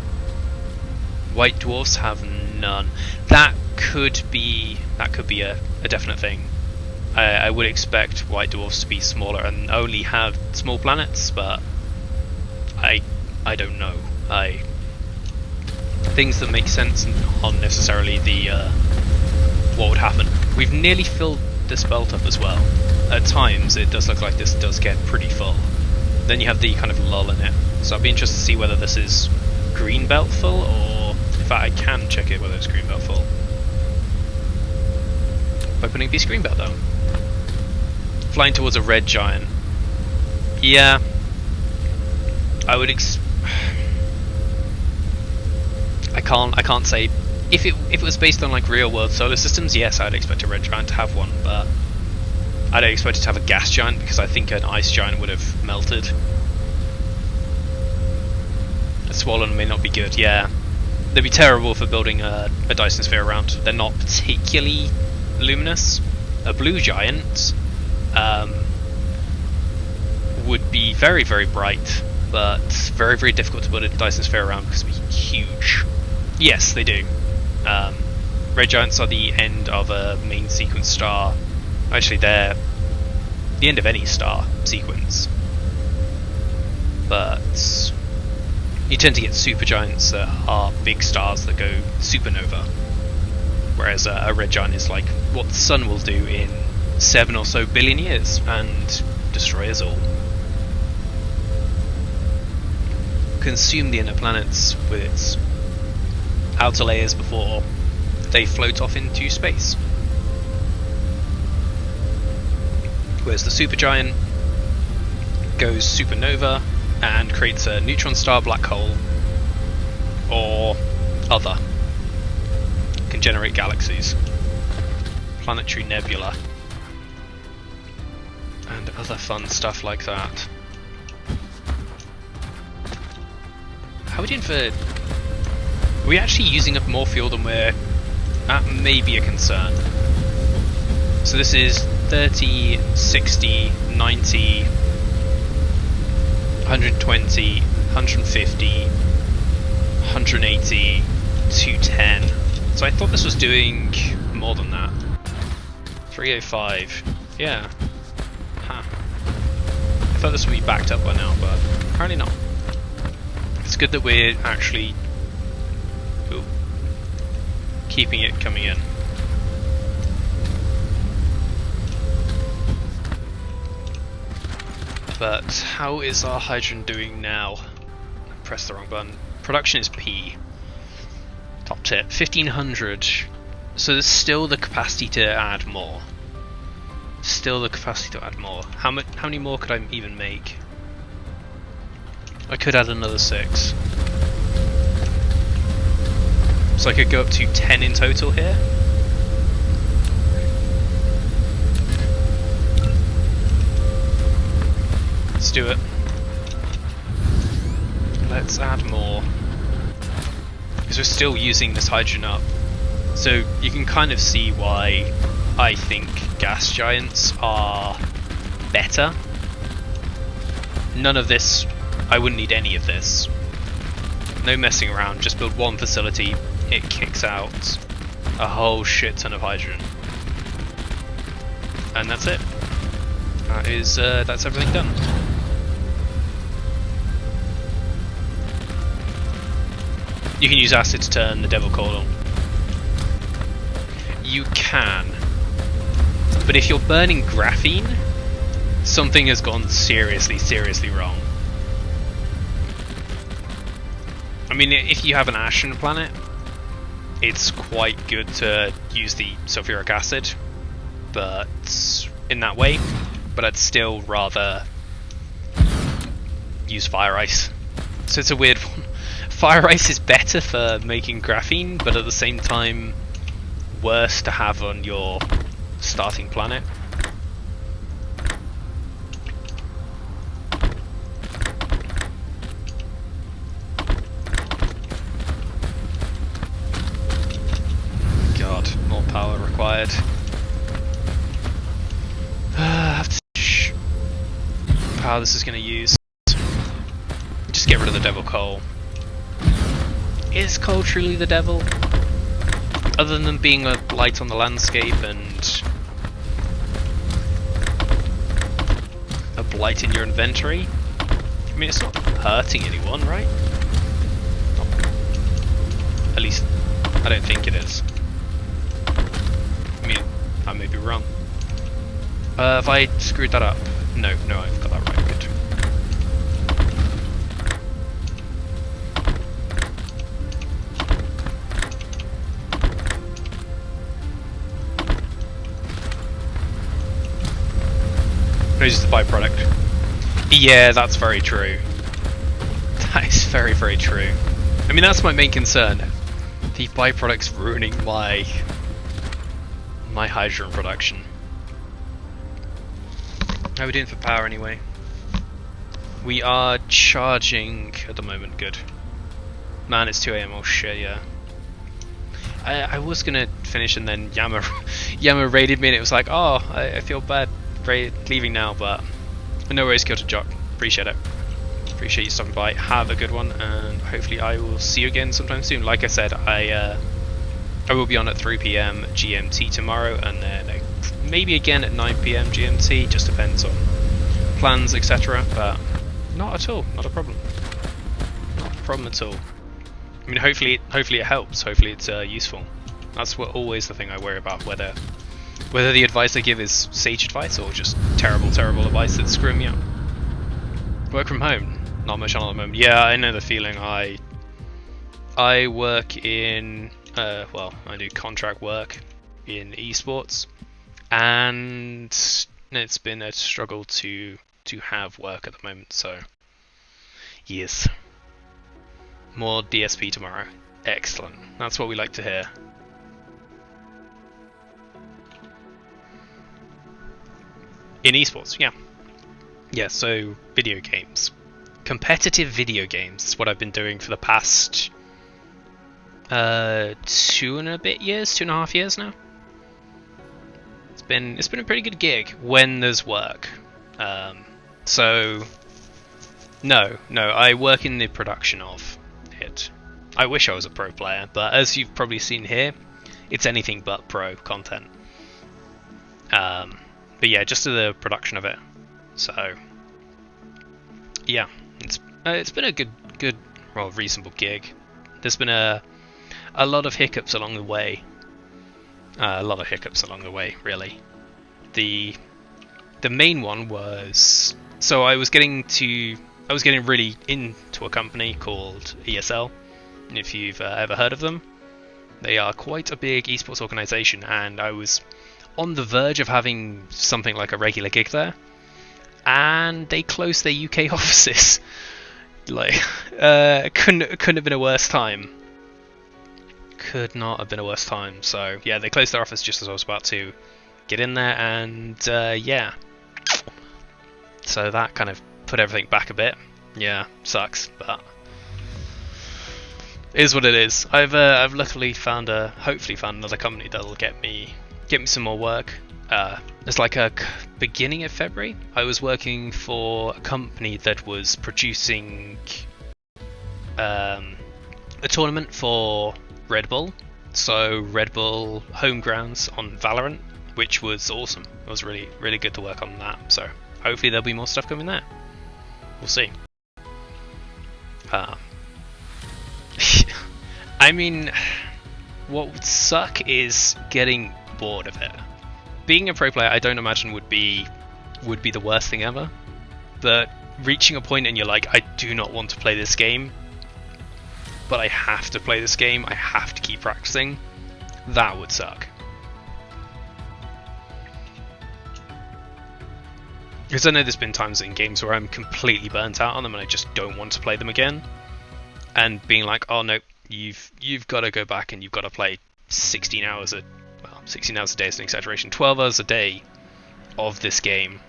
White dwarfs have none. That could be a definite thing. I would expect white dwarfs to be smaller and only have small planets, but I don't know. Things that make sense aren't necessarily what would happen. We've nearly filled this belt up as well. At times it does look like this does get pretty full. Then you have the kind of lull in it. So I'd be interested to see whether this is green belt full, or in fact I can check it whether it's green belt full by putting a piece of green belt down. Flying towards a red giant. Yeah, I would I can't say if it was based on like real world solar systems. Yes, I'd expect a red giant to have one, but I don't expect it to have a gas giant because I think an ice giant would have melted. A swollen may not be good. Yeah, they'd be terrible for building a Dyson sphere around. They're not particularly luminous. A blue giant would be very, very bright, but very, very difficult to build a Dyson sphere around because it'd be huge. Yes, they do. Red giants are the end of a main sequence star. Actually, they're the end of any star sequence. But you tend to get supergiants that are big stars that go supernova. Whereas a red giant is like what the sun will do in 7 or so billion years and destroy us all. Consume the inner planets with its outer layers before they float off into space. Whereas the supergiant goes supernova and creates a neutron star black hole or other. Can generate galaxies, planetary nebula, and other fun stuff like that. How are we doing for... Are we actually using up more fuel than we're... That may be a concern. So this is 30, 60, 90, 120, 150, 180, 210. So I thought this was doing more than that. 305. Yeah. Huh. I thought this would be backed up by now, but apparently not. It's good that we're actually keeping it coming in. But how is our hydrogen doing now? Press the wrong button. Production is P. Top tip, 1500. So there's still the capacity to add more. Still the capacity to add more. How many more could I even make? I could add another 6. So I could go up to 10 in total here. Let's do it. Let's add more. because we're still using this hydrogen up. So you can kind of see why I think gas giants are better. None of this, I wouldn't need any of this. No messing around, just build one facility, it kicks out a whole shit ton of hydrogen. And that's it. That's everything done. You can use acid to turn the devil coil on. You can. But if you're burning graphene, something has gone seriously, seriously wrong. I mean, if you have an ashen planet, it's quite good to use the sulfuric acid, but in that way, but I'd still rather use fire ice. So it's a weird one. Fire ice is better for making graphene, but at the same time, worse to have on your starting planet. God, more power required. I have to power this is going to use. Just get rid of the devil coal. Is coal truly the devil? Other than being a blight on the landscape and a blight in your inventory? I mean, it's not hurting anyone, right? At least, I don't think it is. I mean, I may be wrong. Have I screwed that up? No, I've got that right. Good. No, just the byproduct. Yeah, that's very true. That is very, very true. I mean, that's my main concern. The byproduct's ruining my hydrogen production. How are we doing for power anyway? We are charging at the moment, good. Man, it's 2 AM, oh shit, yeah. I was gonna finish and then Yama raided me and it was like, oh, I feel bad leaving now, but no worries, Kyoto Jock. Appreciate it. Appreciate you stopping by. Have a good one, and hopefully I will see you again sometime soon. Like I said, I will be on at 3 PM GMT tomorrow, and then maybe again at 9 PM GMT. Just depends on plans, etc. But not at all. Not a problem. Not a problem at all. I mean, hopefully it helps. Hopefully it's useful. That's always the thing I worry about. Whether the advice I give is sage advice or just terrible advice that's screwing me up. Work from home. Not much on at the moment. Yeah, I know the feeling. I work in well, I do contract work in esports, and it's been a struggle to have work at the moment. So, yes, more DSP tomorrow. Excellent. That's what we like to hear. In esports, yeah. Yeah, so video games. Competitive video games is what I've been doing for the past 2.5 years now. It's been a pretty good gig when there's work. So no, I work in the production of it. I wish I was a pro player, but as you've probably seen here, it's anything but pro content. But yeah, just to the production of it. So yeah, it's been a good, well, reasonable gig. There's been a lot of hiccups along the way. Really. The main one was, so I was getting really into a company called ESL. And if you've ever heard of them, they are quite a big esports organization, and I was on the verge of having something like a regular gig there, and they closed their UK offices. Like, couldn't have been a worse time. Could not have been a worse time. So yeah, they closed their office just as I was about to get in there, and yeah, so that kind of put everything back a bit. Yeah, sucks, but It is what it is. I've luckily hopefully found another company that'll get me some more work. It's like a beginning of February. I was working for a company that was producing a tournament for Red Bull. So Red Bull home grounds on Valorant, which was awesome. It was really, really good to work on that. So hopefully there'll be more stuff coming there. We'll see. I mean, what would suck is getting bored of it. Being a pro player, I don't imagine would be the worst thing ever. But reaching a point and you're like, I do not want to play this game, but I have to play this game, I have to keep practicing, that would suck. Because I know there's been times in games where I'm completely burnt out on them and I just don't want to play them again. And being like, oh no, you've got to go back and you've got to play 16 hours a 16 hours a day is an exaggeration, 12 hours a day of this game.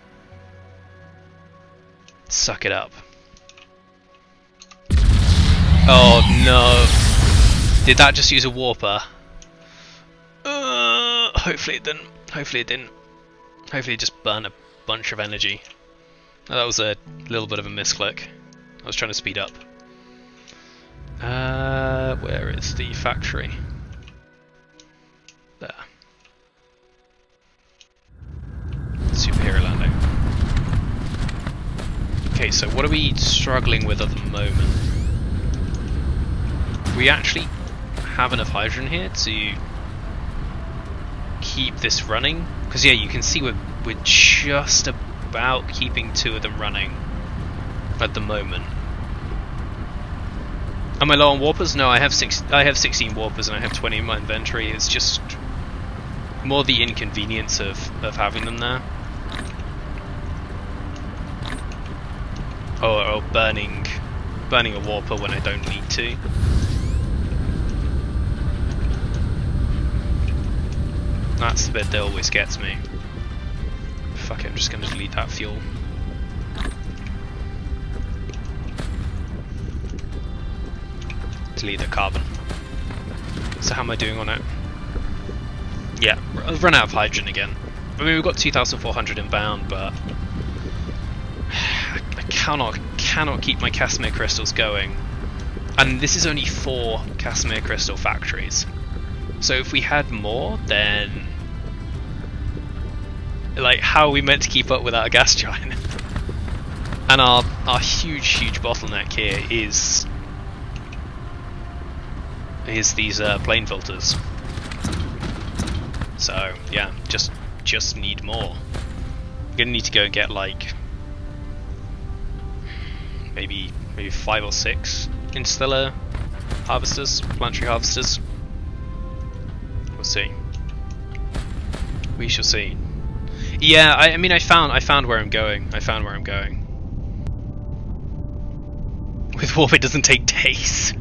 Suck it up. Oh no. Did that just use a warper? Hopefully it didn't. Hopefully it didn't. Hopefully it just burned a bunch of energy. Oh, that was a little bit of a misclick. I was trying to speed up. Where is the factory? There. Superhero landing. Okay, so what are we struggling with at the moment? We actually have enough hydrogen here to keep this running, because yeah, you can see we're just about keeping 2 of them running at the moment. Am I low on warpers? No, I have 16 warpers and I have 20 in my inventory. It's just more the inconvenience of having them there. Or burning a warper when I don't need to. That's the bit that always gets me. Fuck it, I'm just gonna delete that fuel. Delete the carbon. So how am I doing on it? Yeah, I've run out of hydrogen again. I mean, we've got 2,400 inbound, but I cannot keep my Casimir crystals going. And this is only 4 Casimir crystal factories. So if we had more, then like, how are we meant to keep up without a gas giant? And our huge bottleneck here is these plane filters. So yeah, just need more. I'm gonna need to go and get like maybe 5 or 6 instellar harvesters, planetary harvesters. We'll see. We shall see. Yeah, I mean, I found where I'm going. With warp, it doesn't take days.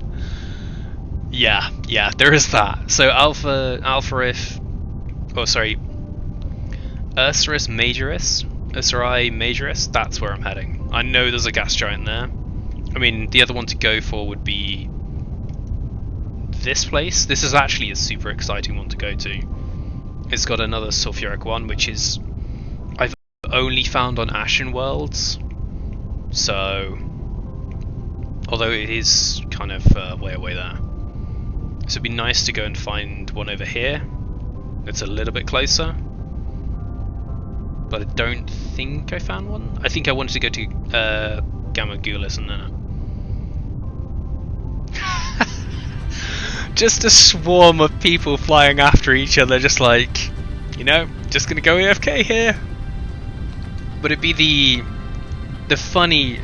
Yeah, there is that. So Ursaris Majoris, that's where I'm heading. I know there's a gas giant there. I mean, the other one to go for would be this place. This is actually a super exciting one to go to. It's got another sulfuric one, which is I've only found on Ashen Worlds. So, although it is kind of way away there. So it'd be nice to go and find one over here. It's a little bit closer. But I don't think I found one. I think I wanted to go to Gamma Gulis and then just a swarm of people flying after each other, just like, you know, just gonna go AFK here. Would it be the funny?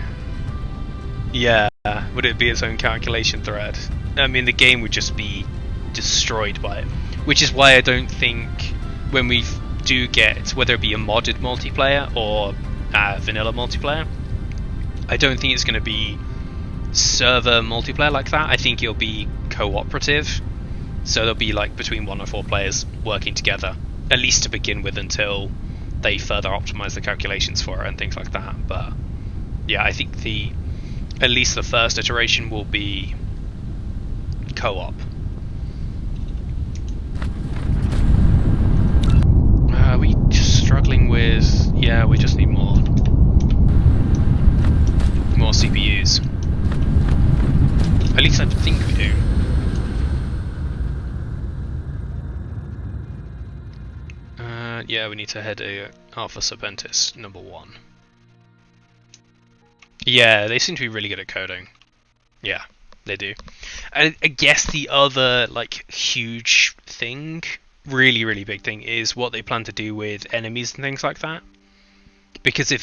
Yeah, would it be its own calculation thread? I mean, the game would just be destroyed by it, which is why I don't think when we do get, whether it be a modded multiplayer or vanilla multiplayer, I don't think it's going to be server multiplayer like that. I think it'll be cooperative, so there'll be like between 1 or 4 players working together, at least to begin with, until they further optimize the calculations for it and things like that. But yeah, I think at least the first iteration will be co-op. Are we just struggling with... Yeah, we just need more CPUs. At least I think we do. Yeah, we need to head to Alpha Serpentis #1. Yeah, they seem to be really good at coding. Yeah, they do. I guess the other, like, huge thing, really big thing, is what they plan to do with enemies and things like that. Because if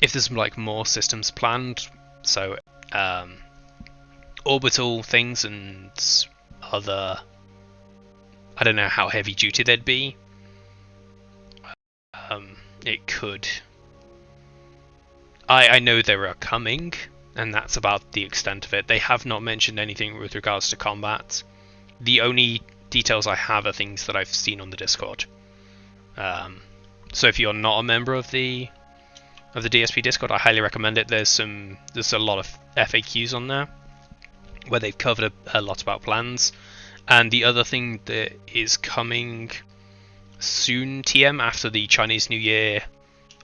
there's like more systems planned, so orbital things and other, I don't know how heavy duty they'd be. It could. I know they are coming, and that's about the extent of it. They have not mentioned anything with regards to combat. The only details I have are things that I've seen on the Discord. So if you're not a member of the DSP Discord, I highly recommend it. There's a lot of FAQs on there where they've covered a lot about plans. And the other thing that is coming soon, TM, after the Chinese New Year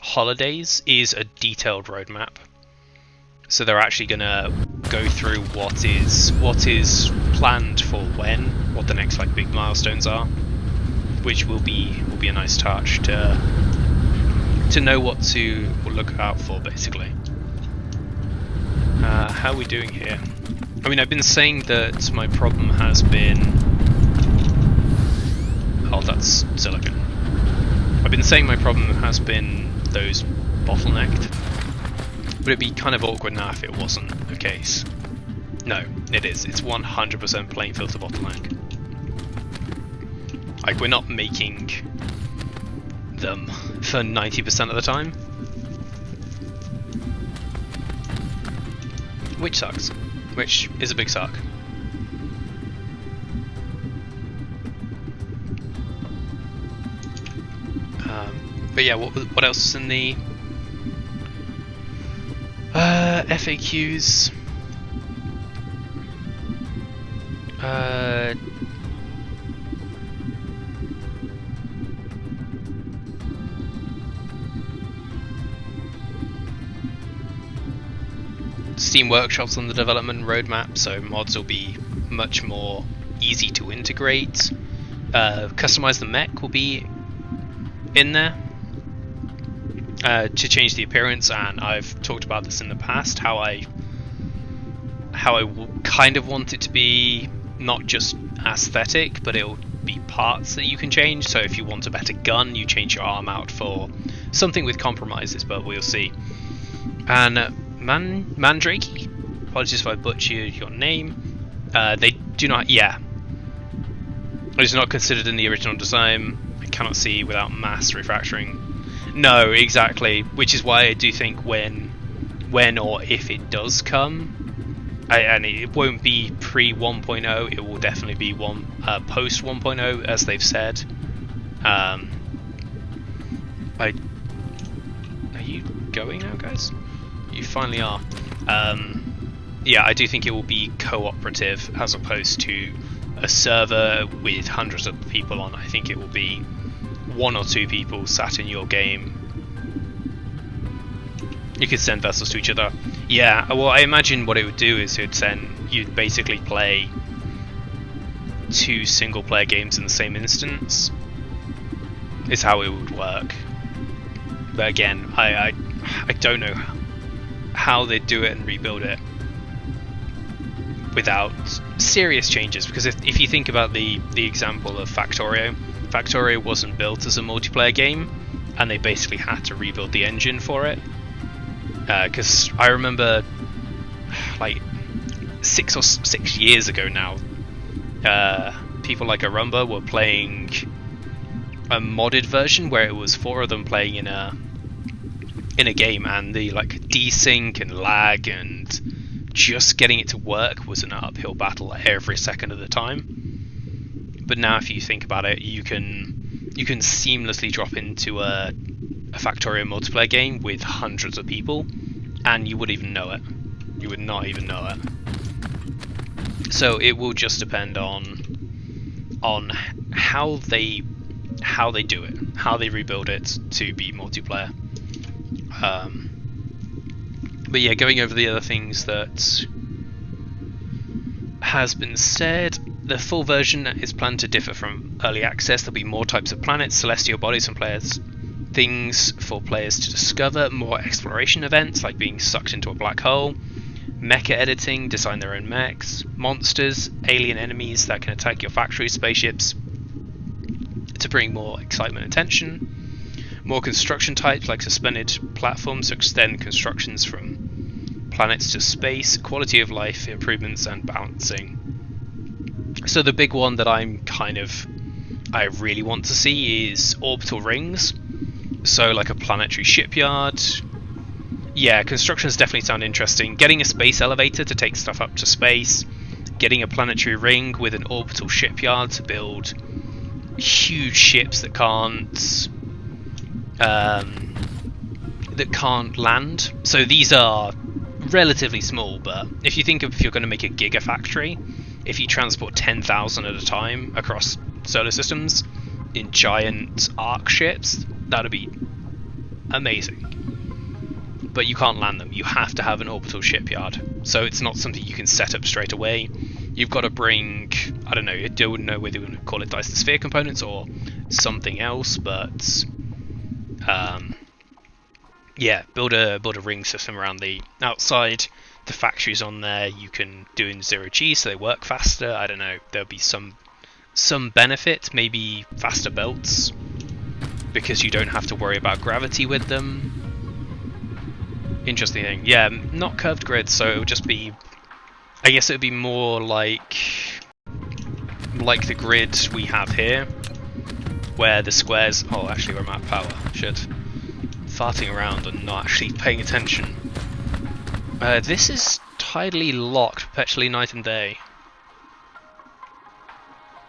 holidays, is a detailed roadmap. So they're actually gonna go through what is planned for when, what the next like big milestones are, which will be a nice touch to know what to look out for, basically. How are we doing here? I mean, I've been saying that my problem has been... Oh, that's silicon. I've been saying my problem has been those bottlenecked, but it'd be kind of awkward now if it wasn't the case. No, it is. It's 100% plain filter bottleneck. Like, we're not making them for 90% of the time. Which sucks. Which is a big suck. But yeah, what else is in the FAQs? Steam Workshop's on the development roadmap, so mods will be much more easy to integrate. Customize the mech will be in there to change the appearance, and I've talked about this in the past, how I kind of want it to be not just aesthetic, but it'll be parts that you can change. So if you want a better gun, you change your arm out for something with compromises, but we'll see. And Mandrake, apologies if I butchered your name. They do not, yeah. It is not considered in the original design. I cannot see without mass refactoring. No, exactly. Which is why I do think when or if it does come, and it won't be pre 1.0, it will definitely be post 1.0, as they've said. Are you going now, guys? You finally are. Yeah, I do think it will be cooperative as opposed to a server with hundreds of people on. I think it will be 1 or 2 people sat in your game. You could send vessels to each other. Yeah, well, I imagine what it would do is you'd basically play 2 single-player games in the same instance. Is how it would work. But again, I don't know how they'd do it and rebuild it without serious changes, because if you think about the example of Factorio wasn't built as a multiplayer game, and they basically had to rebuild the engine for it. Because I remember, like 6 years ago now, people like Arumba were playing a modded version where it was 4 of them playing in a game, and the like desync and lag and just getting it to work was an uphill battle every second of the time. But now, if you think about it, you can seamlessly drop into a Factorio multiplayer game with hundreds of people, and you wouldn't even know it. You would not even know it. So it will just depend on how they do it, how they rebuild it to be multiplayer. But yeah, going over the other things that has been said, the full version is planned to differ from early access. There'll be more types of planets, celestial bodies, and things for players to discover, more exploration events like being sucked into a black hole, mecha editing, design their own mechs, monsters, alien enemies that can attack your factory spaceships to bring more excitement and tension, more construction types like suspended platforms to extend constructions from planets to space, quality of life improvements and balancing. So the big one that I really want to see is orbital rings. So like a planetary shipyard. Yeah, constructions definitely sound interesting. Getting a space elevator to take stuff up to space. Getting a planetary ring with an orbital shipyard to build huge ships that can't land. So these are relatively small, but if you think of if you're going to make a gigafactory, if you transport 10,000 at a time across solar systems in giant arc ships, that'd be amazing. But you can't land them. You have to have an orbital shipyard. So it's not something you can set up straight away. You've got to bring, I don't know, I don't know whether you want to call it Dyson Sphere components or something else, but yeah, build a ring system around the outside. The factories on there you can do in 0G so they work faster. I don't know, there'll be some benefit, maybe faster belts, because you don't have to worry about gravity with them. Interesting thing. Yeah, not curved grids, so it would just be, I guess it would be more like the grid we have here, where the squares, oh actually we're out of power, shit. Farting around and not actually paying attention. This is tidally locked, perpetually night and day.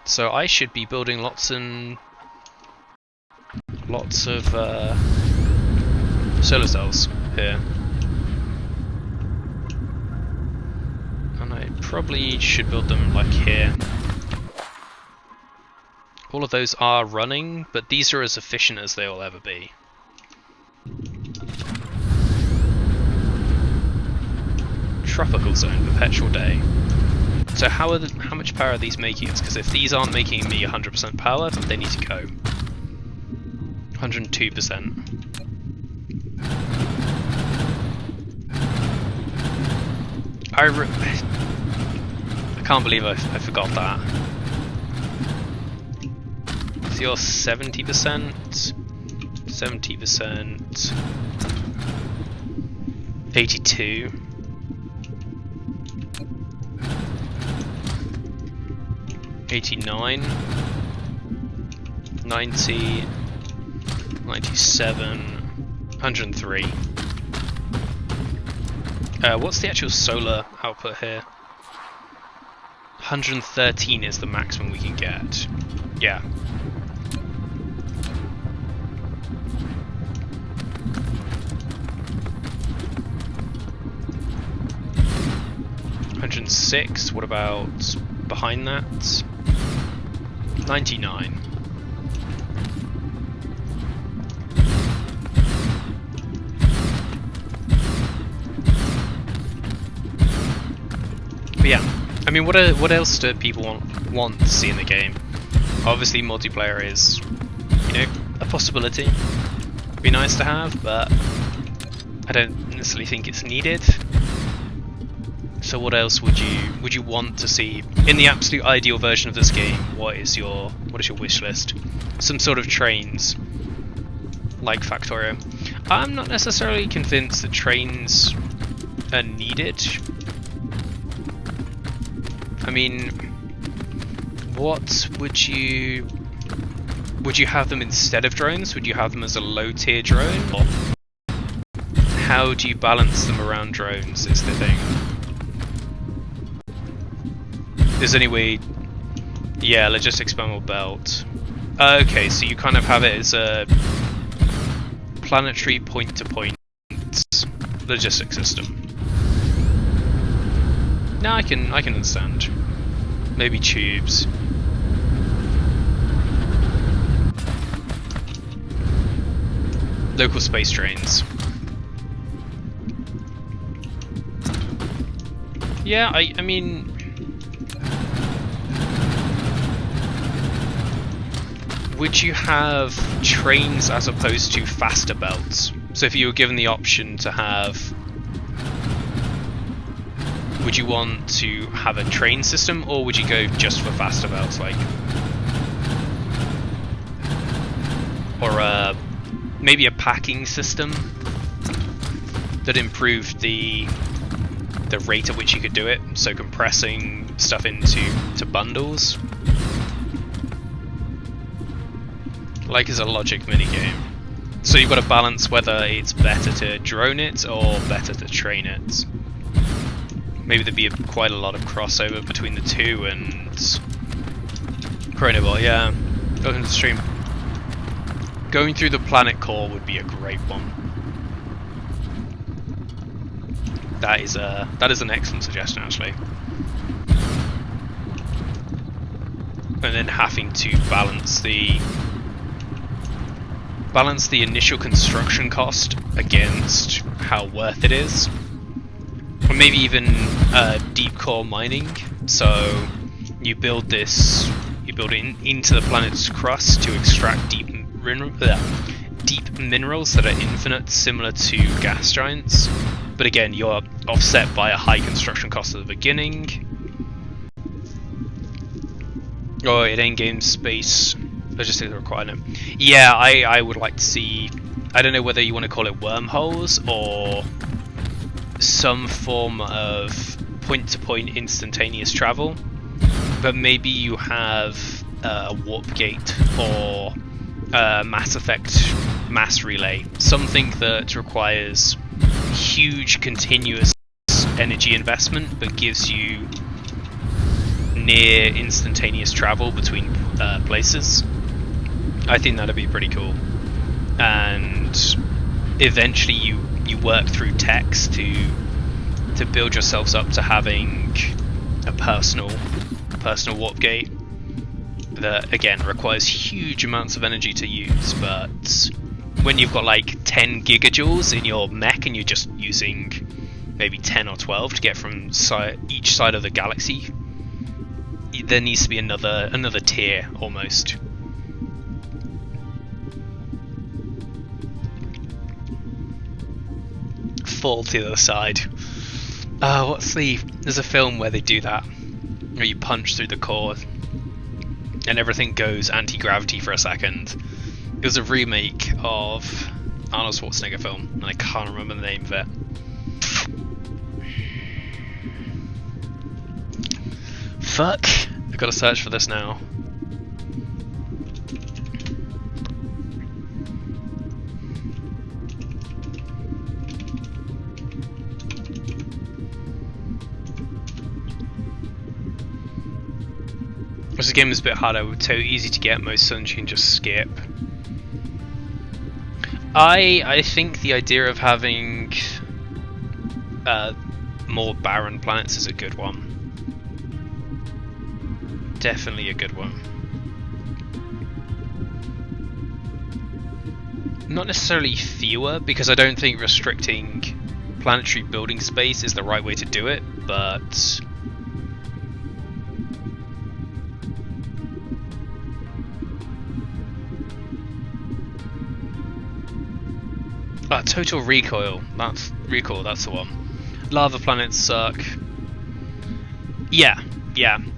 So I should be building lots of solar cells here. And I probably should build them like here. All of those are running, but these are as efficient as they will ever be. Tropical zone, perpetual day. So how much power are these making us? Because if these aren't making me 100% power, then they need to go. 102%. I can't believe I forgot that. So you're 70%, 70%, 82. 89, 90, 97, 103. What's the actual solar output here? 113 is the maximum we can get. Yeah. $106. What about behind that? 99. But yeah, I mean, what else do people want to see in the game? Obviously, multiplayer is, you know, a possibility. It'd be nice to have, but I don't necessarily think it's needed. So what else would you want to see in the absolute ideal version of this game? What is your wish list? Some sort of trains, like Factorio. I'm not necessarily convinced that trains are needed. I mean, what would you have them instead of drones? Would you have them as a low tier drone? Or how do you balance them around drones is the thing. There's any way... Yeah, logistics expandable belt. Okay, so you kind of have it as a planetary point-to-point logistics system. No, I can understand. Maybe tubes. Local space trains. Yeah, I mean... Would you have trains as opposed to faster belts? So if you were given the option to have... Would you want to have a train system, or would you go just for faster belts, like? Or maybe a packing system that improved the rate at which you could do it, so compressing stuff into bundles. Like as a logic minigame. So you've got to balance whether it's better to drone it or better to train it. Maybe there'd be quite a lot of crossover between the two, and Chronobot, yeah. Welcome to the stream. Going through the planet core would be a great one. That is an excellent suggestion, actually. And then having to balance the initial construction cost against how worth it is. Or maybe even deep core mining. So you build it into the planet's crust to extract deep minerals that are infinite, similar to gas giants. But again, you're offset by a high construction cost at the beginning. Or in endgame space, logistically requirement. Yeah, I would like to see. I don't know whether you want to call it wormholes or some form of point-to-point instantaneous travel, but maybe you have a warp gate or a Mass Effect mass relay, something that requires huge continuous energy investment but gives you near instantaneous travel between places. I think that'd be pretty cool, and eventually you work through techs to build yourselves up to having a personal warp gate that again requires huge amounts of energy to use, but when you've got like 10 gigajoules in your mech and you're just using maybe 10 or 12 to get from each side of the galaxy, there needs to be another tier almost. Fall to the other side. There's a film where they do that, where you punch through the core and everything goes anti-gravity for a second. It was a remake of Arnold Schwarzenegger film, and I can't remember the name of it. Fuck! I've got to search for this now. This game is a bit harder, it's so easy to get, most sons you can just skip. I think the idea of having more barren planets is a good one. Definitely a good one. Not necessarily fewer, because I don't think restricting planetary building space is the right way to do it, but Total Recoil. That's the one. Lava planets suck. Yeah.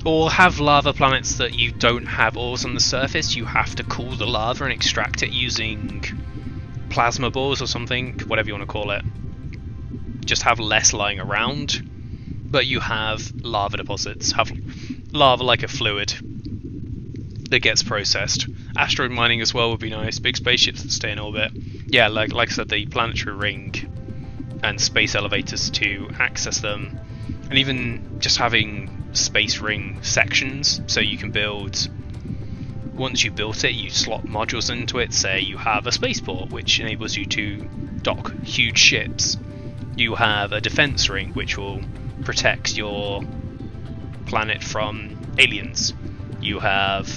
Or have lava planets that you don't have ores on the surface. You have to cool the lava and extract it using plasma balls or something, whatever you want to call it. Just have less lying around, but you have lava deposits. Have lava like a fluid that gets processed. Asteroid mining as well would be nice. Big spaceships that stay in orbit. Yeah, like I said, the planetary ring and space elevators to access them, and even just having space ring sections, so you can build. Once you built it, you slot modules into it. Say you have a spaceport, which enables you to dock huge ships. You have a defense ring, which will protect your planet from aliens. You have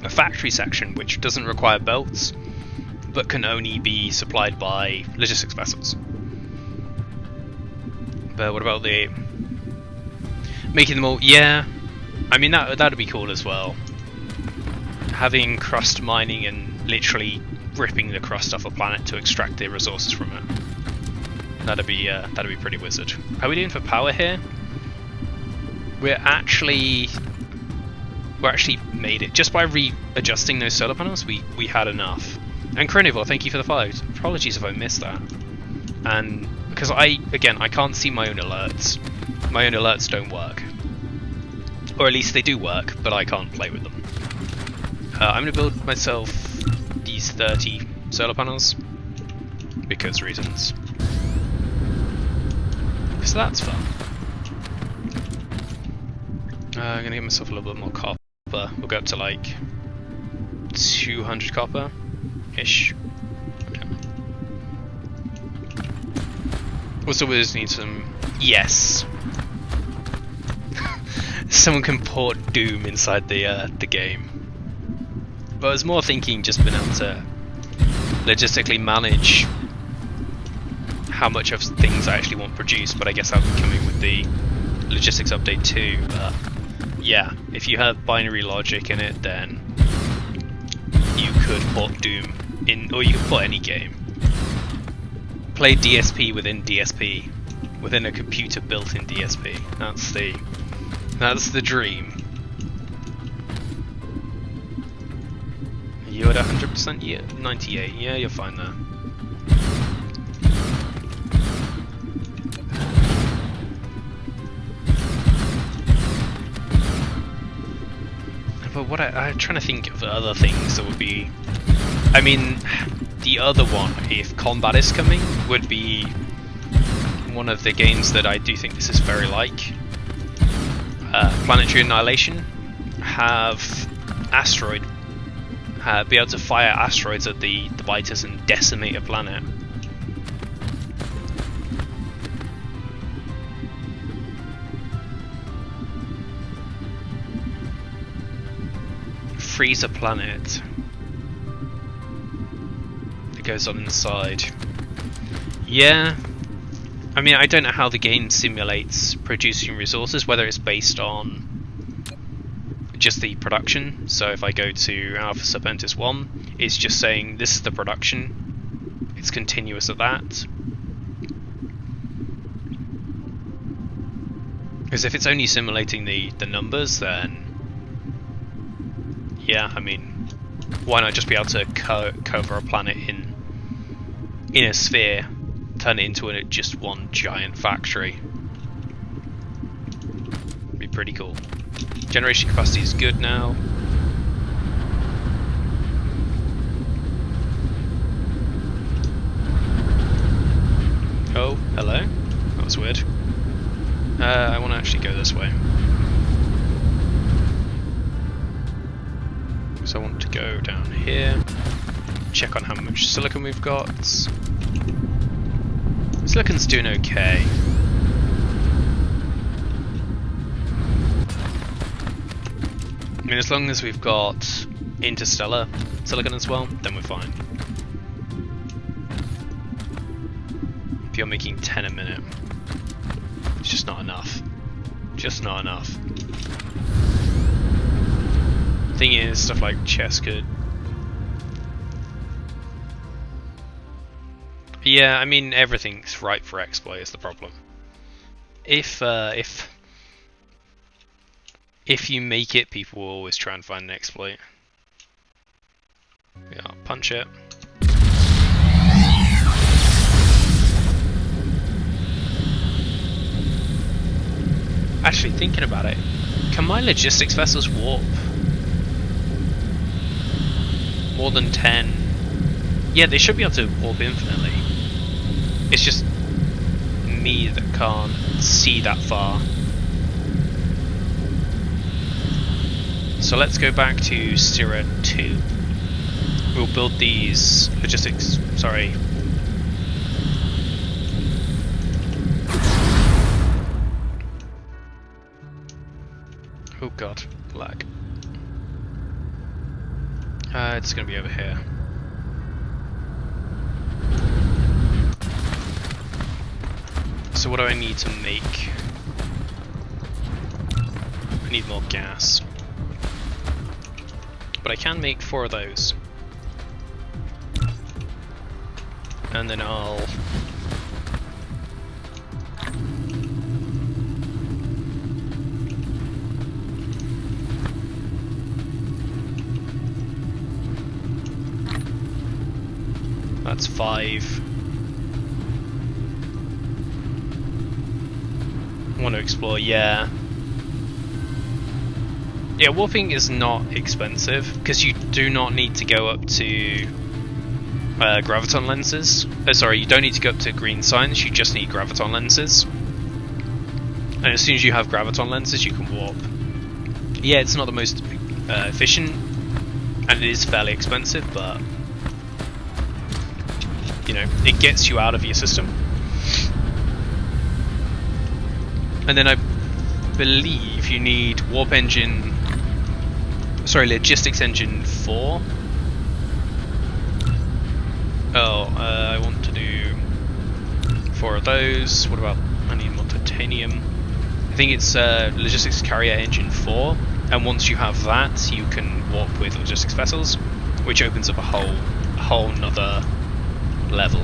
a factory section which doesn't require belts, but can only be supplied by logistics vessels. But what about the making them all? Yeah, I mean that'd be cool as well. Having crust mining and literally ripping the crust off a planet to extract the resources from it. That'd be pretty wizard. How are we doing for power here? We're actually made it just by readjusting those solar panels. We had enough. And Chronivore, thank you for the follow. Apologies if I missed that. And because I can't see my own alerts. My own alerts don't work, or at least they do work, but I can't play with them. I'm going to build myself these 30 solar panels because reasons. So that's fun. I'm going to give myself a little bit more copper. We'll go up to like 200 copper-ish. Yeah. Also, we just need some... Yes! Someone can port Doom inside the game. But I was more thinking just being able to logistically manage how much of things I actually want produced, but I guess that'll be coming with the logistics update too. Yeah, if you have binary logic in it, then you could port Doom in, or you could port any game. Play DSP within DSP, within a computer built-in DSP. That's the dream. You at 100%? Yeah, 98. Yeah, you're fine there. But what I'm trying to think of other things that would be... I mean, the other one, if combat is coming, would be one of the games that I do think this is very like. Planetary Annihilation. Have asteroid... be able to fire asteroids at the biters and decimate a planet. Freeze a planet. It goes on inside. Yeah. I mean, I don't know how the game simulates producing resources, whether it's based on just the production. So if I go to Alpha Serpentis 1, it's just saying this is the production. It's continuous at that. Because if it's only simulating the numbers, then yeah, I mean, why not just be able to cover a planet in a sphere, turn it into just one giant factory? Be pretty cool. Generation capacity is good now. Oh, hello. That was weird. I want to actually go this way. So I want to go down here, check on how much silicon we've got. Silicon's doing okay. I mean, as long as we've got interstellar silicon as well, then we're fine. If you're making 10 a minute, it's just not enough. Just not enough. Thing is, stuff like chess could... Yeah, I mean, everything's ripe for exploit is the problem. If you make it, people will always try and find an exploit. Yeah, punch it. Actually, thinking about it, can my logistics vessels warp more than 10? Yeah, they should be able to warp infinitely. It's just me that can't see that far. So let's go back to Sierra 2. We'll build these logistics, sorry. Oh god, lag. It's gonna be over here. So what do I need to make? I need more gas. But I can make 4 of those. And then I'll... That's 5. I want to explore, yeah. Yeah, warping is not expensive, because you do not need to go up to graviton lenses. Sorry, you don't need to go up to green science, you just need graviton lenses. And as soon as you have graviton lenses, you can warp. Yeah, it's not the most efficient, and it is fairly expensive, but you know, it gets you out of your system. And then I believe you need warp engine, sorry, logistics engine 4. Oh, I want to do 4 of those. What about, I need more titanium. I think it's logistics carrier engine 4, and once you have that, you can warp with logistics vessels, which opens up a whole nother level.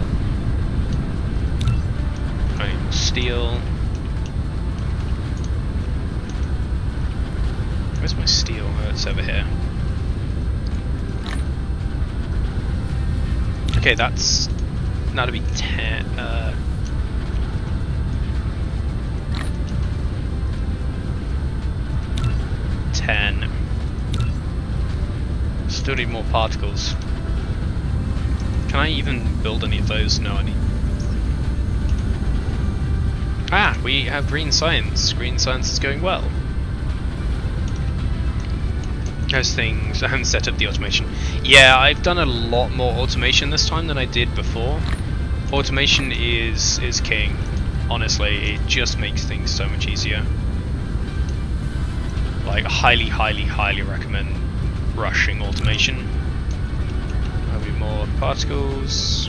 I need steel. Where's my steel? Oh, it's over here. Okay, that'll be 10. 10. Still need more particles. Can I even build any of those? No, I need... Ah, we have green science. Green science is going well. Those things, I haven't set up the automation. Yeah, I've done a lot more automation this time than I did before. Automation is king. Honestly, it just makes things so much easier. Like, highly recommend rushing automation. There'll be more particles.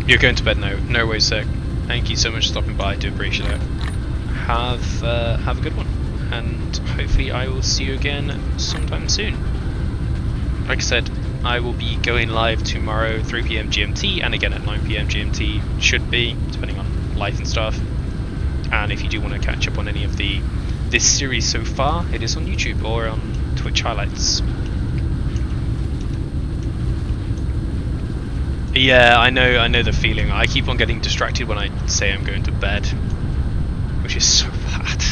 You're going to bed now. No way, sick. Thank you so much for stopping by. I do appreciate it. Have a good one, and hopefully I will see you again sometime soon. Like I said, I will be going live tomorrow, 3 PM GMT, and again at 9 PM GMT. Should be, depending on life and stuff. And if you do want to catch up on any of this series so far, it is on YouTube or on Twitch highlights. Yeah, I know the feeling. I keep on getting distracted when I say I'm going to bed, which is so bad.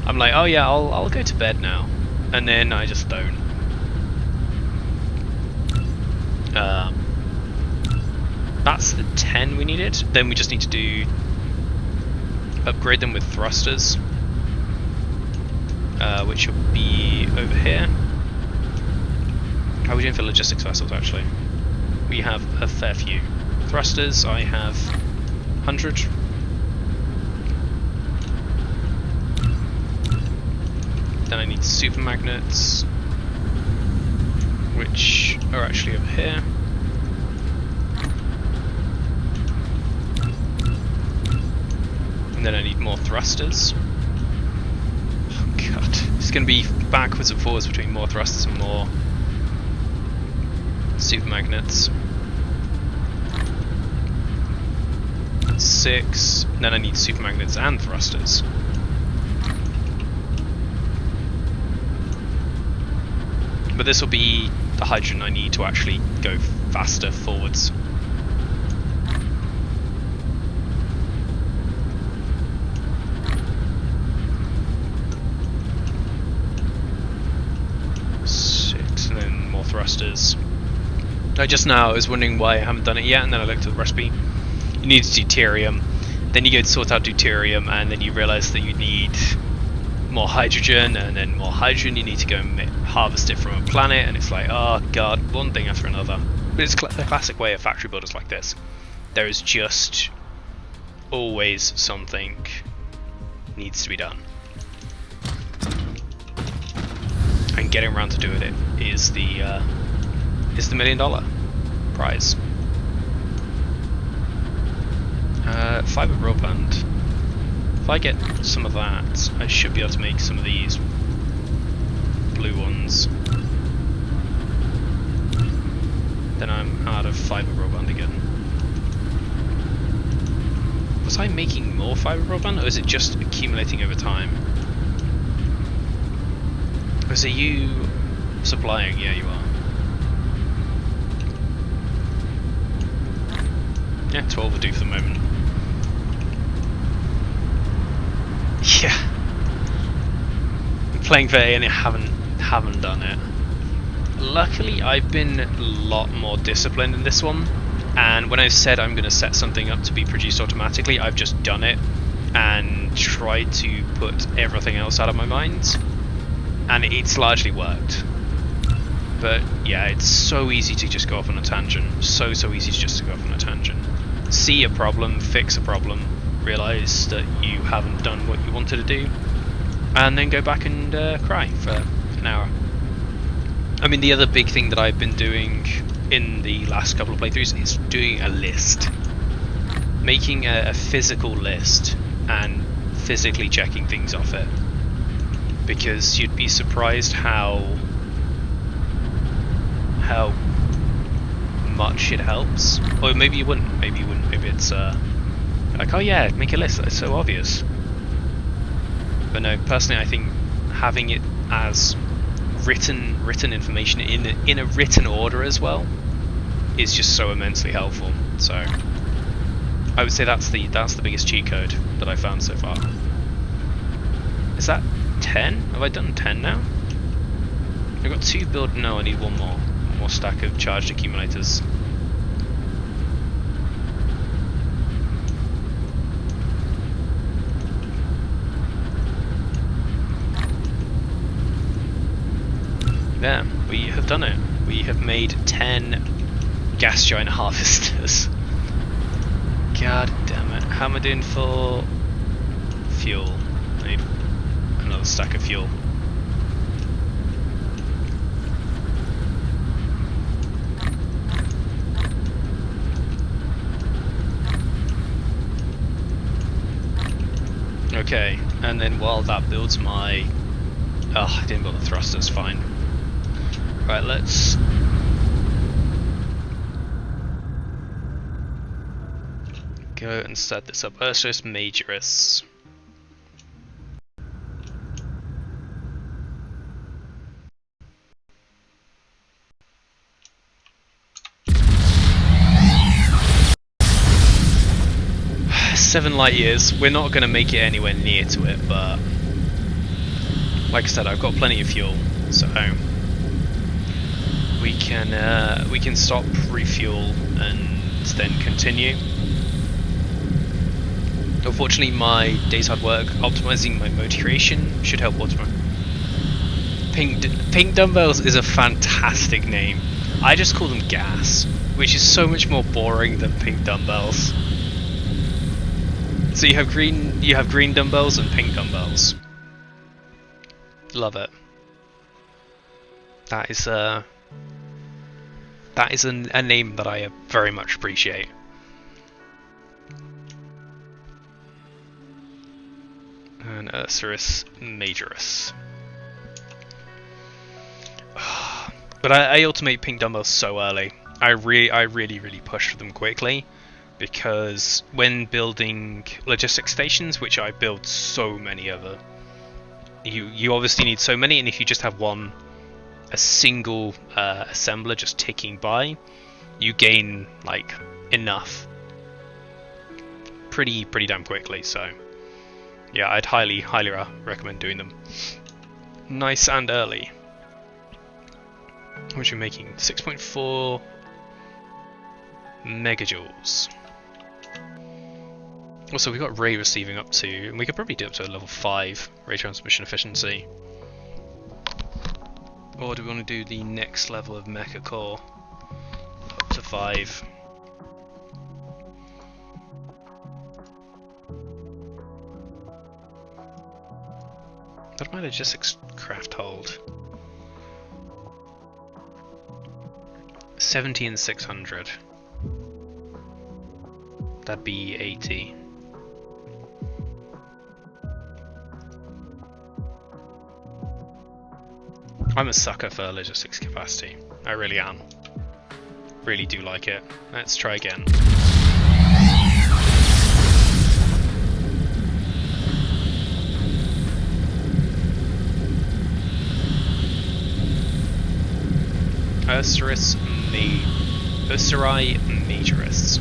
I'm like, oh yeah, I'll go to bed now, and then I just don't. That's the 10 we needed. Then we just need to upgrade them with thrusters, which will be over here. How are we doing for logistics vessels, actually? We have a fair few. Thrusters, I have 100. Then I need super magnets, which are actually over here. And then I need more thrusters. Oh god, it's going to be backwards and forwards between more thrusters and more super magnets. That's 6. And then I need super magnets and thrusters. But this will be the hydrogen I need to actually go faster forwards. And then more thrusters. Just now I was wondering why I haven't done it yet, and then I looked at the recipe. You need deuterium, then you go to sort out deuterium, and then you realise that you need more hydrogen, and then more hydrogen, you need to go and harvest it from a planet, and it's like, oh god, one thing after another. But it's the classic way of factory builders like this. There is just always something needs to be done. And getting around to doing it is the $1 million prize. Fiber broadband. If I get some of that, I should be able to make some of these blue ones. Then I'm out of fiber broadband again. Was I making more fiber broadband, or is it just accumulating over time? Or are you supplying? Yeah, you are. Yeah, 12 will do for the moment. Yeah. I'm playing for A and I haven't done it. Luckily, I've been a lot more disciplined in this one, and when I said I'm going to set something up to be produced automatically, I've just done it and tried to put everything else out of my mind, and it's largely worked. But yeah, it's so easy to just go off on a tangent. So easy just to go off on a tangent. See a problem, fix a problem, realise that you haven't done what you wanted to do, and then go back and cry for an hour. I mean, the other big thing that I've been doing in the last couple of playthroughs is doing a list. Making a physical list and physically checking things off it. Because you'd be surprised how much it helps. Or maybe you wouldn't. Maybe it's like, oh yeah, make a list, that's so obvious. But no, personally I think having it as written information in a written order as well is just so immensely helpful. So I would say that's the biggest cheat code that I've found so far. Is that 10? Have I done 10 now? I've got 2 build. No, I need one more stack of charged accumulators. There, we have done it. We have made 10 gas giant harvesters. God damn it. How am I doing for fuel? I need another stack of fuel. Okay, and then while that builds my... Oh, I didn't build the thrusters, fine. Right, let's... go and set this up. Ursus Majoris. Seven light years. We're not going to make it anywhere near to it, but like I said, I've got plenty of fuel, so we can stop, refuel, and then continue. Unfortunately, my days hard work optimizing my motor creation should help automate. Pink dumbbells is a fantastic name. I just call them gas, which is so much more boring than pink dumbbells. So you have green dumbbells and pink dumbbells. Love it. That is a name that I very much appreciate. And Ursus Majoris. But I automate pink dumbbells so early. I really push for them quickly, because when building logistics stations, which I build so many of, you obviously need so many, and if you just have a single assembler just ticking by, you gain like enough pretty damn quickly. So yeah, I'd highly recommend doing them nice and early. Which we're making 6.4 megajoules. Also, we've got ray receiving up to, and we could probably do up to a level 5 ray transmission efficiency. Or do we want to do the next level of mecha core up to 5? What my logistics craft hold? 17,600. That'd be 80. I'm a sucker for logistics capacity. I really am. Really do like it. Let's try again. Ursarai Majoris.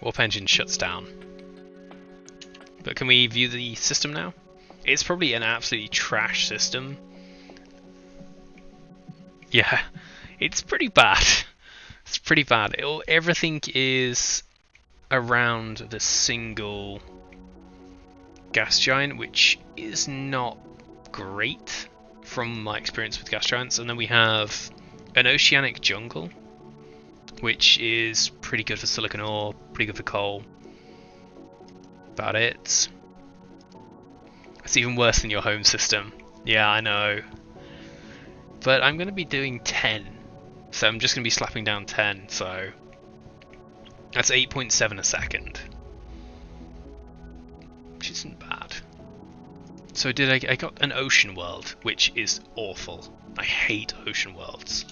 Warp engine shuts down. But can we view the system now? It's probably an absolutely trash system. Yeah, it's pretty bad. It's pretty bad. Everything is around the single gas giant, which is not great from my experience with gas giants. And then we have an oceanic jungle, which is pretty good for silicon ore, pretty good for coal. About it. It's even worse than your home system. Yeah, I know. But I'm going to be doing 10. So I'm just going to be slapping down 10, so that's 8.7 a second. Which isn't bad. So I got an ocean world, which is awful. I hate ocean worlds.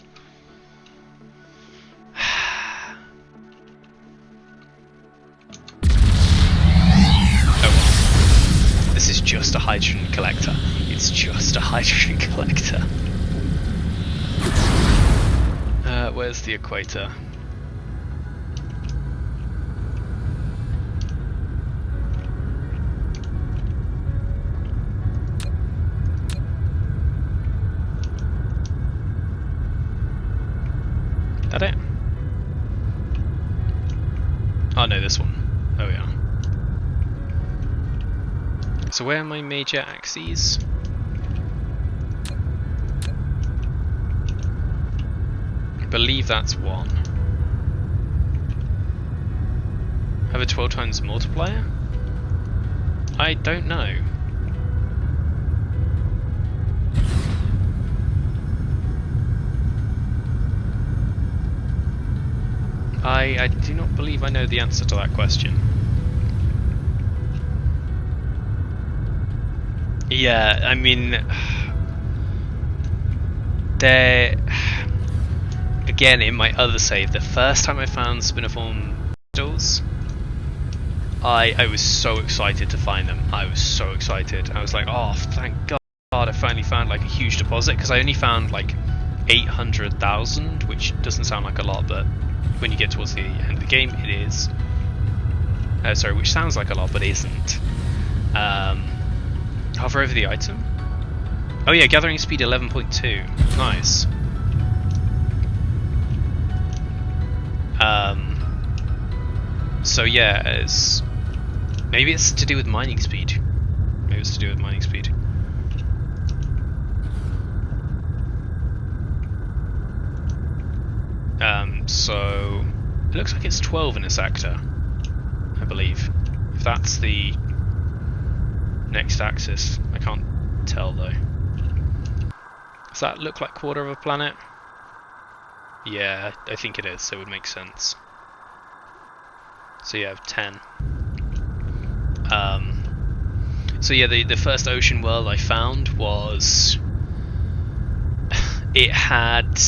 This is just a hydrogen collector. It's just a hydrogen collector. Where's the equator? That it? Oh no, this one. Oh yeah. So where are my major axes? I believe that's 1. Have a 12 times multiplier? I don't know. I do not believe I know the answer to that question. Yeah, I mean, again, in my other save, the first time I found spiniform crystals, I was so excited to find them. I was so excited. I was like, oh, thank God I finally found like a huge deposit, because I only found like 800,000, which doesn't sound like a lot, but when you get towards the end of the game, it is. Sorry, which sounds like a lot, but isn't. Hover over the item. Oh yeah, gathering speed 11.2. Nice. So yeah, maybe it's to do with mining speed. Maybe it's to do with mining speed. So it looks like it's 12 in a sector, I believe. If that's the next axis, I can't tell though. Does that look like quarter of a planet? Yeah, I think it is, so it would make sense. So yeah, 10. So yeah, the first ocean world I found was it had,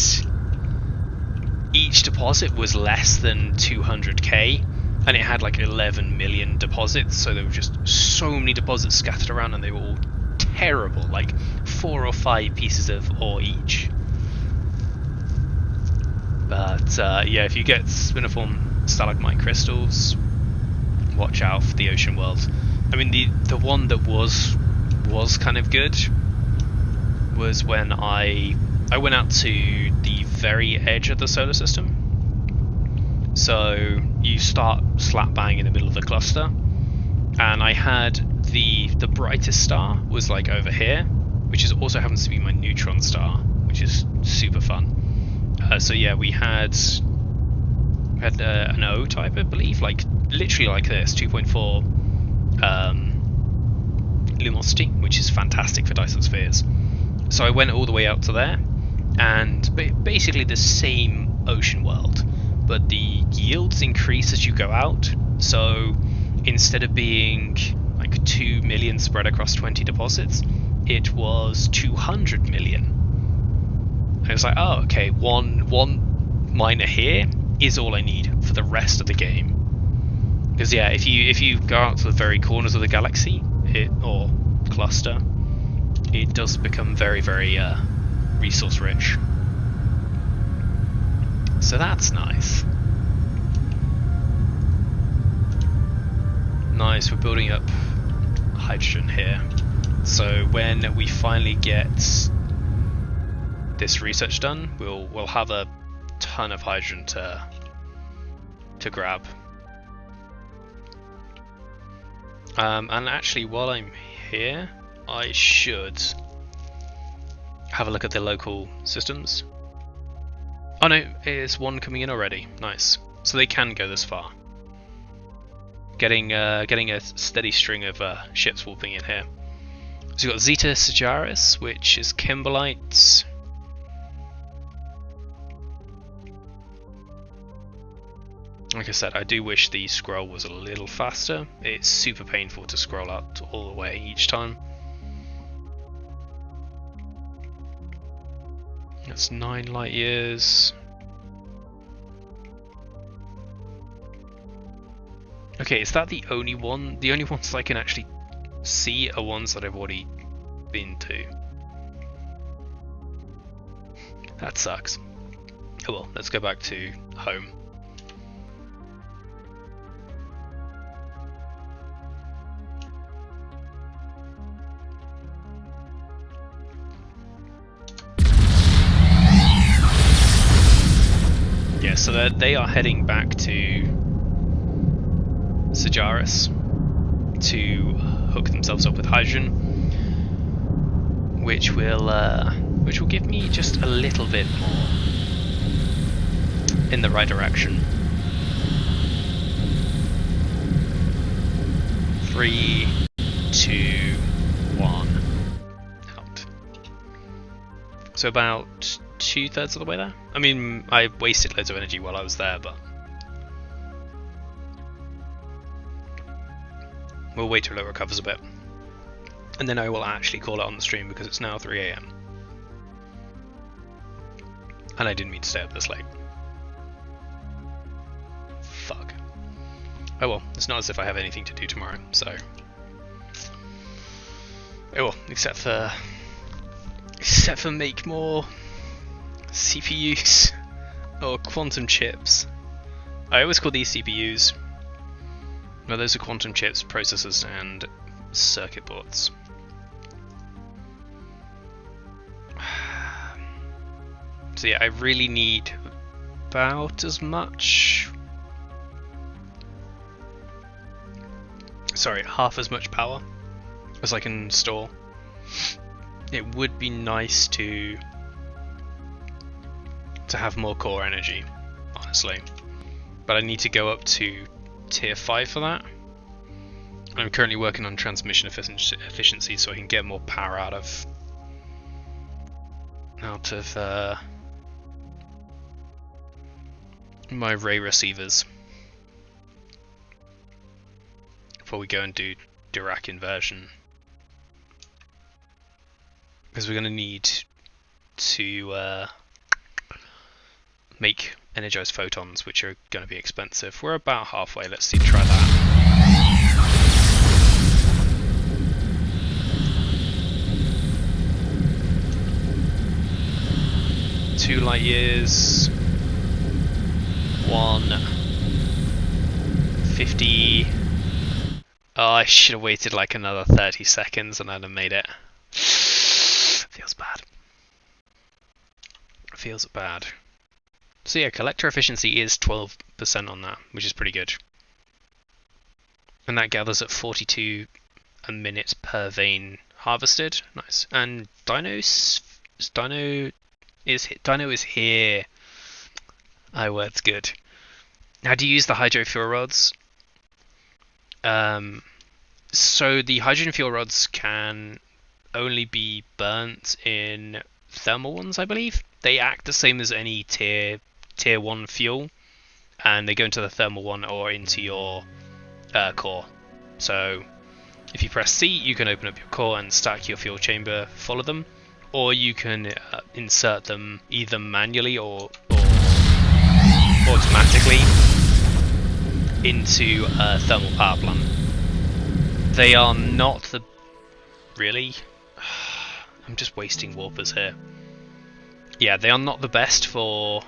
each deposit was less than 200k, and it had like 11 million deposits, so there were just so many deposits scattered around, and they were all terrible, like 4 or 5 pieces of ore each. But yeah, if you get spiniform stalagmite crystals, watch out for the ocean world. I mean, the one that was kind of good was when I went out to the very edge of the solar system, So you start slap bang in the middle of the cluster, and I had the brightest star was like over here, which also happens to be my neutron star, which is super fun. So yeah, we had an O type, I believe, like literally like this, 2.4 luminosity, which is fantastic for Dyson spheres. So I went all the way out to there, and basically the same ocean world, but the yields increase as you go out. So instead of being like 2 million spread across 20 deposits, it was 200 million. And it was like, oh, okay, one miner here is all I need for the rest of the game. Because yeah, if you go out to the very corners of the galaxy, or cluster, it does become very, very resource rich. So that's nice. Nice, we're building up hydrogen here. So when we finally get this research done, we'll have a ton of hydrogen to grab. And actually, while I'm here, I should have a look at the local systems. Oh no, there's one coming in already. Nice. So they can go this far. Getting a steady string of ships warping in here. So you've got Zeta Sagittaris, which is Kimberlites. Like I said, I do wish the scroll was a little faster. It's super painful to scroll out all the way each time. That's 9 light years. Okay, is that the only one? The only ones I can actually see are ones that I've already been to. That sucks. Oh well, let's go back to home. Yeah, so they are heading back to Sagittaris to hook themselves up with hydrogen, which will give me just a little bit more in the right direction. 3, 2, 1, out. So about 2/3 of the way there. I mean, I wasted loads of energy while I was there, but we'll wait till it recovers a bit, and then I will actually call it on the stream because it's now 3 AM. And I didn't mean to stay up this late. Fuck. Oh well, it's not as if I have anything to do tomorrow, so. Oh well, except for make more CPUs or quantum chips. I always call these CPUs. No, those are quantum chips, processors, and circuit boards. So yeah, I really need about as much. Sorry, half as much power as I can store. It would be nice to have more core energy, honestly, but I need to go up to tier 5 for that. I'm currently working on transmission efficiency so I can get more power out of my ray receivers before we go and do Dirac inversion, because we're going to need to make energized photons, which are going to be expensive. We're about halfway. Let's try that. Two light years. 150. Oh, I should have waited like another 30 seconds and I'd have made it. Feels bad. Feels bad. So yeah, collector efficiency is 12 on that, which is pretty good. And that gathers at 42 a minute per vein harvested. Nice. And Dino is here. Oh, word's good. How do you use the hydro fuel rods? So the hydrogen fuel rods can only be burnt in thermal ones, I believe. They act the same as any tier 1 fuel, and they go into the thermal one or into your core. So if you press C, you can open up your core and stack your fuel chamber full of them, or you can insert them either manually or automatically into a thermal power plant. They are not the... Really? I'm just wasting warpers here. Yeah, they are not the best for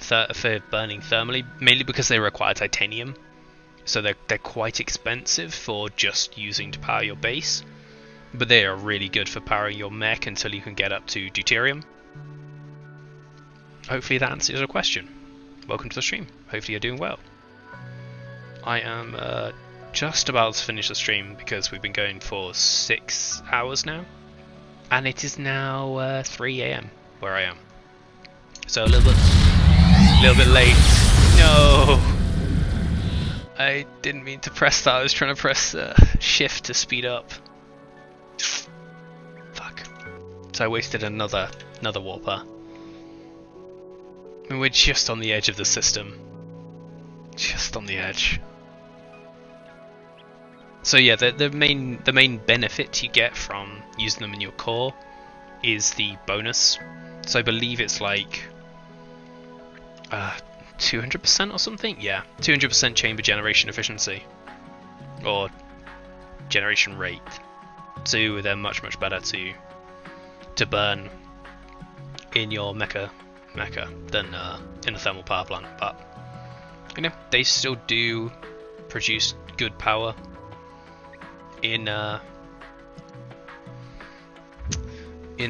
burning thermally, mainly because they require titanium. So they're quite expensive for just using to power your base. But they are really good for powering your mech until you can get up to deuterium. Hopefully that answers your question. Welcome to the stream. Hopefully you're doing well. I am just about to finish the stream because we've been going for 6 hours now. And it is now 3 AM where I am. So a little bit late. No! I didn't mean to press that. I was trying to press shift to speed up. Fuck. So I wasted another warper. And we're just on the edge of the system. Just on the edge. So yeah, the main benefit you get from using them in your core is the bonus. So I believe it's like 200% or something? Yeah, 200% chamber generation efficiency. Or generation rate. So they're much better to burn in your mecha than in a thermal power plant. But you know, they still do produce good power in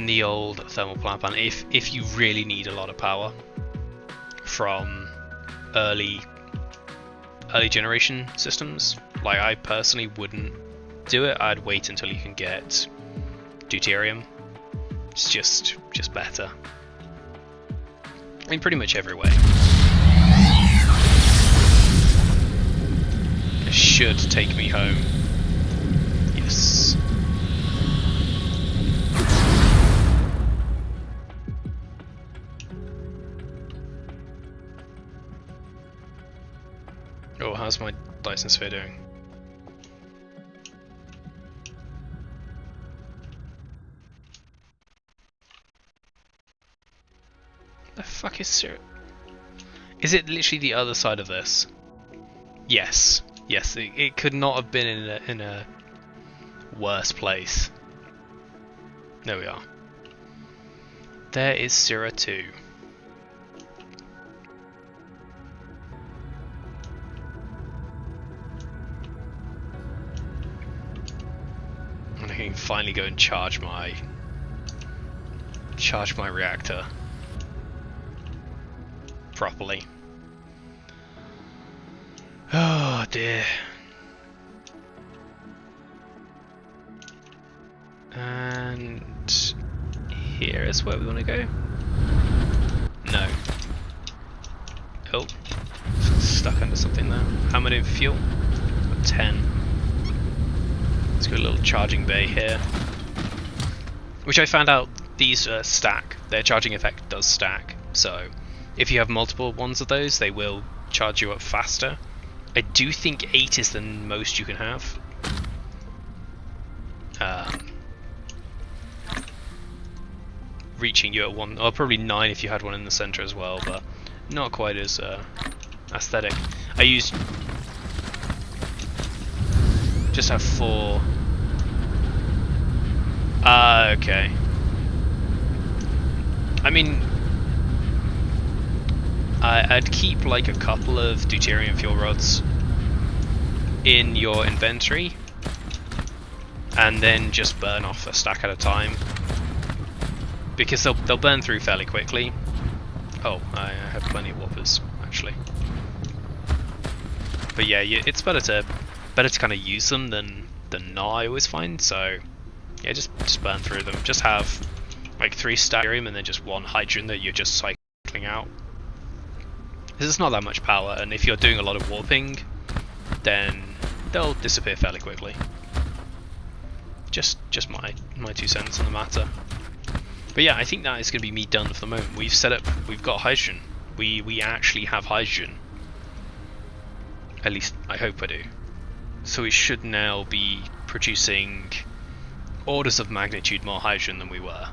the old thermal power plant if you really need a lot of power from early generation systems. Like, I personally wouldn't do it. I'd wait until you can get deuterium. It's just better in pretty much every way. It should take me home. Yes. Oh, how's my Dyson sphere doing? The fuck is Syrup? Is it literally the other side of this? Yes. Yes, it could not have been in a worse place. There we are. There is Syrah 2. And I can finally go and charge my reactor properly. Oh dear. And here is where we want to go. No. Oh, stuck under something there. How many fuel? 10. Let's go a little charging bay here. Which I found out these stack. Their charging effect does stack. So if you have multiple ones of those, they will charge you up faster. I do think 8 is the most you can have. Reaching you at 1, or probably 9 if you had one in the center as well, but not quite as aesthetic. I used just have 4. Okay. I mean, I'd keep like a couple of deuterium fuel rods in your inventory and then just burn off a stack at a time, because they'll burn through fairly quickly. Oh, I have plenty of warpers actually. But yeah, it's better to kind of use them than not. I always find. So yeah, just burn through them. Just have like 3 starium and then just 1 hydrogen that you're just cycling out. Because it's not that much power, and if you're doing a lot of warping, then they'll disappear fairly quickly. Just my 2 cents on the matter. But yeah, I think that is going to be me done for the moment. We've got hydrogen. We actually have hydrogen. At least I hope I do. So we should now be producing orders of magnitude more hydrogen than we were.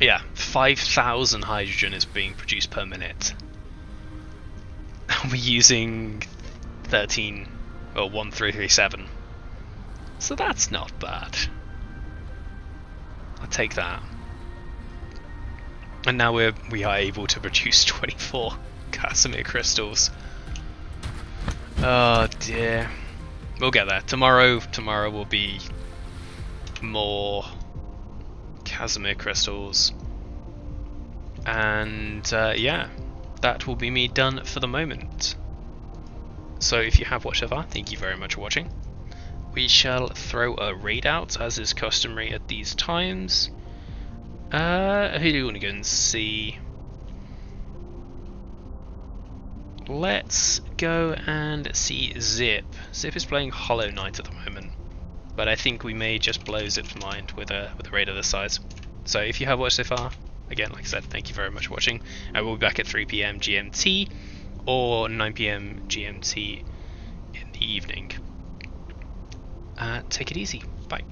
Yeah, 5,000 hydrogen is being produced per minute. We're using 1337. So that's not bad. I'll take that. And now we are able to produce 24 Casimir crystals. Oh dear. We'll get there. Tomorrow will be more Casimir crystals. And yeah, that will be me done for the moment. So if you have watched so far, thank you very much for watching. We shall throw a raid out, as is customary at these times. Who do you want to go and see? Let's go and see Zip. Zip is playing Hollow Knight at the moment, but I think we may just blow Zip's mind with a raid of this size. So if you have watched so far, again, like I said, thank you very much for watching. I will be back at 3 PM GMT or 9 PM GMT in the evening. Take it easy. Bye.